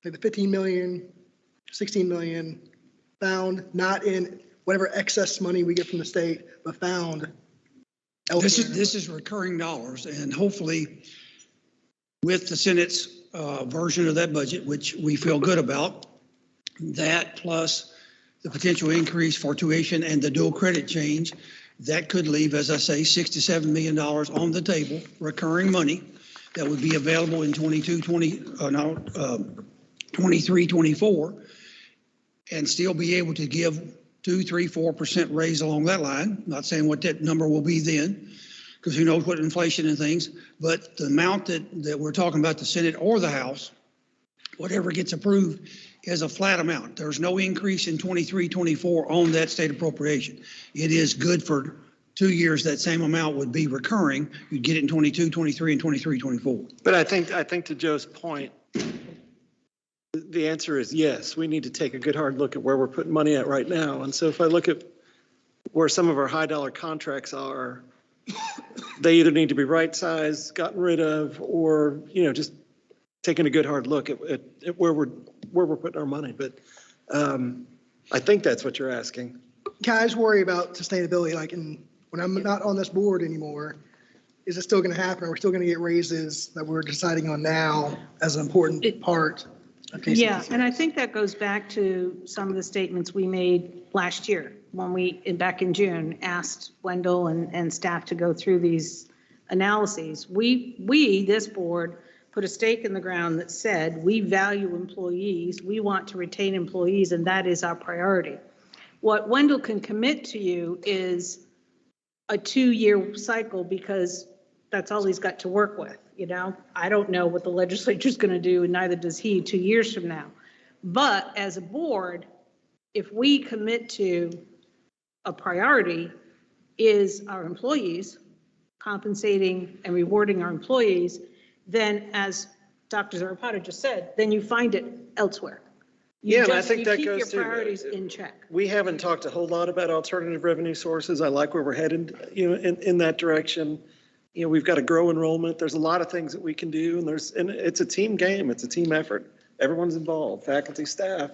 Like the 15 million, 16 million found not in whatever excess money we get from the state, but found elsewhere. This is recurring dollars, and hopefully with the Senate's version of that budget, which we feel good about, that plus the potential increase for tuition and the dual credit change, that could leave, as I say, $6 to $7 million on the table, recurring money that would be available in 23, 24, and still be able to give 2, 3, 4% raise along that line. Not saying what that number will be then, because who knows what inflation and things, but the amount that we're talking about, the Senate or the House, whatever gets approved is a flat amount. There's no increase in 23, 24 on that state appropriation. It is good for 2 years. That same amount would be recurring. You'd get it in 22, 23, and 23, 24. But I think to Joe's point, the answer is yes. We need to take a good hard look at where we're putting money at right now. And so if I look at where some of our high dollar contracts are, they either need to be right-sized, gotten rid of, or, just taking a good hard look at where we're putting our money. But I think that's what you're asking. Guys worry about sustainability, when I'm not on this board anymore, is it still going to happen? Are we still going to get raises that we're deciding on now as an important part of KCTCS? Yeah, and I think that goes back to some of the statements we made last year when back in June, asked Wendell and staff to go through these analyses. This board, put a stake in the ground that said, we value employees, we want to retain employees, and that is our priority. What Wendell can commit to you is a 2-year cycle, because that's all he's got to work with. I don't know what the legislature's going to do, and neither does he 2 years from now. But as a board, if we commit to a priority is our employees, compensating and rewarding our employees, then as Dr. Zarapata just said, then you find it elsewhere. And I think that goes to keep your priorities in check. We haven't talked a whole lot about alternative revenue sources. I like where we're headed, in that direction. We've got to grow enrollment. There's a lot of things that we can do, and it's a team game. It's a team effort. Everyone's involved, faculty, staff,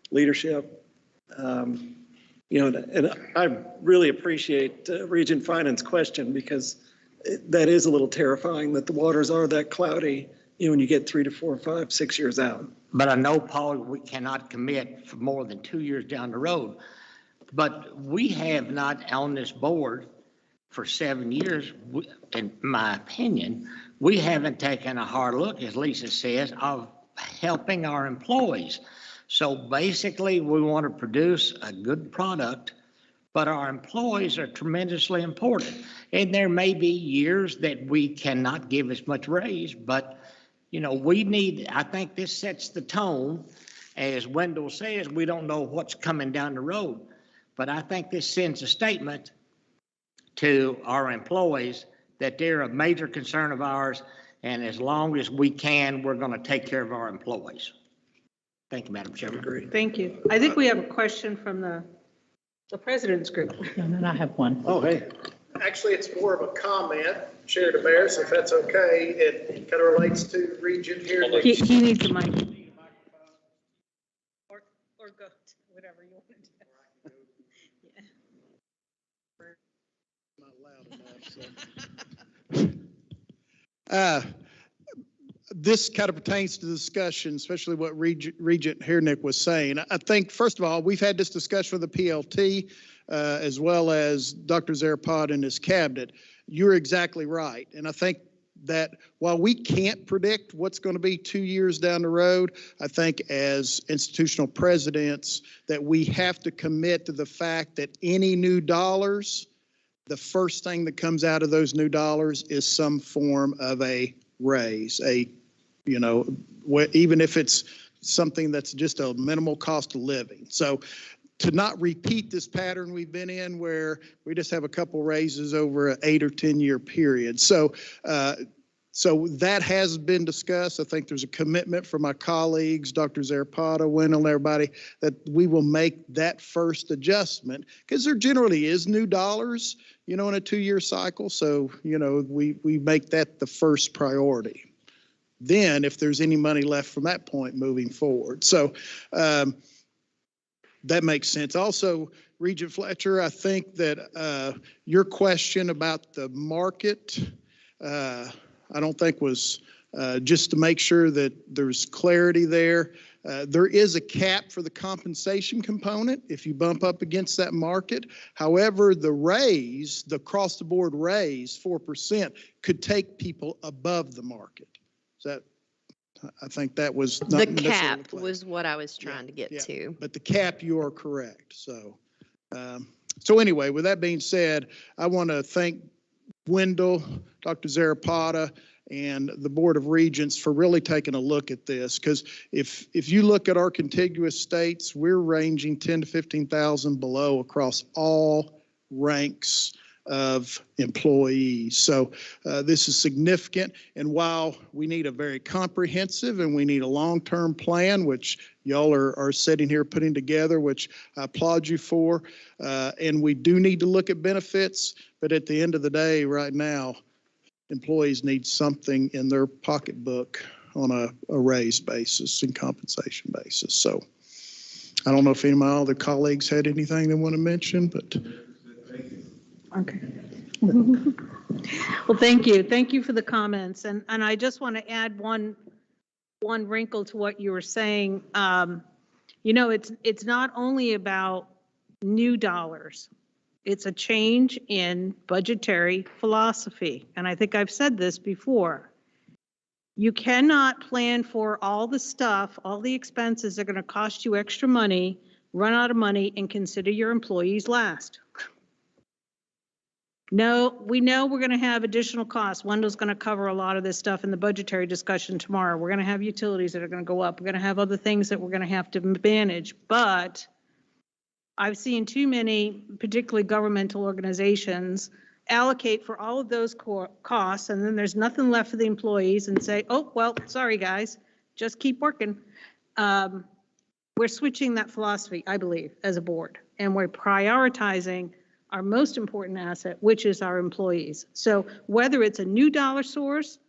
leadership. And I really appreciate Regent Finance question, because that is a little terrifying that the waters are that cloudy, when you get 3 to 4, 5, 6 years out. But I know, Paul, we cannot commit for more than 2 years down the road. But we have not on this board for 7 years, in my opinion, we haven't taken a hard look, as Lisa says, of helping our employees. So basically, we want to produce a good product, but our employees are tremendously important. And there may be years that we cannot give as much raise, but I think this sets the tone. As Wendell says, we don't know what's coming down the road, but I think this sends a statement to our employees that they're a major concern of ours, and as long as we can, we're going to take care of our employees. Thank you, Madam Chairman. Thank you. I think we have a question from the The president's group. And then I have one. Oh, hey. Actually, it's more of a comment, Chair DeMaris, if that's okay. It kind of relates to Regent here. He needs a mic. Or go to whatever you want to do. This kind of pertains to the discussion, especially what Regent Hernick was saying. I think, first of all, we've had this discussion with the PLT as well as Dr. Zarapod and his cabinet. You're exactly right. And I think that while we can't predict what's going to be 2 years down the road, I think as institutional presidents that we have to commit to the fact that any new dollars, the first thing that comes out of those new dollars is some form of a raise, even if it's something that's just a minimal cost of living. So to not repeat this pattern we've been in where we just have a couple raises over an 8 or 10 year period. So that has been discussed. I think there's a commitment from my colleagues, Dr. Zarapata, Wendell, and everybody, that we will make that first adjustment because there generally is new dollars, in a 2 year cycle. So, we make that the first priority. Then if there's any money left from that point moving forward. So that makes sense. Also, Regent Fletcher, I think that your question about the market, I don't think was just to make sure that there's clarity there. There is a cap for the compensation component if you bump up against that market. However, the raise, the across-the-board raise, 4%, could take people above the market. I think that was not the cap was what I was trying to get to. But the cap, you are correct. So anyway, with that being said, I want to thank Wendell, Dr. Zarapata, and the Board of Regents for really taking a look at this. Because if you look at our contiguous states, we're ranging 10 to 15,000 below across all ranks of employees. So this is significant. And while we need a very comprehensive and we need a long-term plan, which y'all are sitting here putting together, which I applaud you for, and we do need to look at benefits, but at the end of the day, right now, employees need something in their pocketbook on a raise basis and compensation basis. So I don't know if any of my other colleagues had anything they want to mention, but. Okay. Well, thank you. Thank you for the comments. And I just want to add one wrinkle to what you were saying. It's not only about new dollars. It's a change in budgetary philosophy. And I think I've said this before. You cannot plan for all the stuff, all the expenses that are going to cost you extra money, run out of money, and consider your employees last. No, we know we're going to have additional costs. Wendell's going to cover a lot of this stuff in the budgetary discussion tomorrow. We're going to have utilities that are going to go up. We're going to have other things that we're going to have to manage. But I've seen too many, particularly governmental organizations, allocate for all of those costs, and then there's nothing left for the employees and say, oh, well, sorry, guys, just keep working. We're switching that philosophy, I believe, as a board, and we're prioritizing our most important asset, which is our employees. So whether it's a new dollar source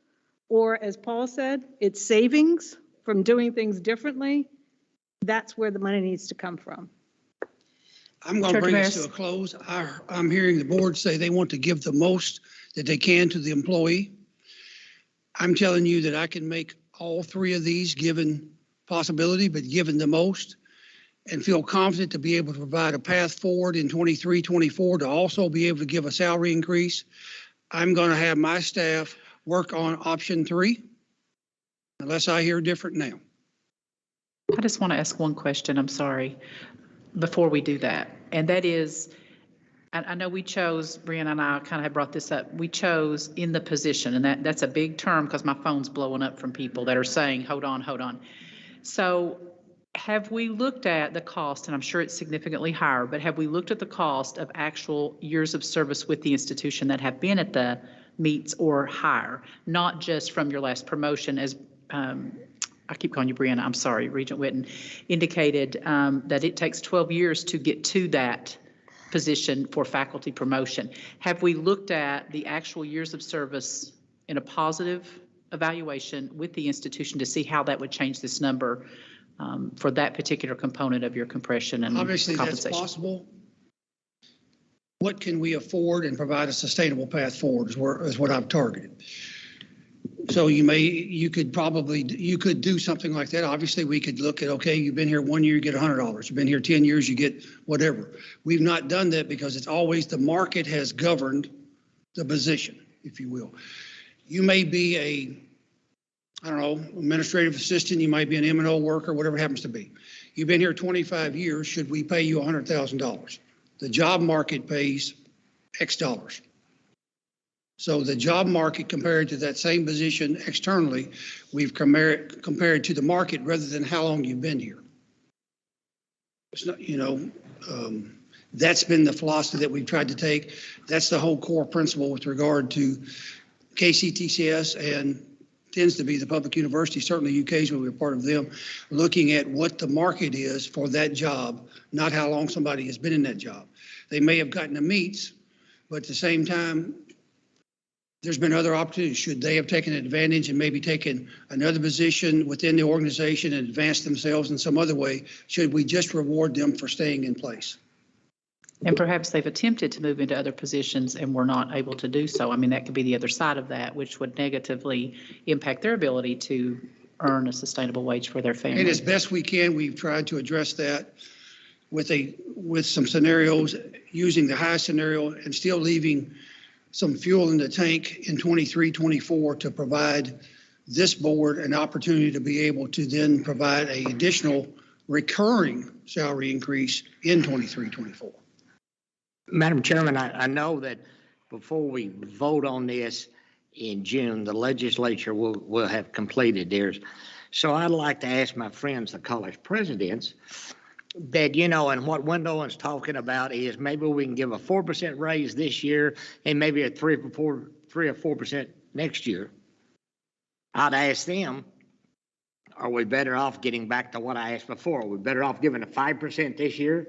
or, as Paul said, it's savings from doing things differently, that's where the money needs to come from. I'm going to bring this to a close. I'm hearing the board say they want to give the most that they can to the employee. I'm telling you that I can make all three of these given possibility, but given the most, and feel confident to be able to provide a path forward in 23, 24 to also be able to give a salary increase. I'm going to have my staff work on option 3, unless I hear different now. I just want to ask one question, I'm sorry, before we do that. And that is, I know we chose, Brianna and I kind of have brought this up, we chose in the position, and that's a big term because my phone's blowing up from people that are saying, hold on. So have we looked at the cost, and I'm sure it's significantly higher, but have we looked at the cost of actual years of service with the institution that have been at the meets or higher, not just from your last promotion, as I keep calling you Brianna, I'm sorry, Regent Whitten indicated that it takes 12 years to get to that position for faculty promotion. Have we looked at the actual years of service in a positive evaluation with the institution to see how that would change this number for that particular component of your compression and Obviously, that's compensation? possible. What can we afford and provide a sustainable path forward is what I've targeted. So you could do something like that. Obviously, we could look at, okay, you've been here 1 year, you get $100. You've been here 10 years, you get whatever. We've not done that because it's always the market has governed the position, if you will. You may be I don't know, administrative assistant, you might be an M&O worker, whatever it happens to be. You've been here 25 years, should we pay you $100,000? The job market pays X dollars. So the job market compared to that same position externally, we've compared to the market rather than how long you've been here. It's not, that's been the philosophy that we've tried to take. That's the whole core principle with regard to KCTCS and tends to be the public university, certainly UK's when we're part of them, looking at what the market is for that job, not how long somebody has been in that job. They may have gotten the meets, but at the same time, there's been other opportunities. Should they have taken advantage and maybe taken another position within the organization and advanced themselves in some other way? Should we just reward them for staying in place? And perhaps they've attempted to move into other positions and were not able to do so. I mean, that could be the other side of that, which would negatively impact their ability to earn a sustainable wage for their family. And as best we can, we've tried to address that with some scenarios, using the high scenario and still leaving some fuel in the tank in 23, 24 to provide this board an opportunity to be able to then provide an additional recurring salary increase in 23, 24. Madam Chairman, I know that before we vote on this in June, the legislature will have completed theirs. So I'd like to ask my friends, the college presidents, that, and what Wendell is talking about is maybe we can give a 4% raise this year and maybe a 3 or 4% next year. I'd ask them, are we better off getting back to what I asked before? Are we better off giving a 5% this year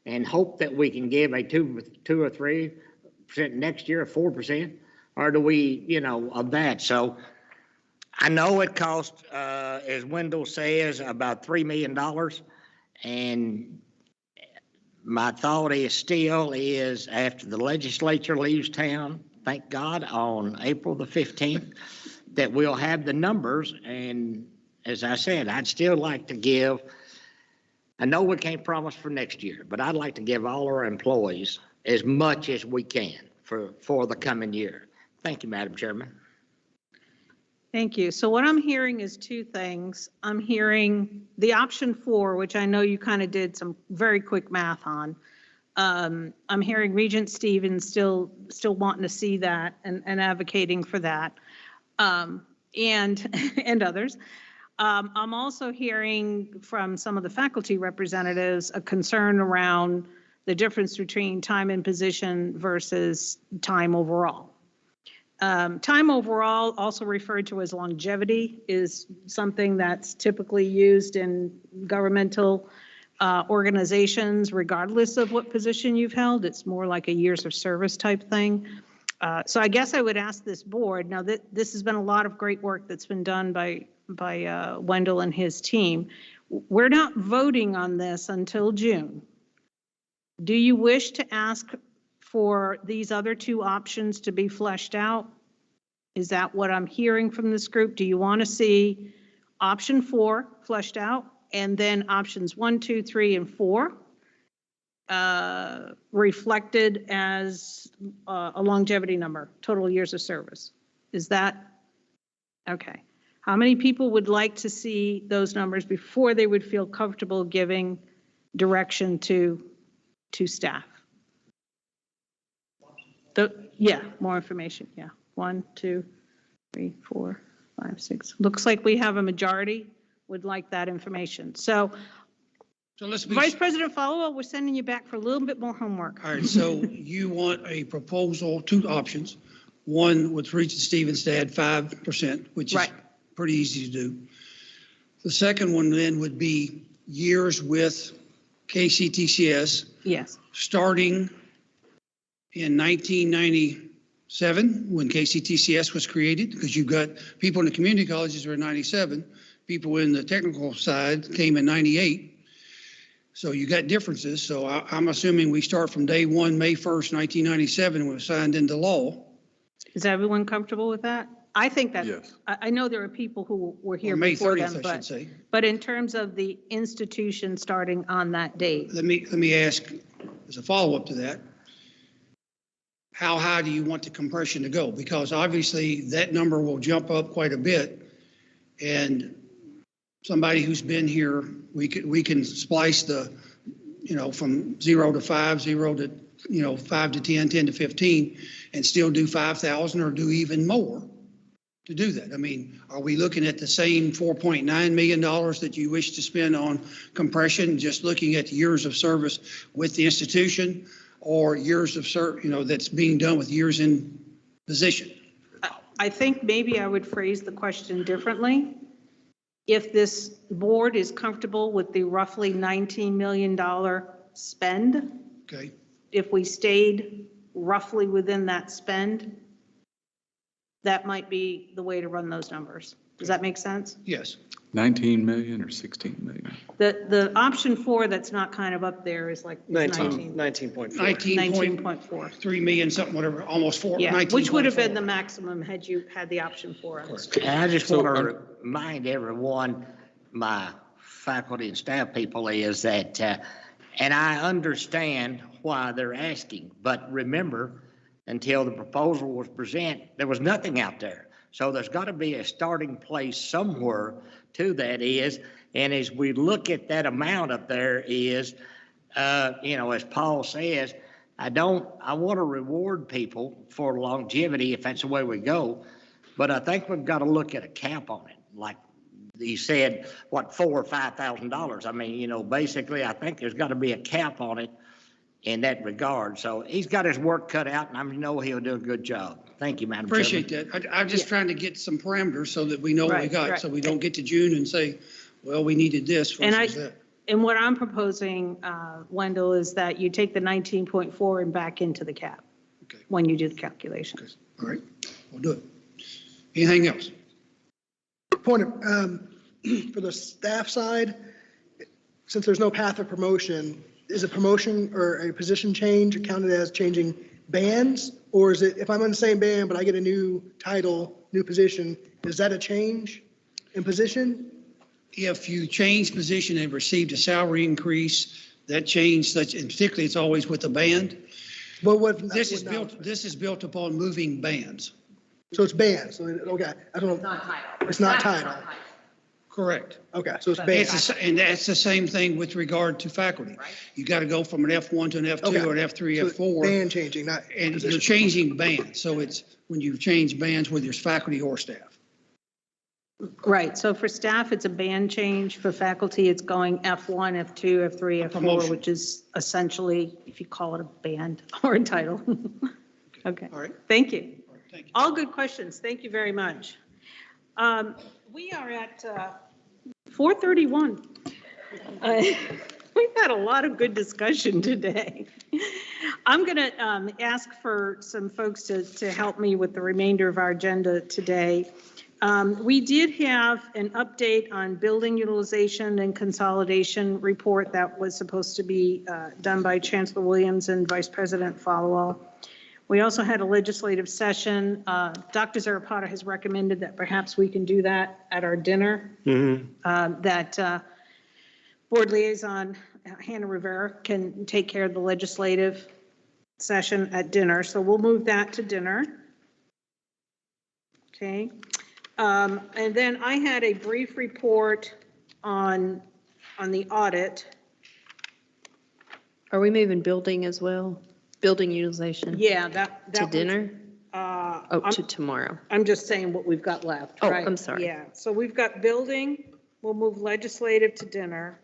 and hope that we can give a 2 or 3% next year, a 4%? Or do we, of that? So I know it costs, as Wendell says, about $3 million. And my thought is still is after the legislature leaves town, thank God, on April the 15th, that we'll have the numbers. And as I said, I'd still like to give, I know we can't promise for next year, but I'd like to give all our employees as much as we can for the coming year. Thank you, Madam Chairman. Thank you. So what I'm hearing is two things. I'm hearing the option 4, which I know you kind of did some very quick math on. I'm hearing Regent Stevens still wanting to see that and advocating for that, and others. I'm also hearing from some of the faculty representatives a concern around the difference between time in position versus time overall. Time overall, also referred to as longevity, is something that's typically used in governmental organizations, regardless of what position you've held. It's more like a years of service type thing. So I guess I would ask this board, now that this has been a lot of great work that's been done by Wendell and his team. We're not voting on this until June. Do you wish to ask for these other 2 options to be fleshed out? Is that what I'm hearing from this group? Do you want to see option 4 fleshed out and then options 1, 2, 3, and 4 reflected as a longevity number, total years of service? Is that okay? How many people would like to see those numbers before they would feel comfortable giving direction to staff? Yeah, more information. Yeah. 1, 2, 3, 4, 5, 6. Looks like we have a majority would like that information. So Vice President Falwell, we're sending you back for a little bit more homework. All right, so you want a proposal, 2 options. One with Regent Stevens to add 5%, which is pretty easy to do. The second one then would be years with KCTCS. Yes. Starting in 1997, when KCTCS was created, because you've got people in the community colleges were in 97, people in the technical side came in 98. So you got differences. So I'm assuming we start from day one, May 1st, 1997, when it was signed into law. Is everyone comfortable with that? I think that, Yes. I know there are people who were here Or May before 30th, them, I should say. but in terms of the institution starting on that date, Let me ask, as a follow-up to that, how high do you want the compression to go? Because obviously that number will jump up quite a bit. And somebody who's been here, we can splice the, from 0 to 5, 0 to, 5 to 10, 10 to 15, and still do 5,000 or do even more to do that. I mean, are we looking at the same $4.9 million that you wish to spend on compression, just looking at years of service with the institution, or years of that's being done with years in position? I think maybe I would phrase the question differently. If this board is comfortable with the roughly $19 million spend, okay, if we stayed roughly within that spend, that might be the way to run those numbers. Does that make sense? Yes. 19 million or 16 million? The option 4 that's not kind of up there is like 19.4. 19.4. million, something, whatever, almost 4. Yeah, 19. which would have been the maximum had you had the option 4 on this. And I just want to remind everyone, my faculty and staff people, is that, and I understand why they're asking, but remember, until the proposal was presented, there was nothing out there. So there's got to be a starting place somewhere to that is, and as we look at that amount up there is, as Paul says, I want to reward people for longevity if that's the way we go, but I think we've got to look at a cap on it. Like he said, what, $4,000 or $5,000? I mean, basically, I think there's got to be a cap on it in that regard. So he's got his work cut out, and I know he'll do a good job. Thank you, Madam Chairman. Appreciate that. I'm just trying to get some parameters so that we know what we Right, got, right. so we don't get to June and say, well, we needed this versus that. And what I'm proposing, Wendell, is that you take the 19.4 and back into the cap when you do the calculations. All right, we'll do it. Anything else? Point of, for the staff side, since there's no path of promotion, is a promotion or a position change counted as changing bands? Or is it, if I'm on the same band, but I get a new title, new position, is that a change in position? If you change position and received a salary increase, that change, such, and particularly it's always with the band. But what? This is built upon moving bands. So it's bands, so, okay, I don't know. It's not title. It's not title. Correct. Okay, so it's bands. And that's the same thing with regard to faculty. You got to go from an F1 to an F2 Okay. or an F3, So it's F4. band changing, not. And position. you're changing bands. So it's when you change bands, whether it's faculty or staff. Right, so for staff, it's a band change. For faculty, it's going F1, F2, F3, F4, Promotion. which is essentially, if you call it a band or a title. Okay. All right. Thank you. Thank you. All good questions. Thank you very much. We are at 4:31. We've had a lot of good discussion today. I'm going to ask for some folks to help me with the remainder of our agenda today. We did have an update on building utilization and consolidation report that was supposed to be done by Chancellor Williams and Vice President Followall. We also had a legislative session. Dr. Zarapata has recommended that perhaps we can do that at our dinner. That Board Liaison Hannah Rivera can take care of the legislative session at dinner. So we'll move that to dinner. Okay. And then I had a brief report on the audit. Are we moving building as well? Building utilization? Yeah, that To was, dinner? I'm To tomorrow. just saying what we've got left, Oh, right? I'm sorry. Yeah, so we've got building, we'll move legislative to dinner.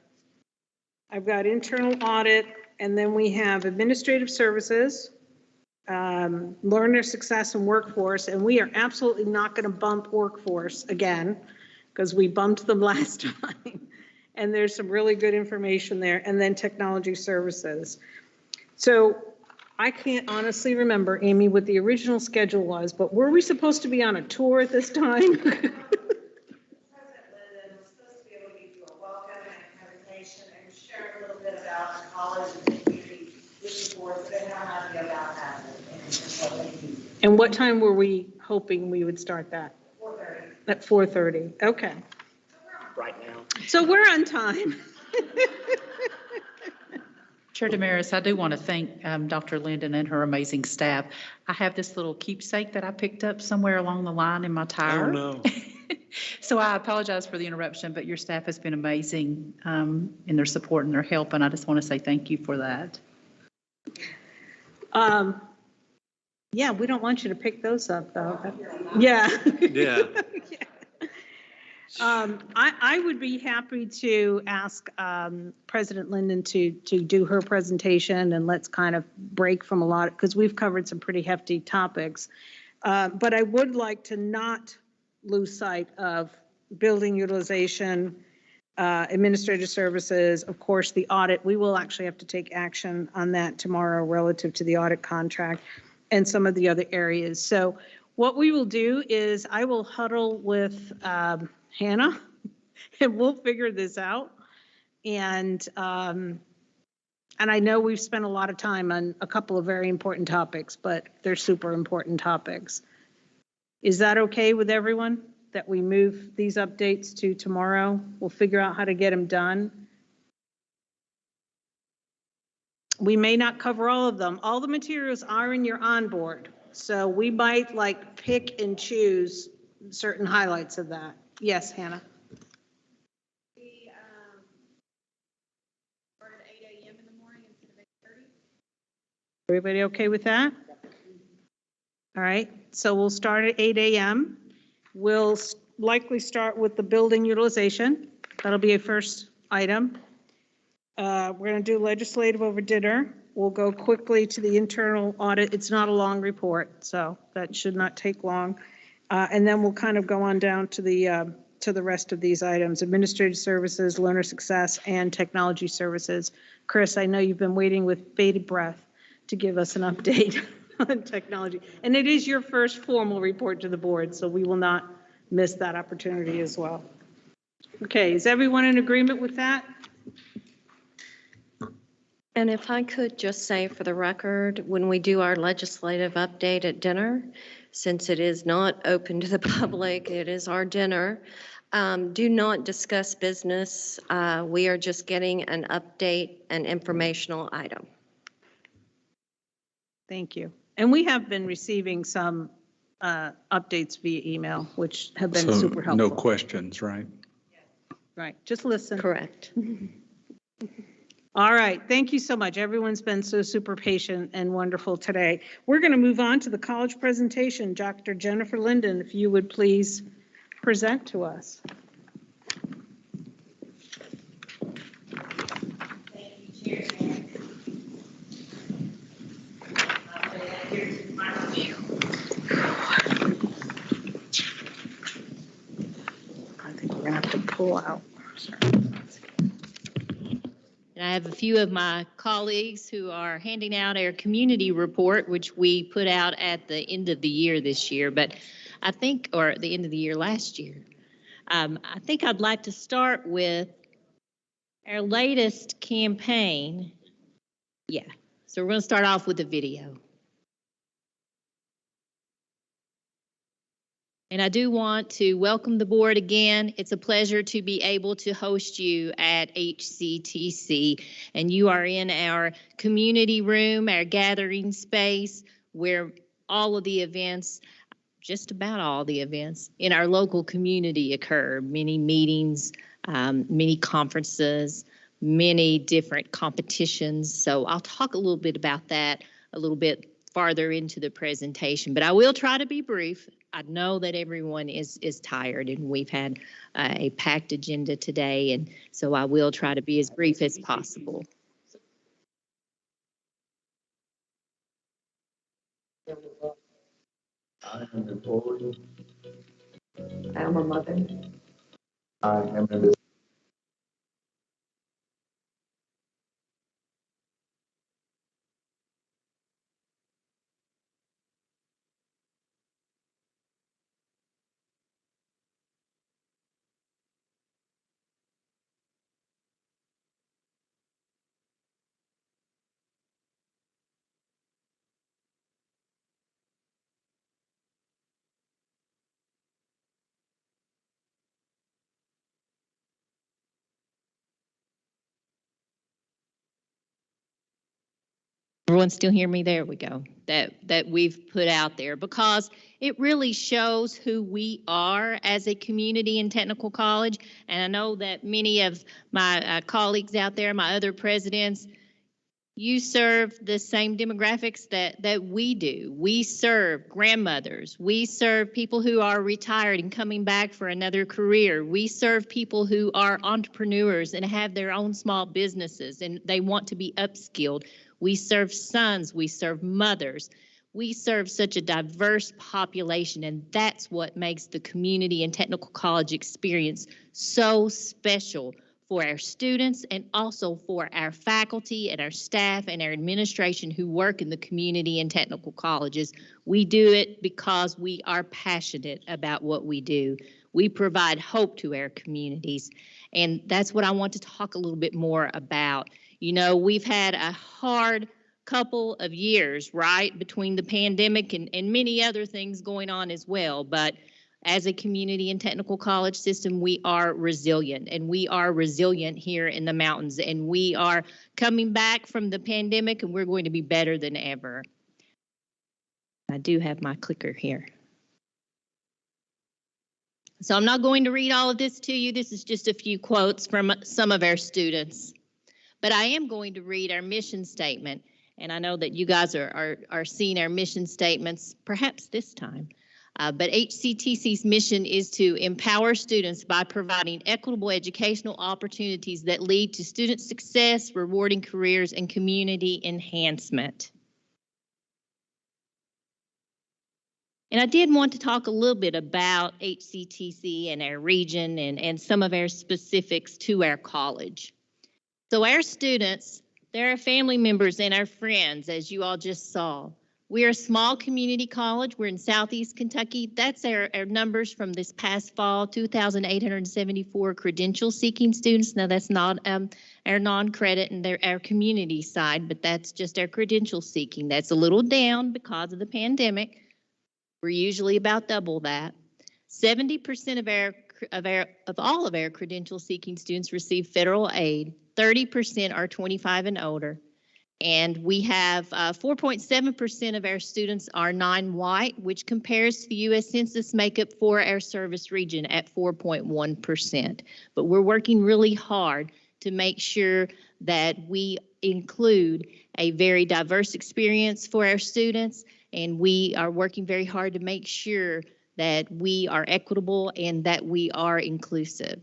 I've got internal audit, and then we have administrative services, learner success and workforce, and we are absolutely not going to bump workforce again, because we bumped them last time. And there's some really good information there, and then technology services. So I can't honestly remember, Amy, what the original schedule was, but were we supposed to be on a tour at this time? And what time were we hoping we would start that? 4:30. At 4:30, okay. Right now. So we're on time. Chair Damaris, I do want to thank Dr. Linden and her amazing staff. I have this little keepsake that I picked up somewhere along the line in my tire. Oh, no. So I apologize for the interruption, but your staff has been amazing in their support and their help, and I just want to say thank you for that. Yeah, we don't want you to pick those up, though. Yeah. Yeah. I would be happy to ask President Linden to do her presentation, and let's kind of break from a lot, because we've covered some pretty hefty topics. But I would like to not lose sight of building utilization, administrative services, of course, the audit. We will actually have to take action on that tomorrow relative to the audit contract and some of the other areas. So what we will do is I will huddle with Hannah and we'll figure this out. And I know we've spent a lot of time on a couple of very important topics, but they're super important topics. Is that okay with everyone, that we move these updates to tomorrow? We'll figure out how to get them done. We may not cover all of them. All the materials are in your onboard, so we might like pick and choose certain highlights of that. Yes, Hannah. We started at 8 a.m. in the morning instead of 8:30. Everybody okay with that? All right, so we'll start at 8 a.m. We'll likely start with the building utilization. That'll be a first item. We're going to do legislative over dinner. We'll go quickly to the internal audit. It's not a long report, so that should not take long. And then we'll kind of go on down to the rest of these items: administrative services, learner success, and technology services. Chris, I know you've been waiting with bated breath to give us an update on technology. And it is your first formal report to the board, so we will not miss that opportunity as well. Okay, is everyone in agreement with that? And if I could just say for the record, when we do our legislative update at dinner, since it is not open to the public, it is our dinner, do not discuss business. We are just getting an update, an informational item. Thank you. And we have been receiving some updates via email, which have been So super helpful. no questions, right? Right, just listen. Correct. All right, thank you so much. Everyone's been so super patient and wonderful today. We're going to move on to the college presentation. Dr. Jennifer Linden, if you would please present to us. I think we're going to have to pull out. And I have a few of my colleagues who are handing out our community report, which we put out at the end of the year this year, but I think, or the end of the year last year. I think I'd like to start with our latest campaign. Yeah, so we're going to start off with a video. And I do want to welcome the board again. It's a pleasure to be able to host you at HCTC. And you are in our community room, our gathering space, where all of the events, just about all the events in our local community occur. Many meetings, many conferences, many different competitions. So I'll talk a little bit about that a little bit farther into the presentation, but I will try to be brief. I know that everyone is tired and we've had a packed agenda today, and so I will try to be as brief as possible. I am employed. I am a mother. I am in Everyone still hear me? There we go. That we've put out there, because it really shows who we are as a community and technical college. And I know that many of my colleagues out there, my other presidents, you serve the same demographics that we do. We serve grandmothers. We serve people who are retired and coming back for another career. We serve people who are entrepreneurs and have their own small businesses and they want to be upskilled. We serve sons. We serve mothers. We serve such a diverse population, and that's what makes the community and technical college experience so special for our students and also for our faculty and our staff and our administration who work in the community and technical colleges. We do it because we are passionate about what we do. We provide hope to our communities, and that's what I want to talk a little bit more about. You know, we've had a hard couple of years, right, between the pandemic and many other things going on as well, but as a community and technical college system, we are resilient, and we are resilient here in the mountains, and we are coming back from the pandemic, and we're going to be better than ever. I do have my clicker here. So I'm not going to read all of this to you. This is just a few quotes from some of our students, but I am going to read our mission statement, and I know that you guys are seeing our mission statements perhaps this time. But HCTC's mission is to empower students by providing equitable educational opportunities that lead to student success, rewarding careers, and community enhancement. And I did want to talk a little bit about HCTC and our region and some of our specifics to our college. So our students, they're our family members and our friends, as you all just saw. We're a small community college. We're in Southeast Kentucky. That's our numbers from this past fall, 2,874 credential-seeking students. Now, that's not our non-credit and our community side, but that's just our credential-seeking. That's a little down because of the pandemic. We're usually about double that. 70% of all of our credential-seeking students receive federal aid. 30% are 25 and older. And we have 4.7% of our students are non-white, which compares to the U.S. Census makeup for our service region at 4.1%. But we're working really hard to make sure that we include a very diverse experience for our students, and we are working very hard to make sure that we are equitable and that we are inclusive.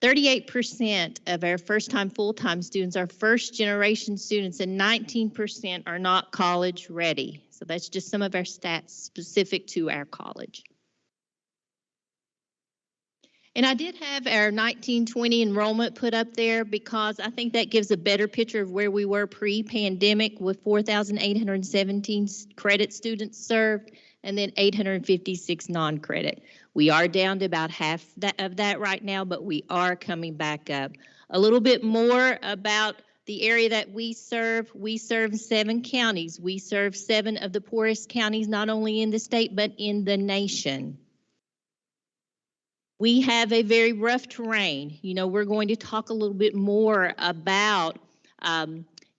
38% of our first-time, full-time students are first-generation students, and 19% are not college ready. So that's just some of our stats specific to our college. And I did have our 1920 enrollment put up there because I think that gives a better picture of where we were pre-pandemic with 4,817 credit students served and then 856 non-credit. We are down to about half of that right now, but we are coming back up. A little bit more about the area that we serve 7 counties. We serve 7 of the poorest counties, not only in the state, but in the nation. We have a very rough terrain. You know, we're going to talk a little bit more about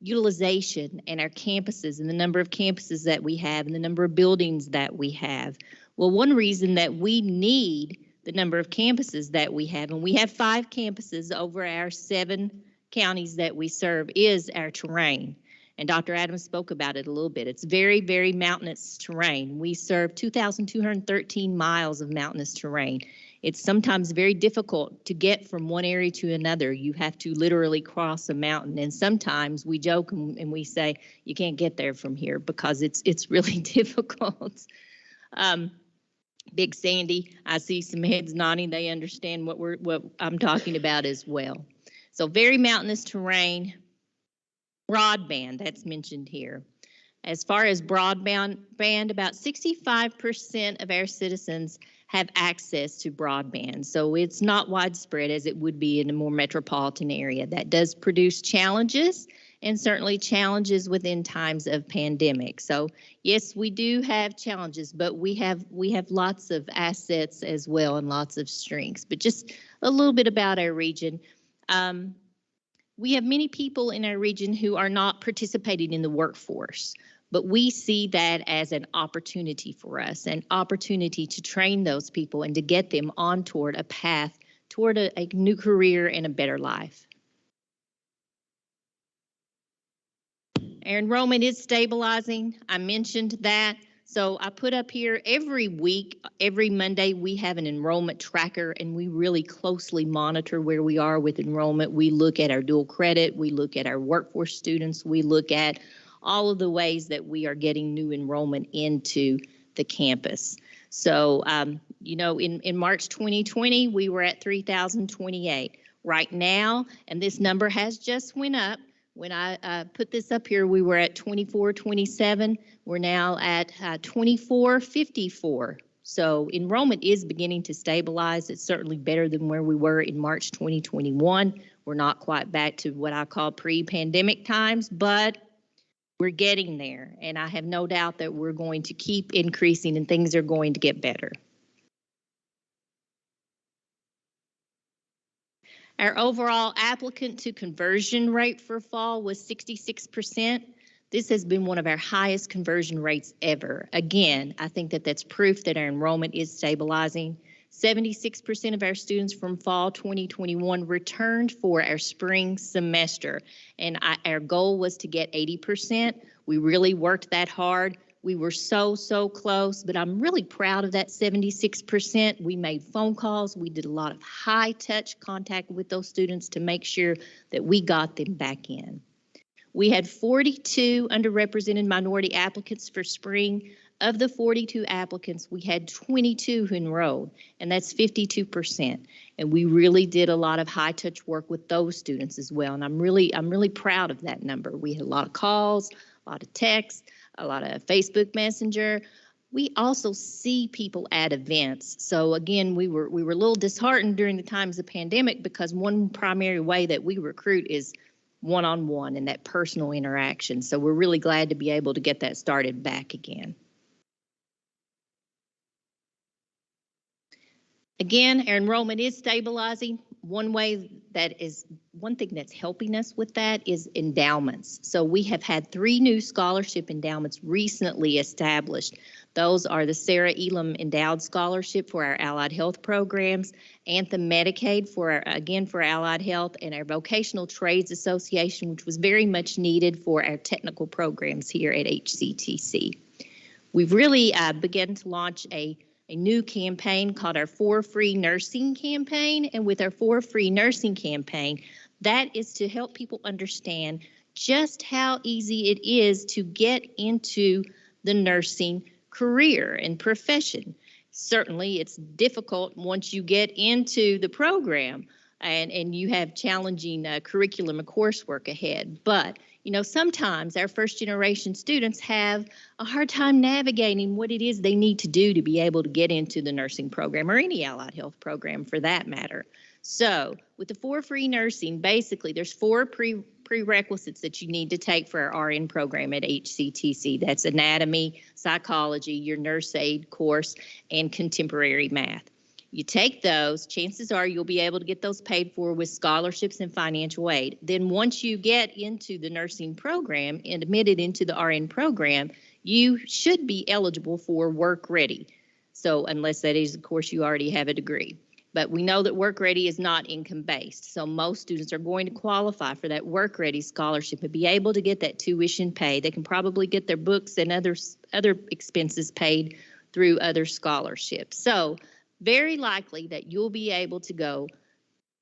utilization and our campuses and the number of campuses that we have and the number of buildings that we have. Well, one reason that we need the number of campuses that we have, and we have 5 campuses over our 7 counties that we serve, is our terrain. And Dr. Adams spoke about it a little bit. It's very, very mountainous terrain. We serve 2,213 miles of mountainous terrain. It's sometimes very difficult to get from one area to another. You have to literally cross a mountain. And sometimes we joke and we say, you can't get there from here because it's really difficult. Big Sandy, I see some heads nodding. They understand what I'm talking about as well. So very mountainous terrain. Broadband, that's mentioned here. As far as broadband, about 65% of our citizens have access to broadband. So it's not widespread as it would be in a more metropolitan area. That does produce challenges, and certainly challenges within times of pandemic. So yes, we do have challenges, but we have lots of assets as well and lots of strengths. But just a little bit about our region. We have many people in our region who are not participating in the workforce, but we see that as an opportunity for us, an opportunity to train those people and to get them on toward a path toward a new career and a better life. Our enrollment is stabilizing. I mentioned that. So I put up here every week, every Monday, we have an enrollment tracker, and we really closely monitor where we are with enrollment. We look at our dual credit, we look at our workforce students, we look at all of the ways that we are getting new enrollment into the campus. So, you know, in March 2020, we were at 3,028. Right now, and this number has just went up, when I put this up here, we were at 2427. We're now at 2454. So enrollment is beginning to stabilize. It's certainly better than where we were in March 2021. We're not quite back to what I call pre-pandemic times, but we're getting there. And I have no doubt that we're going to keep increasing and things are going to get better. Our overall applicant to conversion rate for fall was 66%. This has been one of our highest conversion rates ever. Again, I think that that's proof that our enrollment is stabilizing. 76% of our students from fall 2021 returned for our spring semester, and our goal was to get 80%. We really worked that hard. We were so close, but I'm really proud of that 76%. We made phone calls. We did a lot of high-touch contact with those students to make sure that we got them back in. We had 42 underrepresented minority applicants for spring. Of the 42 applicants, we had 22 who enrolled, and that's 52%. And we really did a lot of high-touch work with those students as well, and I'm really proud of that number. We had a lot of calls, a lot of texts, a lot of Facebook Messenger. We also see people at events. So again, we were a little disheartened during the times of the pandemic because one primary way that we recruit is one-on-one and that personal interaction. So we're really glad to be able to get that started back again. Again, our enrollment is stabilizing. One thing that's helping us with that is endowments. So we have had 3 new scholarship endowments recently established. Those are the Sarah Elam Endowed Scholarship for our allied health programs, Anthem Medicaid for our allied health, and our Vocational Trades Association, which was very much needed for our technical programs here at HCTC. We've really begun to launch a new campaign called our For Free Nursing campaign. And with our For Free Nursing campaign, that is to help people understand just how easy it is to get into the nursing career and profession. Certainly, it's difficult once you get into the program and you have challenging curriculum and coursework ahead. But you know, sometimes our first generation students have a hard time navigating what it is they need to do to be able to get into the nursing program or any allied health program for that matter. So with the For Free Nursing, basically there's 4 prerequisites that you need to take for our RN program at HCTC. That's anatomy, psychology, your nurse aid course, and contemporary math. You take those, chances are you'll be able to get those paid for with scholarships and financial aid. Then once you get into the nursing program and admitted into the RN program, you should be eligible for Work Ready. So unless that is, of course, you already have a degree. But we know that Work Ready is not income-based. So most students are going to qualify for that Work Ready scholarship and be able to get that tuition paid. They can probably get their books and other expenses paid through other scholarships. So very likely that you'll be able to go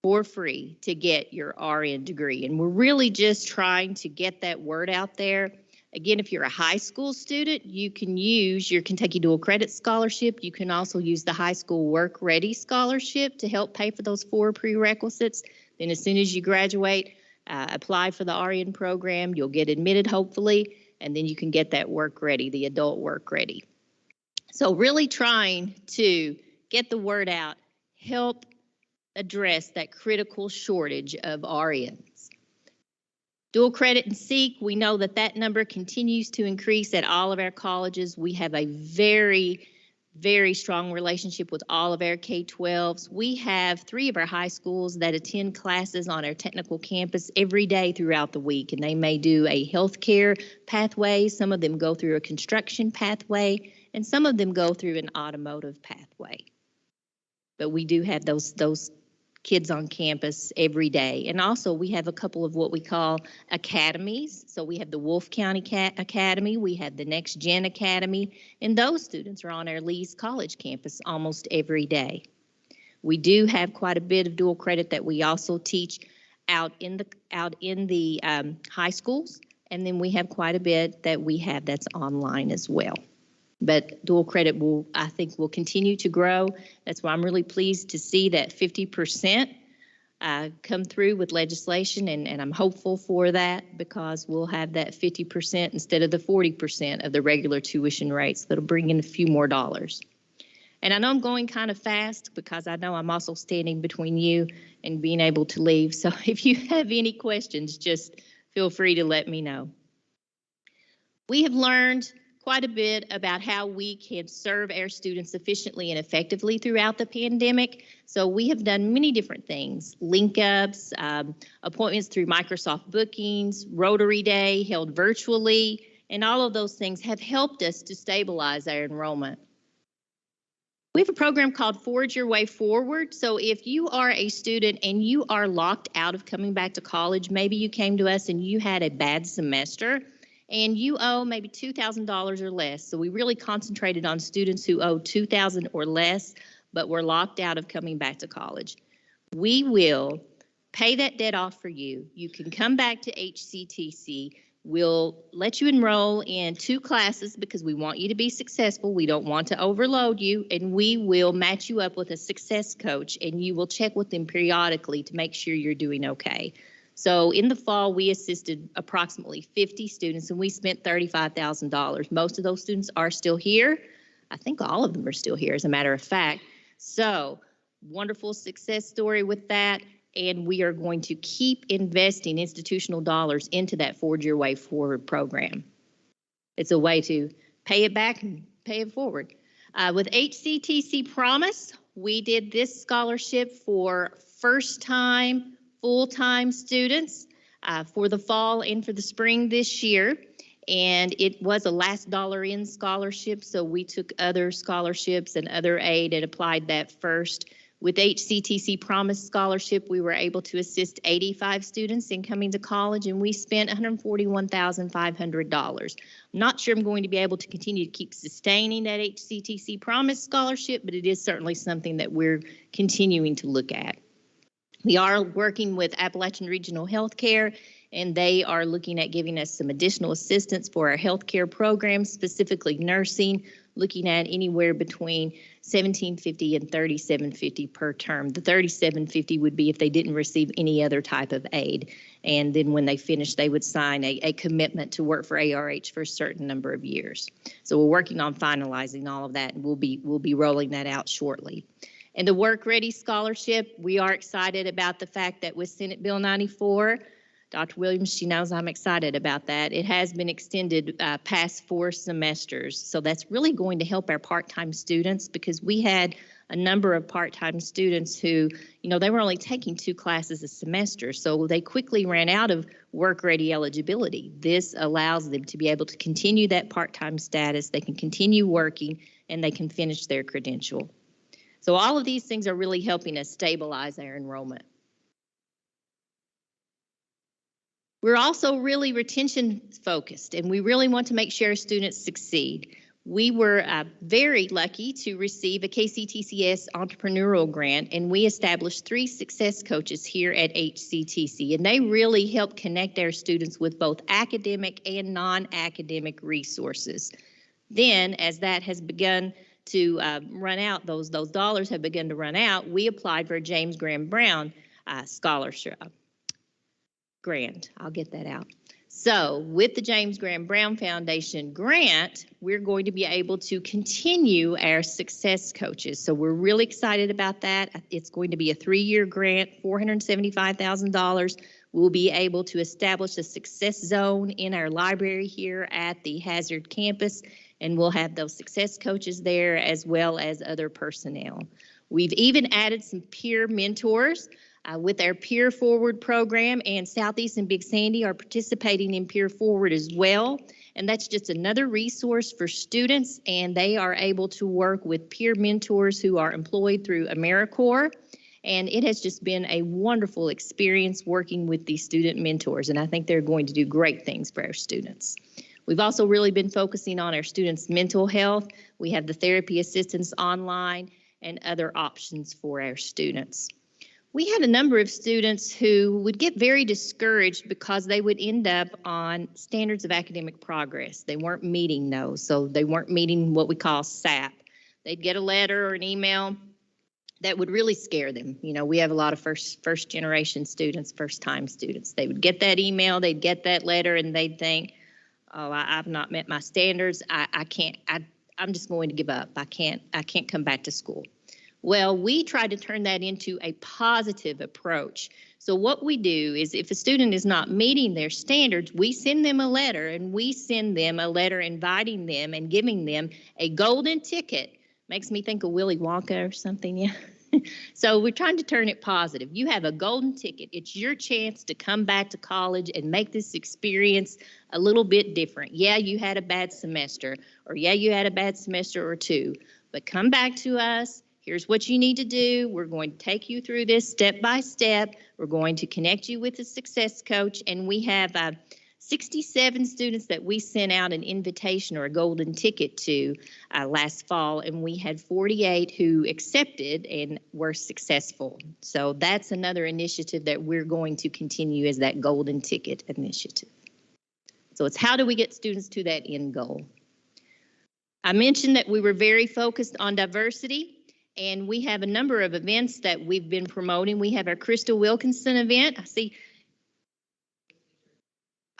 for free to get your RN degree. And we're really just trying to get that word out there. Again, if you're a high school student, you can use your Kentucky Dual Credit Scholarship. You can also use the High School Work Ready Scholarship to help pay for those 4 prerequisites. Then as soon as you graduate, apply for the RN program. You'll get admitted, hopefully, and then you can get that Work Ready, the adult Work Ready. So really trying to get the word out, help address that critical shortage of RNs. Dual credit and SEEK, we know that that number continues to increase at all of our colleges. We have a very very strong relationship with all of our K-12s. We have 3 of our high schools that attend classes on our technical campus every day throughout the week, and they may do a healthcare pathway. Some of them go through a construction pathway, and some of them go through an automotive pathway. But we do have those kids on campus every day. And also we have a couple of what we call academies. So we have the Wolfe County Academy, we have the Next Gen Academy, and those students are on our Lee's College campus almost every day. We do have quite a bit of dual credit that we also teach out in the high schools, and then we have quite a bit that we have that's online as well. But dual credit I think will continue to grow. That's why I'm really pleased to see that 50% come through with legislation, and I'm hopeful for that because we'll have that 50% instead of the 40% of the regular tuition rates. That'll bring in a few more dollars. And I know I'm going kind of fast because I know I'm also standing between you and being able to leave. So if you have any questions, just feel free to let me know. We have learned quite a bit about how we can serve our students efficiently and effectively throughout the pandemic. So we have done many different things, link ups, appointments through Microsoft Bookings, Rotary Day held virtually, and all of those things have helped us to stabilize our enrollment. We have a program called Forge Your Way Forward. So if you are a student and you are locked out of coming back to college, maybe you came to us and you had a bad semester, and you owe maybe $2,000 or less. So we really concentrated on students who owe $2,000 or less, but were locked out of coming back to college. We will pay that debt off for you. You can come back to HCTC. We'll let you enroll in 2 classes because we want you to be successful. We don't want to overload you, and we will match you up with a success coach, and you will check with them periodically to make sure you're doing okay. So in the fall, we assisted approximately 50 students, and we spent $35,000. Most of those students are still here. I think all of them are still here, as a matter of fact. So wonderful success story with that, and we are going to keep investing institutional dollars into that Forge Your Way Forward program. It's a way to pay it back and pay it forward. With HCTC Promise, we did this scholarship for first-time full-time students for the fall and for the spring this year. And it was a last dollar in scholarship, so we took other scholarships and other aid and applied that first. With HCTC Promise Scholarship, we were able to assist 85 students in coming to college, and we spent $141,500. I'm not sure I'm going to be able to continue to keep sustaining that HCTC Promise Scholarship, but it is certainly something that we're continuing to look at. We are working with Appalachian Regional Healthcare, and they are looking at giving us some additional assistance for our healthcare programs, specifically nursing, looking at anywhere between $1,750 and $3,750 per term. The $3,750 would be if they didn't receive any other type of aid. And then when they finish, they would sign a commitment to work for ARH for a certain number of years. So we're working on finalizing all of that, and we'll be rolling that out shortly. And the Work Ready Scholarship, we are excited about the fact that with Senate Bill 94, Dr. Williams, she knows I'm excited about that. It has been extended past 4 semesters. So that's really going to help our part-time students, because we had a number of part-time students who, they were only taking 2 classes a semester. So they quickly ran out of work-ready eligibility. This allows them to be able to continue that part-time status. They can continue working, and they can finish their credential. So all of these things are really helping us stabilize our enrollment. We're also really retention focused, and we really want to make sure our students succeed. We were very lucky to receive a KCTCS entrepreneurial grant, and we established 3 success coaches here at HCTC, and they really help connect our students with both academic and non-academic resources. Then, as that has begun to run out, those dollars have begun to run out, we applied for a James Graham Brown scholarship grant. I'll get that out. So with the James Graham Brown Foundation grant, we're going to be able to continue our success coaches. So we're really excited about that. It's going to be a 3-year grant, $475,000. We'll be able to establish a success zone in our library here at the Hazard campus, and we'll have those success coaches there as well as other personnel. We've even added some peer mentors with our Peer Forward program, and Southeast and Big Sandy are participating in Peer Forward as well. And that's just another resource for students, and they are able to work with peer mentors who are employed through AmeriCorps. And it has just been a wonderful experience working with these student mentors, and I think they're going to do great things for our students. We've also really been focusing on our students' mental health. We have the therapy assistance online and other options for our students. We had a number of students who would get very discouraged because they would end up on standards of academic progress. They weren't meeting those, so they weren't meeting what we call SAP. They'd get a letter or an email that would really scare them. You know, we have a lot of first generation students, first time students. They would get that email, they'd get that letter, and they'd think, oh, I've not met my standards. I'm just going to give up. I can't come back to school. Well, we try to turn that into a positive approach. So what we do is if a student is not meeting their standards, we send them a letter, and we send them a letter inviting them and giving them a golden ticket. Makes me think of Willy Wonka or something, yeah. So we're trying to turn it positive. You have a golden ticket. It's your chance to come back to college and make this experience a little bit different. Yeah, you had a bad semester, or yeah, you had a bad semester or two, but come back to us. Here's what you need to do. We're going to take you through this step by step. We're going to connect you with a success coach, and we have 67 students that we sent out an invitation or a golden ticket to last fall, and we had 48 who accepted and were successful. So that's another initiative that we're going to continue as that golden ticket initiative. So it's how do we get students to that end goal? I mentioned that we were very focused on diversity, and we have a number of events that we've been promoting. We have our Crystal Wilkinson event. I see.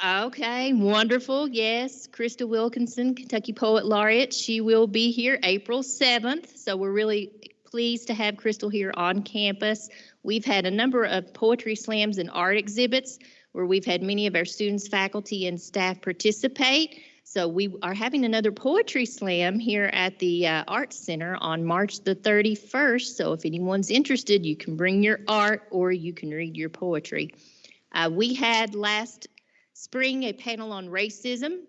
Okay, wonderful. Yes, Crystal Wilkinson, Kentucky Poet Laureate. She will be here April 7th. So we're really pleased to have Crystal here on campus. We've had a number of poetry slams and art exhibits where we've had many of our students, faculty, and staff participate. So we are having another poetry slam here at the Arts Center on March the 31st. So if anyone's interested, you can bring your art or you can read your poetry. We had last spring a panel on racism.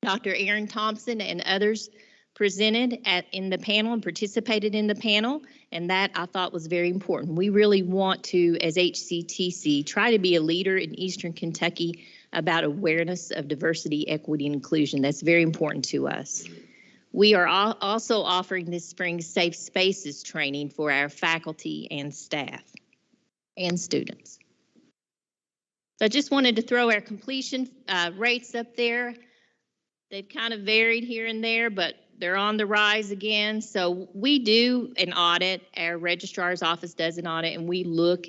Dr. Aaron Thompson and others presented in the panel and participated in the panel, and that I thought was very important. We really want to, as HCTC, try to be a leader in Eastern Kentucky about awareness of diversity, equity, and inclusion. That's very important to us. We are also offering this spring Safe Spaces training for our faculty and staff and students. So I just wanted to throw our completion rates up there. They've kind of varied here and there, but they're on the rise again. So we do an audit. Our registrar's office does an audit, and we look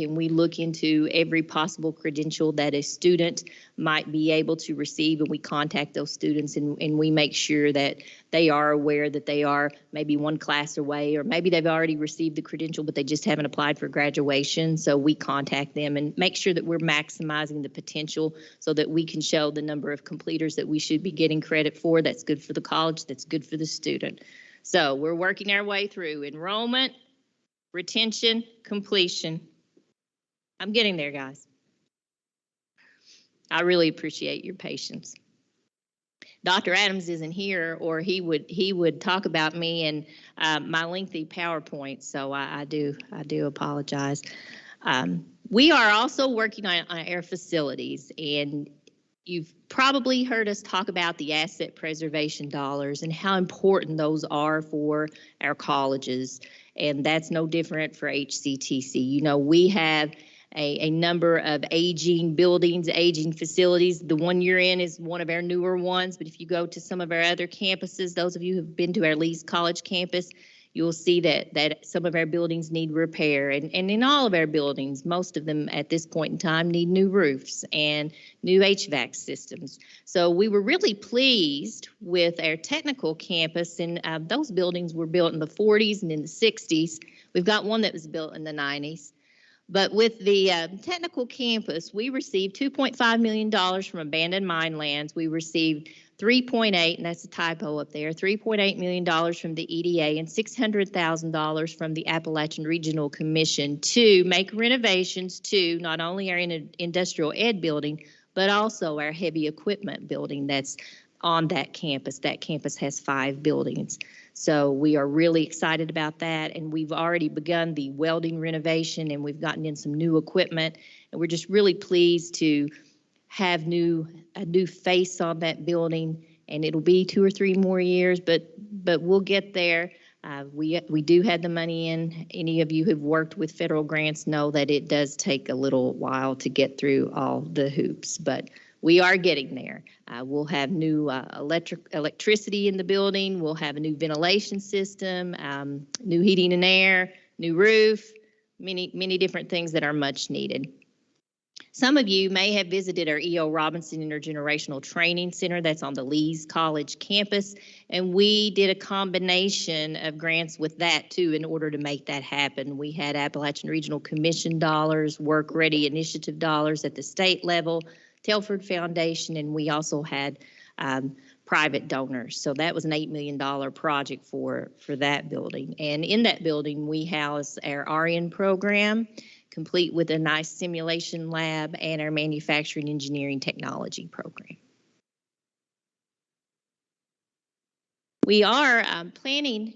into every possible credential that a student might be able to receive, and we contact those students, and we make sure that they are aware that they are maybe one class away, or maybe they've already received the credential, but they just haven't applied for graduation. So we contact them and make sure that we're maximizing the potential so that we can show the number of completers that we should be getting credit for. That's good for the college, that's good for the student. So we're working our way through enrollment, retention, completion. I'm getting there, guys. I really appreciate your patience. Dr. Adams isn't here, or he would talk about me and my lengthy PowerPoint, so I do apologize. We are also working on our facilities, and you've probably heard us talk about the asset preservation dollars and how important those are for our colleges, and that's no different for HCTC. You know, we have a number of aging buildings, aging facilities. The one you're in is one of our newer ones, but if you go to some of our other campuses, those of you who've been to our Lee's College campus, you'll see that some of our buildings need repair. And in all of our buildings, most of them at this point in time need new roofs and new HVAC systems. So we were really pleased with our technical campus, and those buildings were built in the 40s and in the 60s. We've got one that was built in the 90s. But with the technical campus, we received $2.5 million from abandoned mine lands. We received 3.8, and that's a typo up there, $3.8 million from the EDA and $600,000 from the Appalachian Regional Commission to make renovations to not only our industrial ed building, but also our heavy equipment building that's on that campus. That campus has 5 buildings. So we are really excited about that, and we've already begun the welding renovation, and we've gotten in some new equipment, and we're just really pleased to have a new face on that building, and it'll be 2 or 3 more years, but we'll get there. We do have the money in. Any of you who've worked with federal grants know that it does take a little while to get through all the hoops, but we are getting there. We'll have new electricity in the building. We'll have a new ventilation system, new heating and air, new roof, many different things that are much needed. Some of you may have visited our E.O. Robinson Intergenerational Training Center that's on the Lee's College campus, and we did a combination of grants with that too in order to make that happen. We had Appalachian Regional Commission dollars, Work Ready Initiative dollars at the state level, Telford Foundation, and we also had private donors. So that was an $8 million project for that building. And in that building, we house our RN program, complete with a nice simulation lab, and our manufacturing engineering technology program. We are planning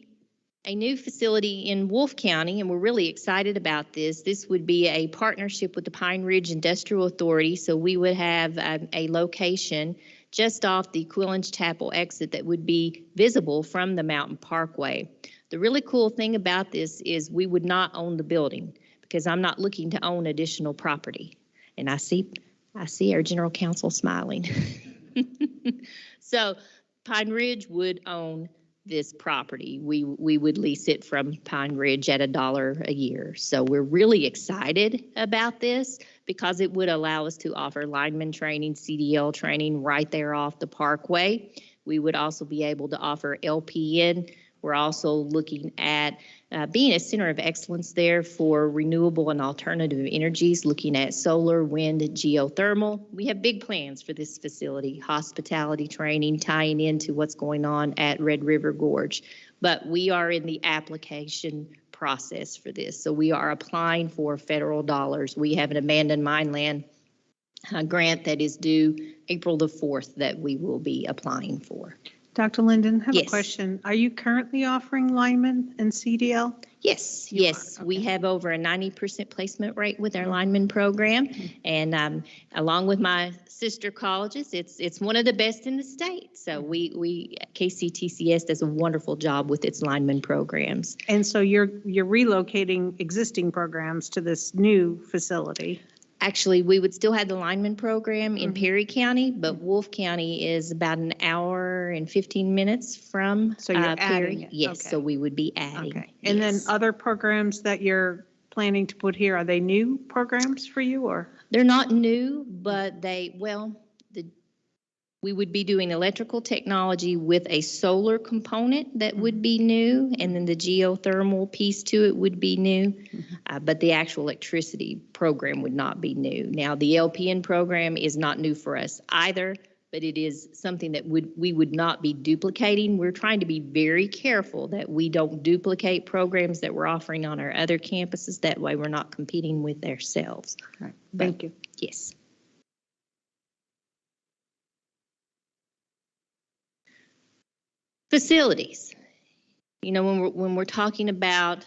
a new facility in Wolfe County, and we're really excited about this. This would be a partnership with the Pine Ridge Industrial Authority, so we would have a location just off the Quillen's Chapel exit that would be visible from the Mountain Parkway. The really cool thing about this is we would not own the building, because I'm not looking to own additional property. And I see our general counsel smiling. So Pine Ridge would own this property. We would lease it from Pine Ridge at $1 a year. So we're really excited about this because it would allow us to offer lineman training, CDL training right there off the parkway. We would also be able to offer LPN. We're also looking at being a center of excellence there for renewable and alternative energies, looking at solar, wind, geothermal. We have big plans for this facility, hospitality training, tying into what's going on at Red River Gorge. But we are in the application process for this. So we are applying for federal dollars. We have an abandoned mine land grant that is due April the 4th that we will be applying for. Dr. Linden, I have Yes. a question. Are you currently offering lineman and CDL? Yes, yes. We have over a 90% placement rate with our lineman program. And along with my sister colleges, it's one of the best in the state. So we KCTCS does a wonderful job with its lineman programs. And so you're relocating existing programs to this new facility? Actually, we would still have the lineman program in Perry County, but Wolfe County is about an hour and 15 minutes from So you're Perry. adding it. Yes, Okay. so we would be adding. Okay. And then yes. other programs that you're planning to put here, are they new programs for you or? They're not new, but we would be doing electrical technology with a solar component that would be new, and then the geothermal piece to it would be new, but the actual electricity program would not be new. Now, the LPN program is not new for us either, but it is something that we would not be duplicating. We're trying to be very careful that we don't duplicate programs that we're offering on our other campuses. That way we're not competing with ourselves. Right. Thank you. Yes. Facilities. You know, when we're talking about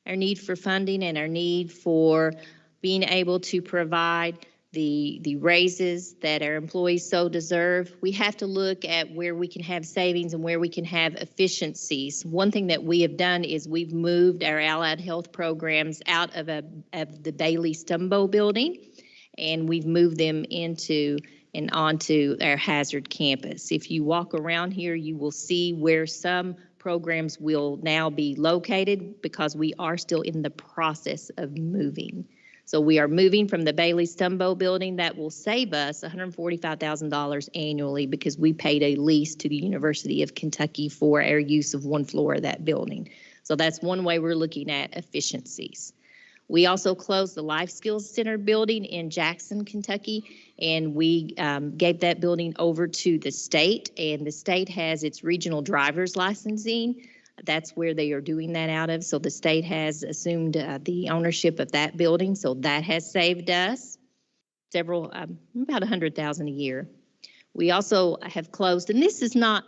our need for funding and our need for being able to provide the raises that our employees so deserve, we have to look at where we can have savings and where we can have efficiencies. One thing that we have done is we've moved our allied health programs out of the Bailey Stumbo building, and we've moved them into and onto our Hazard campus. If you walk around here, you will see where some programs will now be located because we are still in the process of moving. So we are moving from the Bailey Stumbo building. That will save us $145,000 annually because we paid a lease to the University of Kentucky for our use of one floor of that building. So that's one way we're looking at efficiencies. We also closed the Life Skills Center building in Jackson, Kentucky, and we gave that building over to the state, and the state has its regional driver's licensing. That's where they are doing that out of. So the state has assumed the ownership of that building, so that has saved us several, about $100,000 a year. We also have closed, and this is not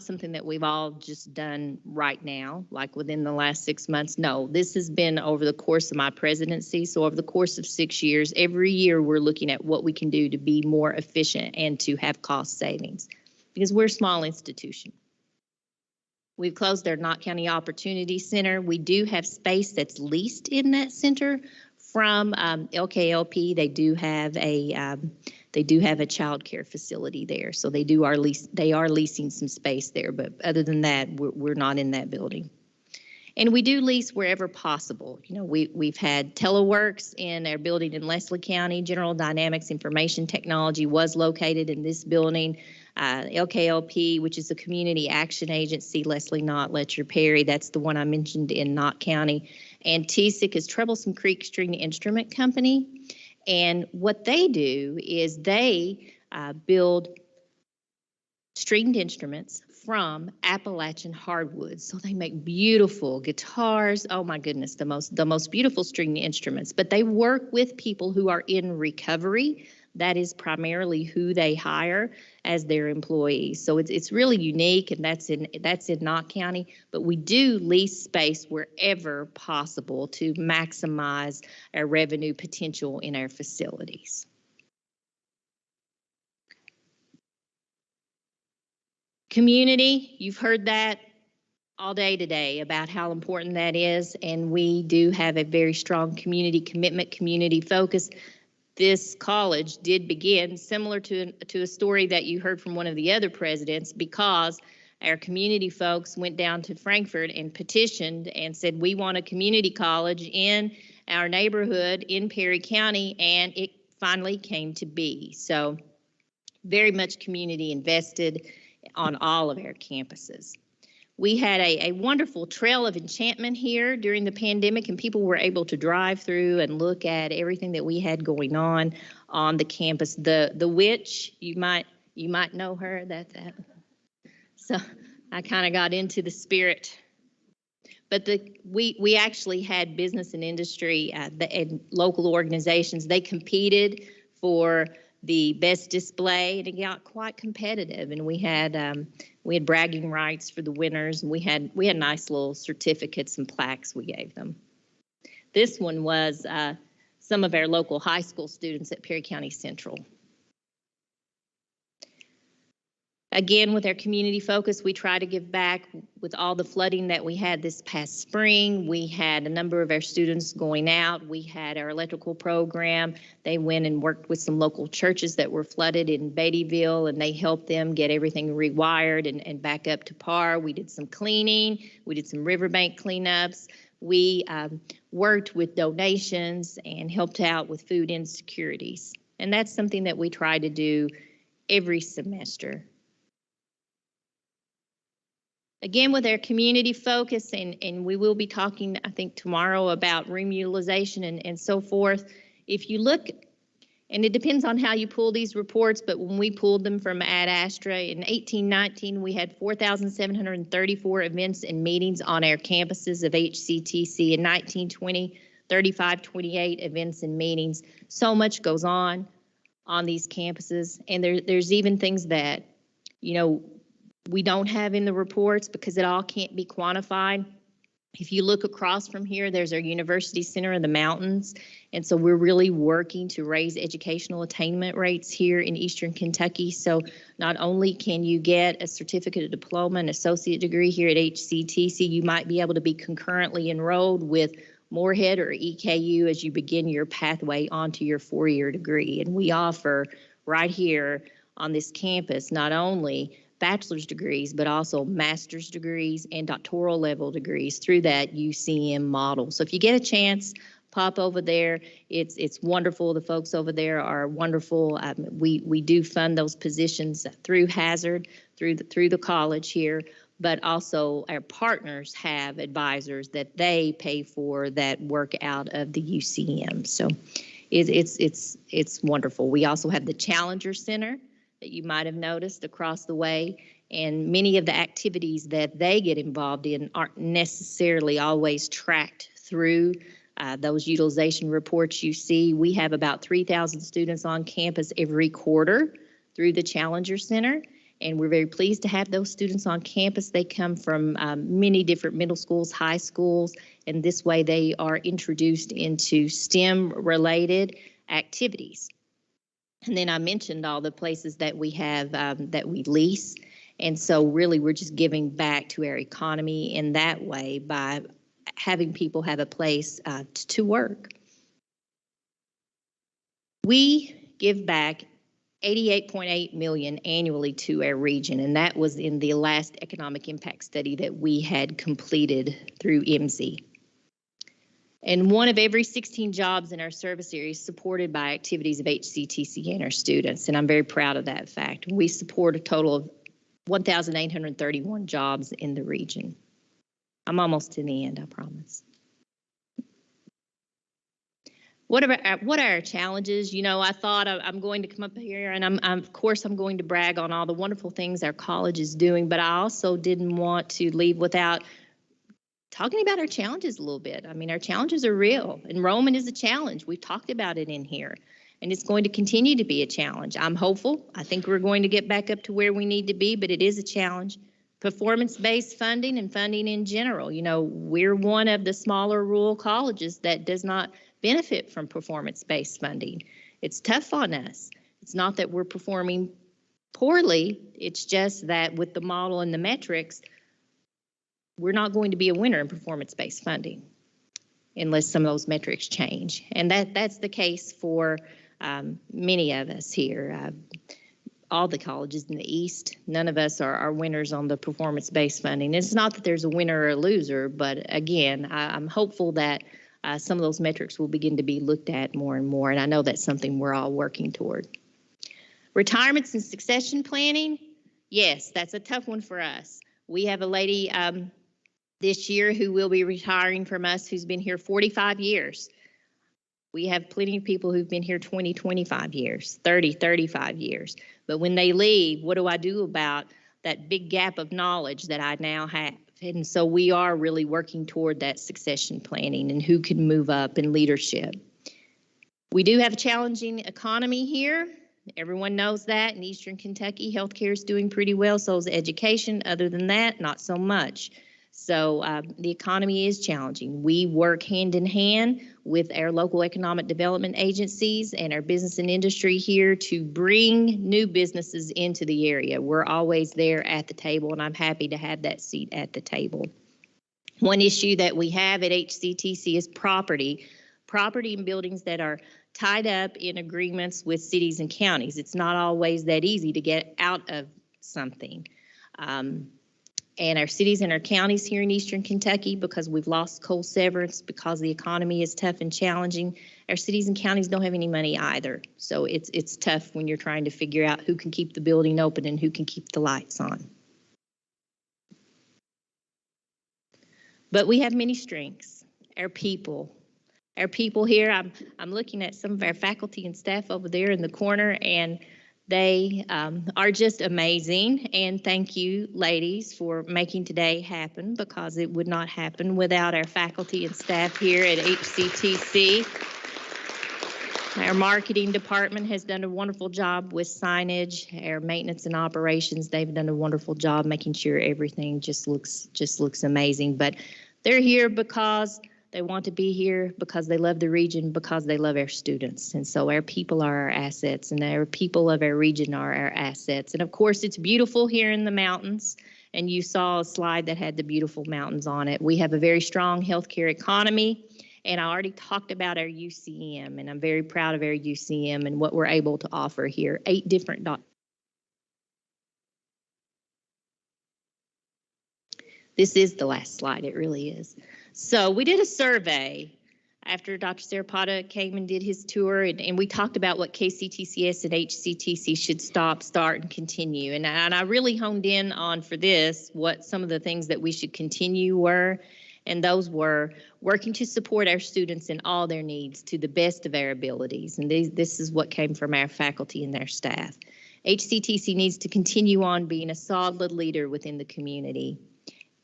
something that we've all just done right now, like within the last 6 months. No, this has been over the course of my presidency. So over the course of 6 years, every year we're looking at what we can do to be more efficient and to have cost savings, because we're a small institution. We've closed our Knott County Opportunity Center. We do have space that's leased in that center from LKLP. They do have a child care facility there, so they are leasing some space there. But other than that, we're not in that building. And we do lease wherever possible. You know, we've had teleworks in our building in Leslie County. General Dynamics Information Technology was located in this building. LKLP, which is the Community Action Agency, Leslie Knott, Letcher Perry, that's the one I mentioned in Knott County. And TSIC is Troublesome Creek String Instrument Company. And what they do is they build stringed instruments from Appalachian hardwoods. So they make beautiful guitars. Oh my goodness, the most beautiful stringed instruments. But they work with people who are in recovery. That is primarily who they hire as their employees. So it's really unique, and that's in Knott County. But we do lease space wherever possible to maximize our revenue potential in our facilities. Community, you've heard that all day today about how important that is, and we do have a very strong community commitment, community focus. This college did begin similar to a story that you heard from one of the other presidents, because our community folks went down to Frankfort and petitioned and said, we want a community college in our neighborhood in Perry County, and it finally came to be. So very much community invested on all of our campuses. We had a wonderful trail of enchantment here during the pandemic, and people were able to drive through and look at everything that we had going on the campus. The witch, you might know her. So I kind of got into the spirit. But we actually had business and industry and local organizations. They competed for the best display, and it got quite competitive. And we had bragging rights for the winners, and we had nice little certificates and plaques we gave them. This one was some of our local high school students at Perry County Central. Again, with our community focus, we try to give back. With all the flooding that we had this past spring, we had a number of our students going out. We had our electrical program. They went and worked with some local churches that were flooded in Beattyville, and they helped them get everything rewired and back up to par. We did some cleaning. We did some riverbank cleanups. We worked with donations and helped out with food insecurities. And that's something that we try to do every semester. Again, with our community focus, and we will be talking, I think, tomorrow about room utilization and so forth. If you look, and it depends on how you pull these reports, but when we pulled them from Ad Astra in 1819, we had 4,734 events and meetings on our campuses of HCTC. In 1920, 3,528 events and meetings. So much goes on these campuses, and there's even things that, you know, we don't have in the reports because it all can't be quantified. If you look across from here, there's our University Center in the mountains. And so we're really working to raise educational attainment rates here in Eastern Kentucky. So not only can you get a certificate of diploma and associate degree here at HCTC, you might be able to be concurrently enrolled with Moorhead or EKU as you begin your pathway onto your four-year degree. And we offer right here on this campus not only bachelor's degrees, but also master's degrees and doctoral level degrees through that UCM model. So if you get a chance, pop over there. It's wonderful. The folks over there are wonderful. We do fund those positions through Hazard, through the college here. but also our partners have advisors that they pay for that work out of the UCM. So it's wonderful. We also have the Challenger Center that you might have noticed across the way, and many of the activities that they get involved in aren't necessarily always tracked through those utilization reports you see. We have about 3,000 students on campus every quarter through the Challenger Center, and we're very pleased to have those students on campus. They come from many different middle schools, high schools, and this way they are introduced into STEM-related activities. And then I mentioned all the places that we have that we lease, and so really we're just giving back to our economy in that way by having people have a place to work. We give back $88.8 million annually to our region, and that was in the last economic impact study that we had completed through MZ. And one of every 16 jobs in our service area is supported by activities of HCTC and our students, and I'm very proud of that fact. We support a total of 1,831 jobs in the region. I'm almost to the end, I promise. What are our challenges? You know, I thought I'm going to come up here and of course I'm going to brag on all the wonderful things our college is doing, but I also didn't want to leave without talking about our challenges a little bit. I mean, our challenges are real. Enrollment is a challenge. We've talked about it in here, and it's going to continue to be a challenge. I'm hopeful. I think we're going to get back up to where we need to be, but it is a challenge. Performance-based funding and funding in general. You know, we're one of the smaller rural colleges that does not benefit from performance-based funding. It's tough on us. It's not that we're performing poorly. It's just that with the model and the metrics, we're not going to be a winner in performance-based funding unless some of those metrics change. And that's the case for many of us here. All the colleges in the East, none of us are winners on the performance-based funding. It's not that there's a winner or a loser, but again, I'm hopeful that some of those metrics will begin to be looked at more and more, and I know that's something we're all working toward. Retirements and succession planning, yes, that's a tough one for us. We have a lady this year who will be retiring from us who's been here 45 years. We have plenty of people who've been here 20, 25 years, 30, 35 years. But when they leave, what do I do about that big gap of knowledge that I now have? And so we are really working toward that succession planning and who can move up in leadership. We do have a challenging economy here. Everyone knows that. In Eastern Kentucky, healthcare is doing pretty well, so is education. Other than that, not so much. So the economy is challenging. We work hand in hand with our local economic development agencies and our business and industry here to bring new businesses into the area. We're always there at the table, and I'm happy to have that seat at the table. One issue that we have at HCTC is property and buildings that are tied up in agreements with cities and counties. It's not always that easy to get out of something. And our cities and our counties here in Eastern Kentucky, because we've lost coal severance, because the economy is tough and challenging, our cities and counties don't have any money either. So it's tough when you're trying to figure out who can keep the building open and who can keep the lights on. But we have many strengths. Our people here, I'm looking at some of our faculty and staff over there in the corner, and they are just amazing, and thank you, ladies, for making today happen, because it would not happen without our faculty and staff here at HCTC. Our marketing department has done a wonderful job with signage. Our maintenance and operations, they've done a wonderful job making sure everything just looks amazing. But they're here because they want to be here, because they love the region, because they love our students. And so our people are our assets, and our people of our region are our assets. And of course, it's beautiful here in the mountains. And you saw a slide that had the beautiful mountains on it. We have a very strong healthcare economy. And I already talked about our UCM, and I'm very proud of our UCM and what we're able to offer here. 8 different This is the last slide, it really is. So we did a survey after Dr. Sarapata came and did his tour, and we talked about what KCTCS and HCTC should stop, start, and continue. And I really honed in on, for this, what some of the things that we should continue were, and those were working to support our students in all their needs to the best of our abilities. And this is what came from our faculty and their staff. HCTC needs to continue on being a solid leader within the community.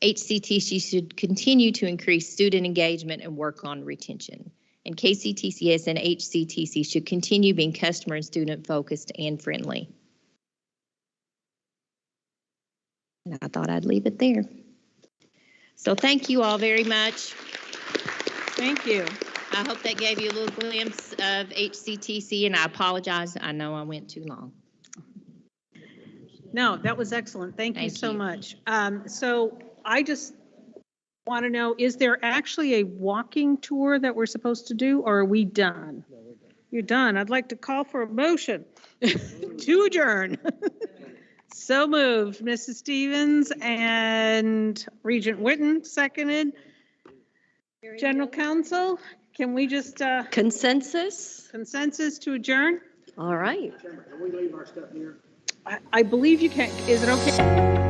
HCTC should continue to increase student engagement and work on retention. And KCTCS and HCTC should continue being customer and student focused and friendly. And I thought I'd leave it there. So thank you all very much. Thank you. I hope that gave you a little glimpse of HCTC, and I apologize. I know I went too long. No, that was excellent. Thank you so you. much. So I just want to know, is there actually a walking tour that we're supposed to do, or are we done? You're done. I'd like to call for a motion to adjourn. So moved. Mrs. Stevens and Regent Witten, seconded. General Counsel, can we just Consensus? consensus to adjourn? All right. Can we leave our stuff here? I believe you can. Is it okay?